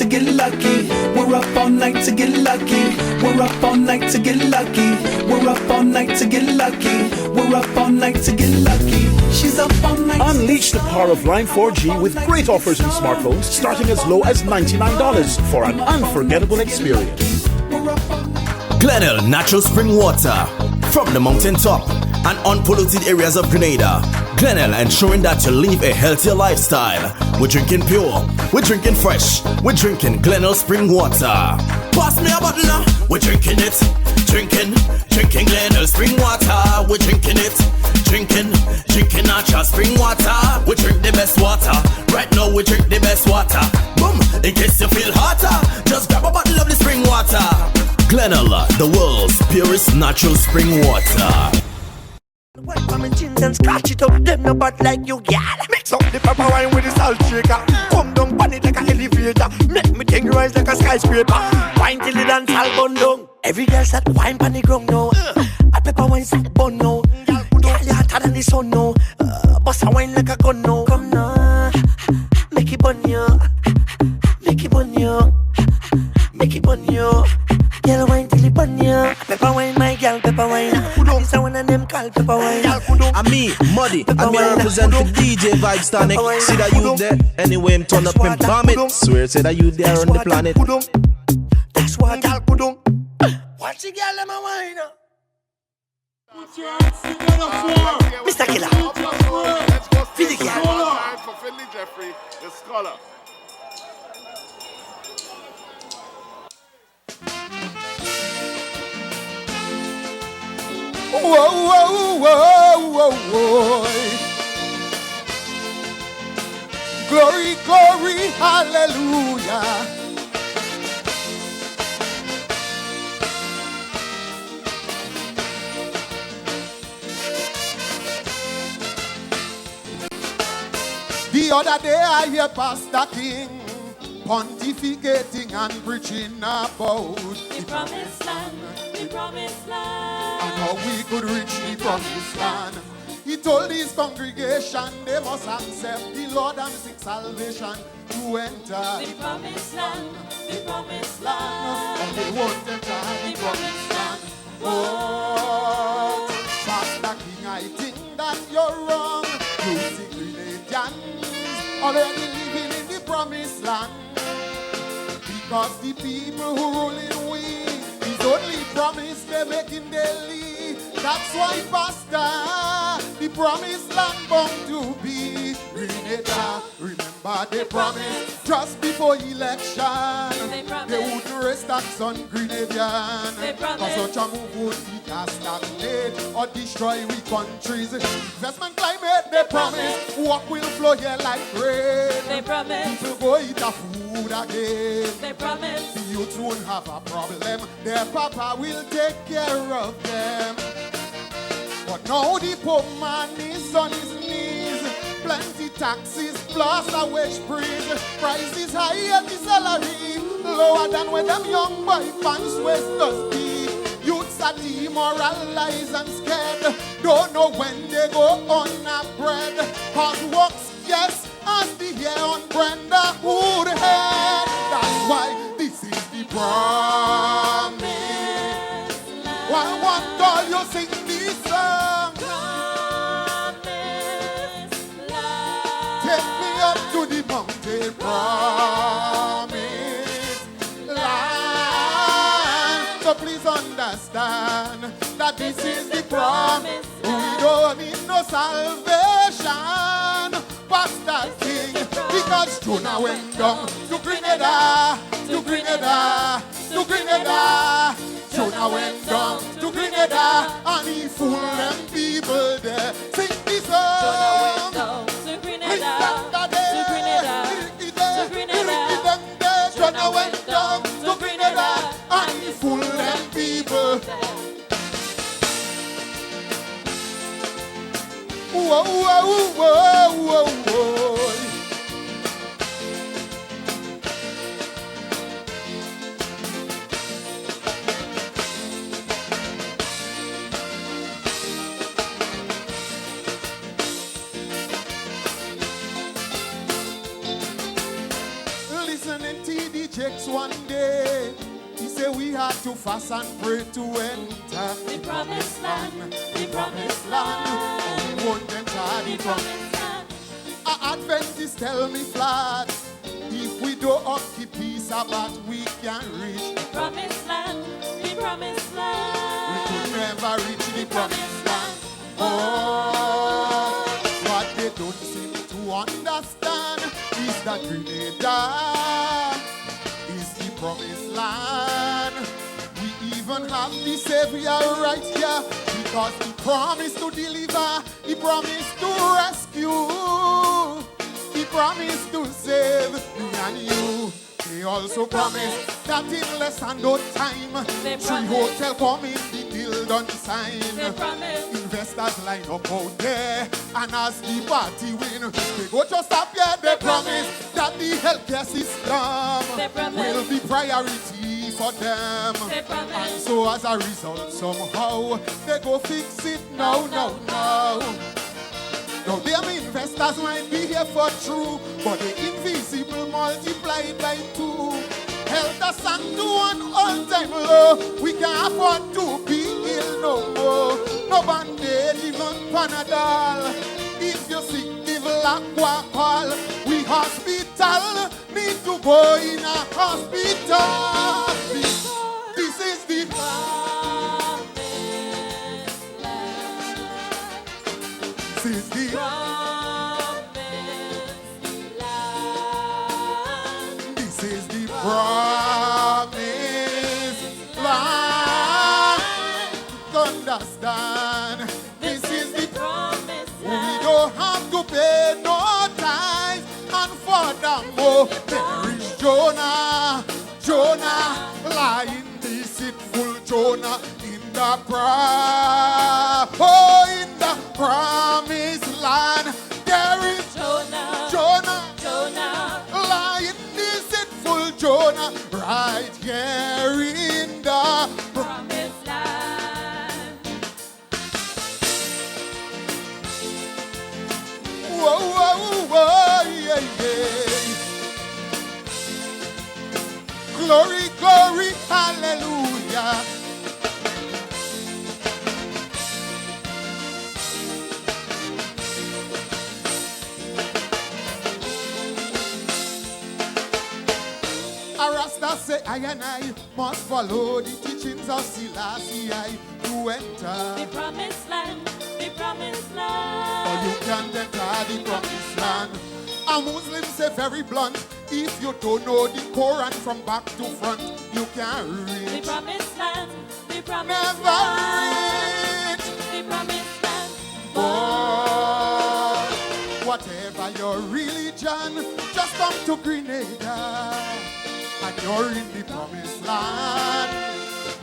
to get lucky. We're up all night to get lucky. We're up all night to get lucky. We're up all night to get lucky. We're up all night to get lucky. She's up all night. Unleash the power of Line 4G with great offers in smartphones starting as low as $99 for an unforgettable experience. Glenville natural spring water from the mountaintop and unpolluted areas of Grenada. Glenville ensuring that you live a healthier lifestyle. We're drinking pure, we're drinking fresh, we're drinking Glenville spring water. Pass me a bottle now. We're drinking it, drinking Glenville spring water. We're drinking it, drinking natural spring water. We drink the best water. Right now we drink the best water. Boom, in case you feel hotter, just grab a bottle of the spring water. Glenville, the world's purest natural spring water. White palm and jeans and scratch it up. Them no bad like you, gal. Mix up the pepper wine with the salt shaker. Come down pan it like an elevator. Make me thing rise like a skyscraper. Wine till the dance all bun down. Every girl said wine pan the ground now. A pepper wine sack bun now. Girl you hotter than the sun now. Bust a wine like a gun now. Come now, make it bun you. Make it bun you. Make it bun you. Girl wine till it bun you. Pepper wine, my girl, pepper wine. This one of them called pepper wine. I'm me, Muddy, and me represent the DJ Vibes Tonic. See that you there? Anyway, I'm turn up and bomb it. Swear say that you there on the planet. That's what I'll put on. Watch the girl, I'm a wine. Mr. Killer. Feel the girl. referee, the scholar. Whoa, whoa, whoa, whoa, whoa. Glory, glory, hallelujah. The other day I hear Pastor King pontificating and preaching about the promised land, the promised land, and how we could reach the promised land. He told his congregation they must accept the Lord and seek salvation to enter the promised land, the promised land, and they won't enter the promised land. Oh, Pastor King, I think that you're wrong. You see Grenadians already living in the promised land, because the people who rule in we is only promise they're making daily. That's why, Pastor, the promised land bound to be Grenada. Remember they promised just before election they wouldn't raise tax on Grenadian, because such a move would either stagnate or destroy we countries. Investment climate they promise, work will flow here like rain. They promise people go eat a food again. They promise the youth won't have a problem, their papa will take care of them. But now the poor man is on his knees, plenty taxes plus a wage freeze. Prices high and the salary lower than when them young boy pants waist does be. Youths are demoralized and scared, don't know when they go on a bread. Cause works yes as the hair on Brenda would head. That's why this is the promise. Why one girl you sing this song? Take me up to the mountain, promise land. So please understand that this is the promise. We don't need no salvation, Pastor King, because Jonah went down to Grenada, to Grenada, to Grenada. Jonah went down to Grenada and he fooled them people there. Sing this song. Jonah went down to Grenada, to Grenada, to Grenada. Jonah went down to Grenada and he fooled them people. Whoa, whoa, whoa, whoa, whoa. Jakes one day, he said we had to fast and pray to enter the promised land, the promised land. We won't enter the promised land. Adventists tell me flat, if we don't up the peace about we can reach the promised land, the promised land. We could never reach the promised land. Oh, what they don't seem to understand is that Grenada is the promised land. We even have the Savior right here, because he promised to deliver, he promised to rescue, he promised to save me and you. They also promised that in less than no time, 3 hotel come in, the deal done sign. Investors line up out there, and as the party win, they go just up here. They promise that the healthcare system will be priority for them. And so as a result, somehow, they go fix it now. Now them investors might be here for true, but the invisible multiplied by 2. Held us to one all-time low. We can't afford to be ill no more. No band-aid, even Panadol. If you're sick, give Aqua call. We hospital, need to go in a hospital. This is the This is the promised land. Understand, this is the promised we don't have to pay no tithes, and furthermore, there is Jonah, lying deceitful Jonah in the promised land. There is Jonah, lying deceitful Jonah, right here in the promised land. Whoa, yeah. Glory, glory, hallelujah. A Rasta say I and I must follow the teachings of Selassie to enter The promised land, the promised land. or you can't enter the promised land. A Muslim say very blunt, if you don't know the Quran from back to front, you can't read. The promised land, the promised Never land. reach. The promised land. But whatever your religion, just come to Grenada and you're in the promised land.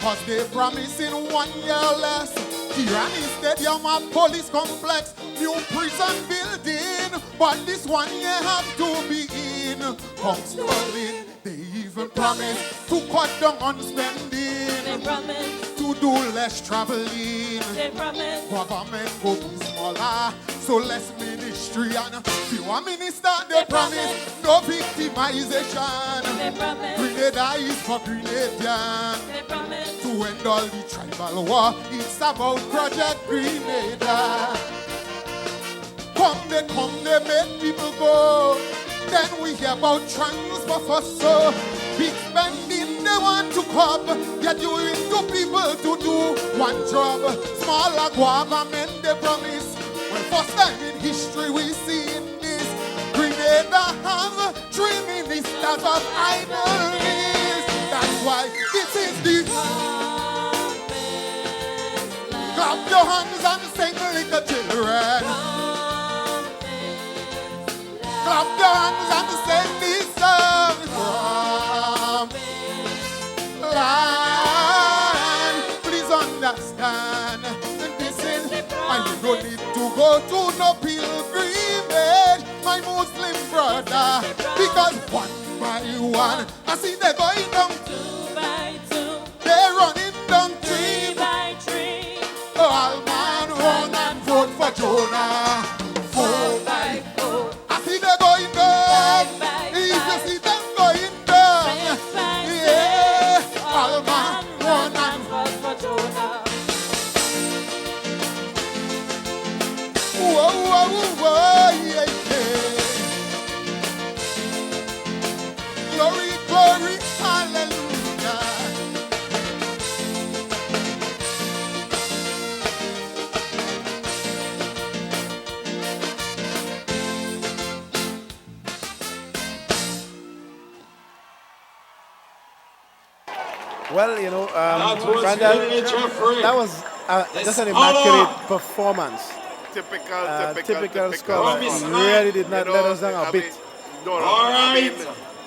Cause they promise in 1 year less. Tyranny Stadium and police complex, new prison building. But this 1 year have to be in. Come strolling. They even promise to cut down on spending. They promise to do less traveling. They promise government go be smaller, so less ministry and fewer minister. They promise no victimization. They promise Grenada is for Grenadian. They promise to end all the tribal war. It's about Project Grenada. Come, they make people go. Then we hear about transfer for so big spending they want to curb. Get you into people to do one job. Smaller government they promise. Well, first time in history we see this. Grenada have 3 ministers of idleness. That's why this is the clap your hands and sing like the children. Clap your hands and sing this song from land. Please understand, this is, and you don't need to go to no pilgrimage, my Muslim brother, because one by one, I see they're going down 2 by 2. They're running down 3 by 3. All man run and vote for Jonah. 4 by 4. I see they're going down. If you see them going down, yeah. All man run and vote for Jonah. Whoa, yeah. Glory, glory, hallelujah. Well, you know, Randall, that was just an immaculate performance. Typical Scholar. He really did not let us down a bit.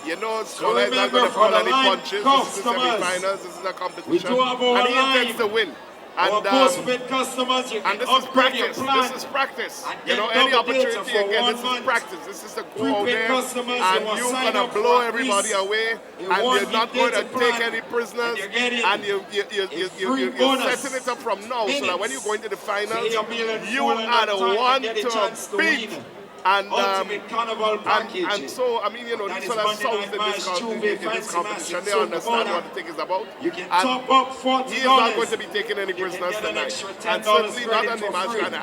You know, Scholar is not going to pull any punches. This is the semi-finals. This is a competition. And he intends to win. And postpaid customers, you can this is upgrade your practice. plan. This is practice. And You know, get any double data opportunity for you get, 1 this is month. practice. This is to go out Prepaid there customers, and you must you're sign going to up blow for at everybody least away, a and 1 you're not gig going to data take plan, any prisoners, and you're getting and you're free bonus. setting it up from now so that when you go into the finals, Pay your bill in you full and are the on time one and get a to chance to beat. win. And, Ultimate Carnival package. and so, I mean, you know, That these is fellas Monday souls in Night this, March, Tuesday, Fancy competition, Mass, they so understand Grenada. what the thing is about. You can And top up $40. he is not going to be taking any You can prisoners get an tonight. extra And $10 certainly not credit on the for match. free. And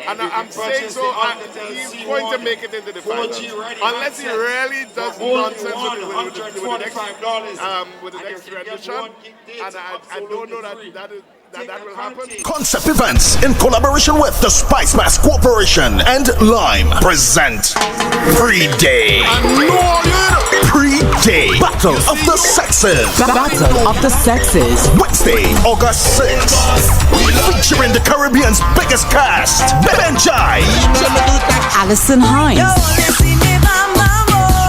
And you I'm can saying purchase so, the and Alcatel he's C1 going to make it into the 4G finals. ready Unless he handset really does for only nonsense with the next rendition. And I don't know that will happen. Concept Events in collaboration with the Spicemas Corporation and Lime present Pre-Day. Pre-Day. 3-day Battle of the Sexes. Battle of the Sexes. Wednesday, August 6th. Featuring the Caribbean's biggest cast, Benjai, Alison Hines,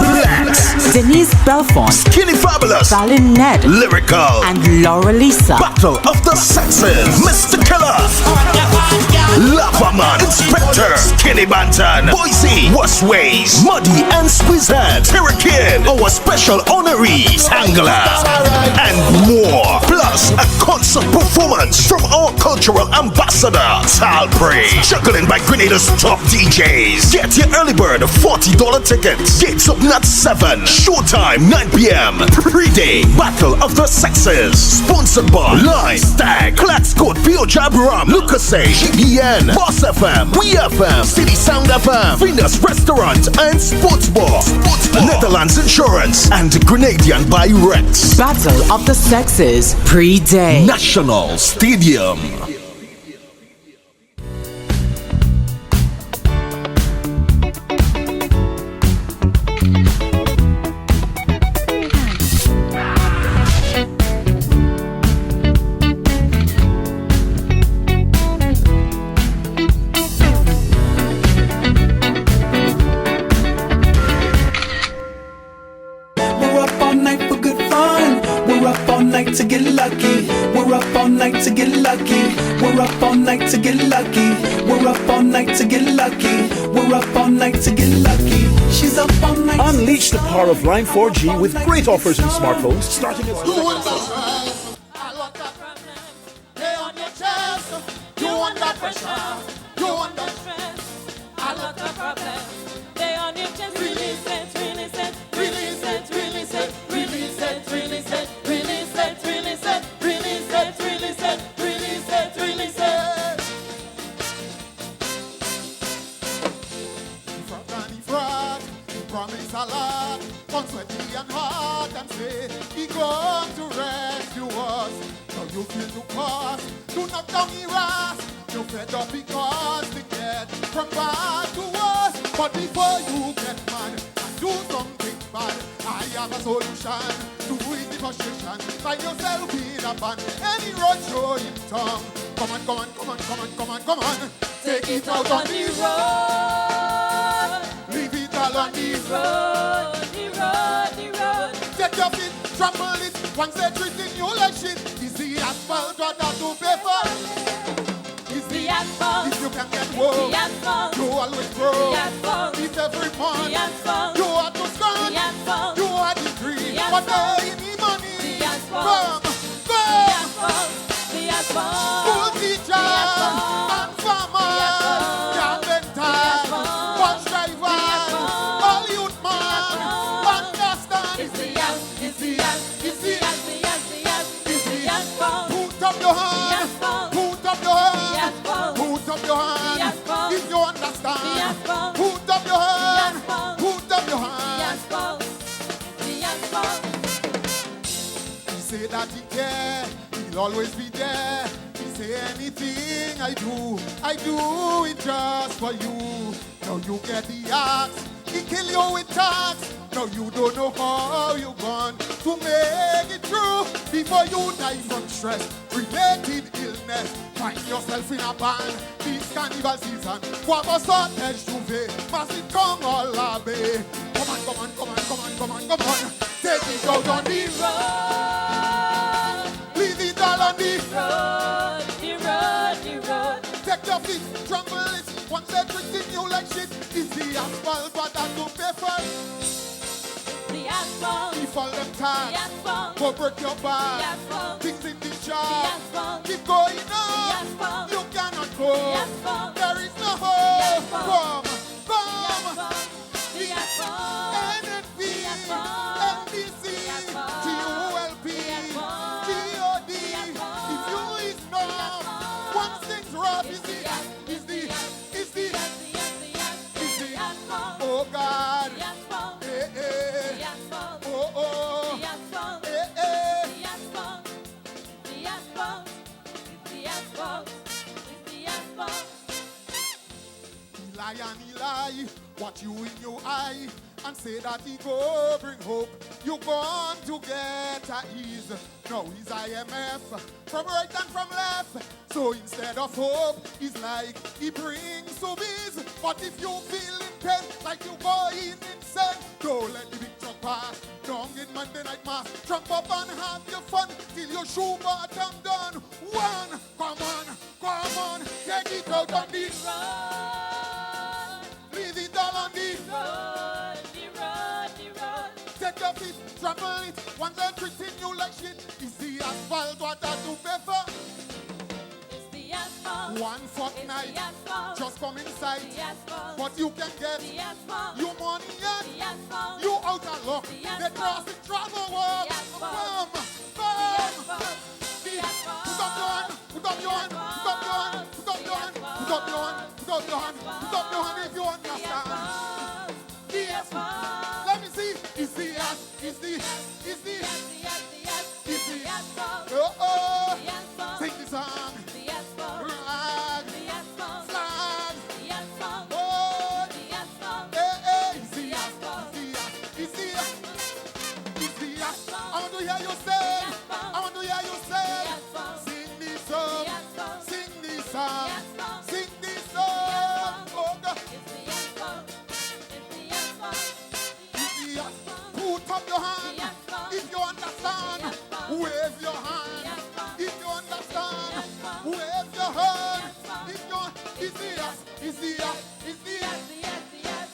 Blacks, Denise Belfont, Skinny Fabulous, Valin Ned, Lyrical, and Laura Lisa. Battle of the Sexes. Mr. Killer, Lava Man, Inspector, Skinny Bantan, Boise, Wasways, Muddy and Squeezehead, Kid, our special honorees, Angler, and more. Plus a concert performance from our cultural ambassador, Salpre, juggling by Grenada's top DJs. Get your early bird $40 tickets. Gates open at 7. Showtime 9 p.m. Pre-day Battle of the Sexes. Sponsored by Line, Stag, Claxcoat, Pio Jab Ram, Lucasay, GBN, Boss FM, We FM, City Sound FM, Venus Restaurant and Sports Bar, Netherlands Insurance, and Grenadian by Rex. Battle of the Sexes. Pre-day. National Stadium. To get lucky, we're up all night to get lucky. We're up all night to get lucky. We're up all night to get lucky. We're up all night to get lucky. She's up all night. Unleash the power of Line 4G with great offers in smartphones starting as You want the chest, you want the pressure, you want the stress, a lot of problems. They on your chest, release it, release it, release it, release it, release it, release it, release it, release it, release it, release it, release it, release it. Fraud, he promised a lot, sweaty and hard, and say he going to rescue us. Now you feel the cost, do not down your ass. You fed up because they get from bad to worse. But before you get mad and do something bad, I have a solution to easy frustration. Find yourself in a band, any road show in town. Come on, come on, come on, come on, come on, come on. Take it out on the road. Leave it all on the road. The road, the road. Take your feet, trample it. Once they're treating you like shit, is the asphalt what I do pay for? Is the asphalt. If you can get work, the asphalt. You always grow. The asphalt. If every month, the asphalt. You are to score. The asphalt. You are degree. But now you need money. The asphalt. The asphalt. The asphalt. School teachers and farmers, carpenters, bus drivers, all youth man, understand. It's the asphalt. It's the asphalt. It's the asphalt. It's the asphalt. Put up your hand. Put up your hand. Put up your hand. If you understand. Put up your hand. Put up your hand. The asphalt. He say that he care. He'll always be there. He say anything I do it just for you. Now you get the axe. He kill you with tax. Now you don't know how you gone to make it through. Before you die from stress, related illness, find yourself in a band. This carnival season, what was that Juve? Must it come all the way? Come on, come on, come on, come on, come on, come on. Take it out on the road. Leave it all on the road, the road, the road. Take your feet, tremble it. Once they're treating you like shit, it's the asphalt, but I don't pay for. The asphalt. If all them time, the asphalt. Go break your back. The asphalt. Things in the The shop. asphalt. Keep going The up. asphalt. You cannot go. The asphalt. There is no The hope. asphalt. Come. The asphalt. NNP. The asphalt. MBC. The asphalt. TULP. The asphalt. GOD. The asphalt. If you is not, once things rough, is the oh God. The asphalt. Eh. The asphalt. Oh. The asphalt. Eh. The asphalt. The asphalt. The asphalt. The asphalt. He lie and he lie. Watch you in your eye and say that he go bring hope. You going to get a ease. No, he's IMF from right and from left. So instead of hope, he's like he brings subbies. But if you feel in pain, like you going insane, don't let the big truck pass. Don't get Monday night mass. Jump up and have your fun till your shoe bottom done. One, come on, take it out on the Run. Leave it all on the Run. Take your feet, trample it. One girl treating you like shit. Is the asphalt what I do better? It's the asphalt. One fortnight, the asphalt. just come inside. The asphalt. What you can get, The asphalt. you money yet, The asphalt. you out of luck. The They asphalt. cross the travel world. The asphalt. Bam. The asphalt. The asphalt. Put up your hand, put up your hand, put up your hand, put up your hand, put up your hand, put up your hand, put up your hand if you understand. The asphalt. Let me see. Is the oh, take the song. Rag. Flag. Oh, is the I want to hear you say. I want to hear you say. Sing this song. Sing this song. Sing this song. Oh God. Put up your hand if you understand. Wave your hand if you understand. Wave your hand if you. Is the yes. Is the yes. Is the yes.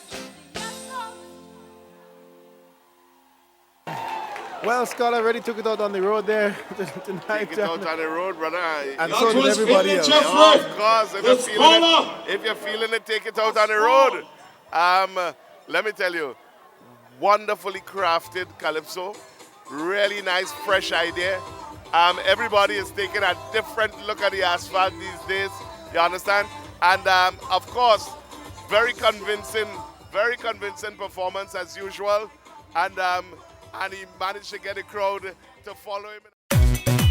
Well, Scott already took it out on the road there tonight. Take it out on the road, brother. And so did everybody else. Of course, if you're feeling it, take it out on the road. Let me tell you, wonderfully crafted calypso, really nice, fresh idea. Everybody is taking a different look at the asphalt these days. You understand? And of course, very convincing performance as usual. And he managed to get a crowd to follow him.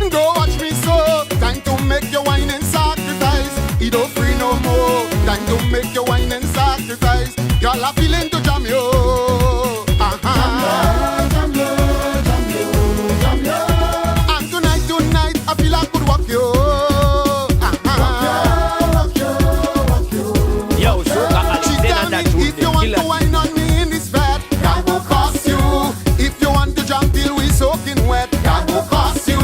Don't watch me so. Time to make your wine and sacrifice. He don't free no more. Time to make your wine and sacrifice. Y'all are feeling to jam yo. And tonight, I feel I could walk yo. Yo, she tell me if you want to wine on me in this bed, that will cost you. If you want to jump till we soaking wet, that will cost you.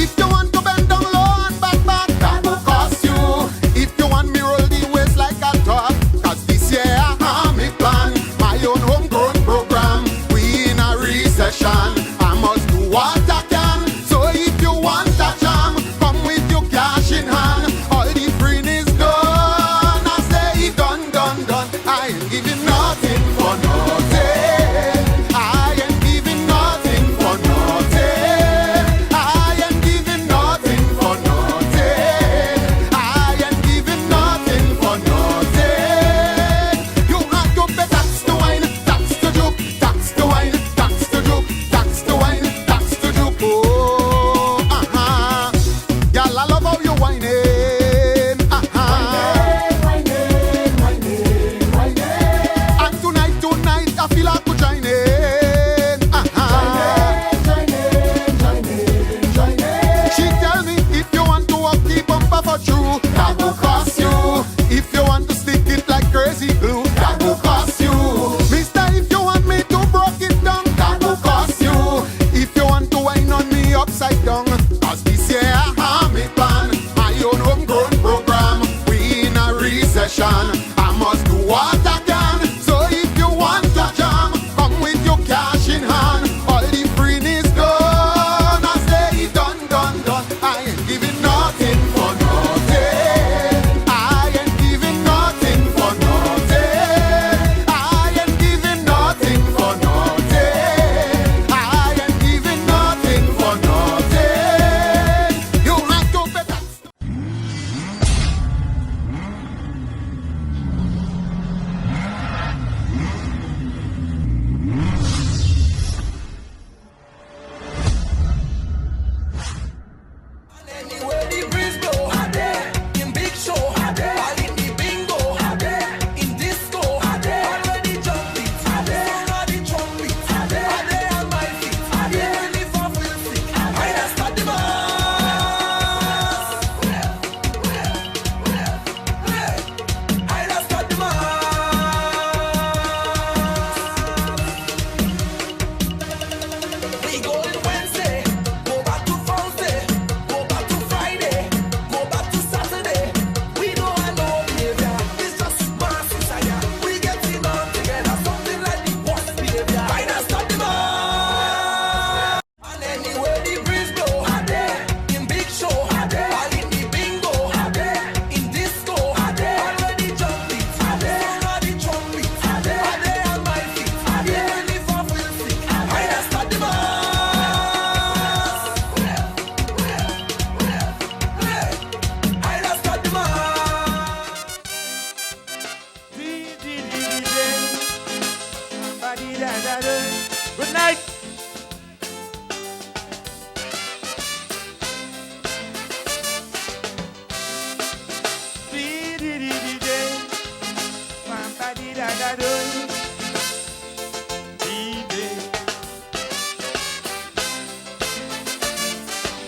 If you want to bend down low and back, that will cost you. If you want me roll the waist like a top, cause this year I have me plan. My own home Good night.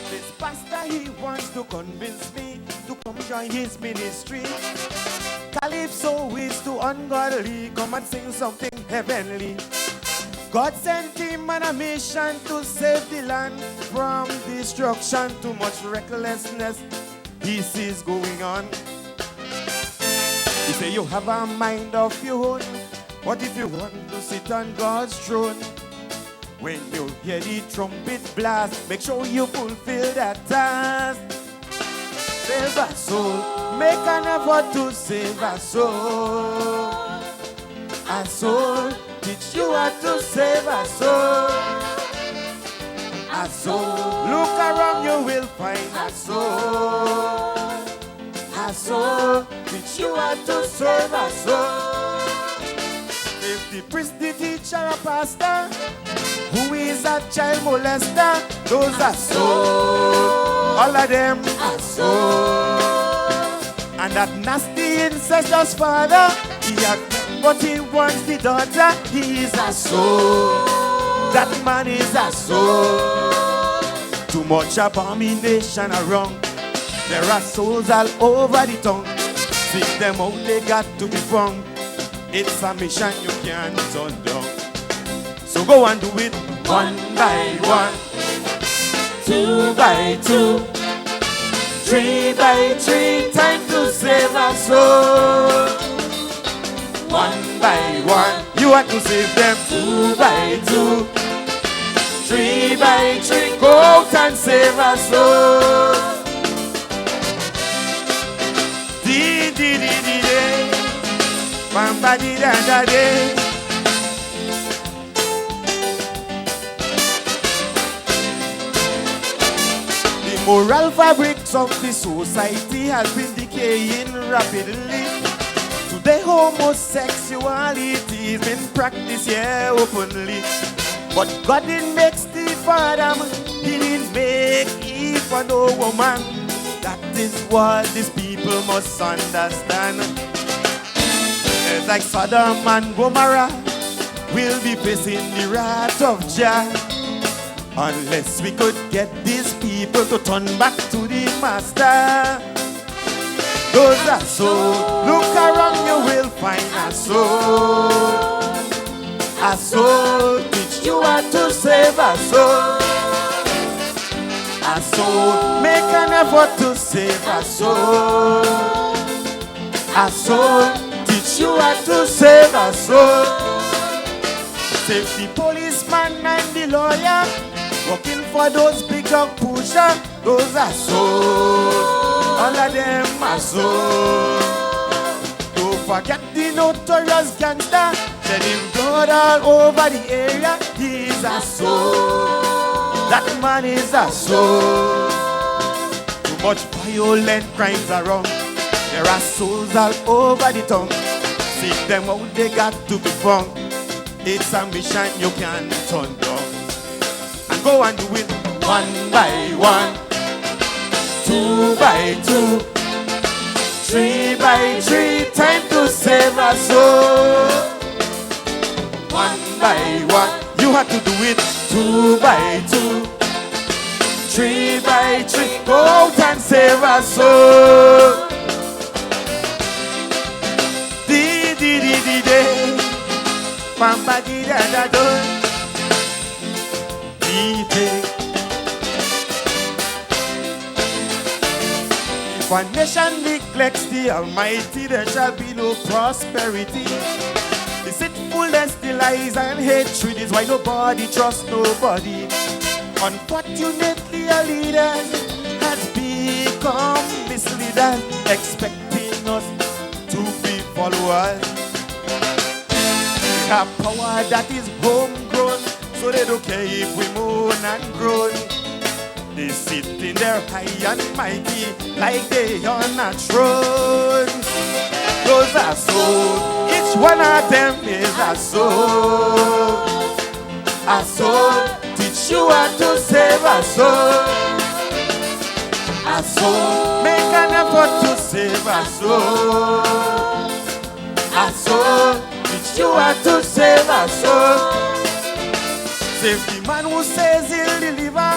This pastor, he wants to convince me to come join his ministry. Calypso is too ungodly. Come and sing something heavenly. God sent him on a mission to save the land from destruction. Too much recklessness he sees going on. He say you have a mind of your own. What if you want to sit on God's throne? When you hear the trumpet blast, make sure you fulfill that task. Save a soul, make an effort to save a soul. A soul, teach you how to save a soul. A soul, look around you will find a soul. A soul, teach you how to serve a soul. If the priest, the teacher, a pastor, who is a child molester, those are souls. All of them are souls. And that nasty incestuous father, he had but he wants the daughter, he is a soul. That man is a soul. Too much abomination around. There are souls all over the town. Seek them out, they got to be found. It's a mission you can't turn down. So go and do it one by one, 2 by 2, 3 by 3. Time to save a soul. 1 by 1, you have to save them. 2 by 2, 3 by 3. Go out and save a soul. Dee dee dee dee dee, bamba dee da da dee. The moral fabrics of the society has been decaying rapidly. Today homosexuality is been practiced here openly. But God didn't make Steve Adam, he didn't make Eve for no woman. That is what these people must understand. It's like Sodom and Gomorrah will be facing the wrath of Jah, unless we could get these people to turn back to the master. Those are souls. Look around, you will find a soul. A soul, teach you how to save a soul. A soul, make an effort to save a soul. A soul, teach you how to save a soul. Save the policeman and the lawyer, working for those big dog pusher. Those are souls. All of them are souls. Don't forget the notorious gangster, shedding blood all over the area. He is a soul. That man is a soul. Too much violent crimes around. There are souls all over the town. Seek them out, they got to be found. It's a mission you can't turn down. And go and do it 1 by 1, 2 by 2, 3 by 3. Time to save a soul. 1 by 1, you have to do it 2 by 2, 3 by 3. Go out and save a soul. Dee dee dee dee dee, bamba dee da da do. Dee dee. If a nation neglects the Almighty, there shall be no prosperity. Deceitfulness, the lies and hatred is why nobody trusts nobody. Unfortunately, our leaders has become misleaders, expecting us to be followers. We have power that is homegrown, so they don't care if we moan and groan. They sit in their high and mighty like they on a throne. Those are souls, each one of them is a soul. a soul. Teach you how to save a soul. A soul. Make an effort to save a soul. A soul. Teach you how to save a soul. Save the man who says he'll deliver,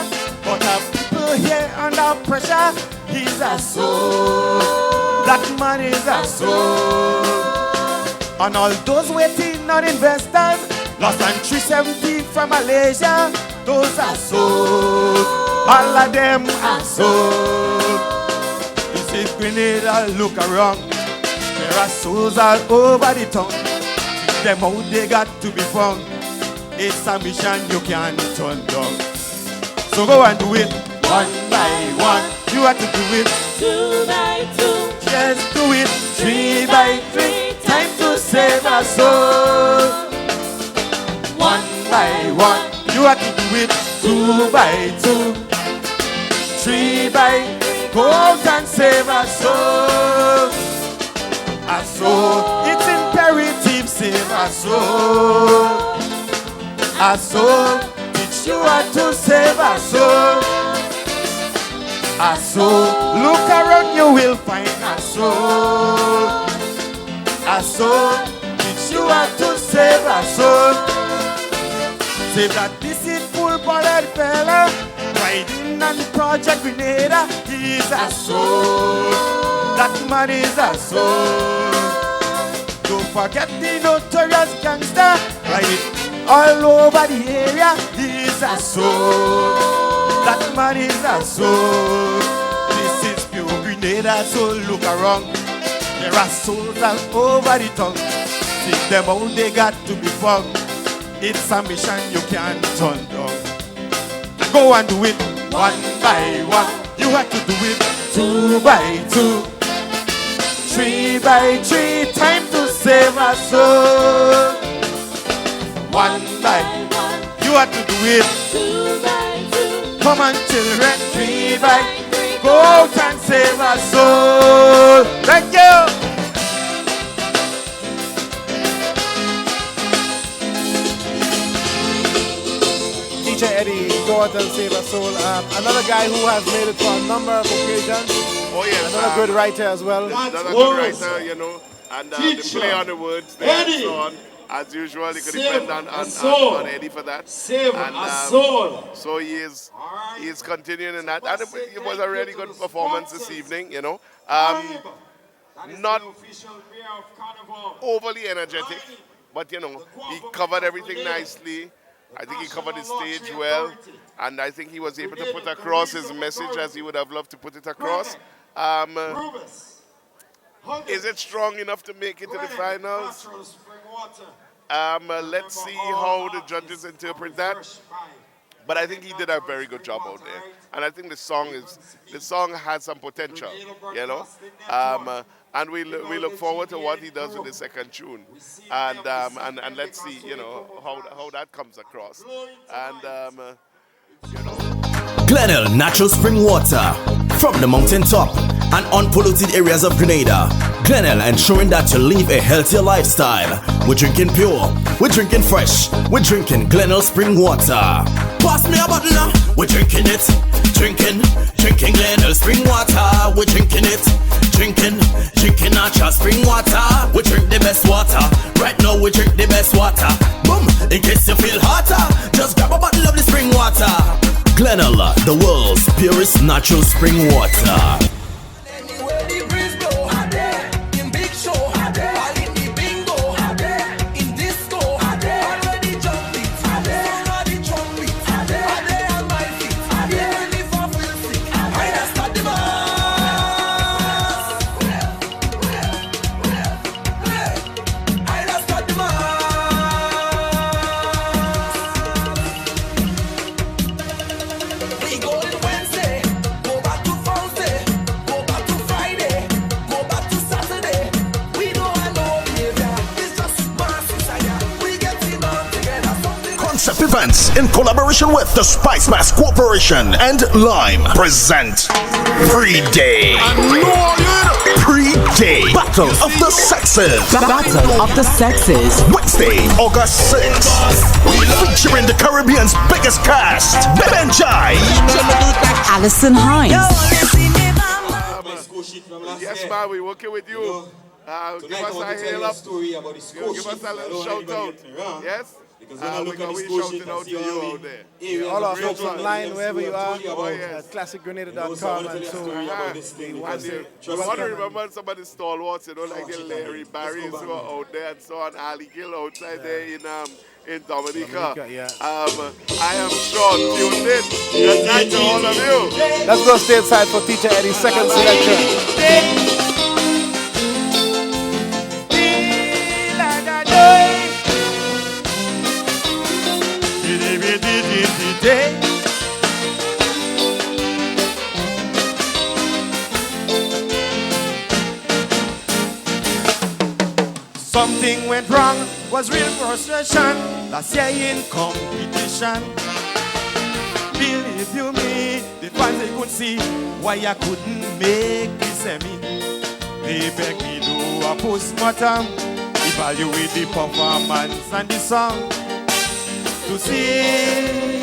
but have people here under pressure. He's a soul. That man is a soul. And all those waiting on investors, lost on 370 from Malaysia, those are souls. All of them are souls. You see Grenada, look around. There are souls all over the town. Teach them how they got to be found. It's a mission you can't turn down. So go and do it one by one. You have to do it 2 by 2. Just do it 3 by 3. Time to save a soul. 1 by 1. You have to do it 2 by 2. 3 by 3. Go out and save a soul. A soul. It's imperative, save a soul. A soul. Teach you how to save a soul. A soul. Look around, you will find a soul. A soul. Teach you how to save a soul. Save that deceitful bullet fella riding on Project Grenada. He's a soul. That man is a soul. Don't forget the notorious gangster riding all over the area. He's a soul. That man is a soul. This is pure Grenada, so look around. There are souls all over the town. Take them out, they got to be found. It's a mission you can't turn down. Go and do it 1 by 1. You have to do it 2 by 2. 3 by 3. Time to save a soul. 1 by 1. You have to do it 2 by 2. Come on, children, 3 by 3. Go out and save a soul. Thank you. DJ Eddie, go out and save a soul. Another guy who has made it for a number of occasions. Oh yes. Another good writer as well. Another good writer, you know, and they play on the words there and so on. As usual, you could depend on Eddie for that. Save a soul. So he is continuing in that. And it was a really good performance this evening, you know. Not overly energetic, but you know, he covered everything nicely. I think he covered the stage well, and I think he was able to put across his message as he would have loved to put it across. Is it strong enough to make it to the finals? Let's see how the judges interpret that. But I think he did a very good job out there, and I think the song has some potential, you know. And we look forward to what he does with the second tune, and let's see, you know, how that comes across, and you know. Glenelg natural spring water from the mountaintop and unpolluted areas of Grenada. Glenelg ensuring that you live a healthier lifestyle. We're drinking pure, we're drinking fresh, we're drinking Glenelg spring water. Pass me a bottle now. We're drinking it, drinking Glenelg spring water. We're drinking it, drinking natural spring water. We drink the best water. Right now we drink the best water. Boom! In case you feel hotter, just grab a bottle of the spring water. Glenelg, the world's purest natural spring water. Concept Events in collaboration with the Spicemas Corporation and Lime present Pre-Day. Pre-Day Battle of the Sexes. Battle of the Sexes. Wednesday, August 6th. Featuring the Caribbean's biggest cast, Benjai, Alison Hines. Yes, man, we're working with you. Give us a hail up. Give us a little shout out. Yes? We're going to be shouting out to you out there. All our folks online, wherever you are, at classicgrenada.com. And so you want to remember some of the stalwarts, like the Larry Barrys who are out there and so on, Ali Gill outside there in Dominica. I am sure tuned in. Good night to all of you. Let's go stateside for Teacher Eddie's second selection. Something went wrong, was real frustration. Last year in competition. Believe you me, the fans they could see why I couldn't make the semi. They begged me do a postmortem, evaluate the performance and the song, to see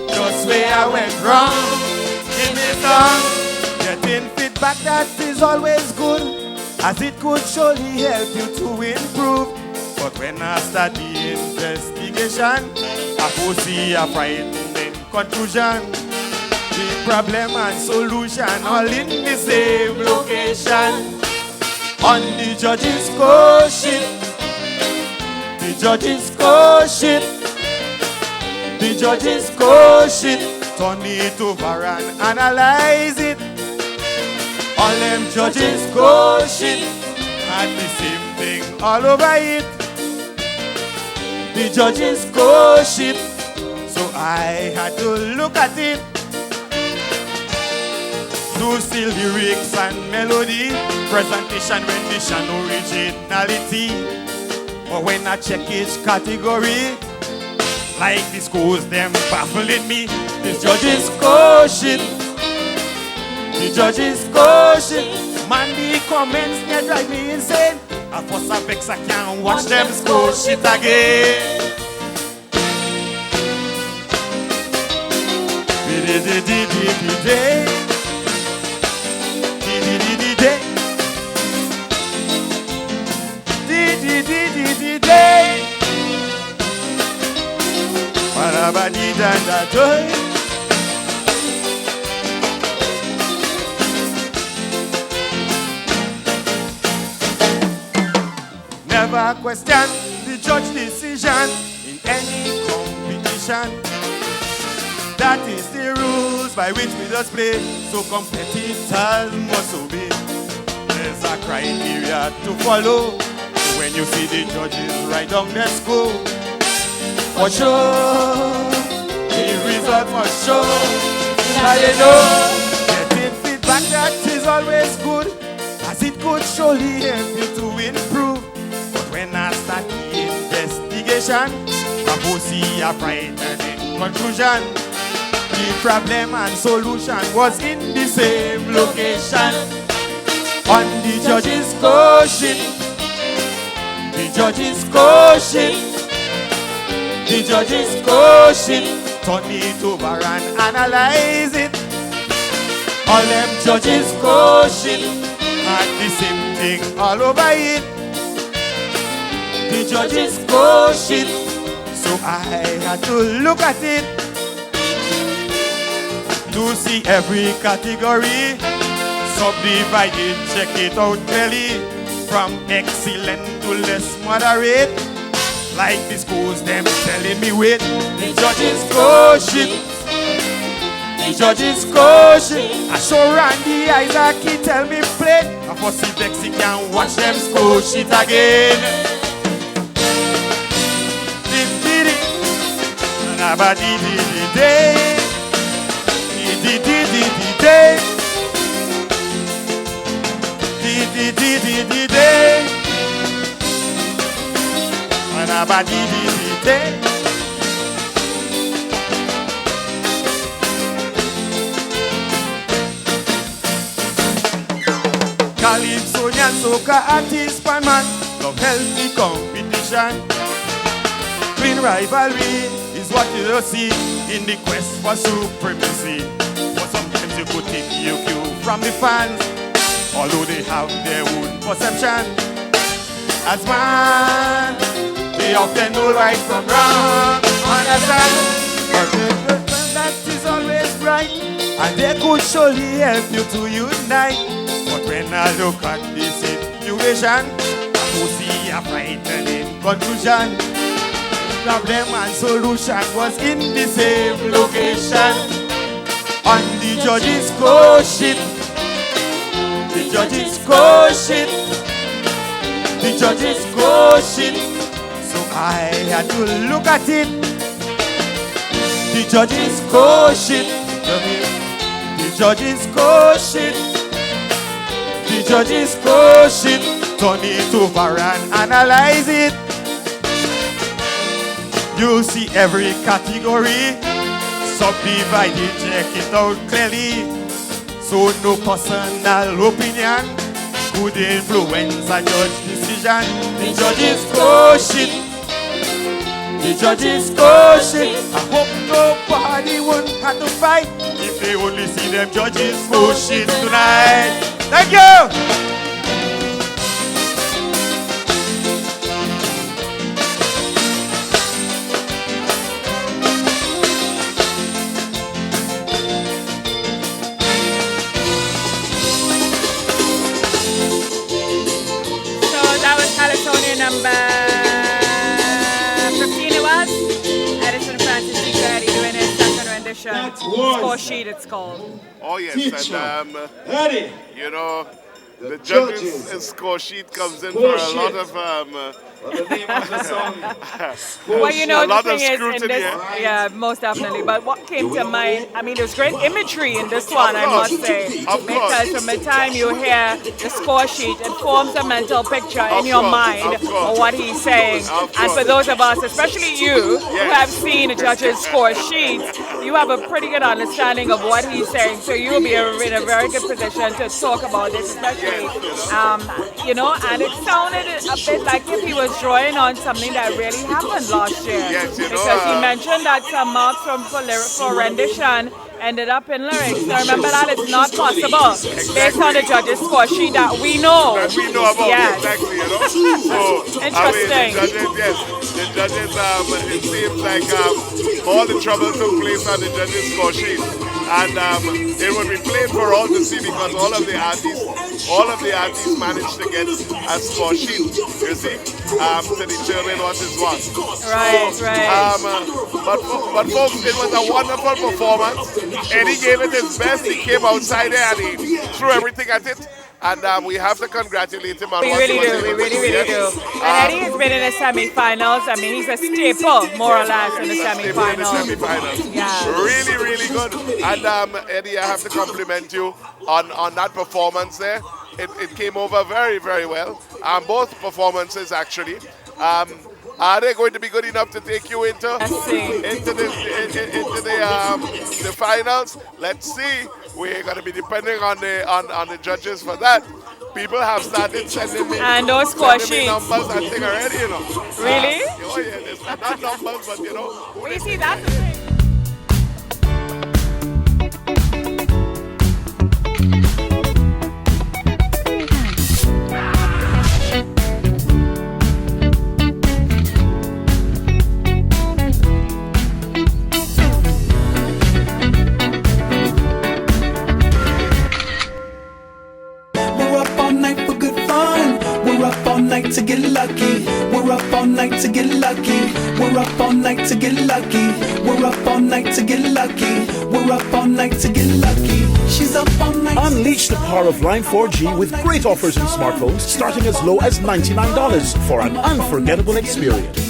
just where I went wrong. Give me some, getting feedback that is always good, as it could surely help you to improve. But when I start the investigation, I could see a frightening conclusion. The problem and solution all in the same location. On the judge's score sheet, the judge's score sheet, the judge's score sheet. Turn it over and analyze it. All them judges score sheet had the same thing all over it. The judges score sheet, so I had to look at it to see lyrics and melody, presentation, rendition, originality. But when I check each category, like the schools them baffling me, the judges score sheet, the judges score sheet. Man, the comments they drive me insane. I force a vex, I can't watch them score shit again. Never question the judge decision in any competition. That is the rules by which we just play, so competitors must obey. There's a criteria to follow when you see the judges write down their score. For sure, the result for sure. Now you know, getting feedback that is always good, as it could surely help you to improve. But when I start the investigation, I will see a frightening conclusion. The problem and solution was in the same location. On the judge's score sheet, the judge's score sheet, the judge's score sheet. Turn it over and analyze it. All them judges score sheet had the same thing all over it. The judges score sheet, so I had to look at it to see every category subdivided. Check it out clearly, from excellent to less moderate. Like the schools them telling me wait. The judges score sheet, the judges score sheet. I show Randy Issac, he tell me play. I foresee Vex, he can't watch them score sheet again. soca artist pan man, love healthy competition. Clean rivalry is what you don't see in the quest for supremacy. But sometimes you could take your cue from the fans, although they have their own perception. As man, they often know right from wrong. Understand? But that is always right, and they could surely help you to unite. But when I look at this situation, I see a frightening conclusion. Problem and solution was in the same location. On the judge's score sheet, the judge's score sheet, the judge's score sheet. So I had to look at it. The judge's score sheet, the judge's score sheet, the judge's score sheet. Turn it over and analyze it. You see every category subdivided, check it out clearly. So no personal opinion could influence a judge's decision. The judge's score sheet, the judge's score sheet. I hope nobody won't have to fight if they only see them judges' score sheet tonight. Thank you. Number 15 it was. Edison Francis G. doing his second rendition. Score sheet it's called. Oh yes, and you know, the judges' score sheet comes in for a lot of the name of the song. Well, you know, the thing is, in this, yeah, most definitely. But what came to mind, I mean, there's great imagery in this one, I must say. Because from the time you hear the score sheet, it forms a mental picture in your mind of what he's saying. And for those of us, especially you, who have seen the judge's score sheets, you have a pretty good understanding of what he's saying. So you'll be in a very good position to talk about this, especially, you know, and it sounded a bit like if he was drawing on something that really happened last year. Yes, you know, because he mentioned that some marks for rendition ended up in lyrics. So remember that it's not possible based on the judges' score sheet that we know. That we know about, yes. Exactly, you know. So, interesting. I mean, the judges, it seems like all the trouble took place on the judges' score sheet. And it would be played for all to see because all of the artists managed to get a score sheet, you see, to determine what is what. Right, right. But folks, it was a wonderful performance. Eddie gave it his best. He came outside there and he threw everything at it. And we have to congratulate him on we what really he was do, able we really, to do. really do. And Eddie has been in the semi-finals. I mean, he's a staple, more or less, in the semi-finals. Yeah. Really, really good. And Eddie, I have to compliment you on that performance there. It came over very, very well. Both performances, actually. Are they going to be good enough to take you into the finals? Let's see. We're going to be depending on the judges for that. People have started sending me those score sheets. Numbers and things already, you know. Really? Oh yeah, it's not numbers, but you know. Well, you see, that's the thing. To get lucky, we're up all night to get lucky. We're up all night to get lucky. We're up all night to get lucky. We're up all night to get lucky. She's up all night. Unleash the power of Line 4G with great offers in smartphones starting as low as $99 for an unforgettable experience.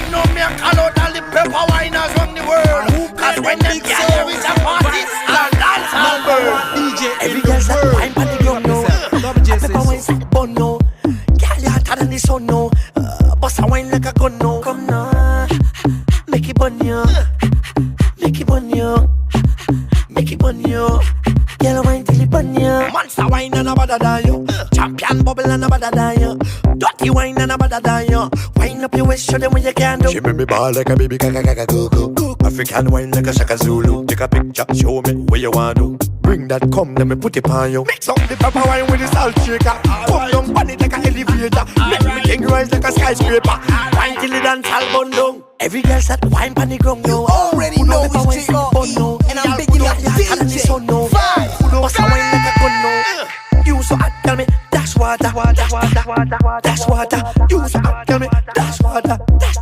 you know me, I call out all the pepper winers from the world. Cause when them get there is a party, and dance all burn. Every girl's that wine pan the ground now. Pepper wine's like bun now. Girl, you hotter than the sun now. Bust a wine like a gun now. Come now, make it bun you. Make it bun you. Make it bun you. Girl, wine till it bun you. Monster wine and a bada die you. Champion bubble and a bada die you. Dirty wine and a bada die you. Wine up your waist, show them what you can do. She make me ball like a baby, gaga go go. African wine like a Shaka Zulu. Take a picture, show me where you want to. Bring that come, let me put it on you. Mix up the pepper wine with the salt shaker. Come down pan it like an elevator. Make me king rise like a skyscraper. Wine till it dance all bun down. Every girl's that wine pan the ground now. Already know it's J.O.E. And I'm bigging up DJ. Bust a wine like a gun now. You so hot, tell me that's water. That's water. You so hot, tell me that's water. That's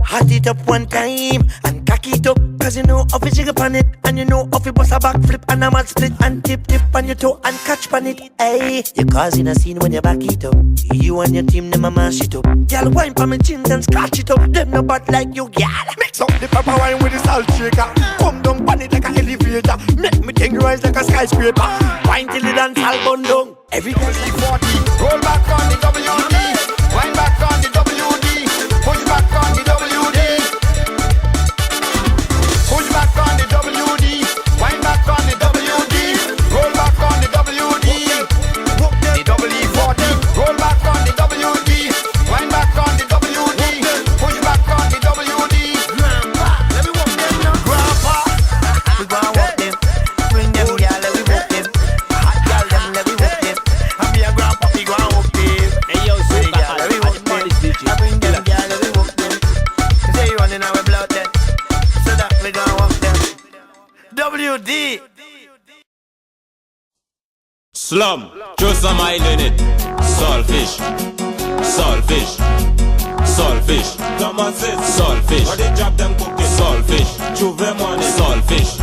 hot it up one time and cock it up. Cause you know if you jig up on it. And you know if you bust a back flip and a mad split. And tip on your toe and catch on it. Hey, you causing a scene when you back it up. You and your team, them a mash it up. Y'all wine pa me chin and scratch it up. Them no bad like you, y'all. Mix up the pepper wine with the salt shaker. Come down pan it like an elevator. Make me king rise like a skyscraper. Wine till the dance all bun down. Every girl like 40. Roll back on the WD. Wine back on the WD. Push back on the WD. Push back on the WD. Wine back on the WD. Roll back on the WD. The WD-40. Roll back on the WD. Wine back on the WD. Push back on the WD. Grandpa, let me walk them now. Grandpa, we gonna walk them. Bring them, girl, let me walk them. Hot girl, them, let me walk them. I be a grandpa, we gonna walk them. Hey yo, say girl, let me walk them. I bring them, girl, let me walk them. Say you running our blood then, so that we gonna walk them. WD. Slum, throw some oil in it. Saltfish, saltfish, saltfish. Come on, sit. Saltfish. What they drop them cooking? Saltfish. Chuve them on it. Saltfish,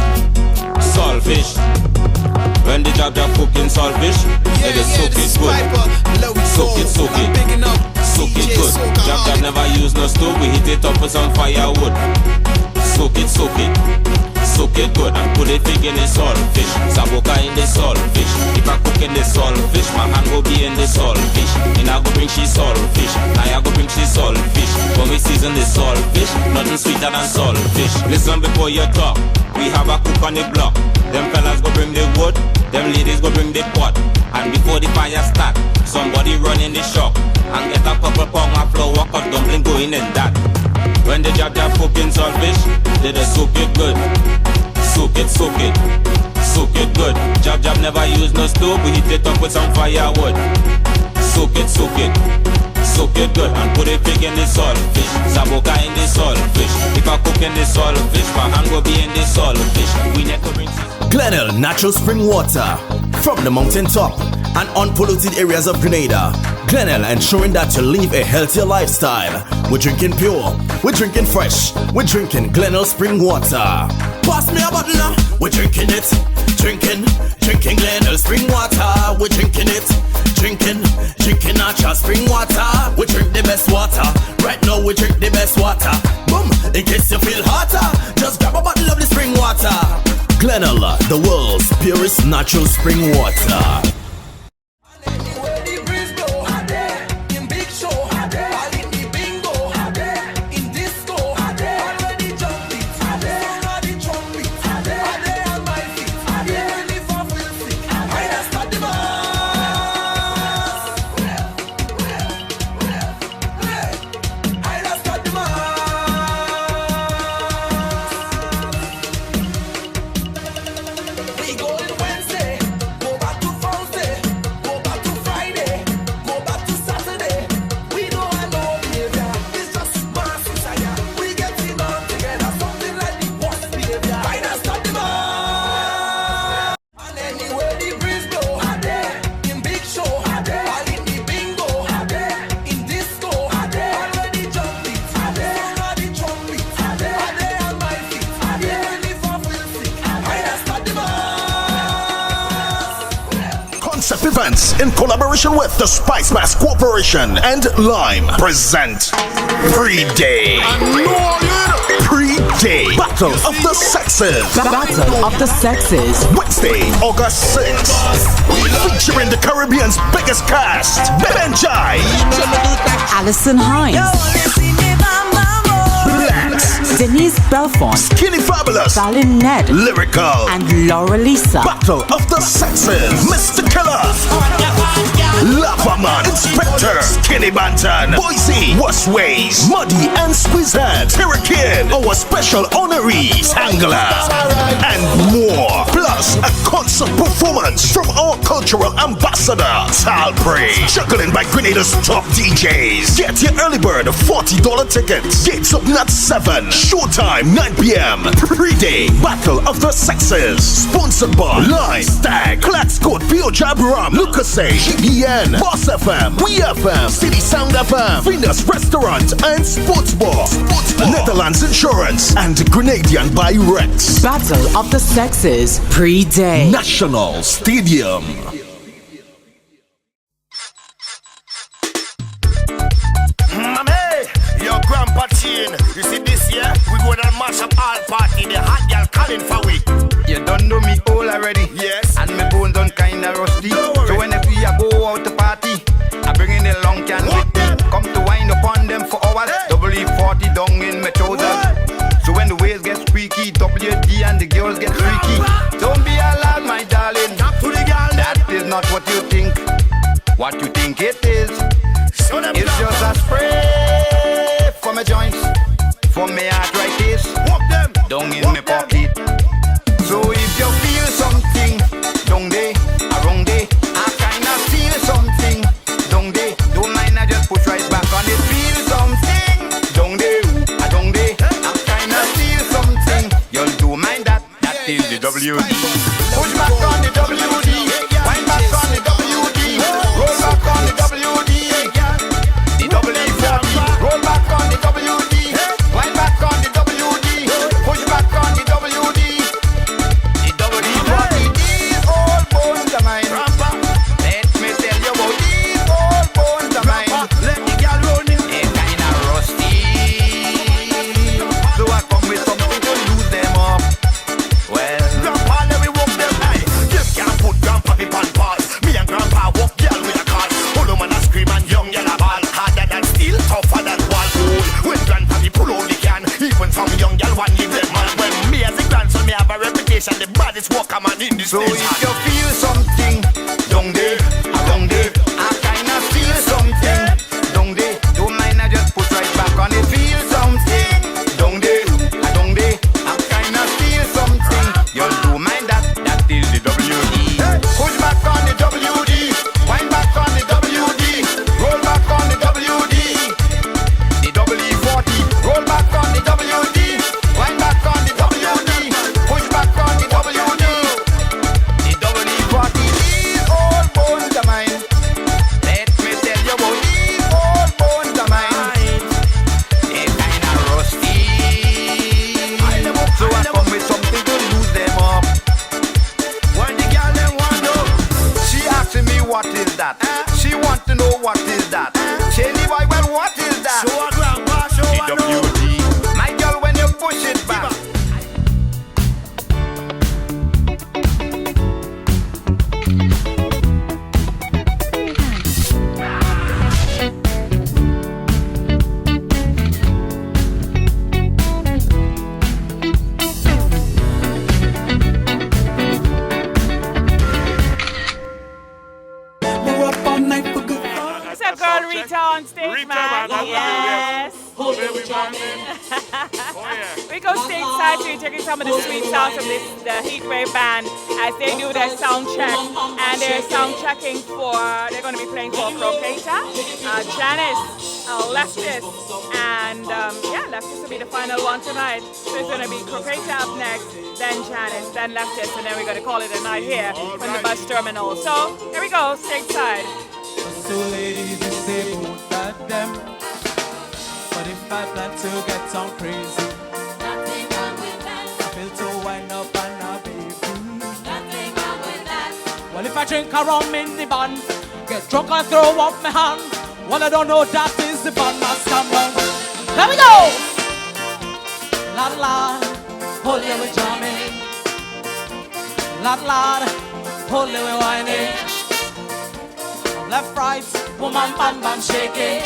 saltfish. When they drop them cooking saltfish, they just soak it good. Soak it, soak it. Soak it good. Drop that never use no stove. We hit it up with some firewood. Soak it, soak it. Soak it good and put it big in the saltfish. Saboka in the saltfish. If I cook in the saltfish, my hand will be in the saltfish. And I go bring she saltfish. I go bring she saltfish. When we season the saltfish, nothing sweeter than saltfish. Listen before you talk. We have a cook on the block. Them fellas go bring the wood. Them ladies go bring the pot. And before the fire start, somebody run in the shop and get a couple pound of flour, cause dumpling going in that. When they drop their cooking saltfish, they just soak it good. Soak it, soak it, soak it good. Jab never use no stove, we heat it up with some firewood. Soak it, soak it, soak it good. And put it big in the saltfish. Saboka in the saltfish. If I cook in the saltfish, my hand will be in the saltfish. We never bring Glenville natural spring water from the mountain top and unpolluted areas of Grenada. Glenville ensuring that you live a healthier lifestyle. We're drinking pure, we're drinking fresh, we're drinking Glenville spring water. Pass me a bottle now. We're drinking it, drinking Glenville spring water. We're drinking it, drinking natural spring water. We drink the best water. Right now we drink the best water. Boom! In case you feel hotter, just grab a bottle of the spring water. Glenville, the world's purest natural spring water. Wednesday, go back to presents, in collaboration with the Spicemas Corporation and Lime, present Pre-Day. Pre-Day Battle of the Sexes. Battle of the Sexes. Wednesday, August 6th. Featuring the Caribbean's biggest cast, Benjai, Alison Hines, Blacks, Denise Belfont, Skinny Fabulous, Valin Ned, Lyrical, and Laura Lisa. Battle of the Sexes. Mr. Killer, Lava Man, Inspector, Skinny Bantan, Boise, Westways, Muddy and Squeezehead, Kid, our special honorees, Angler, and more. Plus, a concert performance from our cultural ambassador, Sal Prey, juggling by Grenada's top DJs. Get your early bird $40 tickets. Gates open at 7. Showtime 9 p.m. Pre-Day Battle of the Sexes. Sponsored by Line, Stag, Claxcoat, Pio Jab Ram, Lucasay, GBN, Boss FM, We FM, City Sound FM, Venus Restaurant and Sports Bar, Netherlands Insurance, and Grenadian by Rex. Battle of the Sexes. Pre-Day. National Stadium. Your grandpa chain. You see this year, we go and mash up all party. The hot girl calling for we. You don't know me all already. Yes. And my bones done kinda rusty. So when if we go out to party, I bring in the long can with me. Come to wind upon them for hours. Double E40 down in my trousers. So when the waves get squeaky, WD and the girls get freaky. Don't be alarmed, my darling. That is not what you think. What you think it is. It's just a spray for my joints, for my arthritis, down in my pocket. So if you feel something, down there, around there, I kinda feel something, down there. Don't mind, I just push right back on it. Feel something, down there, I kinda feel something. You don't mind that, that is the WD. Push back on the WD, wind back on the WD, roll back on the WD. The double E40, roll back on the WD, wind back on the WD, push back on the WD. The double E40, these old bones of mine. Let me tell you about these old bones of mine. Let the girl run in. They're kinda rusty, so I come with something to lose them up. Well, grandpa, let me walk them high. Them can't put grandpa on pause. Me and grandpa walk girl with a car. Hold on, man, I scream and young yellow ball. Harder than steel, tougher than wall. When grandpa pull all the can, even some young girl want leave them man. When me as a grandson, me have a reputation. The baddest walker man in this place. So if you feel something, down there, I kinda feel something, down there. Don't mind, I just put right back on it. Feel something, down there, I kinda feel something. You don't mind that, that is the WD. Push back on the WD, wind back on the WD, roll back on the WD. The double E40, roll back on the WD, wind back on the WD, push back on the WD. The double E40, these old bones of mine. Let me tell you about these old bones of mine. They're kinda rusty, so I come with something to lose them up. When the girl them want to, she asking me what is that? She want to know what is that? Shelly boy, well what is that? Show her grandpa, show her WD. My girl, when you push it back. We're up all night for good. What's up, girl? Rita on stage, man. Yes. We go stateside to taking some of the sweet sounds from the Heatwave band as they do their sound check. And they're sound checking they're going to be playing for Croquetor, Janis, Leftist, and Leftist will be the final one tonight. So it's going to be Croquetor up next, then Janis, then Leftist, and then we're going to call it a night here from the bus terminal. So here we go, stateside. So ladies, you say both of them. But if I plan to get some crazy, nothing wrong with that. I feel to wind up on a baby. Nothing wrong with that. Well, if I I drink around me in the band. Get drunk and throw up my hand. Well, I don't know that is the band master man. There we go! Lad, lad, hold you with jamming. Lad, lad, hold you with whining. Left, right, woman, bam, bam, shaking.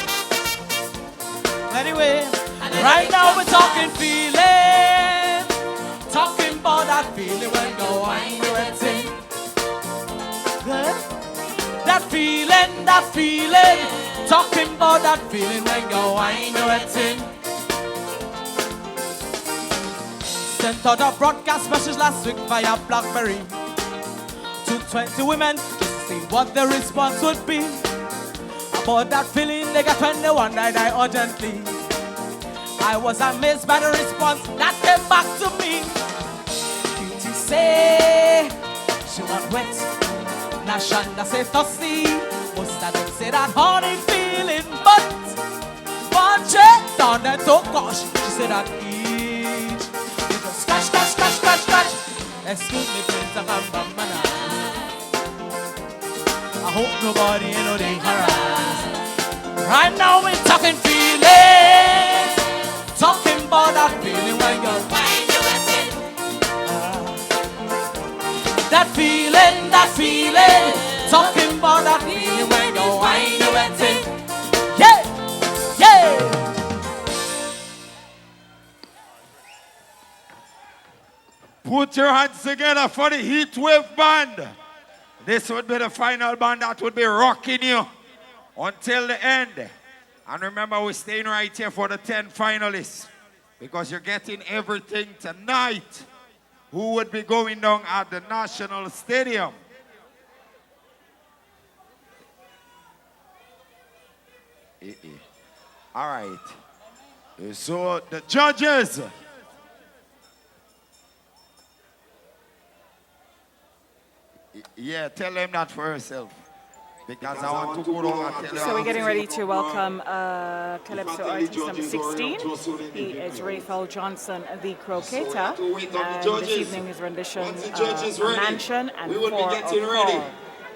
Anyway, right now we're talking feeling. Talking about that feeling when go wine do it sing. That feeling. Talking about that feeling when go wine do it sing. Sent out a broadcast message last week via BlackBerry to 20 women just to see what the response would be. About that feeling they got 21 died urgently. I was amazed by the response that came back to me. Beauty say she was wet. Now Shanda say thirsty. Most of them say that honey feeling, but check down that oh gosh. She said that each you just scratch. Excuse me, Prince of Ambamana. I hope nobody you know they harass. Right now we're talking feelings. Talking about that feeling when you're wine do it in. That feeling. Talking about that feeling when you're wine do it in. Yeah. Put your hands together for the Heatwave Band. This would be the final band that would be rocking you until the end. And remember, we're staying right here for the 10 finalists because you're getting everything tonight. Who would be going down at the National Stadium? All right. So the judges. Yeah, tell them that for yourself. Because I want to go down and tell them. So we're getting ready to welcome Calypso artist number 16. He is Raphael Johnson, the Croquetor. And this evening his rendition, Mansion and 4 of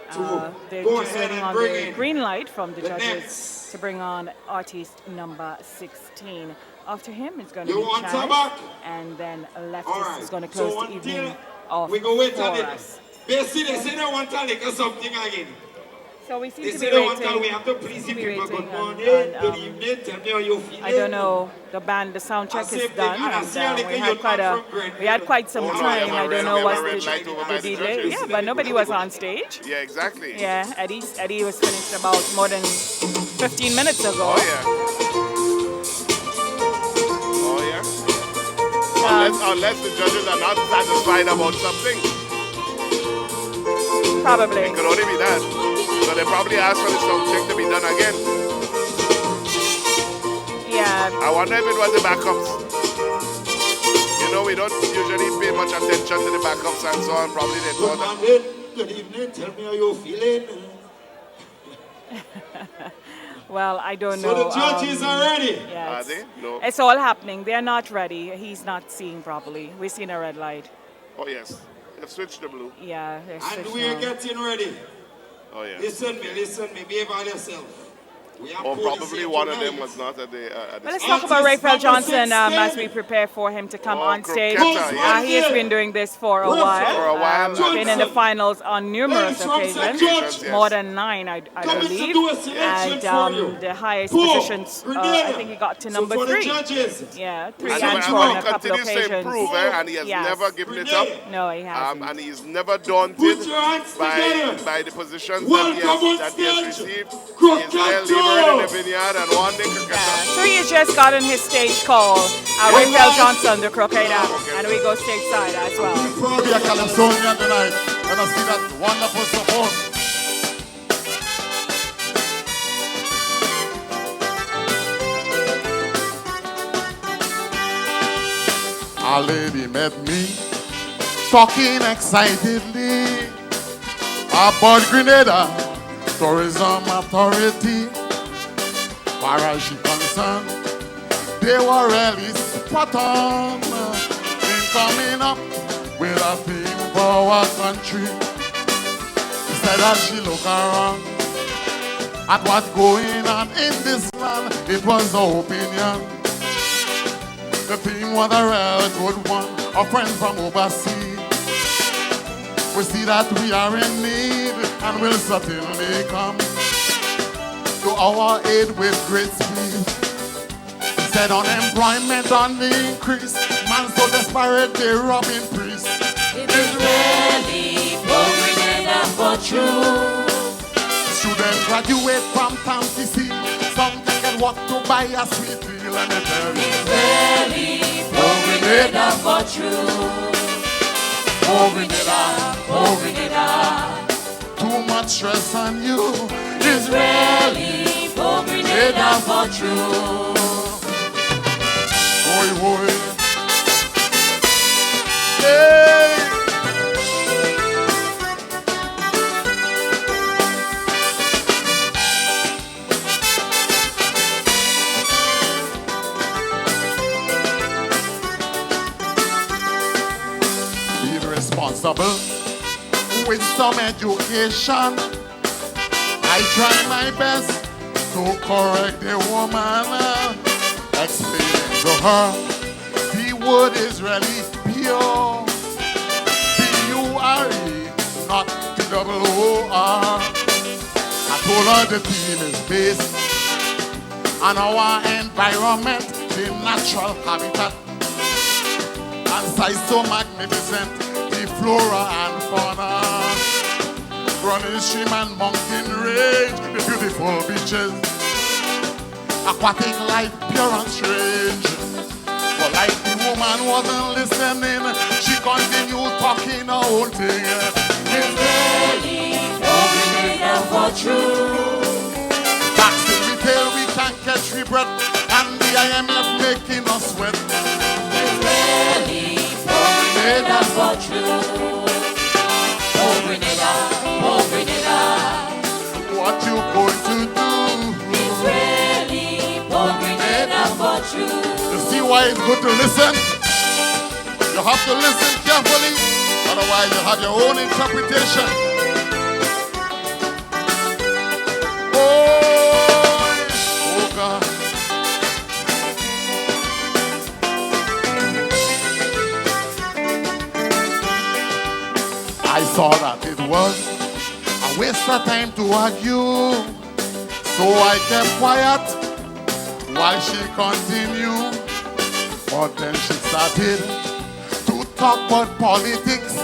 4. They're just waiting on the green light from the judges to bring on artist number 16. After him, it's going to be Janis, and then Leftist is going to close the evening off for us. They say they want to like something again. So we seem they to say be they waiting. want to, we have to please the people. Good morning, good evening, tell me how you feel. I don't know. The sound check is done, and we had quite some time. I don't know what's the delay. Yeah, but nobody was on stage. Yeah, exactly. Yeah, Eddie was finished about more than 15 minutes ago. Oh yeah. Unless the judges are not satisfied about something. Probably. It could only be that. So they probably asked for the sound check to be done again. Yeah. I wonder if it was the backups. You know, we don't usually pay much attention to the backups and so on. Probably they thought that. Good evening, tell me how you're feeling. Well, I don't know. So the judges are ready? Yeah, are they? No. It's all happening. They're not ready. He's not seeing properly. We've seen a red light. Oh, yes. They've switched to blue. Yeah, they're switched. And we're getting ready. Oh, yeah. Listen, behave by yourself. Or probably one of them was not at the well, let's talk about Raphael Johnson as we prepare for him to come on stage. Yeah. He has been doing this for a while. Been in the finals on numerous occasions, more than 9, I believe. And the highest positions, I think he got to number 3. Yeah, 3 and 4 on a couple of occasions. And he has never given it up. No, he hasn't. And he's never daunted by the positions that he has received. He is there in the vineyard and one day So he has just gotten his stage call. Raphael Johnson, the Croquetor, and we go stateside as well. Be a Calypsonian tonight, and I see that wonderful support. A lady met me, talking excitedly about Grenada Tourism Authority. Far as she concerned, they were really spot on in coming up with a theme for our country. said as she looked around at what's going on in this land, it was her opinion. The thing was a real good one, a friend from overseas. We see that we are in need and will certainly come to our aid with great speed. He said unemployment on the increase, man so desperate they robbing priests. It is really for Grenada for true. Students graduate from town to see, some can get work to buy a sweet deal and it's really for Grenada for true. For Grenada, for Grenada. Too much stress on you. It's really for Grenada for true. Boy, boy. Hey. Be responsible with some education. I try my best to correct the woman, explaining to her the word is really pure. P-U-R-E, not T-O-O-R. I told her the theme is based on our environment, the natural habitat, and size so magnificent, the flora and fauna. Running stream and mountain range, the beautiful beaches, aquatic life pure and strange. But like the woman wasn't listening, she continued talking her own thing. It's really for Grenada for true. Back in retail we can't catch free breath, and the IMF making us sweat. It's really for Grenada for true. For Grenada, for Grenada. What you going to do? It's really for Grenada for true. You see why it's good to listen? You have to listen carefully, otherwise you have your own interpretation. Oh God. I saw that it was a waste of time to argue, so I kept quiet while she continued. But then she started to talk about politics.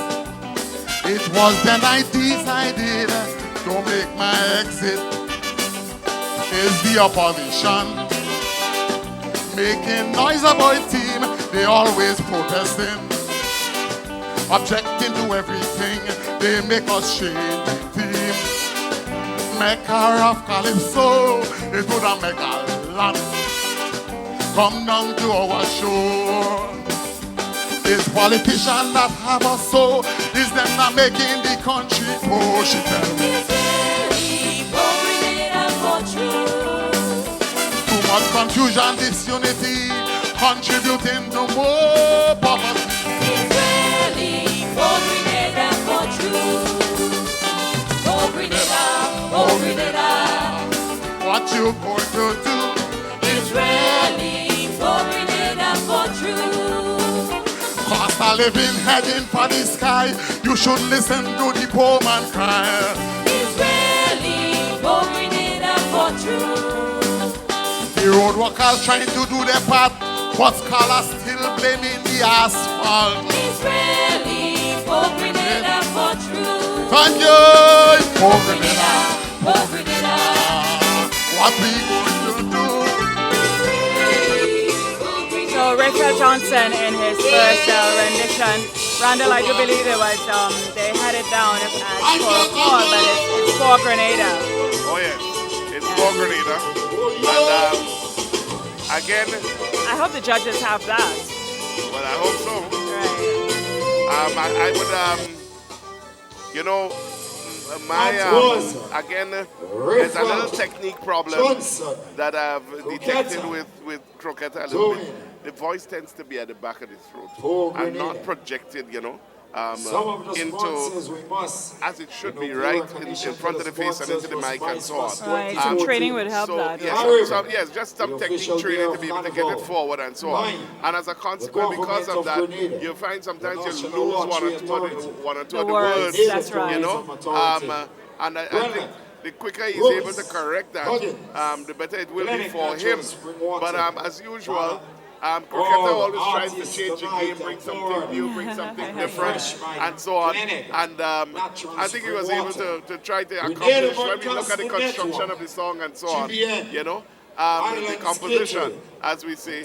It was then I decided to make my exit. Is the opposition making noise about team? They always protesting, objecting to everything. They make us change team. Maker of Calypso, it would have make a lot come down to our shore. It's politicians that have us so, is them not making the country poor, she tell me. Too much confusion, disunity, contributing to more poverty. For Grenada for true. For Grenada, for Grenada. What you going to do? Israeli for Grenada for true. Cost a living heading for the sky. You should listen to the poor man cry. Israeli for Grenada for true. The road workers trying to do their part, but scholars still blaming the asphalt. Israeli for Grenada for true. Thank you for Grenada, for Grenada. What we going to do? So Rachel Johnson in his first rendition, Randall, I do believe it was, they had it down as for a call, but it's for Grenada. Oh yes, it's for Grenada. And again, I hope the judges have that. Well, I hope so. Right. I would, you know, my again, there's a little technique problem that I've detected with Croquetor a little bit. The voice tends to be at the back of the throat and not projected, you know. as it should be, right in front of the face and into the mic and so on. Right, some training would help that. Yes, just some technique training to be able to get it forward and so on. And as a consequence, because of that, you find sometimes you lose one or two of the words. That's right. You know, and I think the quicker he's able to correct that, the better it will be for him. But as usual, Croquetor always tries to change the game, bring something new, bring something different, and so on. And I think he was able to try to accomplish, when we look at the construction of the song and so on, you know, the composition, as we say.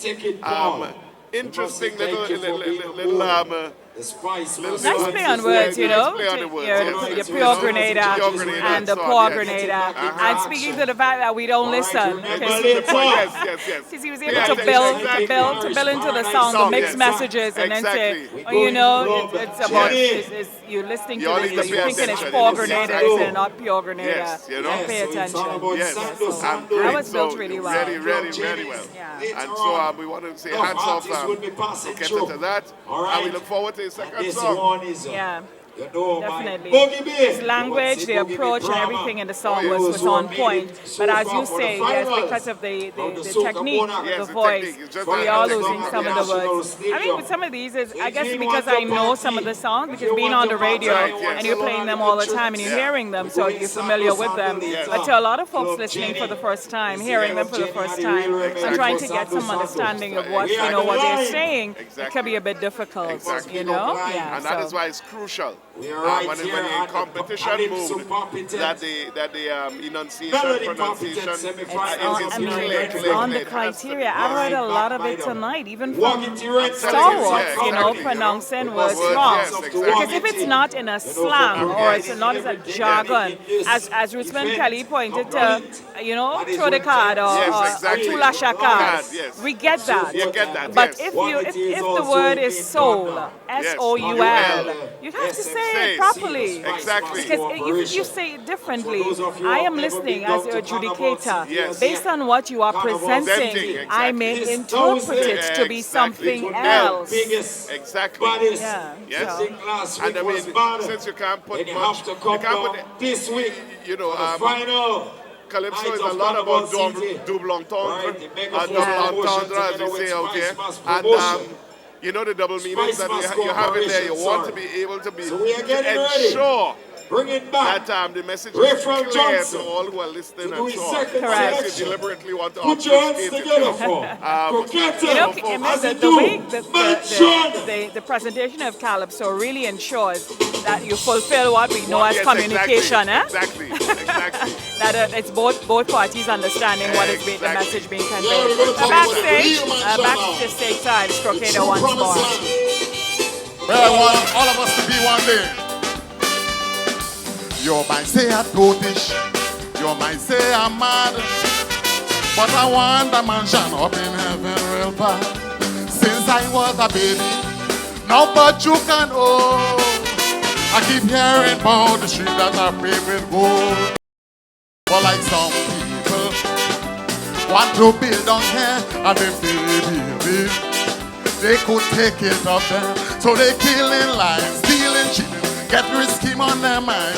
Interesting little nice play on words, you know. Your pure Grenada and the poor Grenada. And speaking to the fact that we don't listen, because he was able to build into the song, the mixed messages, and then say, you know, it's about you're listening to this, you're thinking it's poor Grenada, it's not pure Grenada. Pay attention. That was built really well. Really well. And so we want to say hats off to that, and we look forward to his second song. Yeah. Definitely. His language, the approach, and everything in the song was on point. But as you say, yes, because of the technique, the voice, we are losing some of the words. I mean, with some of these, I guess because I know some of the songs, because being on the radio and you're playing them all the time and you're hearing them, so you're familiar with them. But to a lot of folks listening for the first time, hearing them for the first time, and trying to get some understanding of what they're saying, it can be a bit difficult, you know? Yeah, and that is why it's crucial. When you're in competition mode, that the enunciation, pronunciation is on the criteria. I heard a lot of it tonight, even from stalwarts, you know, pronouncing words wrong. Because if it's not in a slang or it's not as a jargon, as Rootman Kelly pointed to, you know, throw the card or tula shaka, we get that. But if the word is soul, S-O-U-L, you have to say it properly. Exactly. Because if you say it differently, I am listening as your adjudicator. Based on what you are presenting, I may interpret it to be something else. Exactly. Yeah. Yes. And I mean, since you can't put much, you can't put this week, you know, Calypso is a lot about double entendre, as we say out here. And you know the double meanings that you have in there. You want to be able to ensure that the message is clear to all who are listening and so on. Correct. You deliberately want to obfuscate it. The presentation of Calypso really ensures that you fulfill what we know as communication. Exactly. That it's both parties understanding what is the message being conveyed. Back to stage side, it's Croquetor once more. Well, I want all of us to be one day. You might say I'm goatish, you might say I'm mad, but I want a mansion up in heaven real bad. Since I was a baby, now but you can I keep hearing about the street that are paved with gold. But like some people want to build on here and then baby, they could take it up there. So they killing lies, stealing, cheating, get risky on their mind.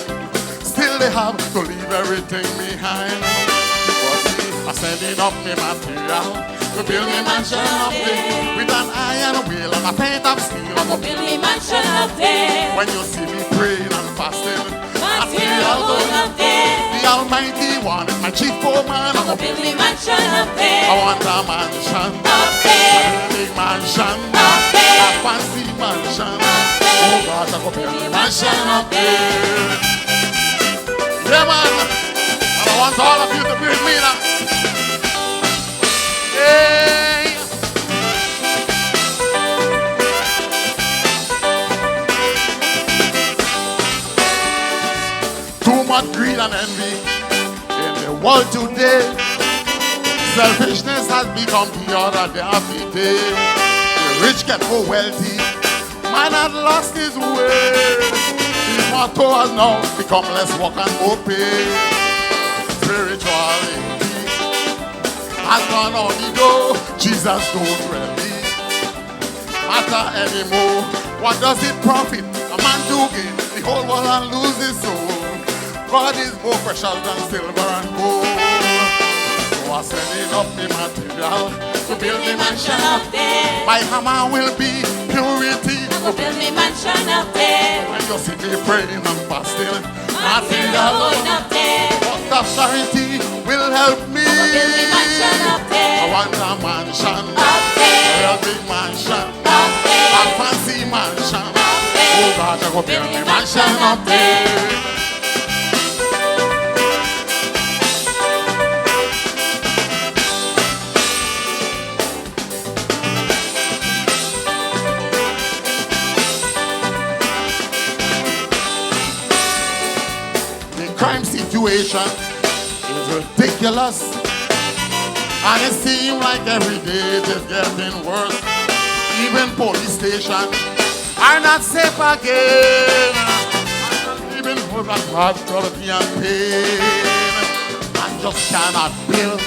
Still they have to leave everything behind. But me, I'm sending up my material to build me mansion up there. With an iron wheel and a paint of steel. I'm gonna build me mansion up there. When you see me praying and fasting, material goes up there. The Almighty One is my chief foreman. I'm gonna build me mansion up there. I want a mansion up there. A big mansion up there. A fancy mansion up there. Oh God, I'm gonna build me mansion up there. Yeah, man. And I want all of you to be with me now. Hey. Too much greed and envy in the world today. Selfishness has become the order they have to day. The rich get more wealthy. Man has lost his way. His motto has now become less work and more pay. Spirituality has gone on the go. Jesus don't really matter anymore. What does it profit a A man to gain the whole world and lose his soul. God is more precious than silver and gold. So I'm sending up the material to build the mansion up there. My hammer will be purity. To build the mansion up there. When you see me praying and fasting, material going up there. But the charity will help me. To build the mansion up there. I want a mansion up there. A real big mansion up there. A fancy mansion up there. Oh God, I go build the mansion up there. Crime situation is ridiculous, and it seems like every day it is getting worse. Even police stations are not safe again. Even with a hard quality and pain, and just cannot build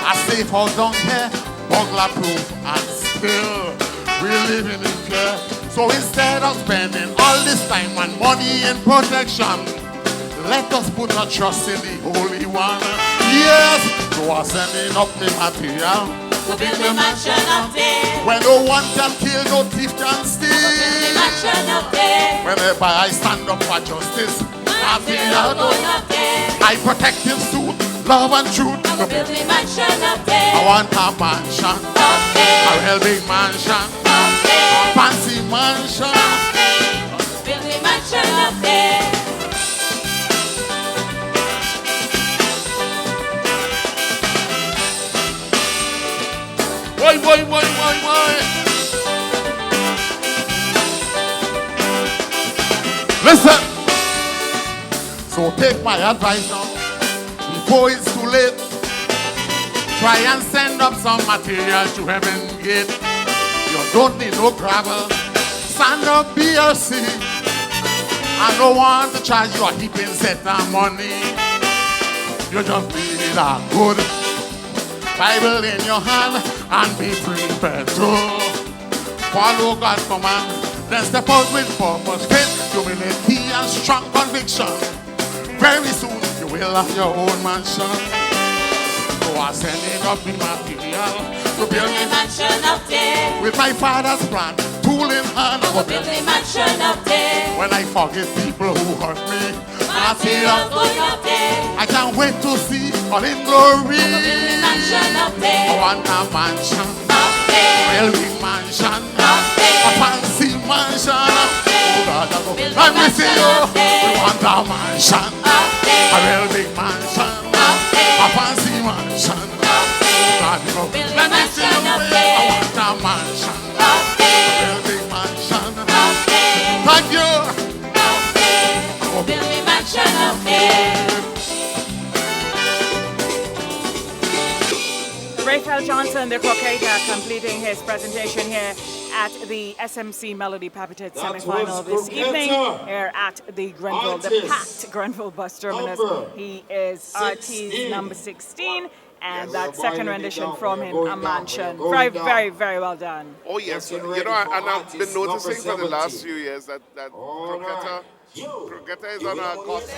a safe house down here, burglar proof, and still we're living in fear. So instead of spending all this time and money in protection, let us put our trust in the Holy One. Yes, so I'm sending up the material to build the mansion up there. When no one can kill, no thief can steal. To build the mansion up there. Whenever I stand up for justice, material going up there. I protect him suit, love and truth. To build the mansion up there. I want a mansion up there. A real big mansion up there. A fancy mansion up there. Build the mansion up there. Why? Listen. So take my advice now, before it's too late. Try and send up some material to Heaven Gate. You don't need no gravel, sand or BRC. I don't want to charge you a heaping set of money. You just need a good Bible in your hand and be prepared to follow God's command. Then step out with purpose, faith, humility, and strong conviction. Very soon you will have your own mansion. So I'm sending up the material to build the mansion up there. With my father's plan, tool in hand, to build the mansion up there. When I forgive people who hurt me, material going up there. I can't wait to see all in glory. To build the mansion up there. I want a mansion up there. A real big mansion up there. A fancy mansion up there. Oh God, let me see you. We want a mansion up there. A real big mansion up there. A fancy mansion up there. God, let me see you. I want a mansion up there. A real big mansion up there. Thank you. Up there. Build the mansion up there. Raphael Johnson, the Croquetor, completing his presentation here at the SMC Melody Papitete semi-final this evening here at the Grenville, the packed Grenville bus terminus. He is RT's number 16, and that second rendition from him, A Mansion. Very, very, very well done. Oh yes, you know, and I've been noticing for the last few years that Croquetor is on a cost.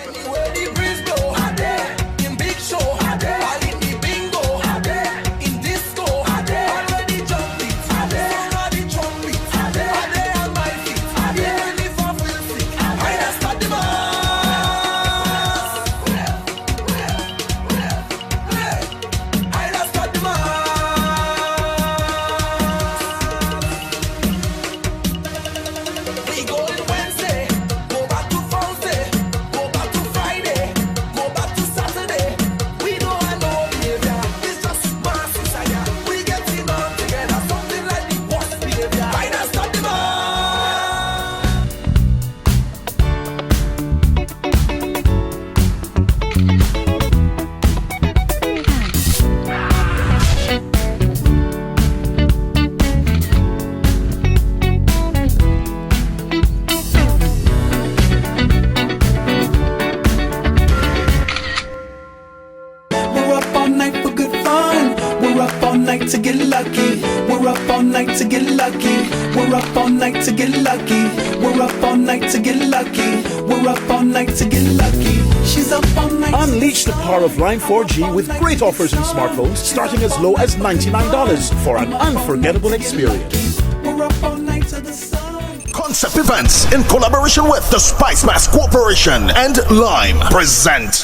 up all night to get lucky. We're up all night to get lucky. We're up all night to get lucky. She's up all night. Unleash the power of Line 4G with great offers in smartphones starting as low as $99 for an unforgettable experience. We're up all night to the sun. Concept Events in collaboration with the Spicemas Corporation and Lime present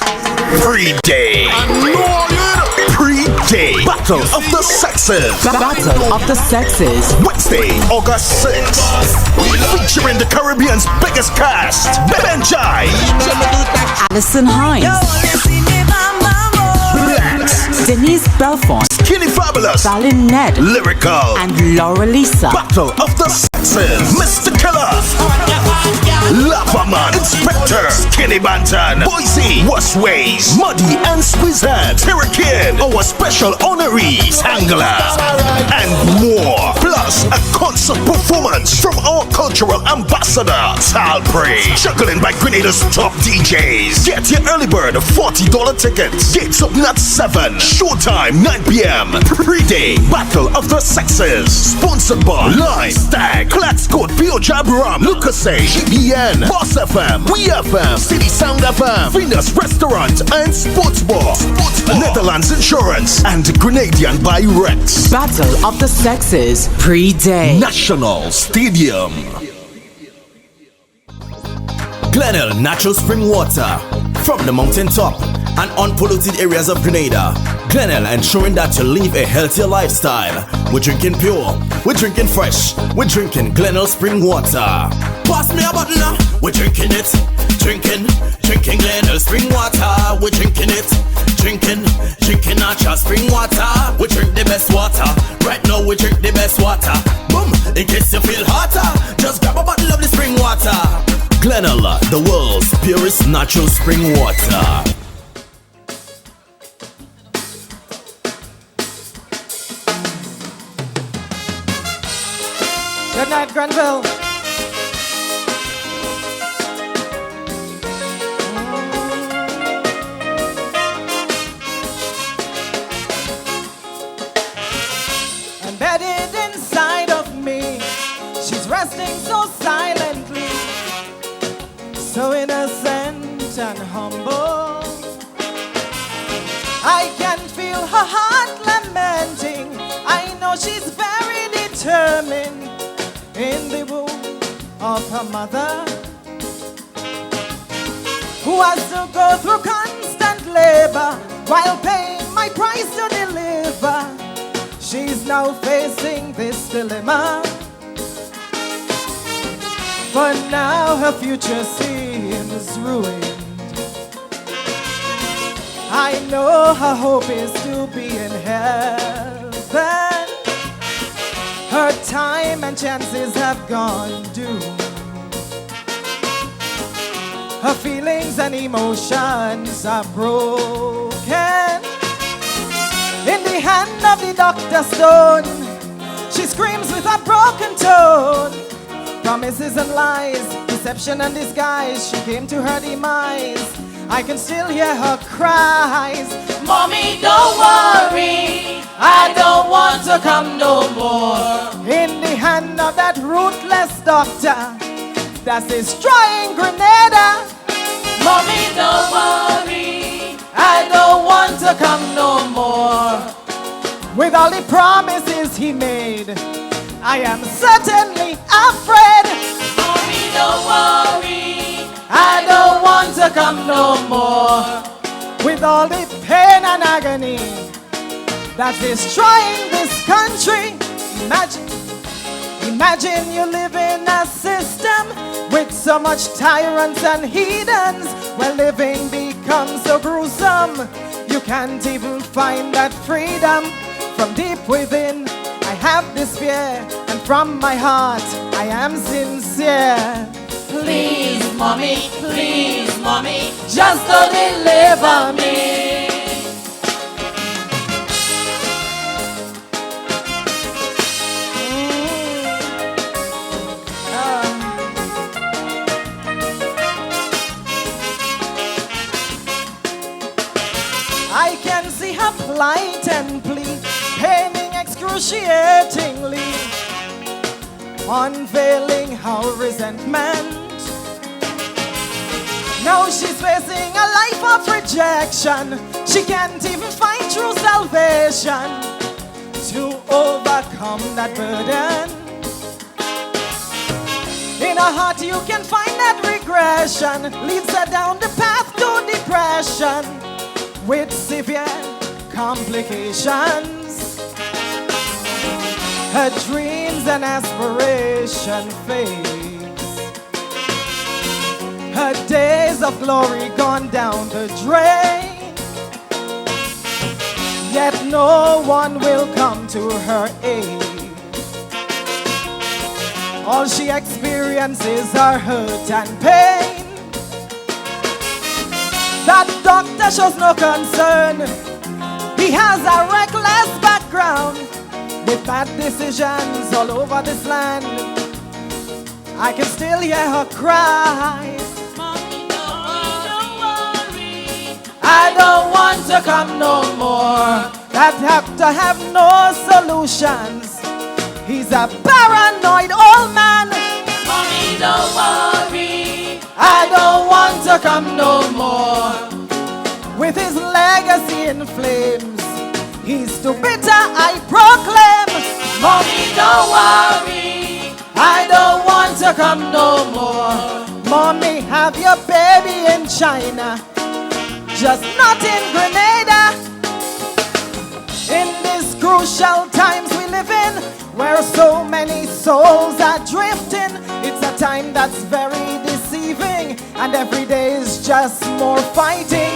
Pre-Day. Pre-Day Battle of the Sexes. Battle of the Sexes. Wednesday, August 6th. Featuring the Caribbean's biggest cast, Benjai, Alison Hines, Blacks, Denise Belfont, Skinny Fabulous, Valin Ned, Lyrical, and Laura Lisa. Battle of the Sexes. Mr. Killer, Lafaman, Inspector, Skinny Bantan, Boise, Westways, Muddy and Squeezehead, Kid, our special honorees, Angler, and more. Plus a concert performance from our cultural ambassador, Talprey, juggling by Grenada's top DJs. Get your early bird $40 tickets. Gates open at 7. Showtime 9 p.m. Pre-Day Battle of the Sexes. Sponsored by Lime, Stag, Claxcoat, Pio Jab Ram, Lucasay, GBN, Boss FM, We FM, City Sound FM, Venus Restaurant and Sports Bar, Netherlands Insurance, and Grenadian by Rex. Battle of the Sexes. Pre-Day. National Stadium. Glenelg Natural Spring Water from the mountaintop and unpolluted areas of Grenada. Glenelg ensuring that you live a healthier lifestyle. We're drinking pure, we're drinking fresh, we're drinking Glenelg Spring Water. Pass me a bottle now. We're drinking it, drinking Glenelg Spring Water. We're drinking it, drinking natural spring water. We drink the best water. Right now we drink the best water. Boom, in case you feel hotter, just grab a bottle of the spring water. Glenelg, the world's purest natural spring water. Good night, Grenville. Embedded inside of me, she's resting so silently, so innocent and humble. I can feel her heart lamenting. I know she's very determined in the womb of her mother, who has to go through constant labor while paying my price to deliver. She's now facing this dilemma, for now her future seems ruined. I know her hope is to be in heaven. Her time and chances have gone doomed. Her feelings and emotions are broken. In the hand of the Dr. Stone, she screams with a broken tone. Promises and lies, deception and disguise, she came to her demise. I can still hear her cries. Mommy, don't worry, I don't want to come no more. In the hand of that ruthless doctor that's destroying Grenada. Mommy, don't worry, I don't want to come no more. With all the promises he made, I am certainly afraid. Mommy, don't worry, I don't want to come no more. With all the pain and agony that's destroying this country. Imagine you live in a system with so much tyrants and heathens, where living becomes so gruesome. You can't even find that freedom. From deep within, I have this fear, and from my heart, I am sincere. Please, mommy, just don't deliver me. I can see her plight and plea, paining excruciatingly. unveiling her resentment. Now she's facing a life of rejection. She can't even find true salvation to overcome that burden. In her heart you can find that regression, leads her down the path to depression with severe complications. Her dreams and aspiration fades. Her days of glory gone down the drain. Yet no one will come to her aid. All she experiences are hurt and pain. That doctor shows no concern. He has a reckless background with bad decisions all over this land. I can still hear her cry. Mommy, don't worry. I don't want to come no more. That doctor have no solutions. He's a paranoid old man. Mommy, don't worry. I don't want to come no more. With his legacy in flames, he's too bitter, I proclaim. Mommy, don't worry. I don't want to come no more. Mommy, have your baby in China, just not in Grenada. In these crucial times we live in, where so many souls are drifting, it's a time that's very deceiving, and every day is just more fighting.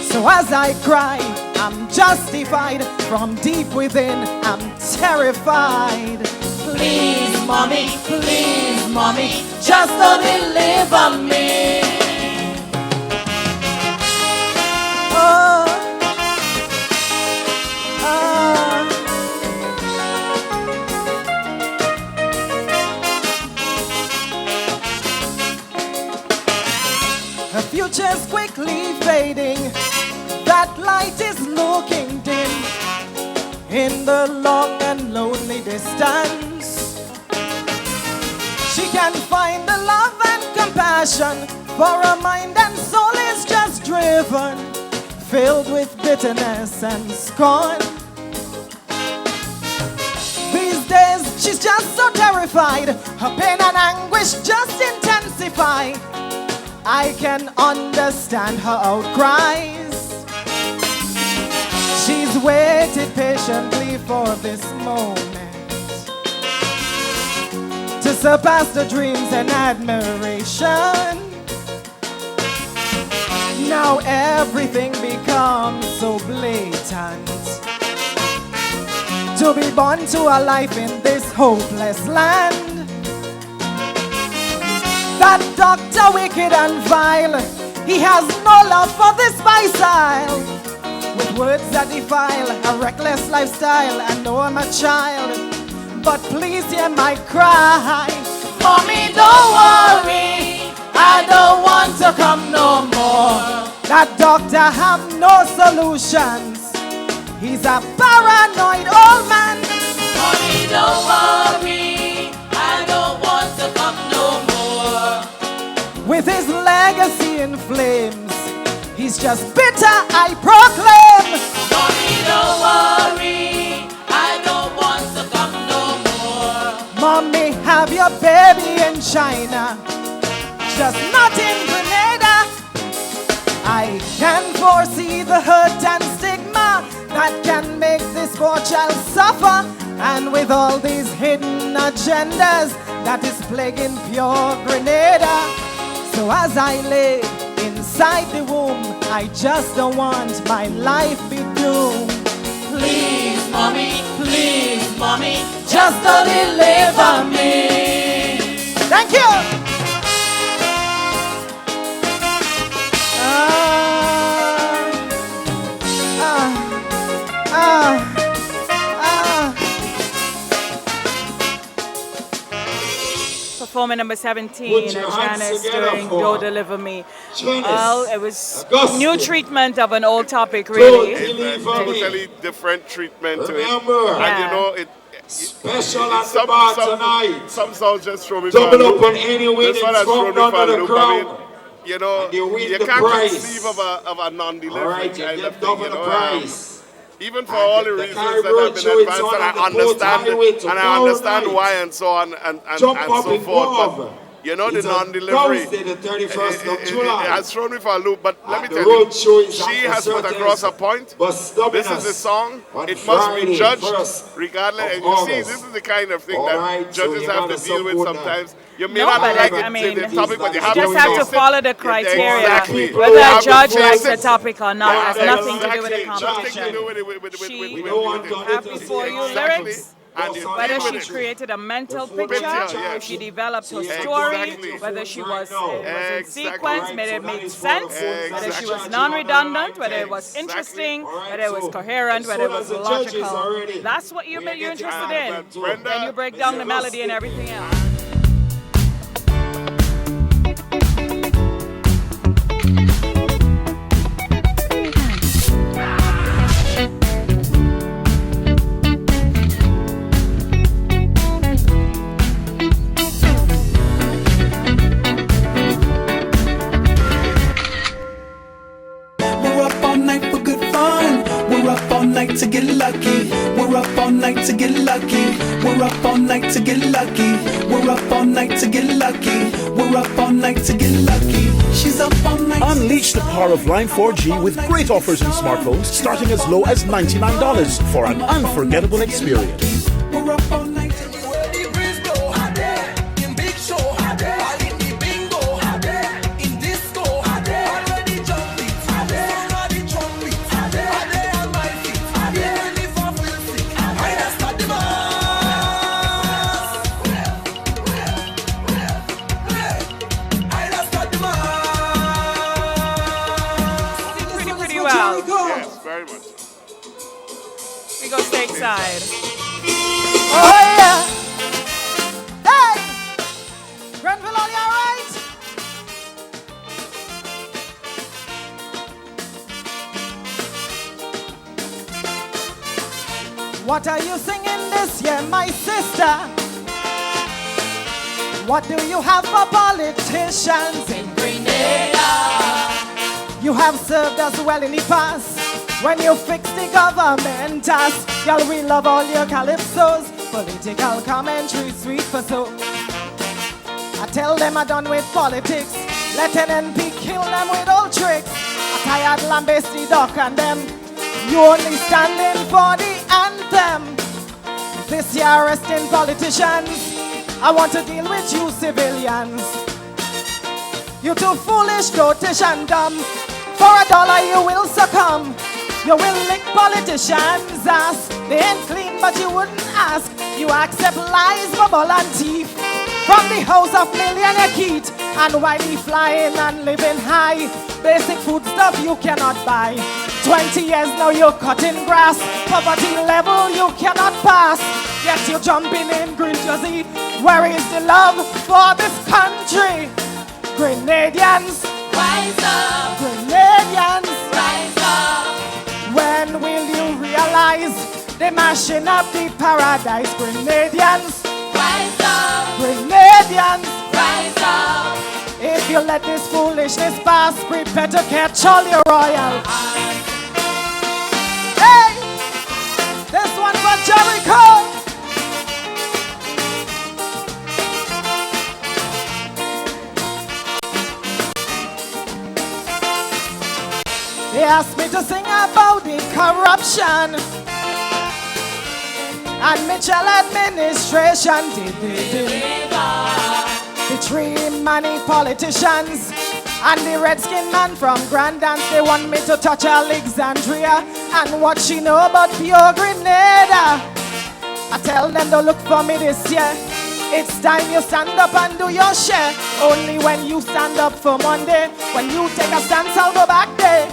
So as I cry, I'm justified. From deep within, I'm terrified. Please, mommy, just deliver me. Oh. Her future's quickly fading. That light is looking dim in the long and lonely distance. She can't find the love and compassion, for her mind and soul is just driven, filled with bitterness and scorn. These days she's just so terrified, her pain and anguish just intensify. I can understand her outcries. She's waited patiently for this moment to surpass the dreams and admiration. Now everything becomes so blatant. To be born to a life in this hopeless land. That doctor wicked and vile, he has no love for this Spiceyle. With words that defile a reckless lifestyle, I know I'm a child, but please hear my cry. Mommy, don't worry, I don't want to come no more. That doctor have no solutions, he's a paranoid old man. Mommy, don't worry, I don't want to come no more. With his legacy in flames, he's just bitter, I proclaim. Mommy, don't worry, I don't want to come no more. Mommy, have your baby in China, just not in Grenada. I can foresee the hurt and stigma that can make this poor child suffer. And with all these hidden agendas that is plaguing pure Grenada. So as I lay inside the womb, I just don't want my life be doomed. Please, mommy, just deliver me. Thank you. Performer number 17, Janis doing Don't Deliver Me. Well, it was new treatment of an old topic, really. It's totally different treatment to it. And you know, Special at the bar tonight. Some songs just throw me Double for a up loop. on any winnings This one has thrown from me for a under the loop. crown. You know, And you win you the can't prize. conceive of a non-delivery Alright, you kind get of thing, double you the know. prize. Even for all the reasons that have been advanced, and I understand why and so on and so forth. But you know, the non-delivery has thrown me for a loop. But let me tell you, she has put across a point. This is a song. It must be judged regardless. And you see, this is the kind of thing that judges have to deal with sometimes. You may not like the topic, but you have to follow the criteria. Exactly. Whether a judge likes the topic or not has nothing to do with the competition. She have before you lyrics. Whether she created a mental picture, if she developed her story, whether she was in sequence, whether it made sense, whether she was non-redundant, whether it was interesting, whether it was coherent, whether it was logical. That's what you're interested in. Then you break down the melody and everything else. To get lucky, we're up all night to get lucky. We're up all night to get lucky. We're up all night to get lucky. We're up all night to get lucky. She's up all night. Unleash the power of Line 4G with great offers in smartphones starting as low as $99 for an unforgettable experience. We're up all night. We go stateside. Oh yeah! Hey! Grenville, are you alright? What are you singing this year, my sister? What do you have for politicians in Grenada? You have served us well in the past. When you fix the government task, y'all we love all your calypsos. Political commentary, sweet for soap. I tell them I'm done with politics. Let an NP kill them with old tricks. I tired lambasty duck and them. You only standing for the anthem. This year arresting politicians. I want to deal with you civilians. You too foolish, dotish and dumb. For $1 you will succumb. You will lick politicians' ass. They ain't clean, but you wouldn't ask. You accept lies, bubble and thief from the house of millionaire Keith. And while he flying and living high, basic food stuff you cannot buy. 20 years now you're cutting grass. Poverty level you cannot pass. Yet you're jumping in green jersey. Where is the love for this country? Grenadians, rise up. Grenadians, rise up. When will you realize they're mashing up the paradise? Grenadians, rise up. Grenadians, rise up. If you let this foolishness pass, prepare to catch all your royal. Hey, this one for Jericho. They asked me to sing about the corruption and Mitchell administration did the three money politicians and the redskin man from Grandance. They want me to touch Alexandria and what she know about pure Grenada. I tell them to look for me this year. It's time you stand up and do your share. Only when you stand up for Monday, when you take a stance, I'll go back there.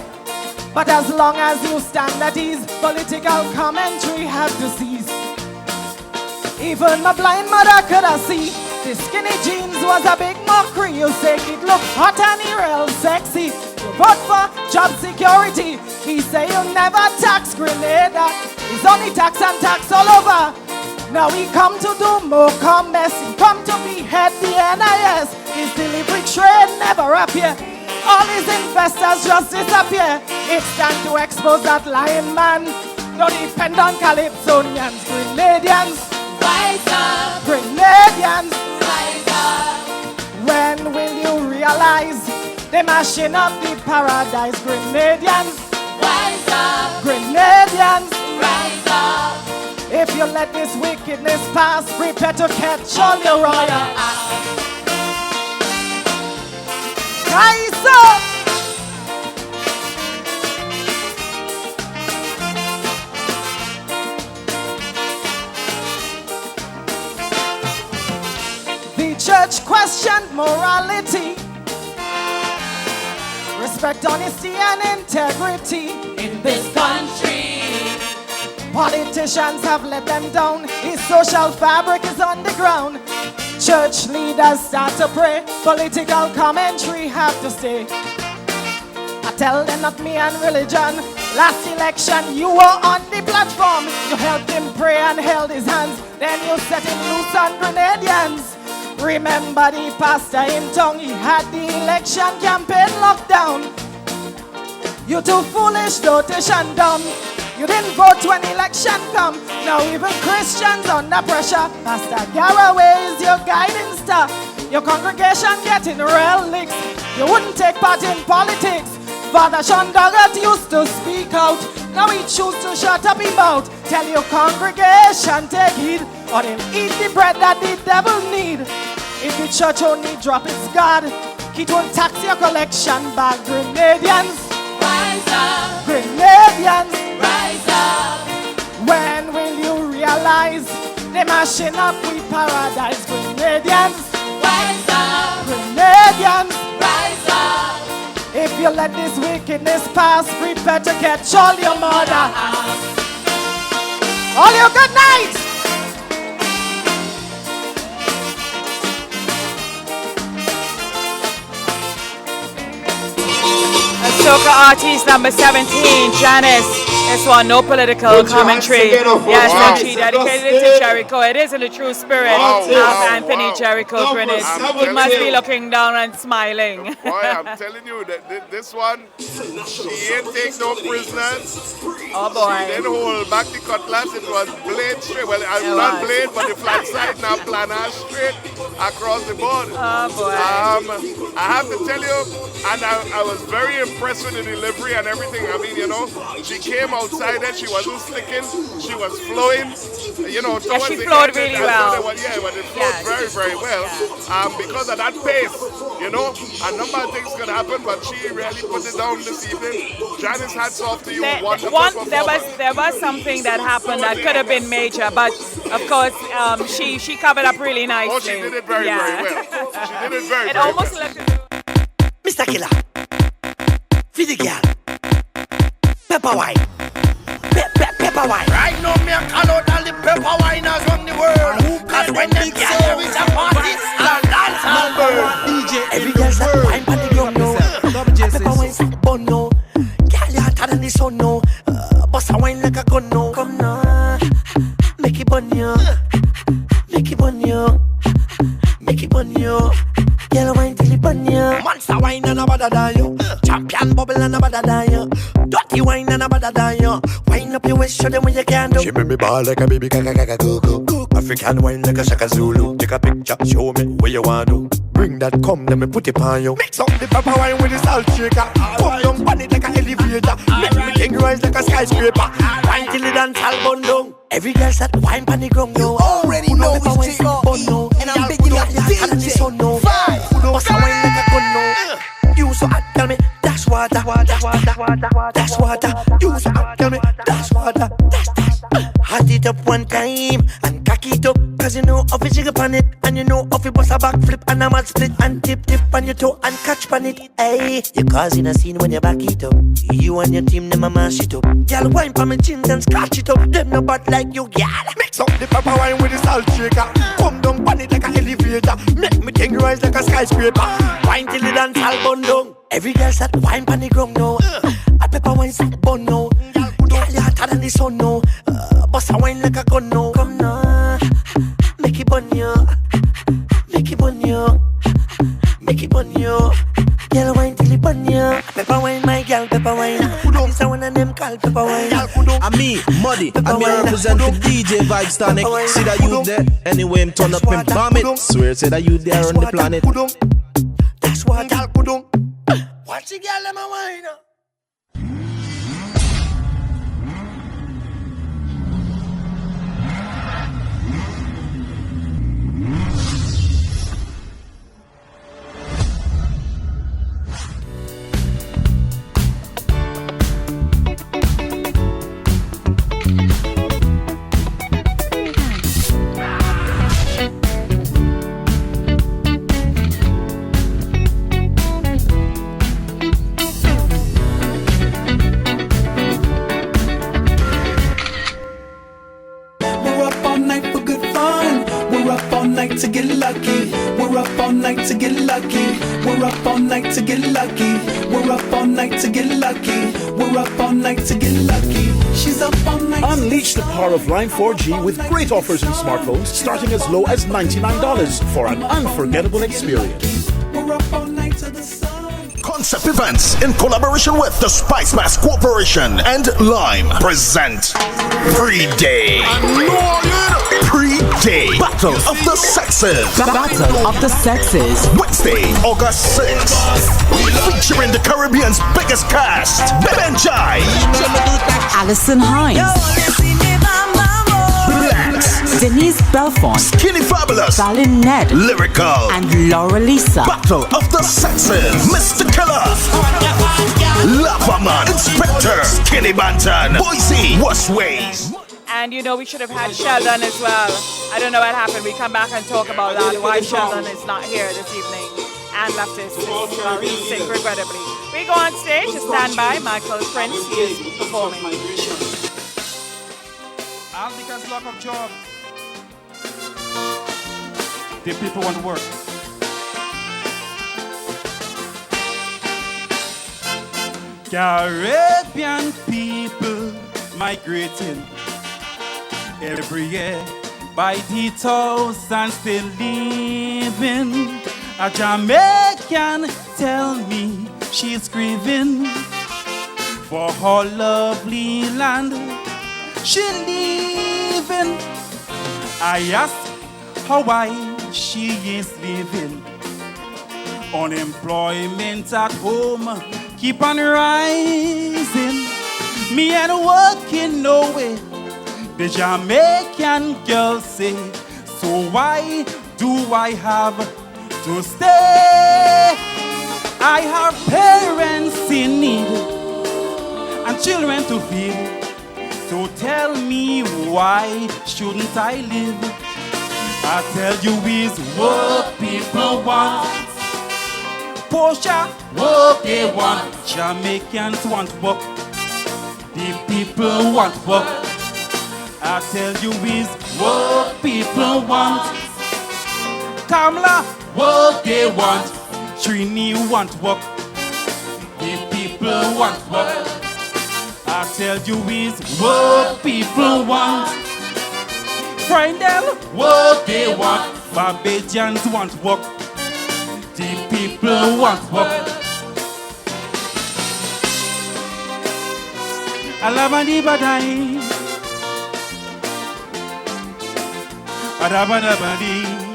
But as long as you stand at ease, political commentary have to cease. Even my blind mother could have see the skinny jeans was a big mockery. You say it look hot and real sexy. You vote for job security. He say you never tax Grenada. It's only tax and tax all over. Now he come to do more, come messy, come to behead the NIS. His delivery train never appear. All his investors just disappear. It's time to expose that lying man. No depend on Calypsonians, Grenadians. Rise up. Grenadians. Rise up. When will you realize they mashing up the paradise? Grenadians. Rise up. Grenadians. Rise up. If you let this wickedness pass, prepare to catch all your royal ass. Rise up. The church questioned morality, respect, honesty, and integrity in this country. Politicians have let them down. His social fabric is on the ground. Church leaders start to pray. Political commentary have to stay. I tell them not me and religion. Last election you were on the platform. You helped him pray and held his hands. Then you set him loose on Grenadians. Remember the pastor in tongue. He had the election campaign locked down. You too foolish, dotish and dumb. You didn't vote when election come. Now even Christians under pressure. Pastor Garraway is your guiding star. Your congregation getting relics. You wouldn't take part in politics. Father Shanda used to speak out. Now he choose to shut up his mouth. Tell your congregation take heed, or they'll eat the bread that the devil need. If the church only drop its guard, it won't tax your collection bag. Grenadians, rise up. Grenadians, rise up. When will you realize they mashing up with paradise? Grenadians, rise up. Grenadians, rise up. If you let this wickedness pass, prepare to catch all your murder. All your good nights. Soca artist number 17, Janis. This one, no political commentary. Yes, and she dedicated it to Jericho. It is in the true spirit of Anthony Jericho Grenade. He must be looking down and smiling. Boy, I'm telling you that this one, she ain't take no prisoners. Oh boy. She didn't hold back the cutlass. It was blade straight. Well, not blade, but the flat side now planar straight across the board. Oh boy. I have to tell you, and I was very impressed with the delivery and everything. I mean, you know, she came outside there, she wasn't slicking, she was flowing, you know, yeah, she flowed really well. But it flowed very, very well. Because of that pace, you know, a number of things could happen, but she really put it down this evening. Janis, hats off to you. There was something that happened that could have been major, but of course, she covered up really nicely. Oh, she did it very, very well. She did it very, very almost well. Mr. Killer, feed the girl. Pepper wine. Pepper wine. Right now, me a call out all the pepper winers from the world. Cause when them get there is a party, and dance all burn. Every girl start wine pan the ground now. Pepper wine start bun now. Girl, you hotter than the sun now. Bust a wine like a gun now. Come now, make it bun you. Make it bun you. Make it bun you. Girl, wine till it bun you. Monster wine and a bada die you. Champion bubble and a bada die you. Dirty wine and a bada die you. Wine up your waist, show them what you can do. She make me ball like a baby, gaga go go. African wine like a Shaka Zulu. Take a picture, show me what you want to. Bring that come, let me put it on you. Mix up the pepper wine with the salt shaker. Come down, pan it like an elevator. Make me king rise like a skyscraper. Wine till it dance all bun down. Every girl start wine pan the ground now. Already know it's J.O.E. And I'm big enough DJ. Bust a wine like a gun now. You so hot, tell me dash water, dash water. You so hot, tell me dash water, dash. Hot it up one time and cock it up. Cause you know if you jiggle pan it, and you know if you bust a backflip and a mad split and tip on your toe and catch pan it. Hey, you causing a scene when you back it up. You and your team them a mash it up. Girl wine pa me chin and scratch it up. Them no bad like you, girl. Mix up the pepper wine with the salt shaker. Come down, pan it like an elevator. Make me king rise like a skyscraper. Wine till the dance all bun down. Every girl start wine pan the ground now. A pepper wine start bun now. Girl you hotter than the sun now. Bust a wine like a gun now. Come now, it on you. Girl wine till it on you. Pepper wine, my girl, pepper wine. This one of them call pepper wine. I'm me, Muddy, and me represent the DJ Vibes Tonic. See that you there? Anyway, I'm turn up and bomb it. Swear say that you there on the planet. That's what I'll put on. Watch the girl, I'm a wine. To get lucky, we're up all night to get lucky. We're up all night to get lucky. We're up all night to get lucky. We're up all night to get lucky. She's up all night. Unleash the power of Line 4G with great offers in smartphones starting as low as $99 for an unforgettable experience. We're up all night to the sun. Concept Events in collaboration with the Spicemas Corporation and Lime present Pre-Day. Pre-Day Battle of the Sexes. Battle of the Sexes. Wednesday, August 6th. Featuring the Caribbean's biggest cast, Benjai, Alison Hines, Blacks, Denise Belfont, Skinny Fabulous, Valin Ned, Lyrical, and Laura Lisa. Battle of the Sexes. Mr. Killer, Lava Man, Inspector, Skinny Bantan, Boise, Westways. And you know, we should have had Sheldon as well. I don't know what happened. We come back and talk about that, why Sheldon is not here this evening. And Leftist is sick, regrettably. We go on stage to stand by Michael Prince. He is performing. All because lack of job. The people want to work. Caribbean people migrating every year by the thousands still living. A Jamaican tell me she's grieving for her lovely land she living. I ask her why she is living. Unemployment at home keep on rising. Me ain't working no way, the Jamaican girl say. So why do I have to stay? I have parents in need and children to feed. So tell me, why shouldn't I live? I tell you is what people want. Portia, what they want. Jamaicans want work. The people want work. I tell you is what people want. Kamla, what they want. Trini want work. The people want work. I tell you is what people want. Frindel, what they want. Barbadians want work. The people want work. Alabadi badai. Adabadabadi.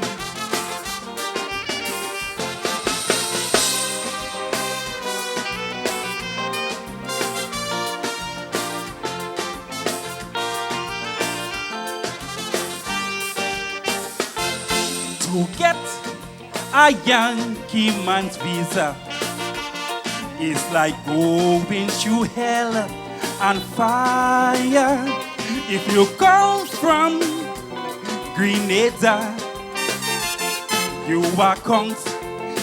To get a Yankee man's visa is like going through hell and fire. If you come from Grenada, your account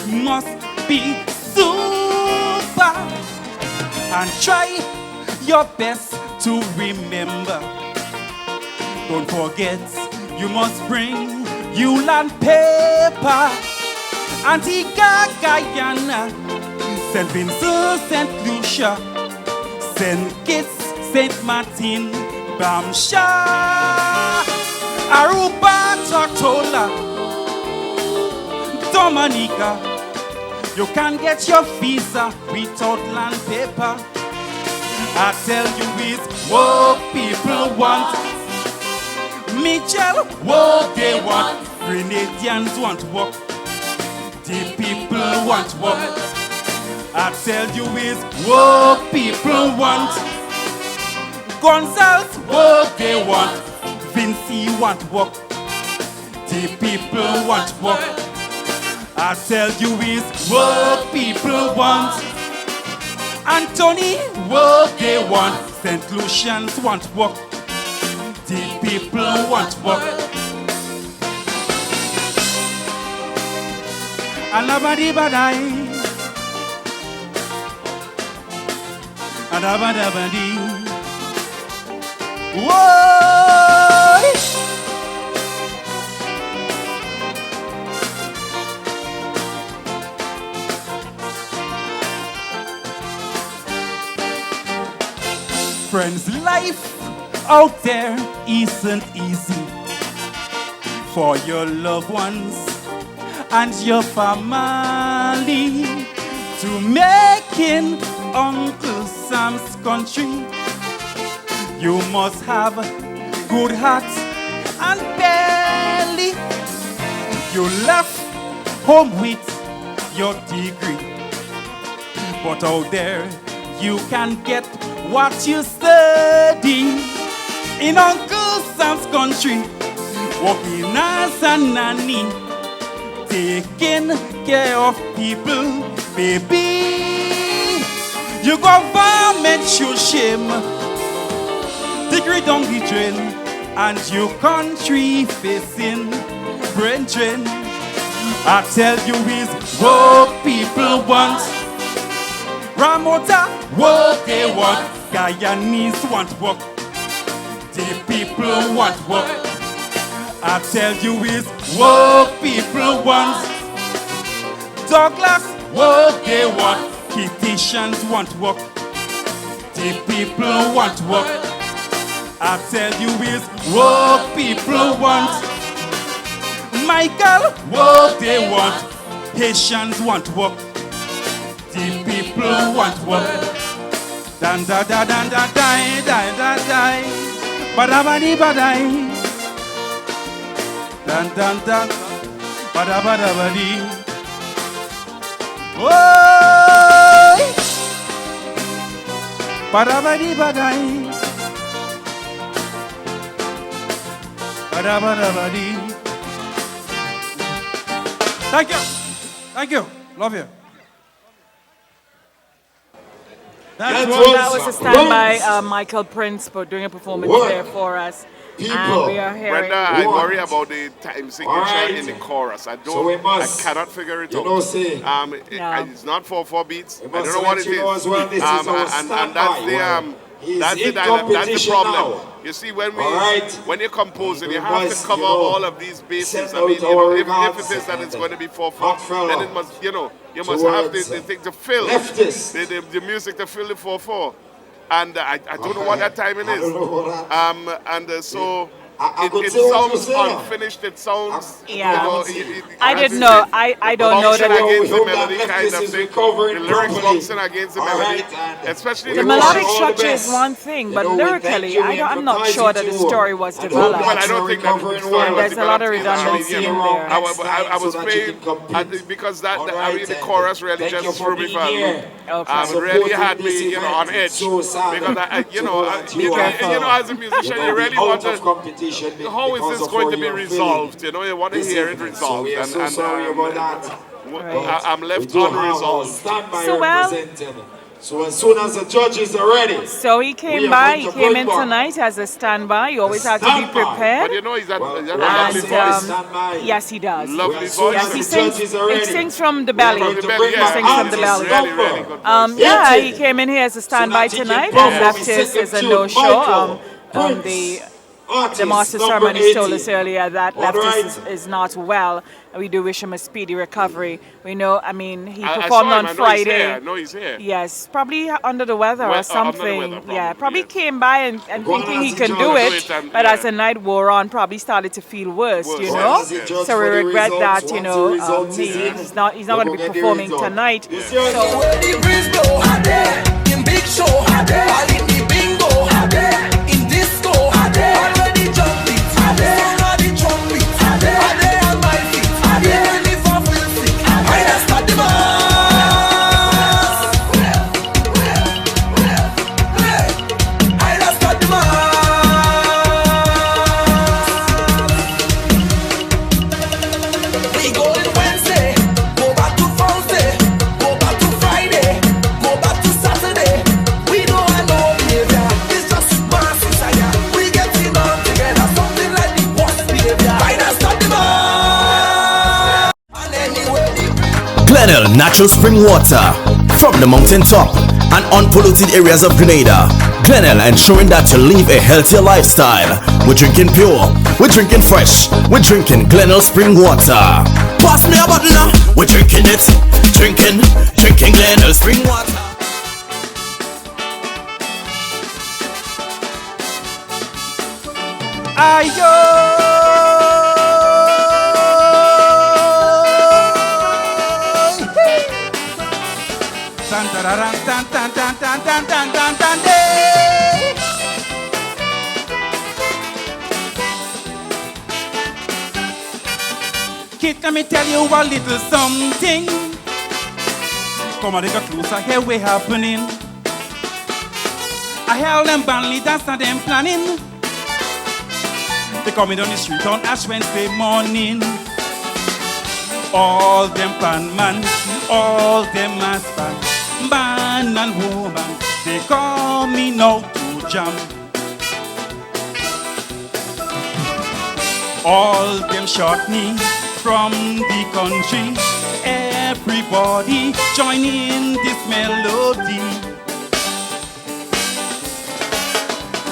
must be super. And try your best to remember. Don't forget, you must bring you land paper. Antigua, Guyana, St. Vincent, St. Lucia, St. Kitts, St. Martin, Bamsha, Aruba, Tortola, Dominica, You can get your visa without land paper. I tell you it's what people want. Mitchell, what they want. Grenadians want work. The people want work. I tell you it's what people want. Gonzales, what they want. Vinci want work. The people want work. I tell you it's what people want. Anthony, what they want. St. Lucians want work. The people want work. Alabadi badai. Alabadabadi. Whoa! Friends, life out there isn't easy for your loved ones and your family to make in Uncle Sam's country. You must have good heart and belly. You left home with your degree, but out there you can get what you study in Uncle Sam's country. Working as a nanny, taking care of people, baby. You government should shame. Degree down the drain, and your country facing brain drain. I tell you is what people want. Ramota, what they want. Guyanese want work. The people want work. I tell you is what people want. Douglas, what they want. Kittians want work. The people want work. I tell you is what people want. Michael, what they want. Haitians want work. The people want work. Dan da da dan da die die da die. Badabadi badai. Dan dan dan. Badabadabadi. Oh. Badabadi badai. Badabadabadi. Thank you. Thank you. Love you. That was a standby Michael Prince for doing a performance there for us. And we are hearing. Brenda, I worry about the time signature in the chorus. I cannot figure it out. It's not 4/4 beats. I don't know what it is. And that's the problem. You see, when you're composing, you have to cover all of these bases. I mean, if it is that it's going to be 4/4, then it must, you must have the thing to fill the music to fill the 4/4. And I don't know what that timing is. So it sounds unfinished. It sounds, I didn't know. I don't know that against the melody kind of thing. The lyrics bouncing against the melody, especially the melodic structure is one thing, but lyrically, I'm not sure that the story was developed. Well, I don't think that the story was there's a lot of redundancy in there. I was playing because the chorus really just threw me for a loop. It really had me, on edge because as a musician, you really want to. How is this going to be resolved? You want to hear it resolved, and I'm left unresolved. So as soon as the judges are ready. So he came in tonight as a standby. You always have to be prepared. But he's a lovely voice. Yes, he does. Lovely voice. Yes, he sings from the belly. He sings from the belly. Really good. He came in here as a standby tonight. Leftist is a no-show. Artist the master number ceremony told 80. us earlier that All Leftist right. is not well. We do wish him a speedy recovery. We know, I mean, he I performed saw him. on I know Friday. He's here. I know he's here. Yes, probably under the weather or Under the something. weather, Yeah, probably, probably came by and thinking he could do it, and, but as the night wore on, probably started to feel worse, you know. So we regret that, you know, he's not going to be performing tonight. So, in big show, all in the bingo, in disco, already jumping, already jumping, already on my feet, even if I feel sick, I just start the mass. I just start the mass. We go in Wednesday, go back to Thursday, go back to Friday, go back to Saturday. We don't have no behavior. It's just mass desire. We get it all together. Something like the worst behavior. I just start the mass. And anyway, Glenelg natural spring water from the mountaintop and unpolluted areas of Grenada. Glenelg ensuring that you live a healthier lifestyle. We're drinking pure, we're drinking fresh, we're drinking Glenelg spring water. Pass me a bottle now. We're drinking it, drinking Glenelg spring water. Kid, let me tell you a little something. Come on, they got closer, here we happening. I held them band leaders and them planning. They coming down the street on Ash Wednesday morning. All them pan man, all them mass man and woman, they coming out to jam. All them short knee from the country, everybody join in this melody.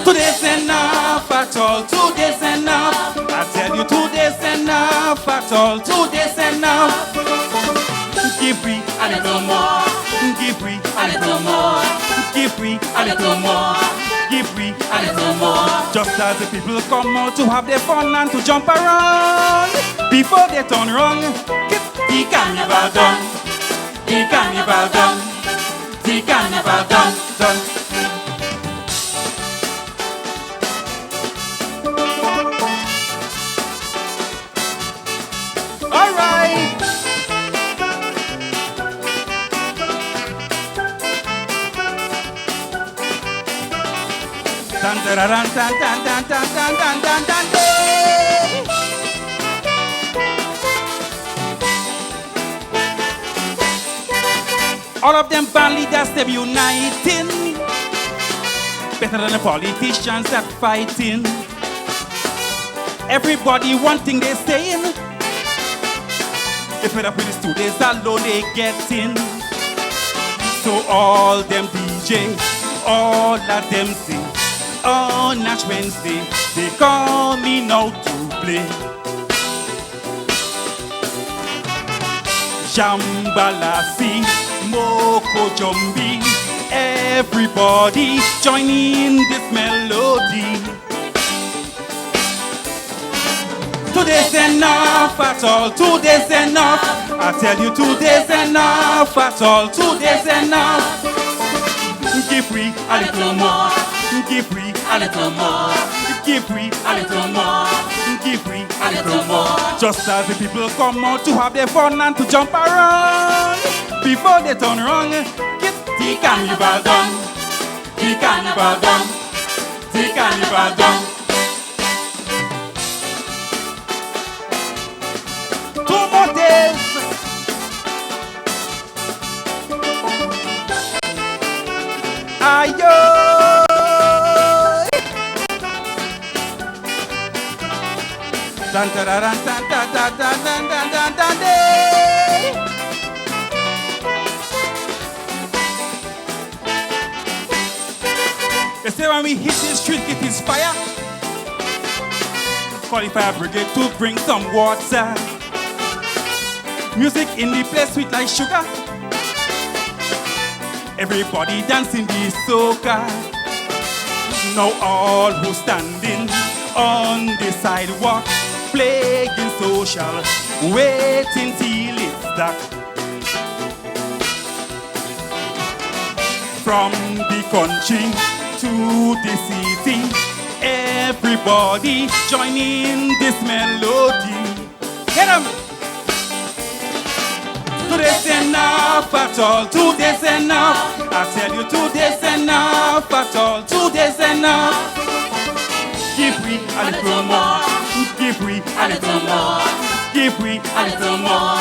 Today's enough at all, today's enough. I tell you today's enough at all, today's enough. Give me a little more, give me a little more, give me a little more, give me a little more. Just as the people come out to have their fun and to jump around, before they turn wrong, get the carnival done, the carnival done, the carnival done. All right. Dun, dun, dun, dun, dun, dun, dun, dun, dun, dun, dun, dun. All of them band leaders, they be uniting. Better than the politicians that fighting. Everybody one thing they saying. They fed up with the students alone they getting. So all them DJ, all of them sing. On Ash Wednesday, they call me now to play. Jambalasi, Moko Jumbi, everybody join in this melody. Today's enough at all, today's enough. I tell you today's enough at all, today's enough. Give me a little more, give me a little more, give me a little more, give me a little more. Just as the people come out to have their fun and to jump around, before they turn wrong, get the carnival done, the carnival done, the carnival done. Ayo. Dan dan dan dan dan dan dan dan dan. They say when we hit the street, it is fire. Call fire brigade to bring some water. Music in the place sweet like sugar. Everybody dancing the soca. Now all who standing on the sidewalk, playing social, waiting till it's dark. From the country to the city, everybody join in this melody. Get 'em! Today's enough at all, today's enough. I tell you, today's enough at all, today's enough. Give we a little more, give we a little more, give we a little more,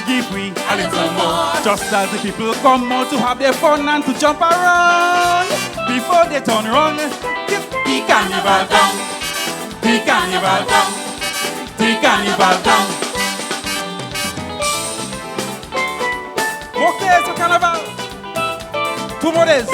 give we a little more. Just as the people come out to have their fun and to jump around, before they turn around, give the carnival down, the carnival down, the carnival down. More days for carnival. 2 more days.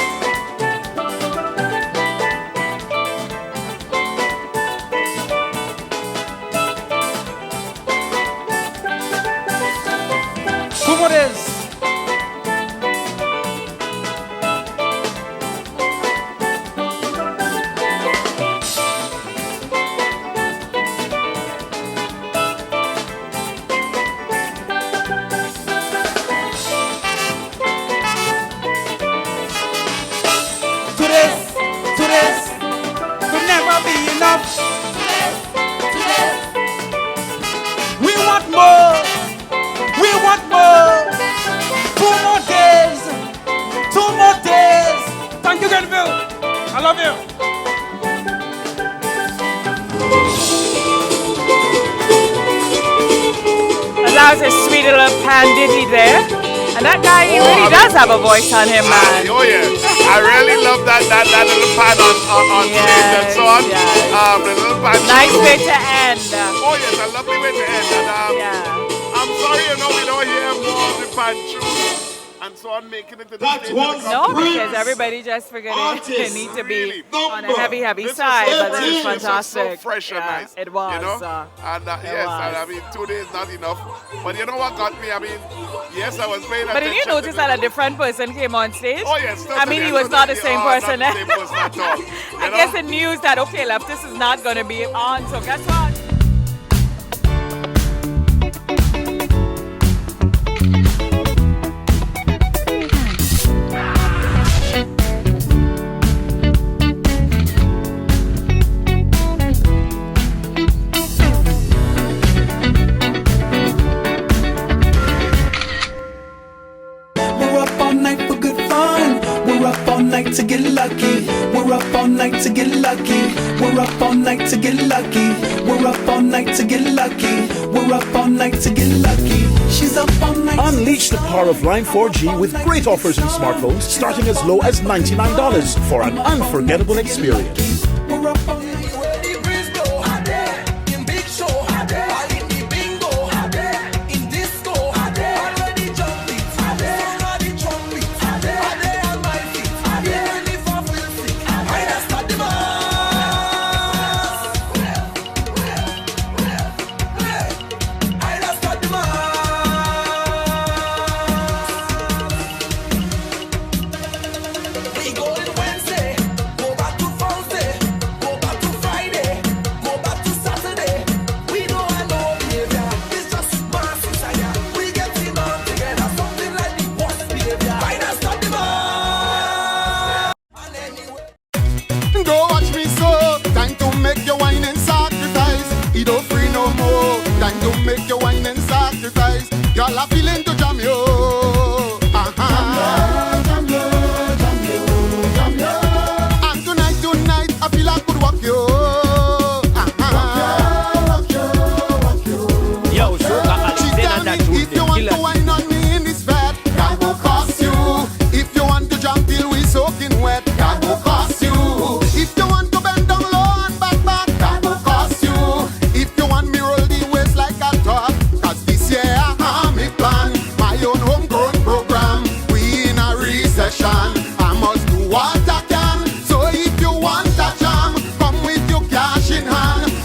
Thank you, Grenville. I love you. And that was a sweet little pan ditty there. And that guy, he really does have a voice on him, man. Oh, yeah. I really love that little pan on stage and so on. Yes. The little pan. Nice way to end. Oh, yes, a lovely way to end. And, I'm sorry, we don't hear more of the pan tunes and so on making it to the stage. No, because everybody just figured it need to be on a heavy side, but this is fantastic. So fresh and nice. It was. And I mean, 2 days not enough. But you know what got me? I mean, yes, I was paying attention. But did you notice that a different person came on stage? Oh, yes. I mean, he was not the same person. Not the same person at all. I guess the news that, okay, Leftist is not going to be on, so guess what? To get lucky, we're up all night to get lucky. We're up all night to get lucky. We're up all night to get lucky. We're up all night to get lucky. She's up all night. Unleash the power of Line 4G with great offers in smartphones starting as low as $99 for an unforgettable experience. We're up all night.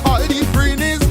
All the freeness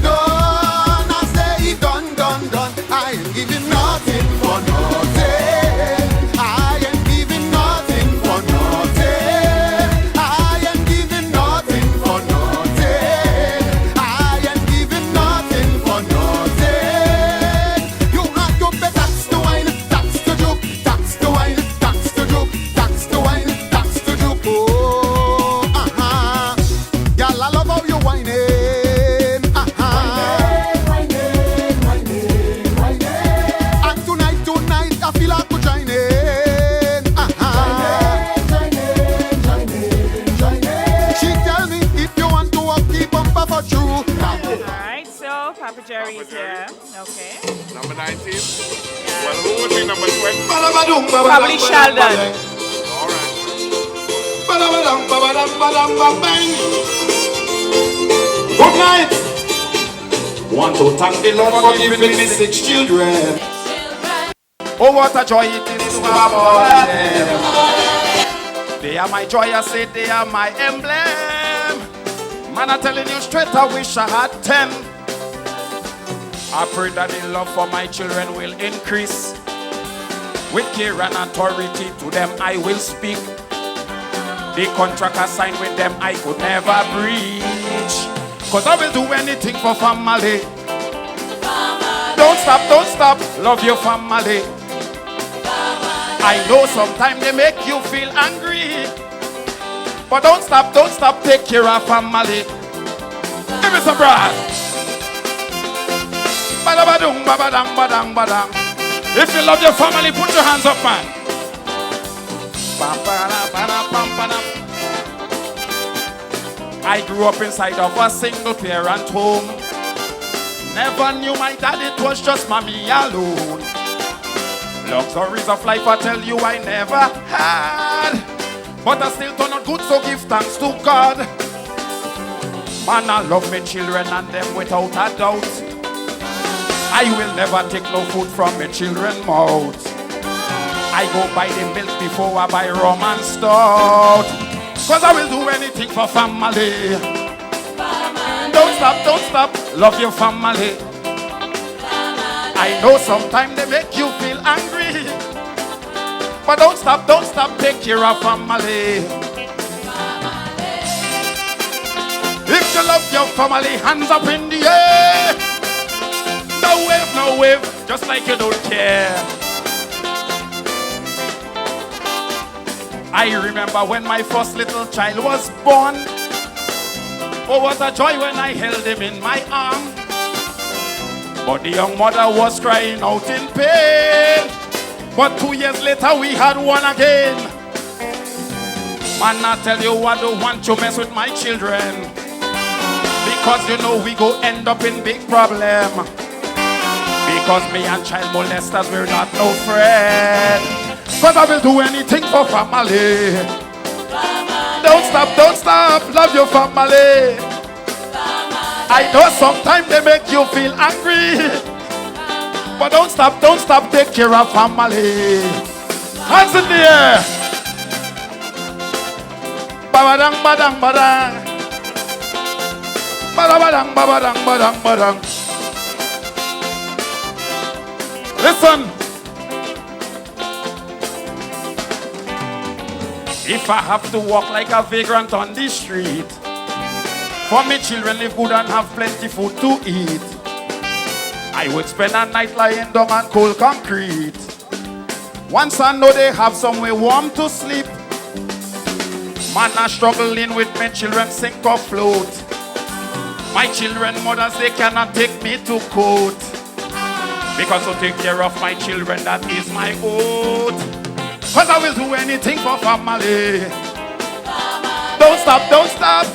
say number 20? Probably Sheldon. Good night. Want to thank the Lord for giving me 6 children. Oh, what a joy it is to have all of them. They are my joy, I say they are my emblem. Man, I'm telling you straight, I wish I had 10. I pray that the love for my children will increase. With care and authority to them I will speak. The contract I signed with them I could never breach. Cause I will do anything for family. Don't stop, love your family. I know sometimes they make you feel angry. But don't stop, take care of family. Give me some brass. Badabadung, babadang, badang, badang. If you love your family, put your hands up, man. I grew up inside of a single parent home. Never knew my dad, it was just mommy alone. Luxuries of life, I tell you, I never had. But I still turn out good, so give thanks to God. Man, I love my children and them without a doubt. I will never take no food from my children's mouth. I go buy the milk before I buy rum and stout. Cause I will do anything for family. Don't stop, love your family. I know sometimes they make you feel angry. But don't stop, take care of family. If you love your family, hands up in the air. No wave, just like you don't care. I remember when my first little child was born. Oh, what a joy when I held him in my arm. But the young mother was crying out in pain. But 2 years later we had one again. Man, I tell you, I don't want to mess with my children. Because you know we go end up in big problem. Because me and child molesters, we're not no friend. Cause I will do anything for family. Don't stop, love your family. I know sometimes they make you feel angry. But don't stop, take care of family. Hands in the air. Babadang, badang, badang. Badabadang, babadang, badang, badang. Listen. If I have to walk like a vagrant on the street, for me children live good and have plenty food to eat, I would spend a night lying down on cold concrete. Once I know they have somewhere warm to sleep, man, I'm struggling with my children sink or float. My children mothers, they cannot take me to court. Because to take care of my children, that is my oath. Cause I will do anything for family. Don't stop,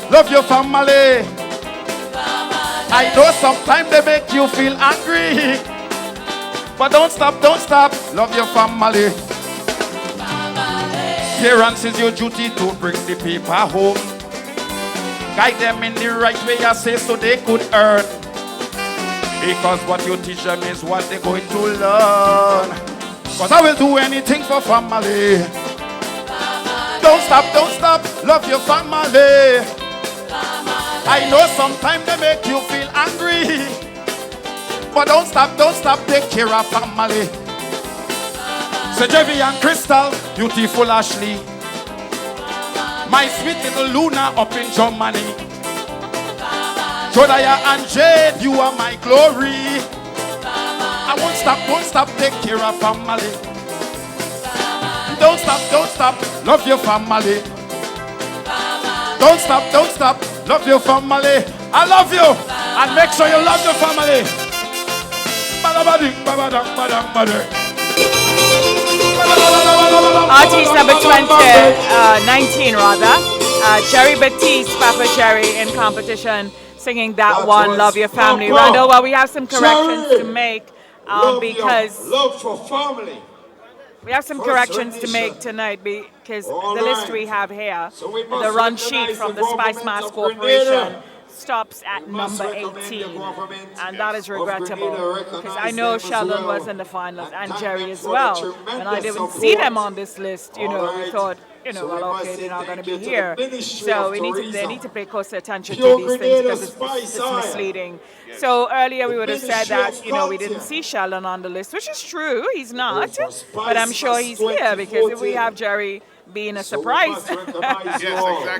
love your family. I know sometimes they make you feel angry. But don't stop, love your family. Parents, is your duty to bring the paper home. Guide them in the right way, I say, so they could earn. Because what you teach them is what they're going to learn. Cause I will do anything for family. Don't stop, love your family. I know sometimes they make you feel angry. But don't stop, take care of family. So Jevi and Crystal, beautiful Ashley. My sweet little Luna up in Germany. Jodaya and Jade, you are my glory. I won't stop, take care of family. Don't stop, love your family. Don't stop, love your family. I love you, and make sure you love your family. Artist number 19 rather. Jerry Batiste, Papa Jerry in competition, singing that one, Love Your Family. Randall, well, we have some corrections to make because love for family. We have some corrections to make tonight because the list we have here, the run sheet from the Spicemas Corporation, stops at number 18, and that is regrettable because I know Sheldon was in the finals and Jerry as well, and I didn't see them on this list. We thought, well, okay, they're not going to be here, so they need to pay close attention to these things because it's misleading. So earlier we would have said that we didn't see Sheldon on the list, which is true, he's not, but I'm sure he's here because if we have Jerry being a surprise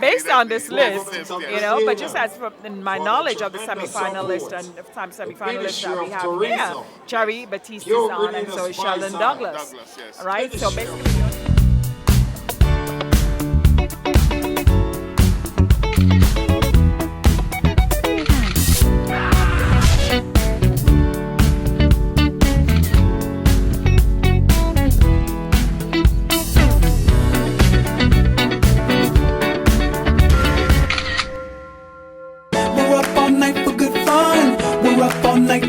based on this list, but just as from my knowledge of the semi-finalist and the semi-finalists that we have here, Jerry Batiste is on and so is Sheldon Douglas. All right, so basically.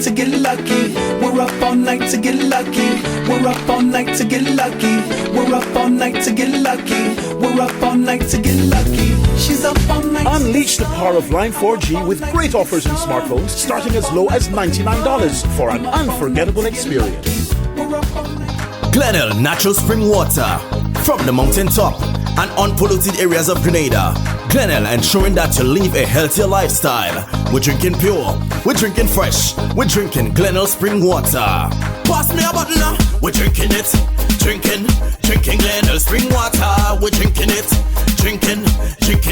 To get lucky, we're up all night to get lucky. We're up all night to get lucky. We're up all night to get lucky. We're up all night to get lucky. She's up all night. Unleash the power of Line 4G with great offers in smartphones starting as low as $99 for an unforgettable experience. Glenelg Natural Spring Water from the mountain top and unpolluted areas of Grenada. Glenelg ensuring that you live a healthier lifestyle. We're drinking pure, we're drinking fresh, we're drinking Glenelg Spring Water. Pass me a bottle now. We're drinking it, drinking Glenelg Spring Water. We're drinking it, drinking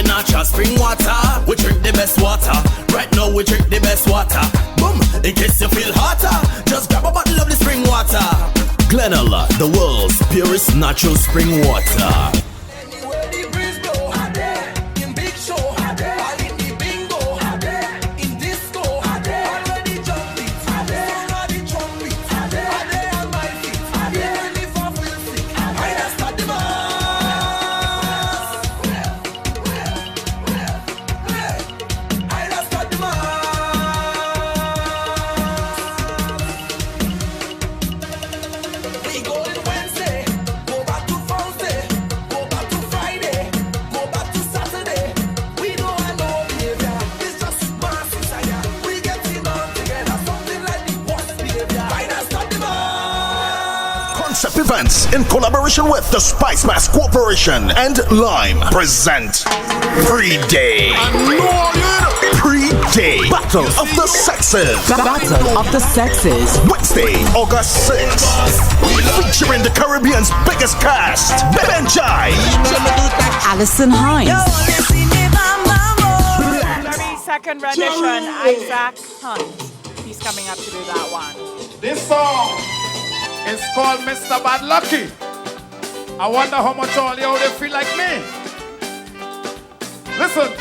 natural spring water. We drink the best water. Right now we drink the best water. Boom, in case you feel hotter, just grab a bottle of the spring water. Glenelg, the world's purest natural spring water. Events in collaboration with the Spicemas Corporation and Lime present Pre-Day Battle of the Sexes. Battle of the Sexes. Wednesday, August 6th. Featuring the Caribbean's biggest cast, Benjai, Alison Hines, 32nd rendition, Issac Hunt. He's coming up to do that one. This song is called Mr. Bad Lucky. I wonder how much all you out there feel like me. Listen.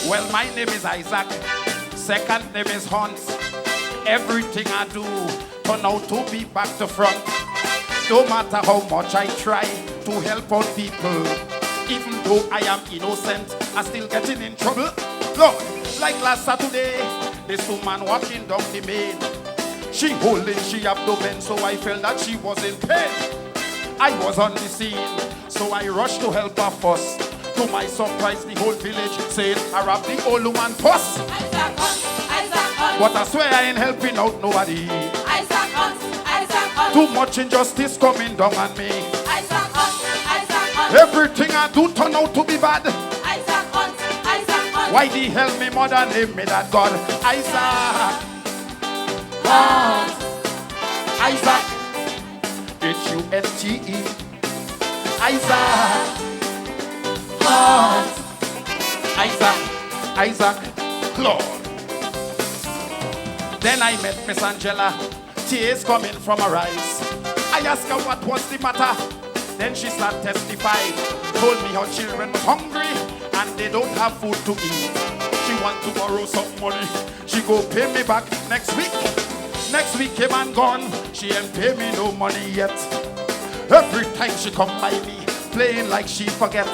Well, my name is Issac. Second name is Hunt. Everything I do turn out to be back to front. No matter how much I try to help out people, even though I am innocent, I still getting in trouble. Look, like last Saturday, this woman walking down the main. She holding she abdomen, so I felt that she was in pain. I was on the scene, so I rushed to help her first. To my surprise, the whole village saying, I robbed the old woman puss. Issac Hunt. But I swear I ain't helping out nobody. Issac Hunt. Too much injustice coming down on me. Issac Hunt. Everything I do turn out to be bad. Issac Hunt. Why the hell me mother name me that God? Issac Hunt. Issac H-U-N-T-E Issac Hunt. Issac Lord. Then I met Miss Angela. Tears coming from her eyes. I asked her what was the matter. Then she started testifying. Told me her children was hungry and they don't have food to eat. She want to borrow some money. She go pay me back next week. Next week came and gone. She ain't pay me no money yet. Every time she come by me, playing like she forget.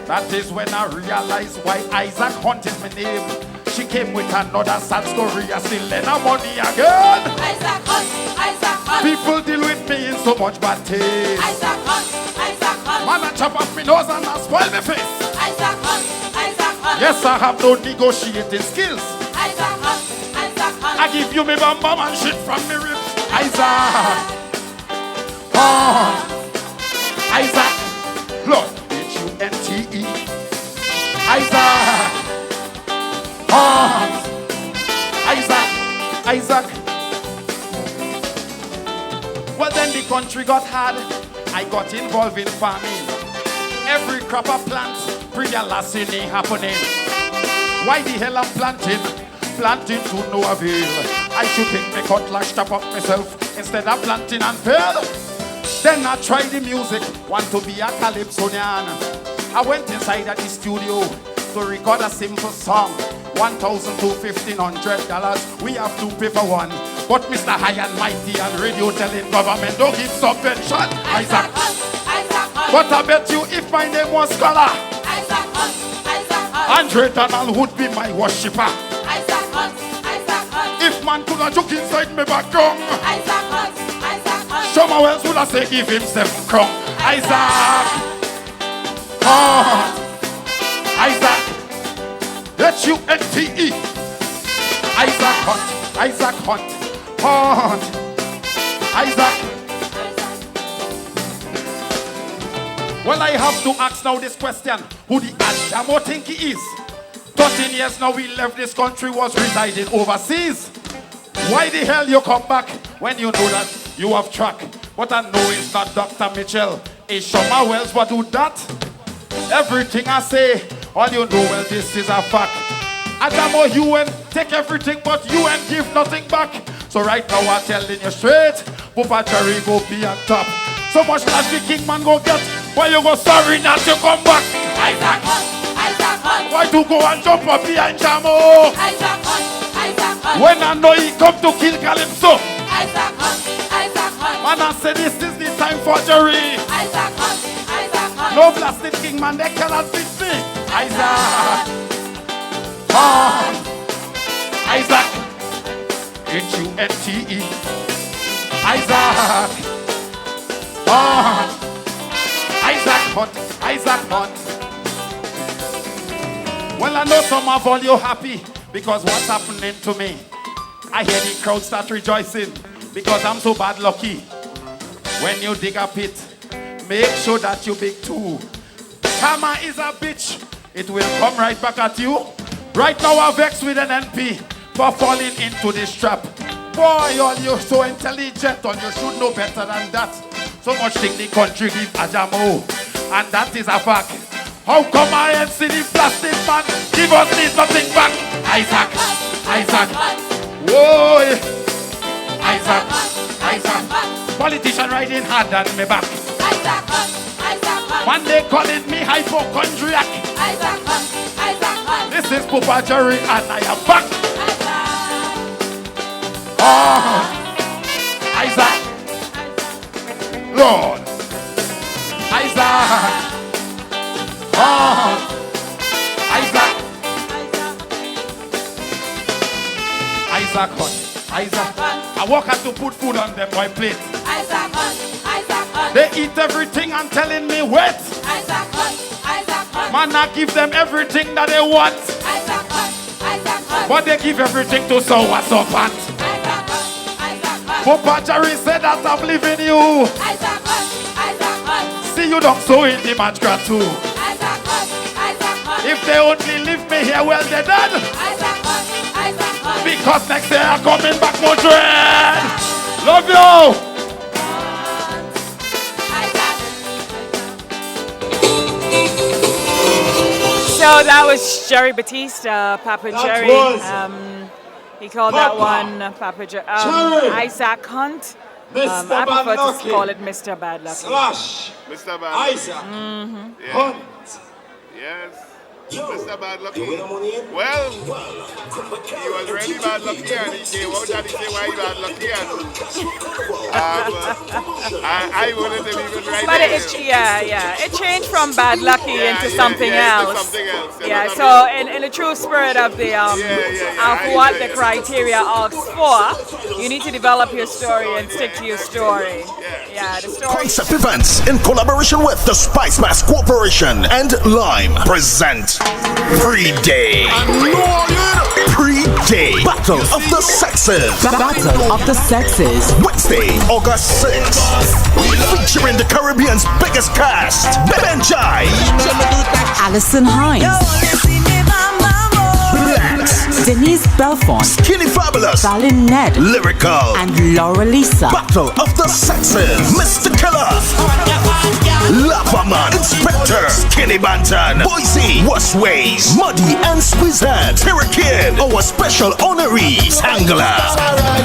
That is when I realize why Issac Hunt is my name. She came with another sad story. I still lend her money again. Isaac Hunt, Isaac Hunt. People deal with me in so much bad taste. Isaac Hunt, Isaac Hunt. Man, I chop off my nose and I spoil my face. Isaac Hunt, Isaac Hunt. Yes, I have no negotiating skills. Isaac Hunt, Isaac Hunt. I give you me bam bam and shit from me ribs. Isaac Hunt, Isaac, Lord, H-U-N-T-E. Isaac Hunt, Isaac. Well, then the country got hard. I got involved in farming. Every crop I plant, pre-lasting happening. Why the hell I'm planting to no avail? I should take my cutlass, chop up myself instead of planting and fail. Then I tried the music, want to be a calypsonian. I went inside at the studio to record a simple song. $1,000 to $1,500, we have to pay for one. But Mr. High and Mighty and radio telling government don't give subvention. Isaac Hunt. But I bet you if my name was Scholar, Isaac Hunt. Andre Donald would be my worshipper. Isaac Hunt. If man could have took inside me back down, Isaac Hunt. someone else would have said give himself crumb. Isaac Hunt. Isaac H-U-N-T-E. Isaac Hunt. Isaac Hunt. Isaac. Well, I have to ask now this question. Who the Ajamu think he is? 13 years now we left this country, was residing overseas. Why the hell you come back when you know that you have track? But I know it's not Dr. Mitchell. It's Shoma Wells what do that. Everything I say, all you know, well, this is a fact. Ajamu, you and take everything, but you and give nothing back. So right now I'm telling you straight, Papa Jerry go be on top. So much that the king man go get. Why you go sorry not to come back? Isaac Hunt. Why to go and jump up behind Jamu? Isaac Hunt. When I know he come to kill Calypso. Isaac Hunt. Man, I say this is the time for Jerry. Isaac Hunt. No blasted king man, they cannot beat me. Isaac Hunt. Isaac H-U-N-T-E. Isaac Hunt. Isaac Hunt. Well, I know some of all you happy because what's happening to me. I hear the crowd start rejoicing because I'm so bad lucky. When you dig a pit, make sure that you big too. Karma is a bitch. It will come right back at you. Right now I vex with an NP for falling into this trap. Boy, all you so intelligent, all you should know better than that. So much thing the country give Ajamu, and that is a fact. How come I ain't see the plastic man give us this nothing back? Isaac. Whoa. Isaac. Politician riding hard on me back. One day calling me hypochondriac. This is Papa Jerry and I am back. Isaac. Lord. Isaac. Isaac Hunt. I walk out to put food on them my plate. Isaac Hunt. They eat everything and telling me wait. Isaac Hunt. Man, I give them everything that they want. Isaac Hunt. But they give everything to sour Serpant. Papa Jerry said that I'm leaving you. Isaac Hunt. See you don't so in the match grad too. Isaac Hunt. If they only leave me here, well, they're dead. Isaac Hunt. Because next year I'm coming back more dread. Love you. So that was Jerry Batista, Papa Jerry. He called that one Papa Jerry. Isaac Hunt. I prefer to call it Mr. Bad Lucky. Mr. Bad Lucky. Isaac Hunt. Yes. Mr. Bad Lucky. Well, he was really bad lucky and he came out and he said why he bad lucky and I wouldn't have even right But there. it changed from bad lucky into something else. Into something else. Yeah, so in the true spirit of the of what the criteria asks for, you need to develop your story and stick to your story. Yeah, the story. Concept Events in collaboration with the Spicemas Corporation and Lime present Pre-Day. Pre-Day Battle of the Sexes. Battle of the Sexes. Wednesday, August 6th. Featuring the Caribbean's biggest cast, Benjai, Alison Hines, Blacks, Denise Belfont, Skinny Fabulous, Valin Ned, Lyrical, and Laura Lisa. Battle of the Sexes. Mr. Killer, Lavaman, Inspector, Skinny Bantan, Boise, Westways, Muddy and Squeezehead, Kid, our special honorees, Angler,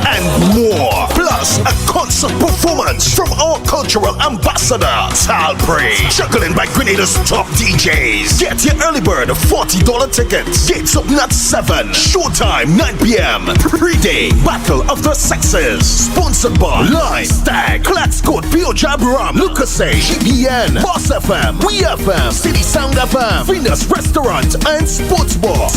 and more. Plus a concert performance from our cultural ambassador, Talprey, juggling by Grenada's top DJs. Get your early bird $40 tickets. Gates open at 7. Showtime 9 p.m. Pre-Day Battle of the Sexes. Sponsored by Lime, Stag, Claxcoat, Pio Jab Ram, Lucasay, GBN, Boss FM, We FM, City Sound FM, Venus Restaurant and Sports Bar,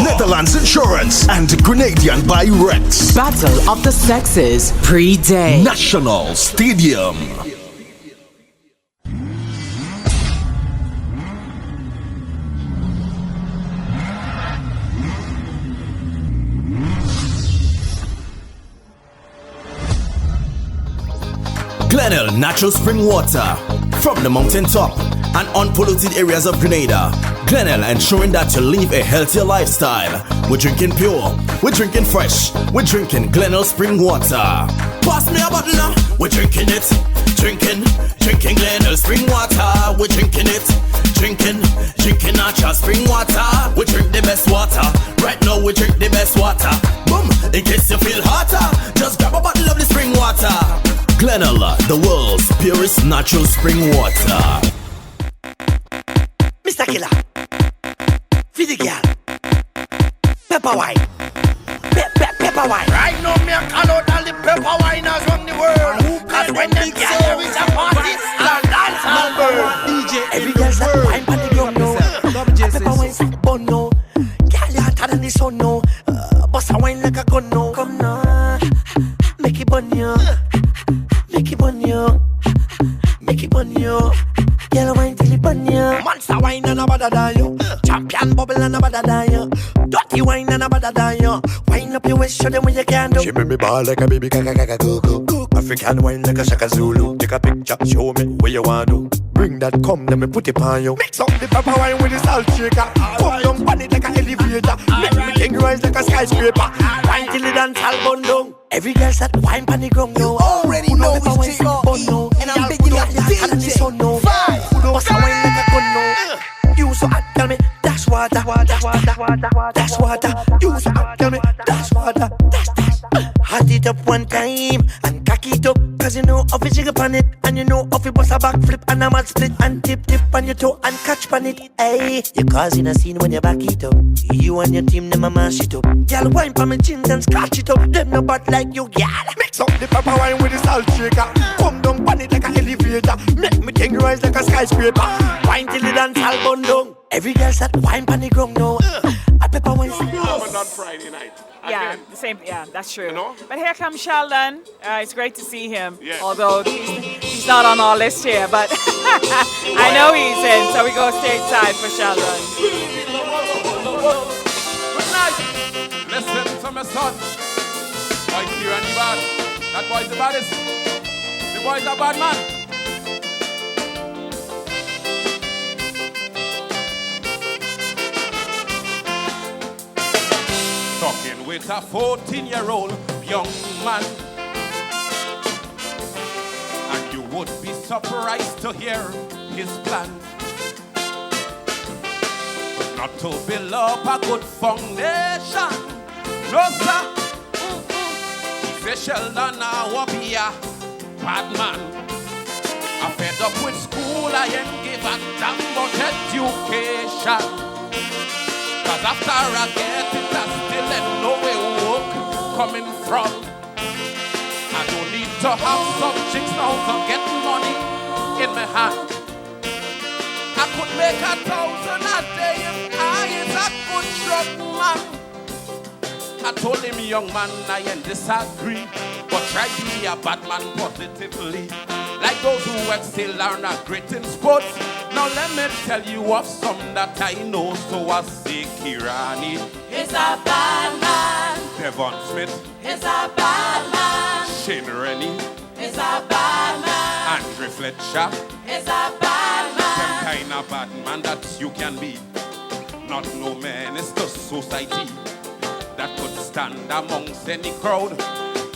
Netherlands Insurance, and Grenadian by Rex. Battle of the Sexes. Pre-Day. National Stadium. Glenelg natural spring water from the mountaintop and unpolluted areas of Grenada. Glenelg ensuring that you live a healthier lifestyle. We're drinking pure, we're drinking fresh, we're drinking Glenelg spring water. Pass me a bottle now. We're drinking it, drinking Glenelg spring water. We're drinking it, drinking natural spring water. We drink the best water. Right now we drink the best water. Boom! In case you feel hotter, just grab a bottle of the spring water. Glenelg, the world's purest natural spring water. Mr. Killer, feed the girl, pepper wine, pepper wine. Right now me a call out all the pepper winers from the world. Cause when them girls there is a party, the dance all burn. Every girl's a wine pan the ground now. Pepper wine's at the bun now. Girl you hotter than the sun now. Bust a wine like a gun now. Come now, make it bun you. Make it bun you, make it bun you. Yellow wine till it bun you. Monster wine and a bada die you. Champion bubble and a bada die you. Dirty wine and a bada die you. Wine up your waist, show them what you can do. She make me ball like a baby, gaga go go. African wine like a Shaka Zulu. Take a picture, show me what you want to. Bring that come, let me put it on you. Mix up the pepper wine with the salt shaker. Come down on it like an elevator. Make me king rise like a skyscraper. Wine till it dance all bun down. Every girl's at wine pan the ground now. Already know it's J-O-E. And I'm big enough to DJ. Bust a wine like a gun now. You so hot, tell me that's water. That's water. You so hot, tell me that's water. That's hot it up one time and cock it up. Cause you know how to jiggle pan it. And you know how to bust a backflip and a mad split. And tip on your toe and catch pan it. Hey, you're causing a scene when you back it up. You and your team, them a mash it up. Y'all wine pa me chin and scratch it up. Them no bad like you, y'all. Mix up the pepper wine with the salt shaker. Come down on it like an elevator. Make me king rise like a skyscraper. Wine till the dance all bun down. Every girl's at wine pan the ground now. A pepper wine. On Friday night. Yeah, Again. the same. Yeah, that's true. You know? But here comes Sheldon. It's great to see him. Yes. Although he's not on our list here, but I know he's in, so we go stateside for Sheldon. Good night. Listen to my son. Boy, here and the bad. That boy's the baddest. The boy's a bad man. Talking with a 14-year-old young man, and you would be surprised to hear his plan. Not to build up a good foundation, no sir. He say Sheldon now be a bad man. I fed up with school, I ain't give a damn about education. Cause after I get it, I still ain't know where work coming from. I don't need to have some chicks now to get money in my hand. I could make 1,000 a day if I is a good drug man. I told him, young man, I ain't disagree, but try to be a bad man positively. Like those who excel are not great in sports. Now let me tell you of some that I know. So I say Kirani is a bad man. Devon Smith is a bad man. Shane Rennie is a bad man. Andre Fletcher is a bad man. Them kind of bad man that you can be. Not no man, it's the society that could stand amongst any crowd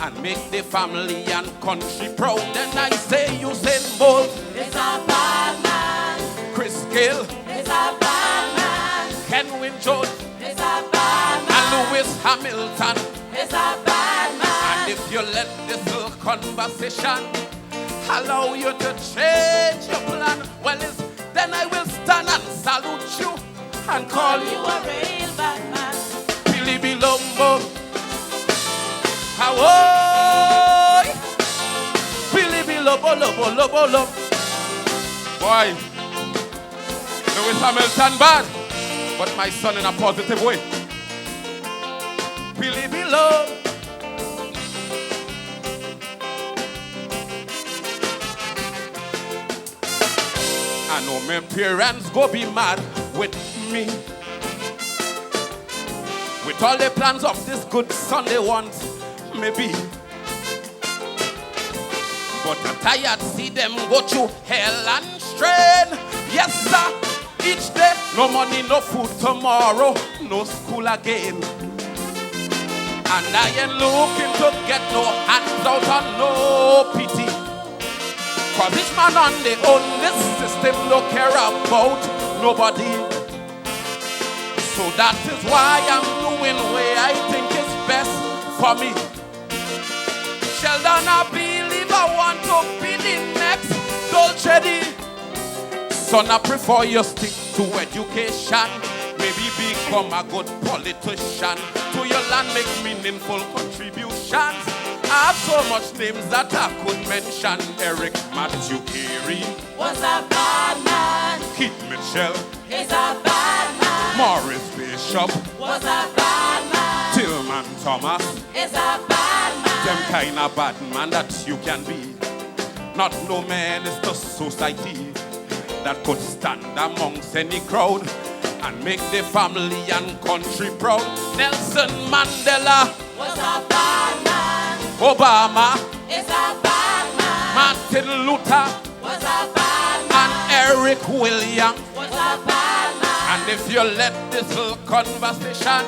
and make the family and country proud. Then I say Usain Bolt is a bad man. Chris Gale is a bad man. Kenwin Jones is a bad man. And Lewis Hamilton is a bad man. And if you let this little conversation allow you to change your plan, well, then I will stand and salute you and call you a real bad man. Billy Bilombo. Hawoy! Billy Bilombo, lobo, lobo, lobo. Boy, Lewis Hamilton bad, but my son in a positive way. Billy Bilombo. I know my parents go be mad with me. With all the plans of this good Sunday once, maybe. But I'm tired see them go through hell and strain. Yes, sir, each day, no money, no food tomorrow, no school again. And I ain't looking to get no hands out on no pity. Cause each man on the own, this system don't care about nobody. So that is why I'm doing what I think is best for me. Sheldon, I believe I want to be the next Dolce. Son, I prefer you stick to education. Maybe become a good politician. To your land make meaningful contributions. I have so much names that I could mention. Eric Matthew Carey was a bad man. Keith Mitchell is a bad man. Morris Bishop was a bad man. Tillman Thomas is a bad man. Them kind of bad man that you can be. Not no man is the society that could stand amongst any crowd and make the family and country proud. Nelson Mandela was a bad man. Obama is a bad man. Martin Luther was a bad man. And Eric Williams was a bad man. And if you let this little conversation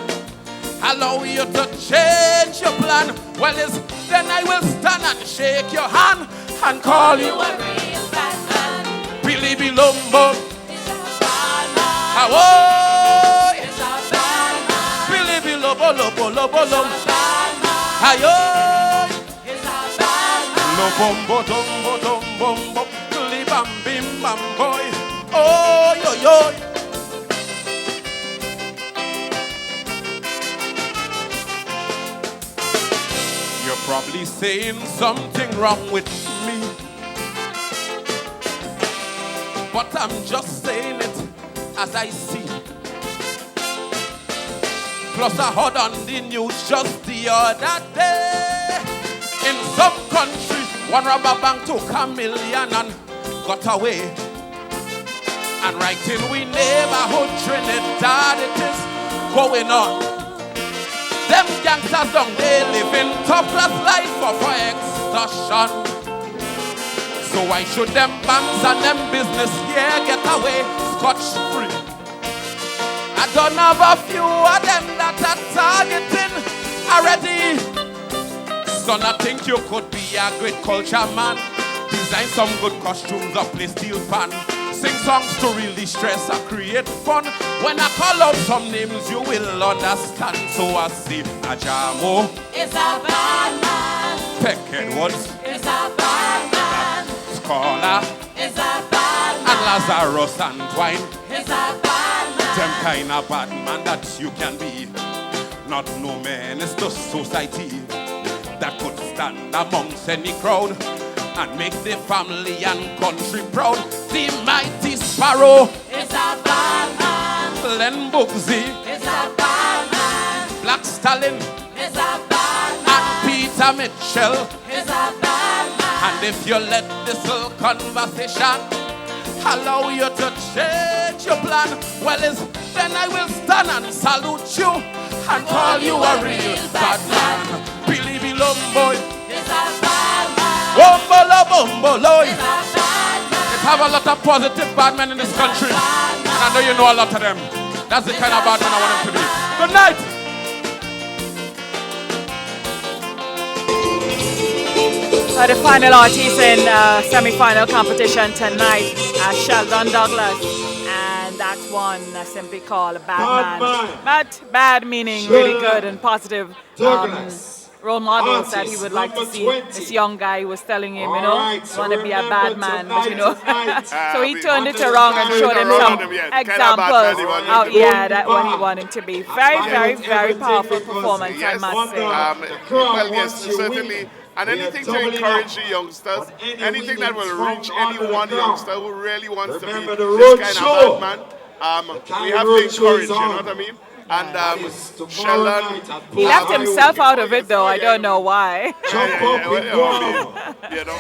allow you to change your plan, well, then I will stand and shake your hand and call you a real bad man. Billy Bilombo is a bad man. Hawoy! Is a bad man. Billy Bilombo, lobo, lobo, lobo. Is a bad man. Hayoy! Is a bad man. Lo bombo, dombo, dombombo, li bam bim bam boy. Oh, yo, yo. You're probably saying something wrong with me, but I'm just saying it as I see. Plus I heard on the news just the other day, in some country, one robber bank took $1 million and got away. And right in we neighborhood Trinidad, it is going on. Them gangsters down they living topless life for extortion. So why should them banks and them business here get away scotch-free? I don't have a few of them that are targeting already. So I think you could be a great culture man. Design some good costumes or play steel pan. Sing songs to really stress or create fun. When I call out some names, you will understand. So I say Ajamu is a bad man. Peck Edwards is a bad man. Scholar is a bad man. And Lazarus and Twine is a bad man. Them kind of bad man that you can be. Not no man is the society that could stand amongst any crowd and make the family and country proud. The mighty Sparrow is a bad man. Glenn Bugsy Is a bad man. Black Stalin Is a bad man. and Peter Mitchell. Is a bad man. And if you let this whole conversation allow you to change your plan, well, then I will stand and salute you and call you a real bad man. Billy Bilomboy Is a bad man. Wombolo Bombolo. Is a bad man. They have a lot of positive bad men in this country, and I know you know a lot of them. That's the kind of bad man I want them to be. Good night. The final artist in semi-final competition tonight, Sheldon Douglas, and that one simply called Bad Man. But bad meaning really good and positive role models that he would like to see. This young guy was telling him, you know, want to be a bad man, but you know. So he turned it around and showed him some examples out that what he wanted to be. Very, very, very powerful performance, I must say. Well, yes, certainly. And anything to encourage the youngsters, anything that will reach any one youngster who really wants to be this kind of bad man, we have to encourage, you know what I mean? And Sheldon, he left himself out of it though, I don't know why. You know.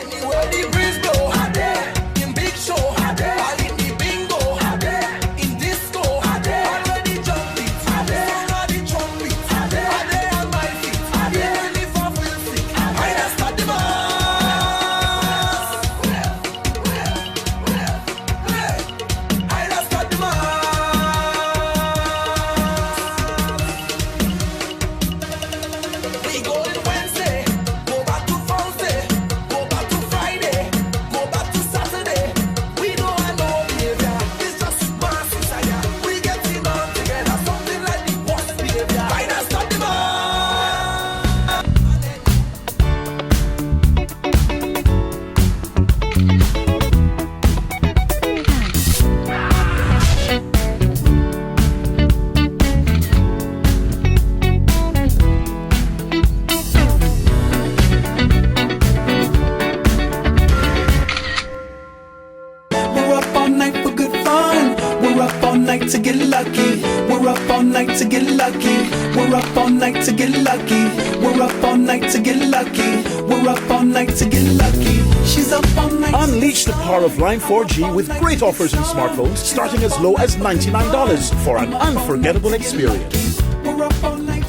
To get lucky, we're up all night to get lucky. We're up all night to get lucky. We're up all night to get lucky. We're up all night to get lucky. She's up all night. Unleash the power of Line 4G with great offers in smartphones starting as low as $99 for an unforgettable experience. We're up all night.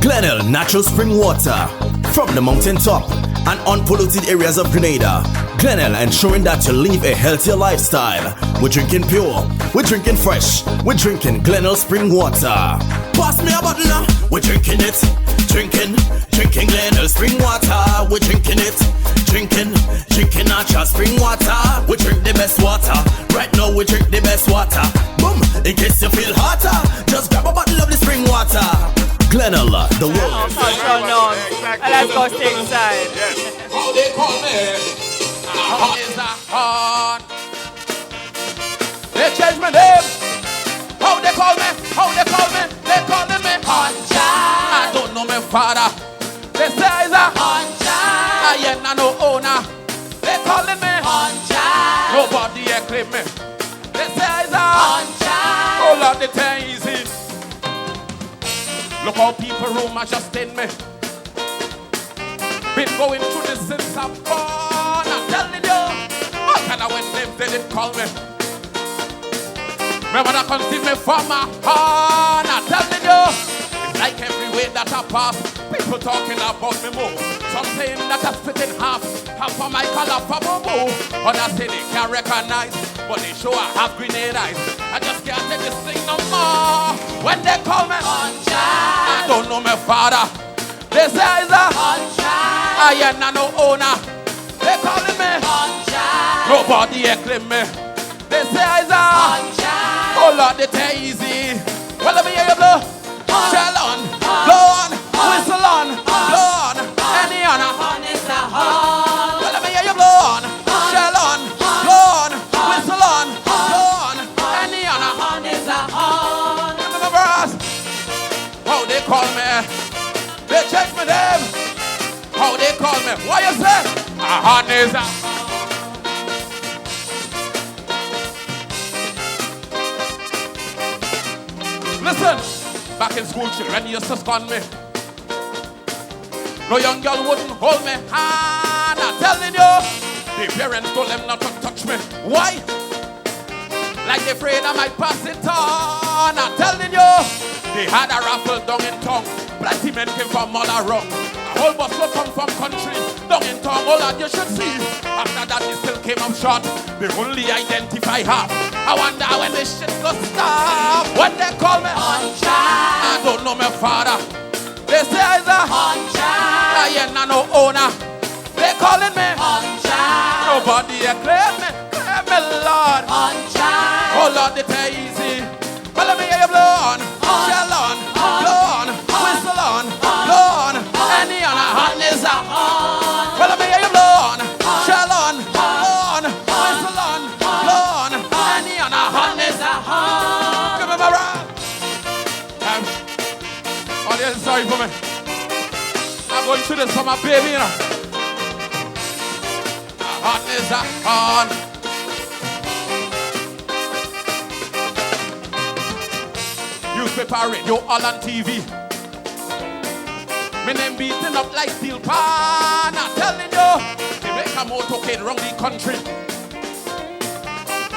Glenville natural spring water from the mountain top and unpolluted areas of Grenada. Glenville ensuring that you live a healthier lifestyle. We're drinking pure, we're drinking fresh, we're drinking Glenville spring water. Pass me a bottle now. We're drinking it, drinking Glenville spring water. We're drinking it, drinking natural spring water. We drink the best water. Right now we drink the best water. Boom, in case you feel hotter, just grab a bottle of the spring water. Glenville, the world. Let's go stay inside. How they call me? How is that hard? They changed my name. How they call me? How they call me? They calling me Huncha. I don't know my father. They say it's a Huncha. I ain't no owner. They calling me Huncha. Nobody claim me. They say it's a Huncha. Oh Lord, they tell easy. Look how people rumor just in me. Been going through this since I'm born. I'm telling you, what kind of names they didn't call me? Remember that can see me from my heart. I'm telling you, it's like every way that I pass, people talking about me more. Some saying that I split in half of my color for boo. Others say they can't recognize, but they show I have grenade eyes. I just can't take this thing no more. When they call me Huncha, I don't know my father. They say it's a Huncha. I ain't no owner. They calling me Huncha. Nobody claim me. They say it's a Huncha. Oh Lord, they tell easy. Well, let me hear you blow. Sheldon, blow on, whistle on, blow on. Any honor. Well, let me hear you blow on. Sheldon, blow on, whistle on, blow on. Any honor. call me? What you say? Honey's a. Listen, back in school, children used to scorn me. No young girl wouldn't hold me. I'm telling you, the parents told them not to touch me. Why? Like they're afraid I might pass it on. I'm telling you, they had a raffle down in town. Plenty men came from all around. A whole bus would come from country down in town. All that you should see. After that, they still came up short. They only identify half. I wonder when this shit go stop. When they call me I don't know my father. They say I'm a I ain't no owner. They calling me nobody claim me, Lord. Oh Lord, they tell easy. Well, let me hear you blow on, Sheldon, blow on, whistle on, blow on. Any on a hand is a well, let me hear you blow on, Sheldon, blow on, whistle on, blow on. Any on a hand is a give me my round. Audience, sorry for me. I'm going through this for my baby, you know. Hot is a on. Newspaper, radio, all on TV. Me name beating up like steel pan. I'm telling you, they make a motorcade around the country.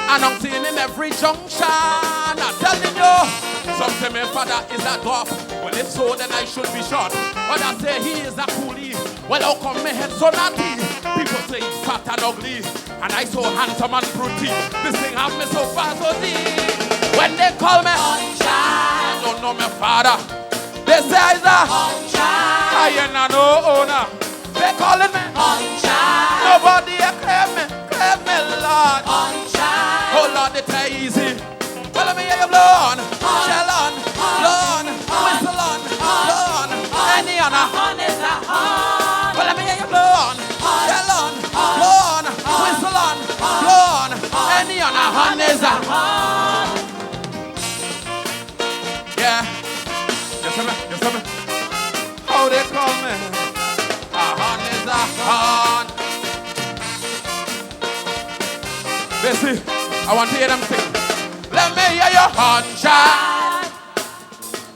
And I'm seeing in every junction. I'm telling you, some say my father is a dwarf. Well, if so, then I should be shot. But I say he is a coolie. Well, how come my head so naughty? People say he's fat and ugly, and I so handsome and pretty. This thing have me so far so deep. When they call me I don't know my father. They say I'm a I ain't no owner. They calling me nobody claim me, Lord. Oh Lord, they tell easy. Well, let me hear you blow on, Sheldon, blow on, whistle on, blow on. Any on a horn is a horn. Well, let me hear you blow on, Sheldon, blow on, whistle on, blow on. Any on a horn is a horn. Yeah, yes, sir. How they call me? A horn is a horn. Listen, I want to hear them sing. Let me hear your horn shine.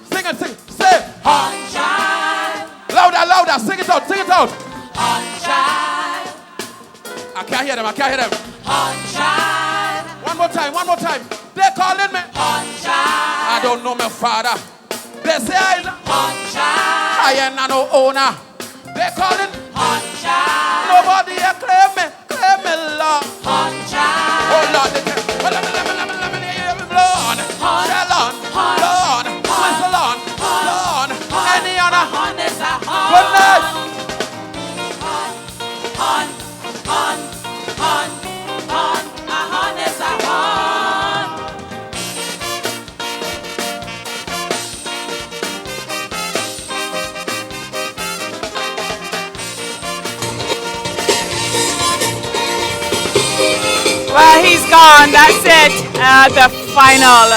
Sing it, say horn shine. Louder, sing it out. Horn shine. I can't hear them. Horn shine. One more time. They're calling me horn shine. I don't know my father. They say I'm horn shine. I ain't no owner. They're calling horn shine. Nobody claim me, Lord. Horn shine. Oh Lord, they tell well, let me hear me blow on. Sheldon, blow on, whistle on, blow on. Any on a horn is a horn. Good night. Horn, a horn is a horn. Well, he's gone. That's it. The final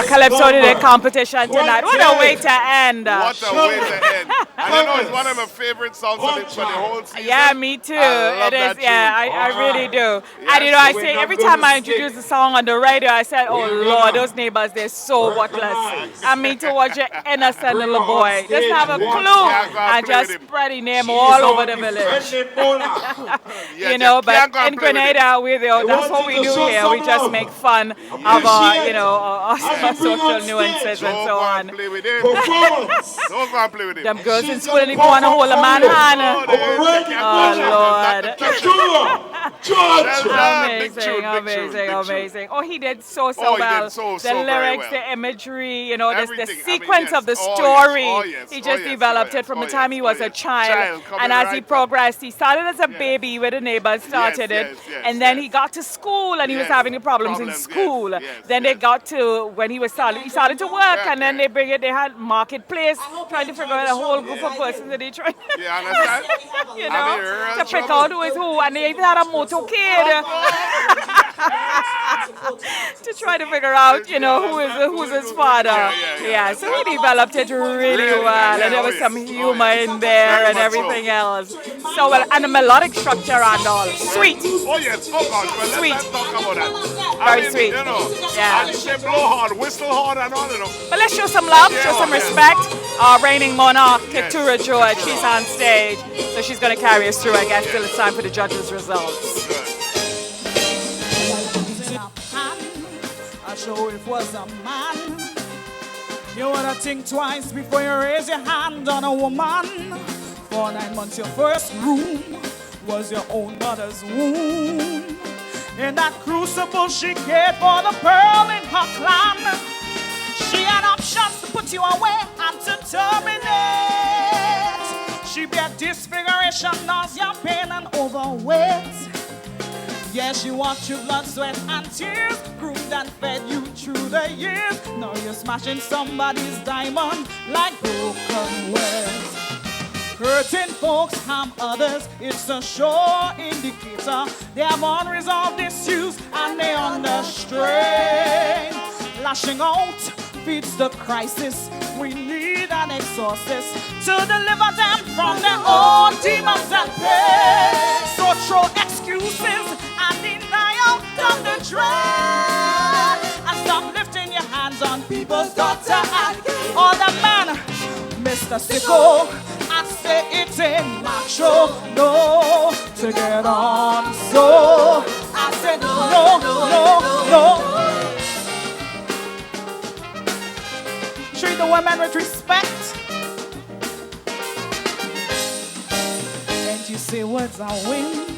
Calypso Day competition tonight. What a way to end. What a way to end. And you know, it's one of my favorite songs for the whole season. Yeah, me too. It is. Yeah, I really do. Yes. And you know, I say every time I introduce the song on the radio, I said, "Oh Lord, those neighbors, they're so worthless." I mean, to watch your innocent little boy, just have a clue and just spread his name all over the village. You know, but in Grenada, that's what we do here. We just make fun of our social nuances and so on. Don't go and play with him. Them girls in school and if you want to hold a man hand. Oh Lord. Amazing. Oh, he did so well. The lyrics, the imagery, the sequence of the story. He just developed it from the time he was a child. And as he progressed, he started as a baby where the neighbors started it. And then he got to school and he was having the problems in school. Then they got to when he started to work, and then they had marketplace trying to figure out a whole group of persons that they tried to pick out who is who, and they even had a motorcade. to try to figure out, who's his father. Yeah, so he developed it really well, and there was some humor in there and everything else. So well, and the melodic structure and all, sweet. Oh yes, oh God, well Sweet. let's talk about that. Very sweet. Yeah. And they blow hard, whistle hard, and all, But let's show some love, show some respect. Our reigning monarch, Keturah George, she's on stage, so she's going to carry us through, I guess, till it's time for the judges' results. I show it was a man. You wanna think twice before you raise your hand on a woman. For 9 months your first groom was your own mother's womb. In that crucible she cared for the pearl in her clan. She had options to put you away and to terminate. She bear disfiguration, nausea, pain and overweight. Yeah, she walked through blood, sweat, and tears, groomed and fed you through the years. Now you're smashing somebody's diamond like broken wares. Hurting folks harm others, it's a sure indicator. They have unresolved issues and they under strain. Lashing out feeds the crisis. We need an exorcist to deliver them from their own demons and pain. So throw excuses and denial down the drain, and stop lifting your hands on people's daughter and all the man, Mr. Sicko. I say it ain't macho, no, to get on. So I said no. Treat the women with respect. And you say words are wind.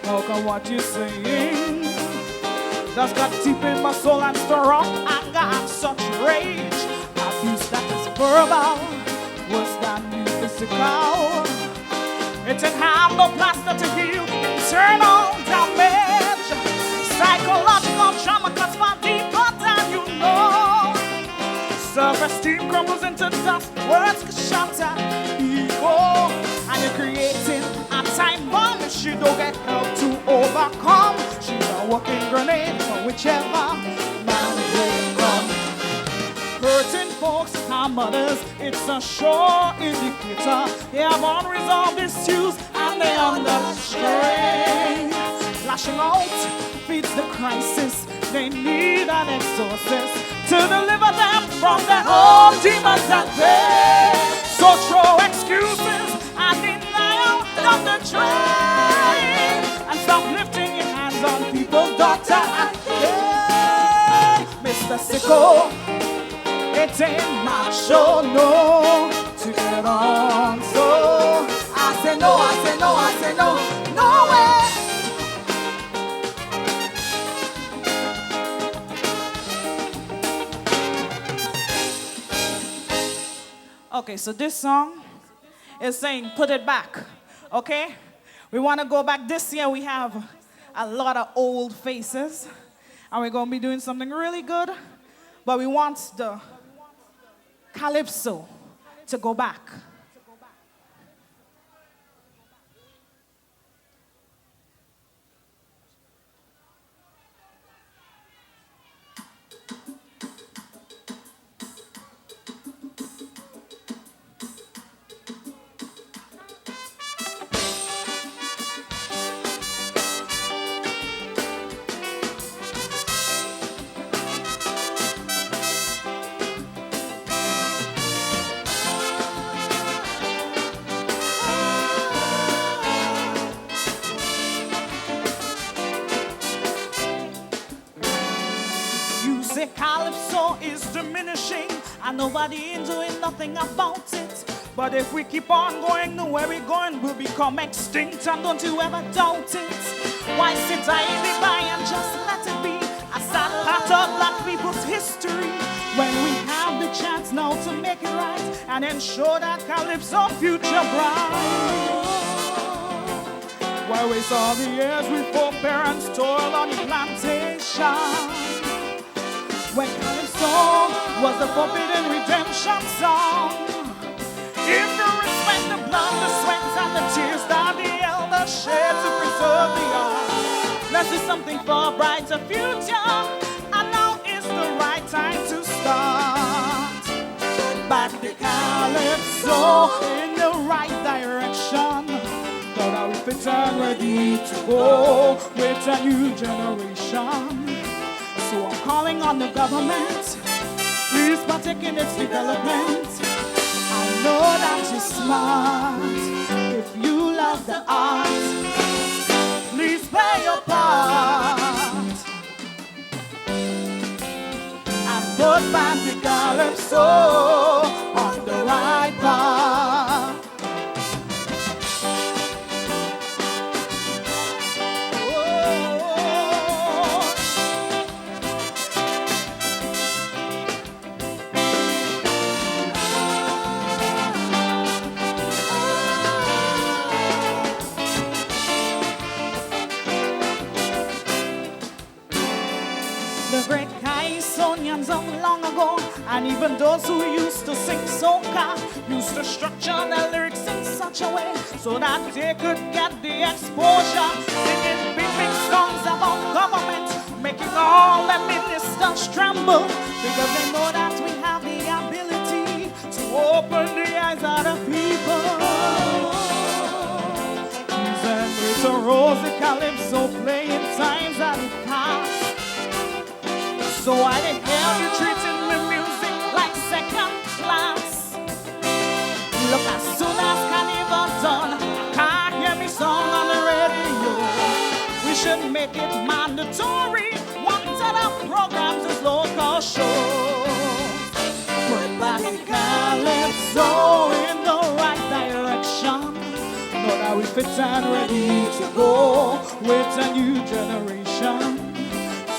How come what you saying that's got deep in my soul and stir up anger and such rage? Abuse that is verbal, worse than you physical. It ain't have no plaster to heal internal damage. Psychological trauma cuts far deeper than you know. Self-esteem crumbles into dust, words can shatter ego. And you're creating a time bomb if she don't get help to overcome. She's a walking grenade for whichever man will come. Hurting folks, our mothers, it's a sure indicator. They have unresolved issues and they're under strain. Lashing out feeds the crisis. They need an exorcist to deliver them from their own demons and pain. So throw excuses and denial down the drain, and stop lifting your hands on people's daughter and yeah, Mr. Sicko. It ain't macho, no, to get on. So I say no, no way. Okay, so this song is saying put it back, okay? We want to go back. This year we have a lot of old faces, and we're going to be doing something really good, but we want the Calypso to go back. Calypso is diminishing and nobody is doing nothing about it. But if we keep on going the way we're going, we'll become extinct, and don't you ever doubt it. Why sit idly by and just let it be a sad part of black people's history, when we have the chance now to make it right and ensure that Calypso future bright? Why waste all the years we foreparents toil on the plantation, when Calypso was the forbidden redemption song? If you respect the blood, the sweat, and the tears that the elders shed to preserve the art, let's Let's do something for a brighter future. And now is the right time to start. Back the calypso in the right direction. But are we fit and ready to go with a new generation? So I'm calling on the government, please partake in its development. I know that you're smart. If you love the art, please play your part and put back the calypso on the right path. The great Calypsonians of long ago, and even those who used to sing soca, used to structure their lyrics in such a way so that they could get the exposure. Singing big, big songs about government, making all the ministers tremble, because they know that we have the ability to open the eyes of the people. And with a rosy calypso playing times that it passed. So I didn't hear you treating me music like second class. Look, as soon as Carnival done, I can't hear me song on the radio. We should make it mandatory. One set of programs is local shows. Put back the calypso in the right direction. Know that we fit and ready to go with a new generation.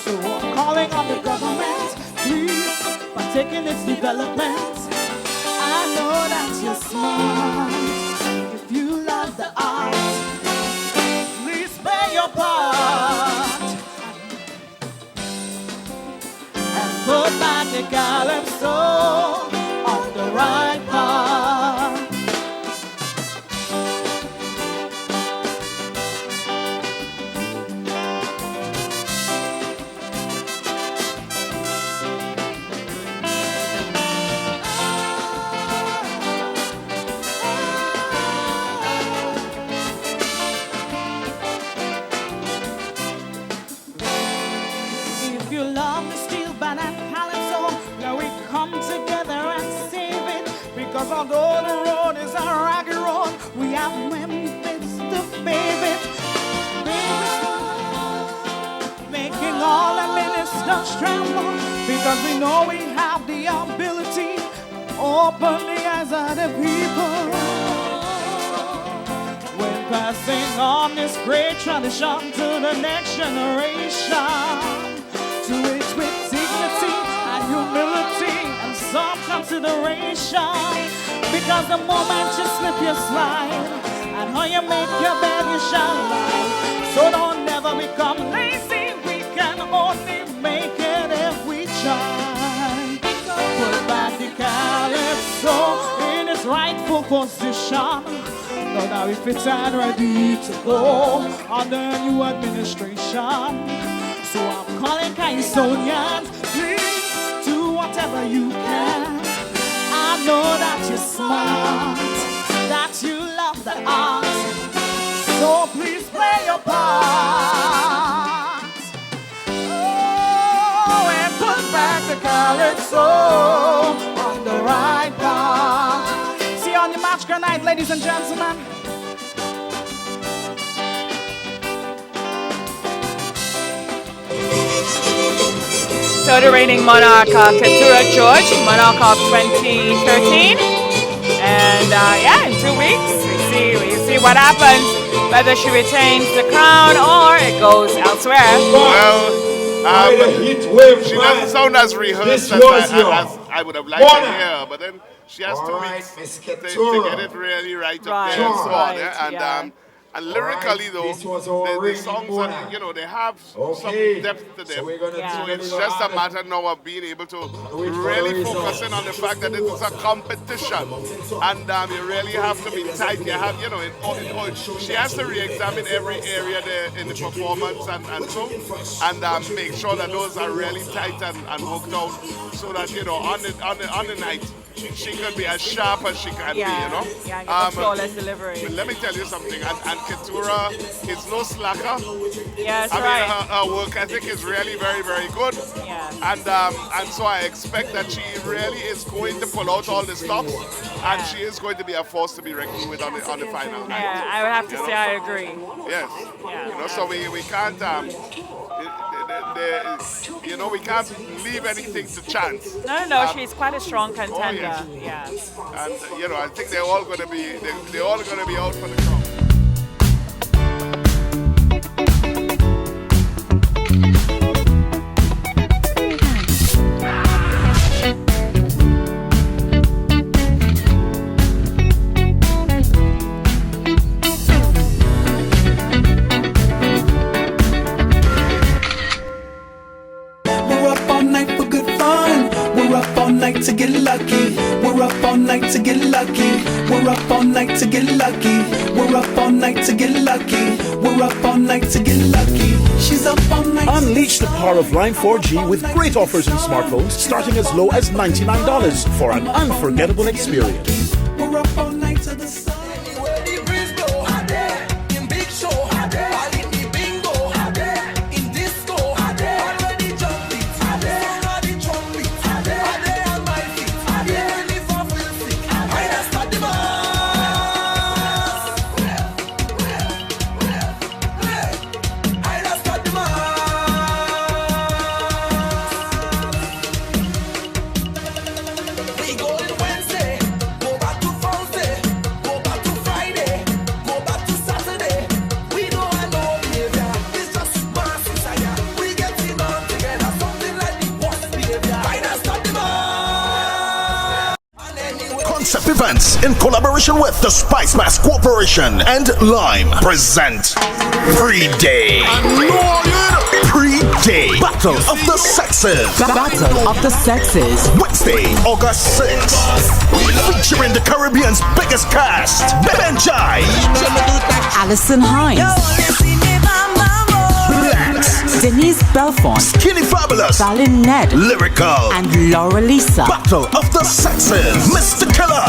So I'm calling on the government, please, partake in its development. I know that you're smart. If you love the art, please play your part and put back the calypso on the right path. If you love the steel band and calypso, now we come together and save it. Because although the road is a ragged road, we have Memphis to pave it. Making all the ministers tremble, because we know we have the ability to open the eyes of the people. When passing on this great tradition to the next generation, to it with dignity and humility and some consideration. Because the moment you slip, you slide, and how you make your bed, you shall lie. So don't never become lazy. We can only make it if we try. Put back the calypso in its rightful position. Now that we fit and ready to go under new administration. So I'm calling Calypsonians, please do whatever you can. I know that you're smart, that you love the art. So please play your part. Oh, and put back the calypso on the right path. See you on your match night, ladies and gentlemen. So the reigning monarch, Keturah George, monarch of 2013. And yeah, in 2 weeks, we see what happens, whether she retains the crown or it goes elsewhere. Well, she doesn't sound as rehearsed as I would have liked to hear, but then she has 2 weeks to get it really right up there and so on. And And lyrically, though, the songs, are, you know, they have some depth to them. So it's just a matter now of being able to really focus in on the fact that it is a competition. And you really have to be tight. You have, you know, she has to re-examine every area there in the performance and make sure that those are really tight and worked out so that, you know, on the night, she could be as sharp as she can be, you know? Yeah, flawless delivery. But let me tell you something, and Keturah is no slacker. Yes, I mean, her work ethic is really very, very good. Yeah. And so I expect that she really is going to pull out all the stops, and she is going to be a force to be reckoned with on the final night. Yeah, I would have to say I agree. Yes. Yeah. You know, so we can't... you know, we can't leave anything to chance. No, she's quite a strong contender. Oh, yes. And you know, I think they're all going to be out for the crown. To get lucky, we're up all night to get lucky. We're up all night to get lucky. We're up all night to get lucky. We're up all night to get lucky. She's up all night. Unleash the power of Line 4G with great offers in smartphones starting as low as $99 for an unforgettable experience. We're up all night to the sun. Events in collaboration with the Spicemas Corporation and Lime present Pre-Day. Pre-Day Battle of the Sexes. Battle of the Sexes. Wednesday, August 6th. Featuring the Caribbean's biggest cast, Benjai, Alison Hines, Blacks, Denise Belfont, Skinny Fabulous, Valin Ned, Lyrical, and Laura Lisa. Battle of the Sexes. Mr. Killer,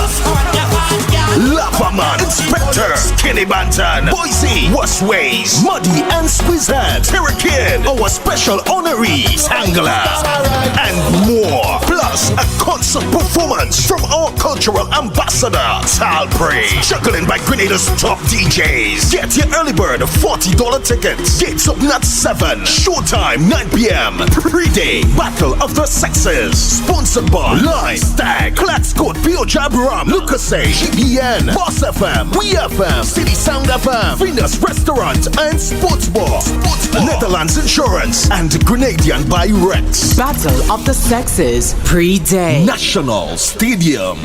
Lafaman, Inspector, Skinny Bantan, Boise, Westways, Muddy and Squeezehead, Kid, our special honorees, Angler, and more. Plus a concert performance from our cultural ambassador, Talprey, juggling by Grenada's top DJs. Get your early bird $40 tickets. Gates open at 7. Showtime 9 p.m. Pre-Day Battle of the Sexes. Sponsored by Line, Stag, Claxcoat, Pio Jab Ram, Lucasay, GBN, Boss FM, We FM, City Sound FM, Venus Restaurant and Sports Bar, Netherlands Insurance, and Grenadian by Rex. Battle of the Sexes. Pre-Day. National Stadium.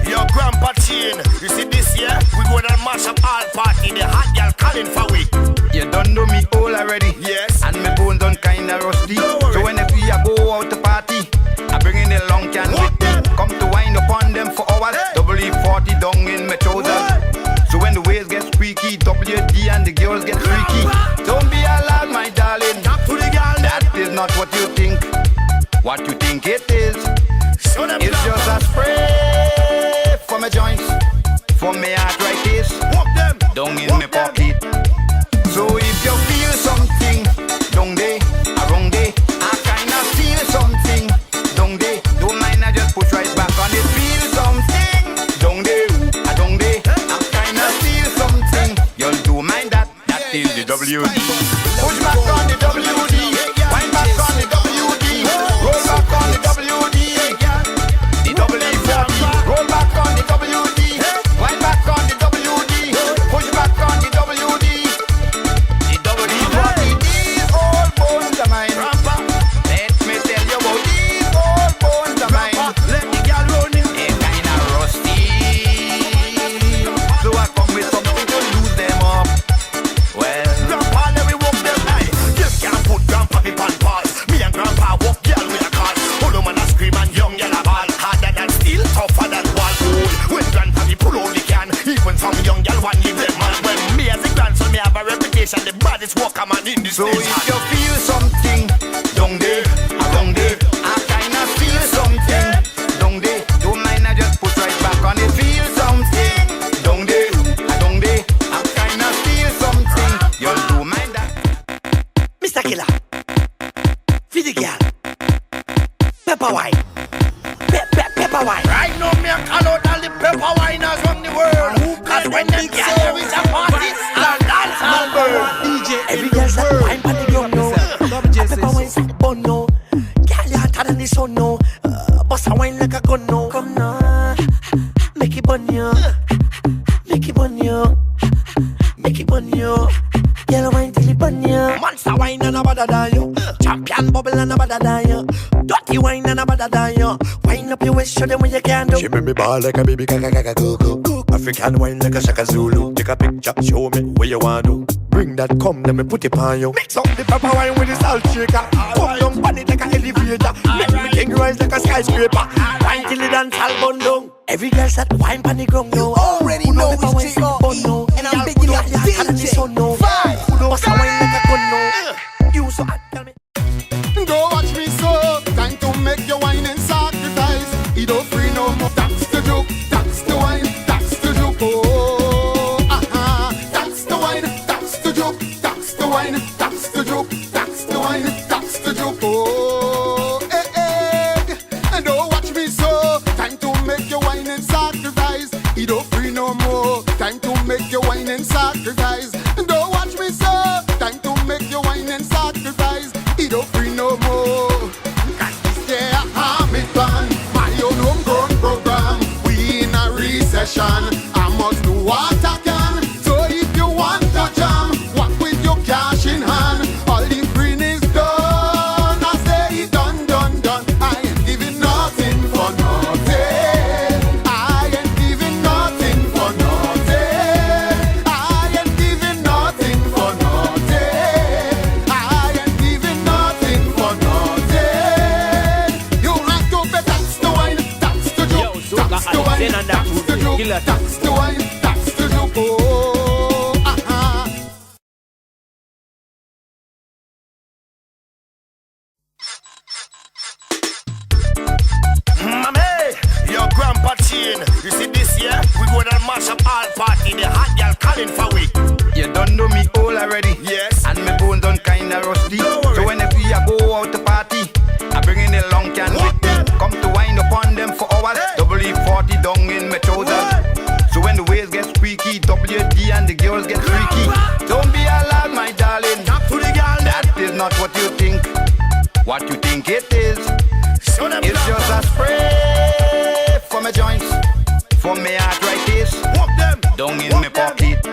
Your grandpa chain. You see this year, we gonna mash up all party. The hot girl calling for we. You don't know me all already. Yes. And my bones done kinda rusty. So whenever I go out to party, I bring in the long can with me. Come to wind upon them for hours. Double E40 down in my trousers. So when the waves get squeaky, WD and the girls get freaky. Don't be alarmed, my darling. That is not what you think. What you think it is. It's just a spray for my joints, for my arthritis, down in my pocket. So if you feel something, down there, around there, I kinda feel something, down there. Don't mind, I just push right back on it. Feel something, down there, I kinda feel something. You don't mind that, that is the WD. Push back on the WD, wind back on the WD, roll back on the WD. Roll back on the WD, wind back on the WD, push back on the WD. The WD, what these old bones of mine. Let me tell you about these old bones of mine. Let the girl run in. man in this. So if you feel something, down there, I kinda feel something, down there. Don't mind, I just put right back on it. Feel something, down there, I kinda feel something. You don't mind that, Mr. Killer. Feed the girl. Pepper wine. Pepper wine. Right now, me a call out all the pepper winers from the world. Cause when them get there is a party, and dance all bird. Every girl start wine pan the ground now. Pepper wine start bun now. Girl you hotter than the sun now. Bust a wine like a gun now. Come now, make it bun you. Make it bun you. Make it bun you. Girl wine till it bun you. Monster wine and a bada die you. Champion bubble and a bada die you. Dirty wine and a bada die you. Wine up your waist, show them what you can do. She make me ball like a baby gaga go. African wine like a Shaka Zulu. Take a picture, show me what you want to. Bring that come, let me put it on you. Mix up the pepper wine with the salt shaker. Put down pan it like an elevator. Make me king rise like a skyscraper. Wine till it dance all bun down. Every girl start wine pan the ground now. Already know it's G.O.E. And I'm big enough DJ. Bust a wine like a gun now. You so hot, tell me. Go watch me so. Time to make your wine and sacrifice. It don't free no more. That's the joke. That's the wine. That's the joke. Oh, that's the wine. That's the joke. That's the wine. That's the joke. That's the wine. That's the joke. Oh, and don't watch me so. Time to make your wine and sacrifice. It don't free no more. Time to make your wine and sacrifice. Don't watch me so. Time to make your wine and sacrifice. It don't free no more. Cause this year I'm it plan. My own homegrown program. We in a recession. I must do what I can. So if you want to jam, walk with your cash in hand. All the green is done. I say done. I ain't giving nothing for nothing. I ain't giving nothing for nothing. I ain't giving nothing for nothing. I ain't giving nothing for nothing. You like to bet that's the wine, that's the joke, that's the wine, that's the joke, that's the wine, that's the joke. Oh, Mommy, your grandpa chain. You see this year, we gonna mash up all party. The hot girl calling for we. You don't know me all already. Yes. And my bones done kinda rusty. So when we go out to party, I bring in the long can with me. Come to wind upon them for hours. Double E40 down in my trousers. So when the waves get squeaky, WD and the girls get freaky. Don't be alarmed, my darling. That is not what you think. What you think it is. It's just a spray for my joints, for my arthritis, down in my pocket.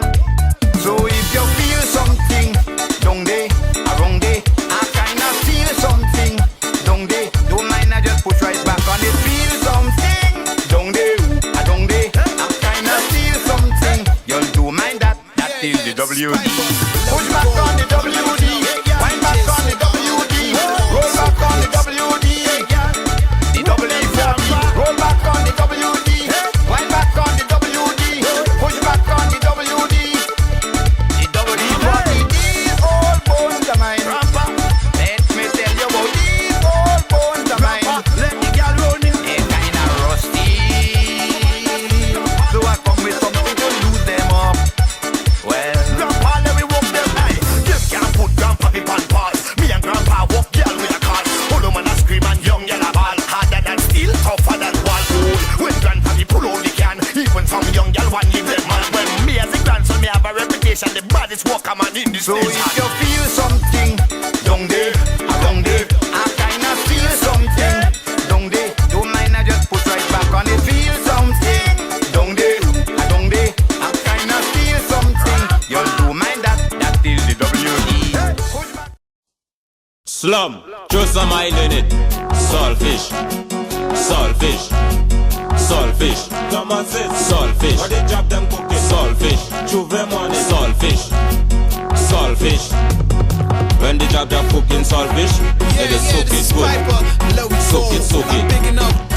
So if you feel something, down there, around there, I kinda feel something, down there. Don't mind, I just put right back on it. Feel something, down there, I kinda feel something. You don't mind that, that is the WD. Push back on the WD, wind back on the WD, roll back on the WD. Roll back on the WD, wind back on the WD, push back on the WD. The WD, these old bones of mine. Let me tell you about these old bones of mine. Let the girl run in. They're kinda rusty, so I come with something to lose them up. Well, Grandpa, let me walk them high. Them can't put Grandpa in pan pass. Me and Grandpa walk girl with a car. Hold on, man, I scream and young yellow ball. Harder than steel, tougher than wall. When Grandpa he pull all the can, even some young girl want leave them man. When me as a grandson, me have a reputation, the baddest walker man in this. So if you feel something, down there, I kinda feel something, down there. Don't mind, I just put right back on it. Feel something, down there, I kinda feel something. You don't mind that, that is the WD. Slum, throw some oil in it. Saltfish, saltfish, saltfish. Come on, sis. Saltfish. Or they drop them cookies. Saltfish. Chuve money. Saltfish, saltfish. When they drop their cooking saltfish, they just soak it good. Soak it, soak it.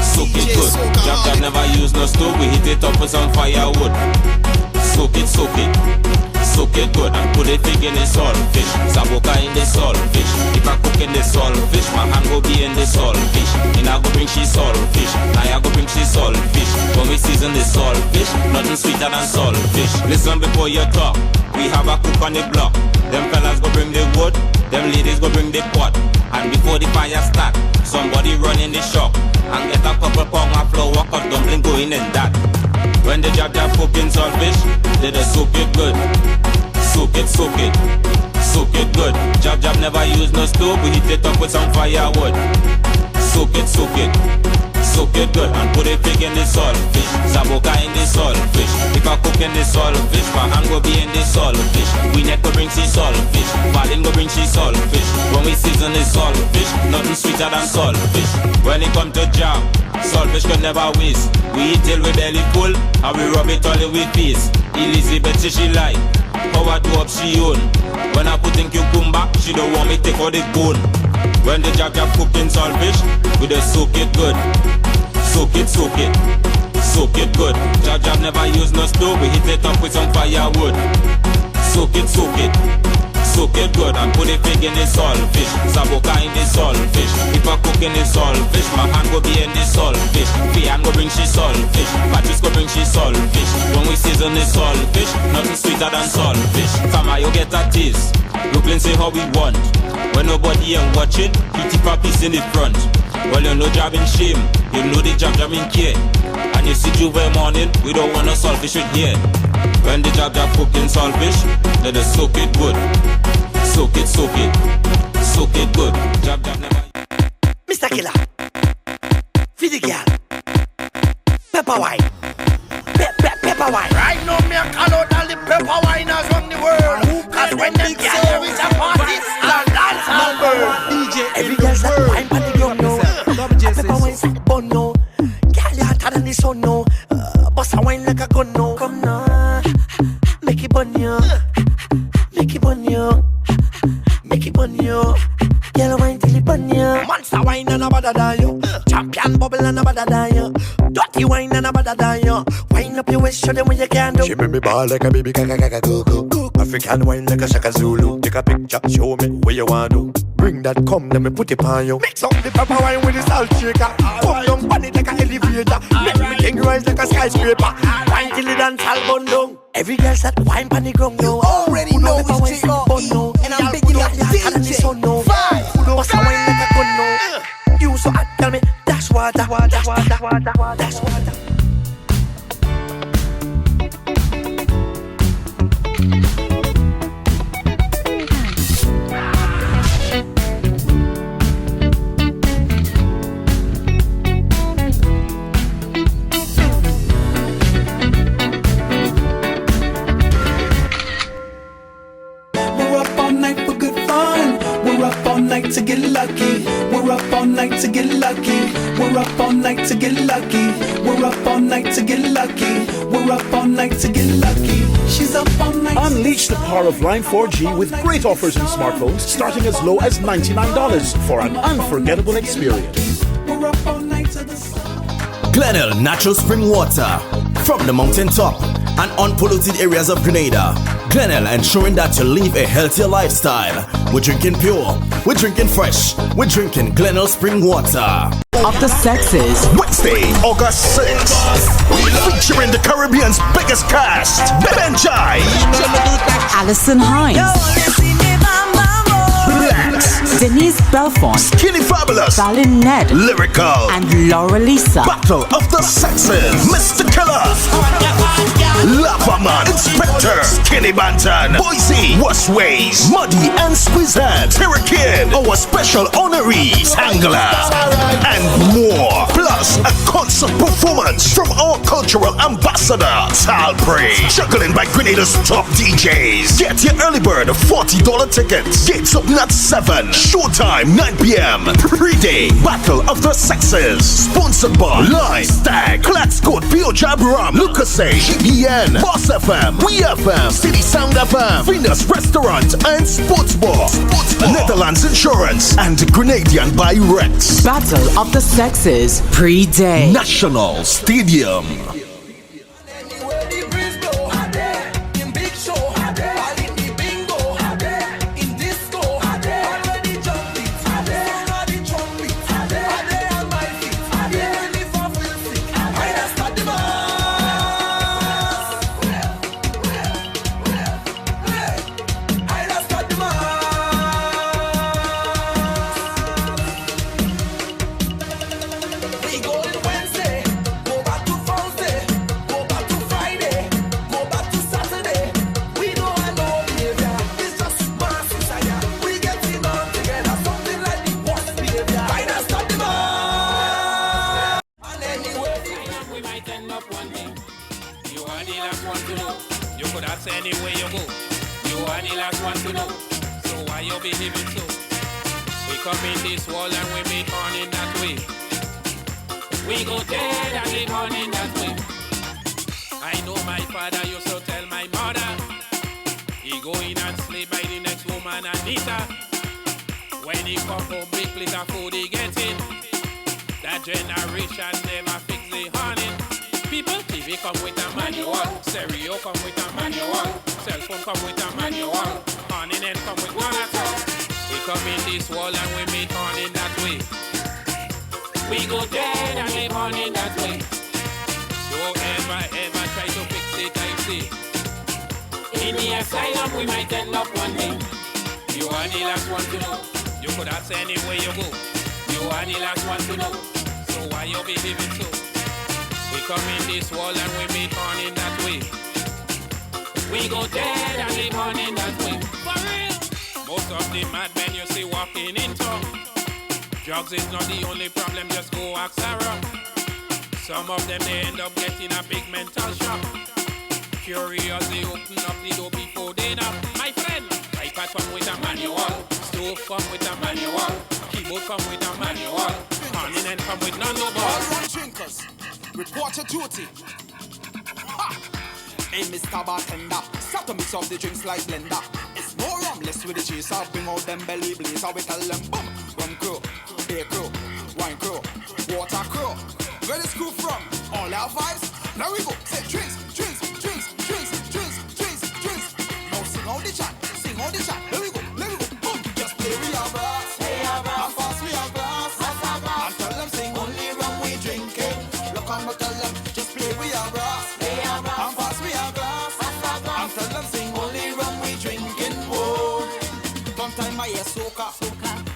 Soak it good. Drop that never use no stove. We heat it up with some firewood. Soak it, soak it. soak it good and put it big in the saltfish. Saboka in the saltfish. If I cook in the saltfish, my hand go be in the saltfish. And I go bring she saltfish. I go bring she saltfish. When we season the saltfish, nothing sweeter than saltfish. Listen before you talk. We have a cook on the block. Them fellas go bring the wood. Them ladies go bring the pot. And before the fire start, somebody run in the shop and get a couple pound of flour, cause dumpling going in that. When the job cooking saltfish, they just soak it good. Soak it, soak it, soak it good. Job never use no stove, we heat it up with some firewood. Soak it, soak it, soak it good and put it big in the saltfish. Saboka in the saltfish. If I cook in the saltfish, my hand go be in the saltfish. We neck go bring she saltfish. Valin go bring she saltfish. When we season the saltfish, nothing sweeter than saltfish. When it come to job, saltfish can never waste. We eat till we belly full and we rub it all in we face. Elizabeth say she like how I do up she own. When I put in cucumber, she don't want me take out the bone. When the job cooking saltfish, we just soak it good. Soak it, soak it, soak it good. Job never use no stove, we hit it up with some firewood. Soak it, soak it, soak it good and put it big in the saltfish. Saboka in the saltfish. If I cook in the saltfish, my hand go be in the saltfish. Fian go bring she saltfish. Patrice go bring she saltfish. When we season the saltfish, nothing sweeter than saltfish. Fama, you get a taste. Brooklyn say how we want. When nobody ain't watching, he tip a piece in the front. Well, you know job in shame, you know the job in care. And you see Juve morning, we don't want no saltfish with here. When the job cooking saltfish, let us soak it good. Soak it, soak it, soak it good. Job never. Mr. Killer, feed the girl. Pepper wine, pepper wine. Right now, me a call out all the pepper winers from the world. Cause when them girl reach a party, the dance hall burn. Every girl's that wine party ground now. Pepper wine's like bun now. Girl, you hotter than the sun now. Bust a wine like a gun now. Come now, make it bun you, make it bun you, make it bun you. Yellow wine till it bun you. Monster wine and a bada die you. Champion bubble and a bada die you. Dirty wine and a bada die you. Wine up your waist, show them what you can do. She make me ball like a baby, go. African wine like a Shaka Zulu. Take a picture, show me where you want to. Bring that come, let me put it on you. Mix up the pepper wine with the salt shaker. Come down on it like an elevator. Make me king rise like a skyscraper. Wine till the dance all bun down. Every girl's that wine pan the ground now. Already know it's J.O.E. And I'm big like DJ. 5. Bust a wine like a gun now. You so hot, tell me that's water. That's water. To get lucky, we're up all night to get lucky. We're up all night to get lucky. We're up all night to get lucky. We're up all night to get lucky. She's up all night. Unleash the power of Line 4G with great offers in smartphones starting as low as $99 for an unforgettable experience. We're up all night to the sun. Glenville natural spring water from the mountain top and unpolluted areas of Grenada. Glenville ensuring that you live a healthier lifestyle. We're drinking pure, we're drinking fresh, we're drinking Glenville spring water. Of the sexes. Wednesday, August 6th. Featuring the Caribbean's biggest cast, Benjai, Alison Hines, Blacks, Denise Belfont, Skinny Fabulous, Valin Ned, Lyrical, and Laura Lisa. Battle of the Sexes, Mr. Killer, Lavaman, Inspector, Skinny Bantan, Boise, Westways, Muddy and Squeezehead, Kid, our special honorees, Angler, and more. Plus a concert performance from our cultural ambassador, Talprey, juggling by Grenada's top DJs. Get your early bird $40 tickets. Gates open at 7. Showtime 9 p.m. Pre-day Battle of the Sexes. Sponsored by Line, Stag, Claxcoat, Pio Jab Ram, Lucasay, GBN, Boss FM, We FM, City Sound FM, Venus Restaurant and Sports Bar, Netherlands Insurance, and Grenadian by Rex. Battle of the Sexes pre-day. National Stadium. up one thing. You are the last one to know. You could ask anywhere you go. You are the last one to know. So why you behaving so? We come in this world and we make on in that way. We go dead and live on in that way. I know my father used to tell my mother he go in and slay by the next woman Anita. When he come home, big plate of food he get in. That generation never fix the honey. People, TV come with a manual. Stereo come with a manual. Cell phone come with a manual. Honey then come with none at all. We come in this world and we meet on in that way. We go dead and live on in that way. Don't ever try to fix it, I see. In the asylum we might end up one day. You are the last one to know. You could ask anywhere you go. You are the last one to know. So why you behaving so? We come in this world and we meet on in that way. We go dead and live on in that way. For real. Most of the madmen you see walking in town. Drugs is not the only problem, just go ask Sarah. Some of them they end up getting a big mental shock. Curious, they open up the door before they knock. My friend, iPad come with a manual. Stove come with a manual. Keyboard come with a manual. Morning and come with none no ball. All drinkers, report your duty. Ha! Hey, Mr. Bartender, start to mix up the drinks like blender. It's more rum, less with the chaser. Bring out them belly blazer. We tell them boom. Rum crew, beer crew, wine crew, water crew. Where this crew from? All our vibes. Now we go. Say drinks, drinks, drinks, drinks, drinks, drinks, drinks. Now sing out the chat, sing out the chat. Let me go, boom. Just play we are brass, and fast we are glass. And tell them sing only rum we drinking. Look on, tell them just play we are brass, and fast we are glass. And tell them sing only rum we drinking. Whoa. Sometime I hear soca,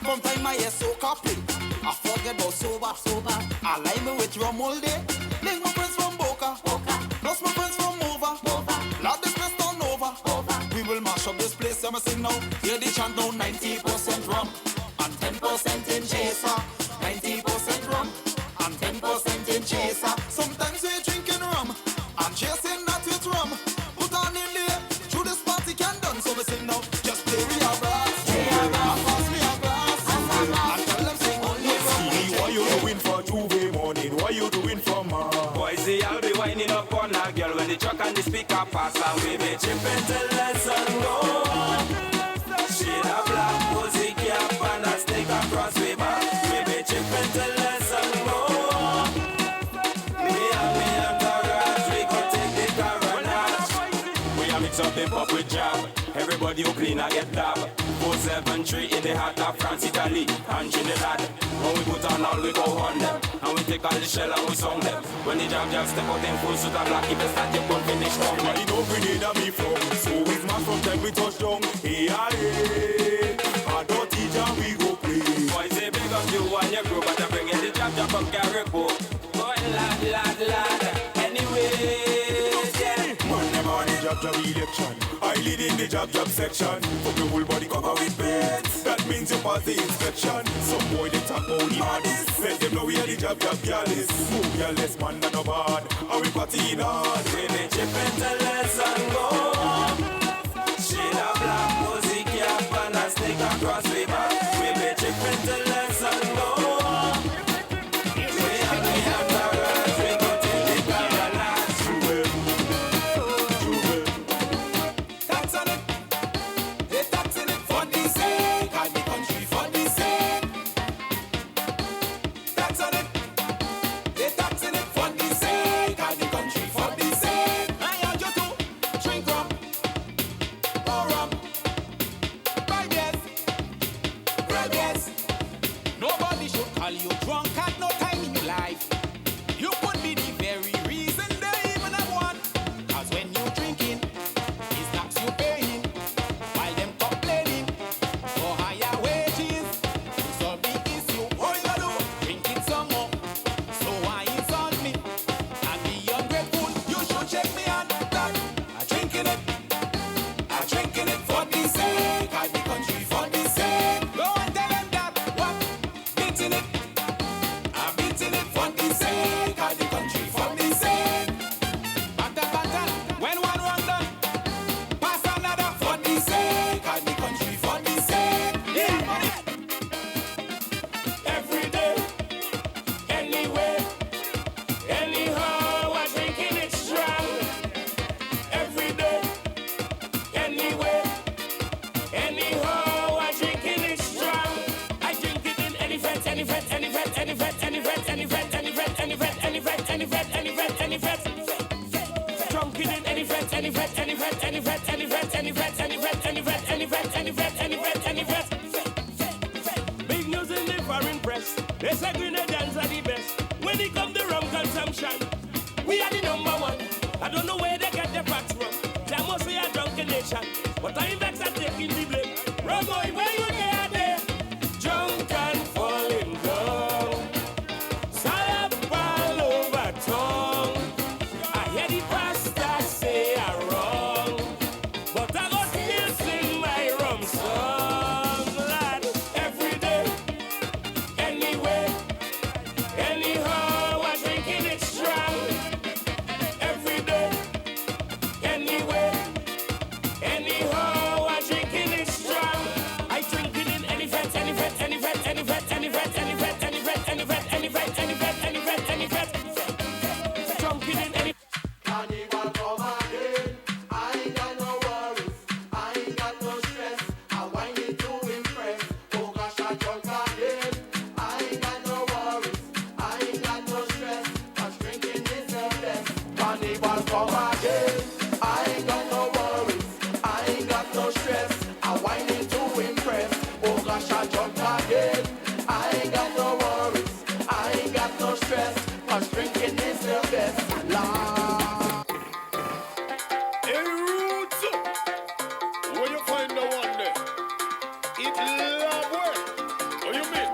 sometime I hear soca play. I forget about sober. I lie me with rum all day. Link my friends from Boca. Plus my friends from over. Love this place turn over. We will mash up this place. I'm sing now. Hear the chant now. 90% rum and 10% in chaser. 90% rum and 10% in chaser. Sometimes we're drinking rum and chasing that with rum. Put on in there. Through this party can done. So we sing now. Just play we are brass. And pass me a glass. And tell them sing only rum. What you doing for Tuesday morning? What you doing for ma? Boys, see, I'll be winding up on a girl when the truck and the speaker pass and we be chipping till the sun go. She a black pussy cap and a stick across we back. We be chipping till the sun go. Me and Garage, we go take the Garage. We a mix up the pop with jam. Everybody who clean I get dab. 473 in the heart of France, Italy and Trinidad. When we put on all we go on them. And we take all the shell and we song them. When the jam step out in full suit of black, if they start you won't finish strong. I know Grenada me from, so we smash from time we touch down. Hey, I don't teach and we go play. Boys, they big up you and your crew, but I bring in the jam from Carrico. Boy, lad, anyway. Money job election. I lead in the job section. Fuck the whole body cover with beds. That means you pass the inspection. Some boy they talk about the hardest. Let them know we are the job gallus. Move your less man than no bad. And we partying hard. We be chipping till the sun go. She a black pussy cap and a stick across we back. We be chipping till the sun go. We have Garage, we go till the Garage. Tax on it. They taxing it for the sake of the country, for the sake. Tax on it. They taxing it for the sake of the country, for the sake. I urge you to drink rum, pour rum, buy yes, grab yes. Big news in the foreign press. They say Grenadians are the best. When it comes to rum consumption, we are the number one. I don't know where they get their facts from. They must be a drunken nation. But I'm vexed at taking the blame. Rum boy, where you there? Drunk and falling down. Salad all over tongue. I hear the pastor say I'm wrong. But I got still sing my rum song, lad. Every day, anyway, anyhow, I'm drinking it strong. Every day, anyway, anyhow, I'm drinking it strong. I drink it in any vet, any vet, any vet, any vet, any vet, any vet, any vet, any vet, any vet, any vet, any vet, any vet. Drunk it in any. Carnival come again. I ain't got no worries. I ain't got no stress. I wind it to impress. Oh gosh, I drunk again. I ain't got no worries. I ain't got no stress. 'Cause drinking is the best. Carnival come again. I ain't got no worries. I ain't got no stress. I wind it to impress. Oh gosh, I drunk again. I ain't got no worries. I ain't got no stress. 'Cause drinking is the best. Lord. Hey, Roots, where you find the one there? It love work. What you mean?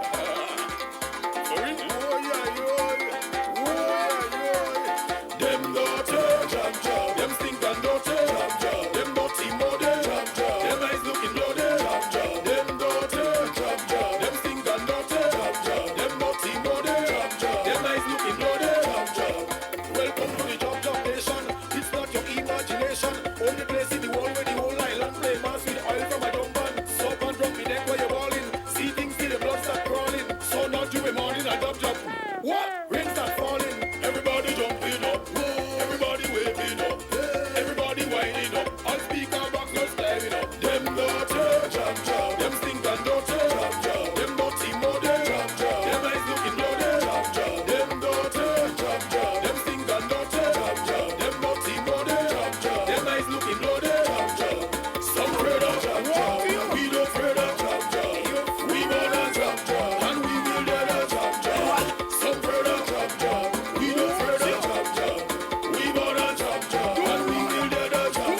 Sorry? Oh, yeah. Them daughter, jam. Them stink and daughter, jam. Them naughty mother, jam. Them eyes looking bloody, jam. Them daughter, jam. Them stink and daughter, jam. Them naughty mother, jam. Them eyes looking bloody, jam. Welcome to the Jam Nation. It's not your imagination. Only place in the world where the whole island play mass with oil from a dumb band. Soap and drum me neck while you're balling. See things till the blood start crawling. So now to a morning a dub jump. What? Rain start falling. Everybody jumping up. Everybody waving up. Everybody winding up. All speaker box just climbing up. Them daughter, jam. Them stink and daughter, jam. Them naughty mother, jam. Them eyes looking bloody, jam. Them daughter, jam. Them stink and daughter, jam. Them naughty mother, jam. Them eyes looking bloody, jam. Some afraid of jam. We don't afraid of jam. We wanna jam. And we will get a jam. Some afraid of jam. We don't afraid of jam. We wanna jam. And we will get a jam.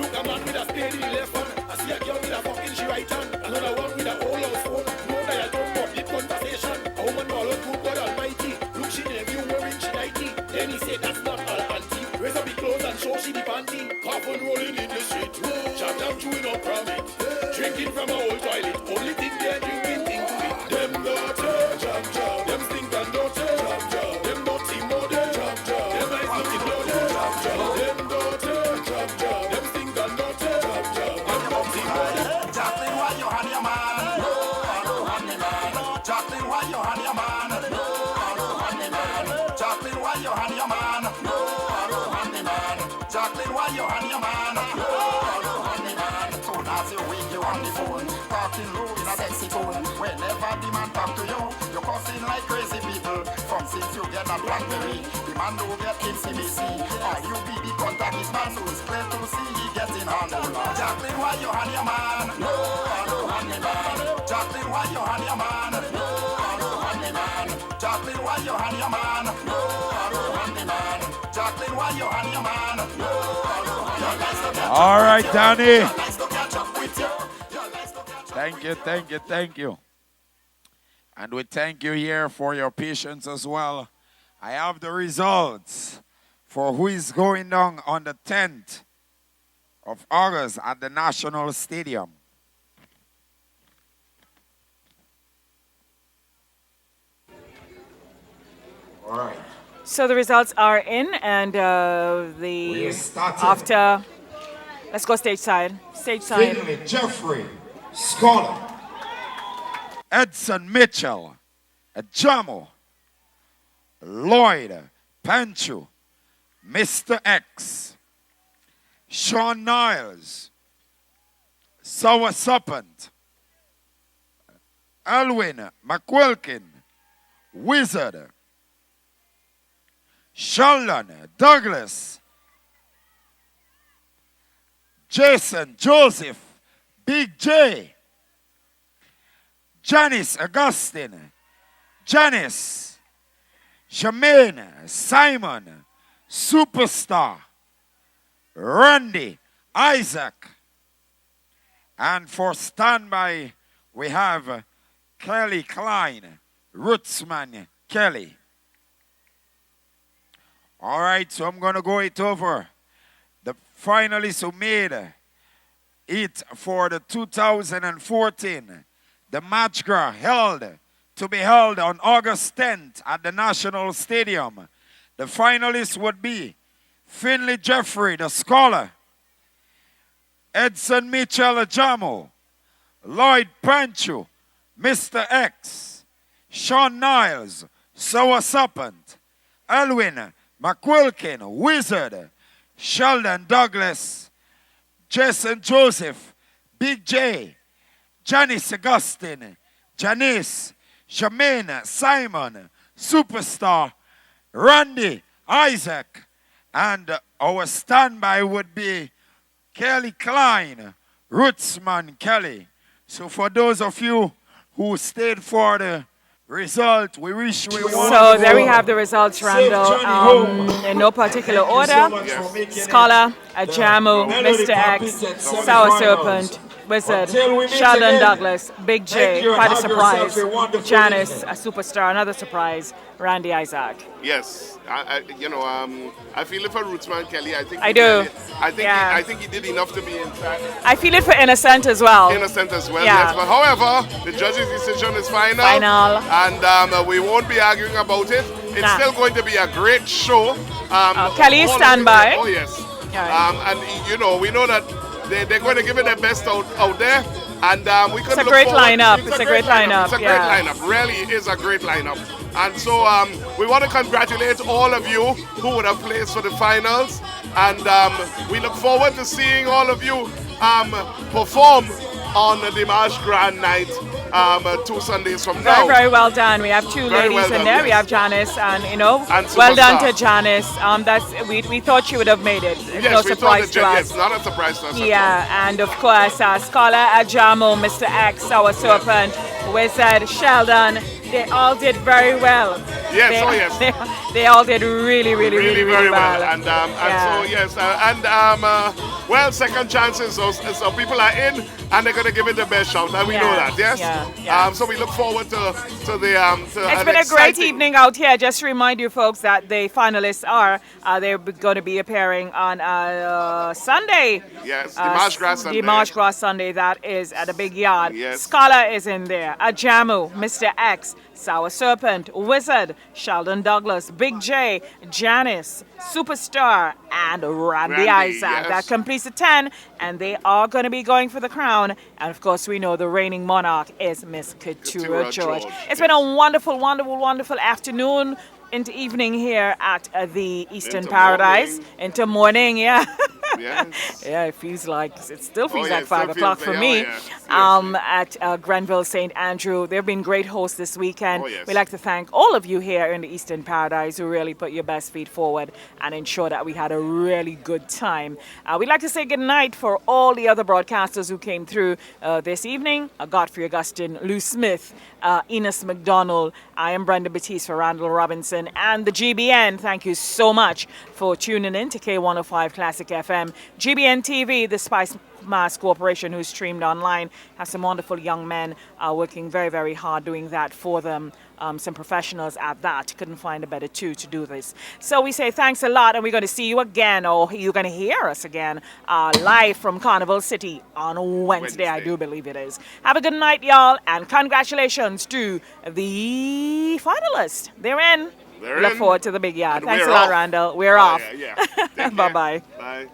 Look, a man with a spade in the left hand. I see a girl with a fucking she right hand. Another one with a whole house phone. No dial tone for deep conversation. A woman know all good God Almighty. Look, she never you wearing she nighty. Then he said that's not all auntie. Raise up the clothes and show she the panty. Half on rolling in the street. Chat down chewing up from it. Drinking from a old toilet. Only thing they're drinking thing to it. Them daughter, jam. Them stink and daughter, jam. Them naughty mother, jam. Them eyes looking bloody, jam. Them daughter, jam. Them stink and daughter, jam. Them naughty mother. Jacqueline, why you honey man? No, honey man. Jacqueline, why you honey man? No, honey man. Jacqueline, why you honey man? No, honey man. Jacqueline, why you honey man? No, honey man. So as you weak you on the phone, talking low in a sexy tone. Whenever the man talk to you, you cussing like crazy people. From since you get a blackberry, the man do get intimacy. Or you be the contact man, so it's clear to see he getting on. Jacqueline, why you honey man? No, honey man. Jacqueline, why you honey man? No, honey man. Jacqueline, why you honey man? No, honey man. Jacqueline, why you honey man? No, honey man. All right, Danny. Thank you. And we thank you here for your patience as well. I have the results for who is going down on the 10th of August at the National Stadium. All right. So the results are in, and after, let's go stage side. Finley, Jeffrey, Scholar, Edson Mitchell, Ajamu, Lloyd, Pancho, Mr. X, Sean Niles, Sour Serpant, Alwyn McQuilkin, Wizard, Sheldon, Douglas, Jason Joseph, Big J, Janis Augustine, Janis, Jermaine, Simon, Superstar, Randy, Isaac, and for standby we have Kelly Klein, Rootman Kelly. All right, so I'm going to go it over. The finalists who made it for the 2014, the match to be held on August 10th at the National Stadium. The finalists would be Finley Jeffrey, the scholar, Edson Mitchell Ajamu, Lloyd Pancho, Mr. X, Sean Niles, Serpant, Elwin McQuilkin, Wizard, Sheldon Douglas, Jason Joseph, Big J, Janis Augustine, Janis, Jermaine, Simon, Superstar, Randy, Isaac, and our standby would be Kelly Klein, Rootman Kelly. So for those of you who stayed for the result, we wish we won. So there we have the results, Randall. In no particular order. Scholar, Ajamu, Mr. X, Sour Serpent, Wizard, Sheldon Douglas, Big J, quite a surprise. Janis, a superstar, another surprise. Randy Isaac. Yes, I feel it for Rootman Kelly. I think I do. I think he did enough to be inside. I feel it for Innocent as well. Innocent as well, yeah. yes. But however, the judge's decision is final. And we won't be arguing about it. It's still going to be a great show. Kelly, stand by. Oh, yes. And, we know that they're going to give it their best out there. And we can It's a great lineup. It's a great lineup. It's a great lineup. Really, it is a great lineup. And so we want to congratulate all of you who would have placed for the finals. And we look forward to seeing all of you perform on the March Grand Night 2 Sundays from now. Very, very well done. We have two ladies in there. Yes. We have Janis, and well done to Janis. We thought she would have made it. It's yes, no surprise to us. Yes, not a surprise to us. Yeah, and of course, Scholar, Ajamu, Mr. X, our Serpant, Wizard, Sheldon. They all did very well. Yes, they all did really, really, really very well. And so yes, well, second chances. So people are in, and they're going to give it the best shot, and we know that. Yes. Yeah. So we look forward to the. It's been a great evening out here. Just to remind you, folks, that the finalists they're going to be appearing on Sunday. Yes, the March Gras Sunday. The March Gras Sunday. That is at the Big Yard. Yes. Scholar is in there. Ajamu, Mr. X, Sour Serpent, Wizard, Sheldon Douglas, Big J, Janis, Superstar, and Randy Isaac. Yes. That completes the 10, and they are going to be going for the crown. And of course, we know the reigning monarch is Miss Couture George. It's been a wonderful, wonderful, wonderful afternoon into evening here at the Eastern Paradise. Into morning, yeah. Yes. Yeah, it still feels like 5 o'clock for me. At Grenville St. Andrew. They've been great hosts this weekend. We'd like to thank all of you here in the Eastern Paradise who really put your best feet forward and ensure that we had a really good time. We'd like to say good night for all the other broadcasters who came through this evening. Godfrey Augustine, Lou Smith, Enos McDonald. I am Brenda Batiste for Randall Robinson and the GBN. Thank you so much for tuning in to K105 Classic FM. GBN TV, the Spicemas Corporation, who's streamed online, have some wonderful young men working very, very hard doing that for them. Some professionals at that. Couldn't find a better two to do this. So we say thanks a lot, and we're going to see you again, or you're going to hear us again, live from Carnival City on Wednesday. I do believe it is. Have a good night, y'all, and congratulations to the finalists. They're in. Look forward to the Big Yard. Thanks a lot, Randall. We're off. Yeah. Bye-bye. Bye.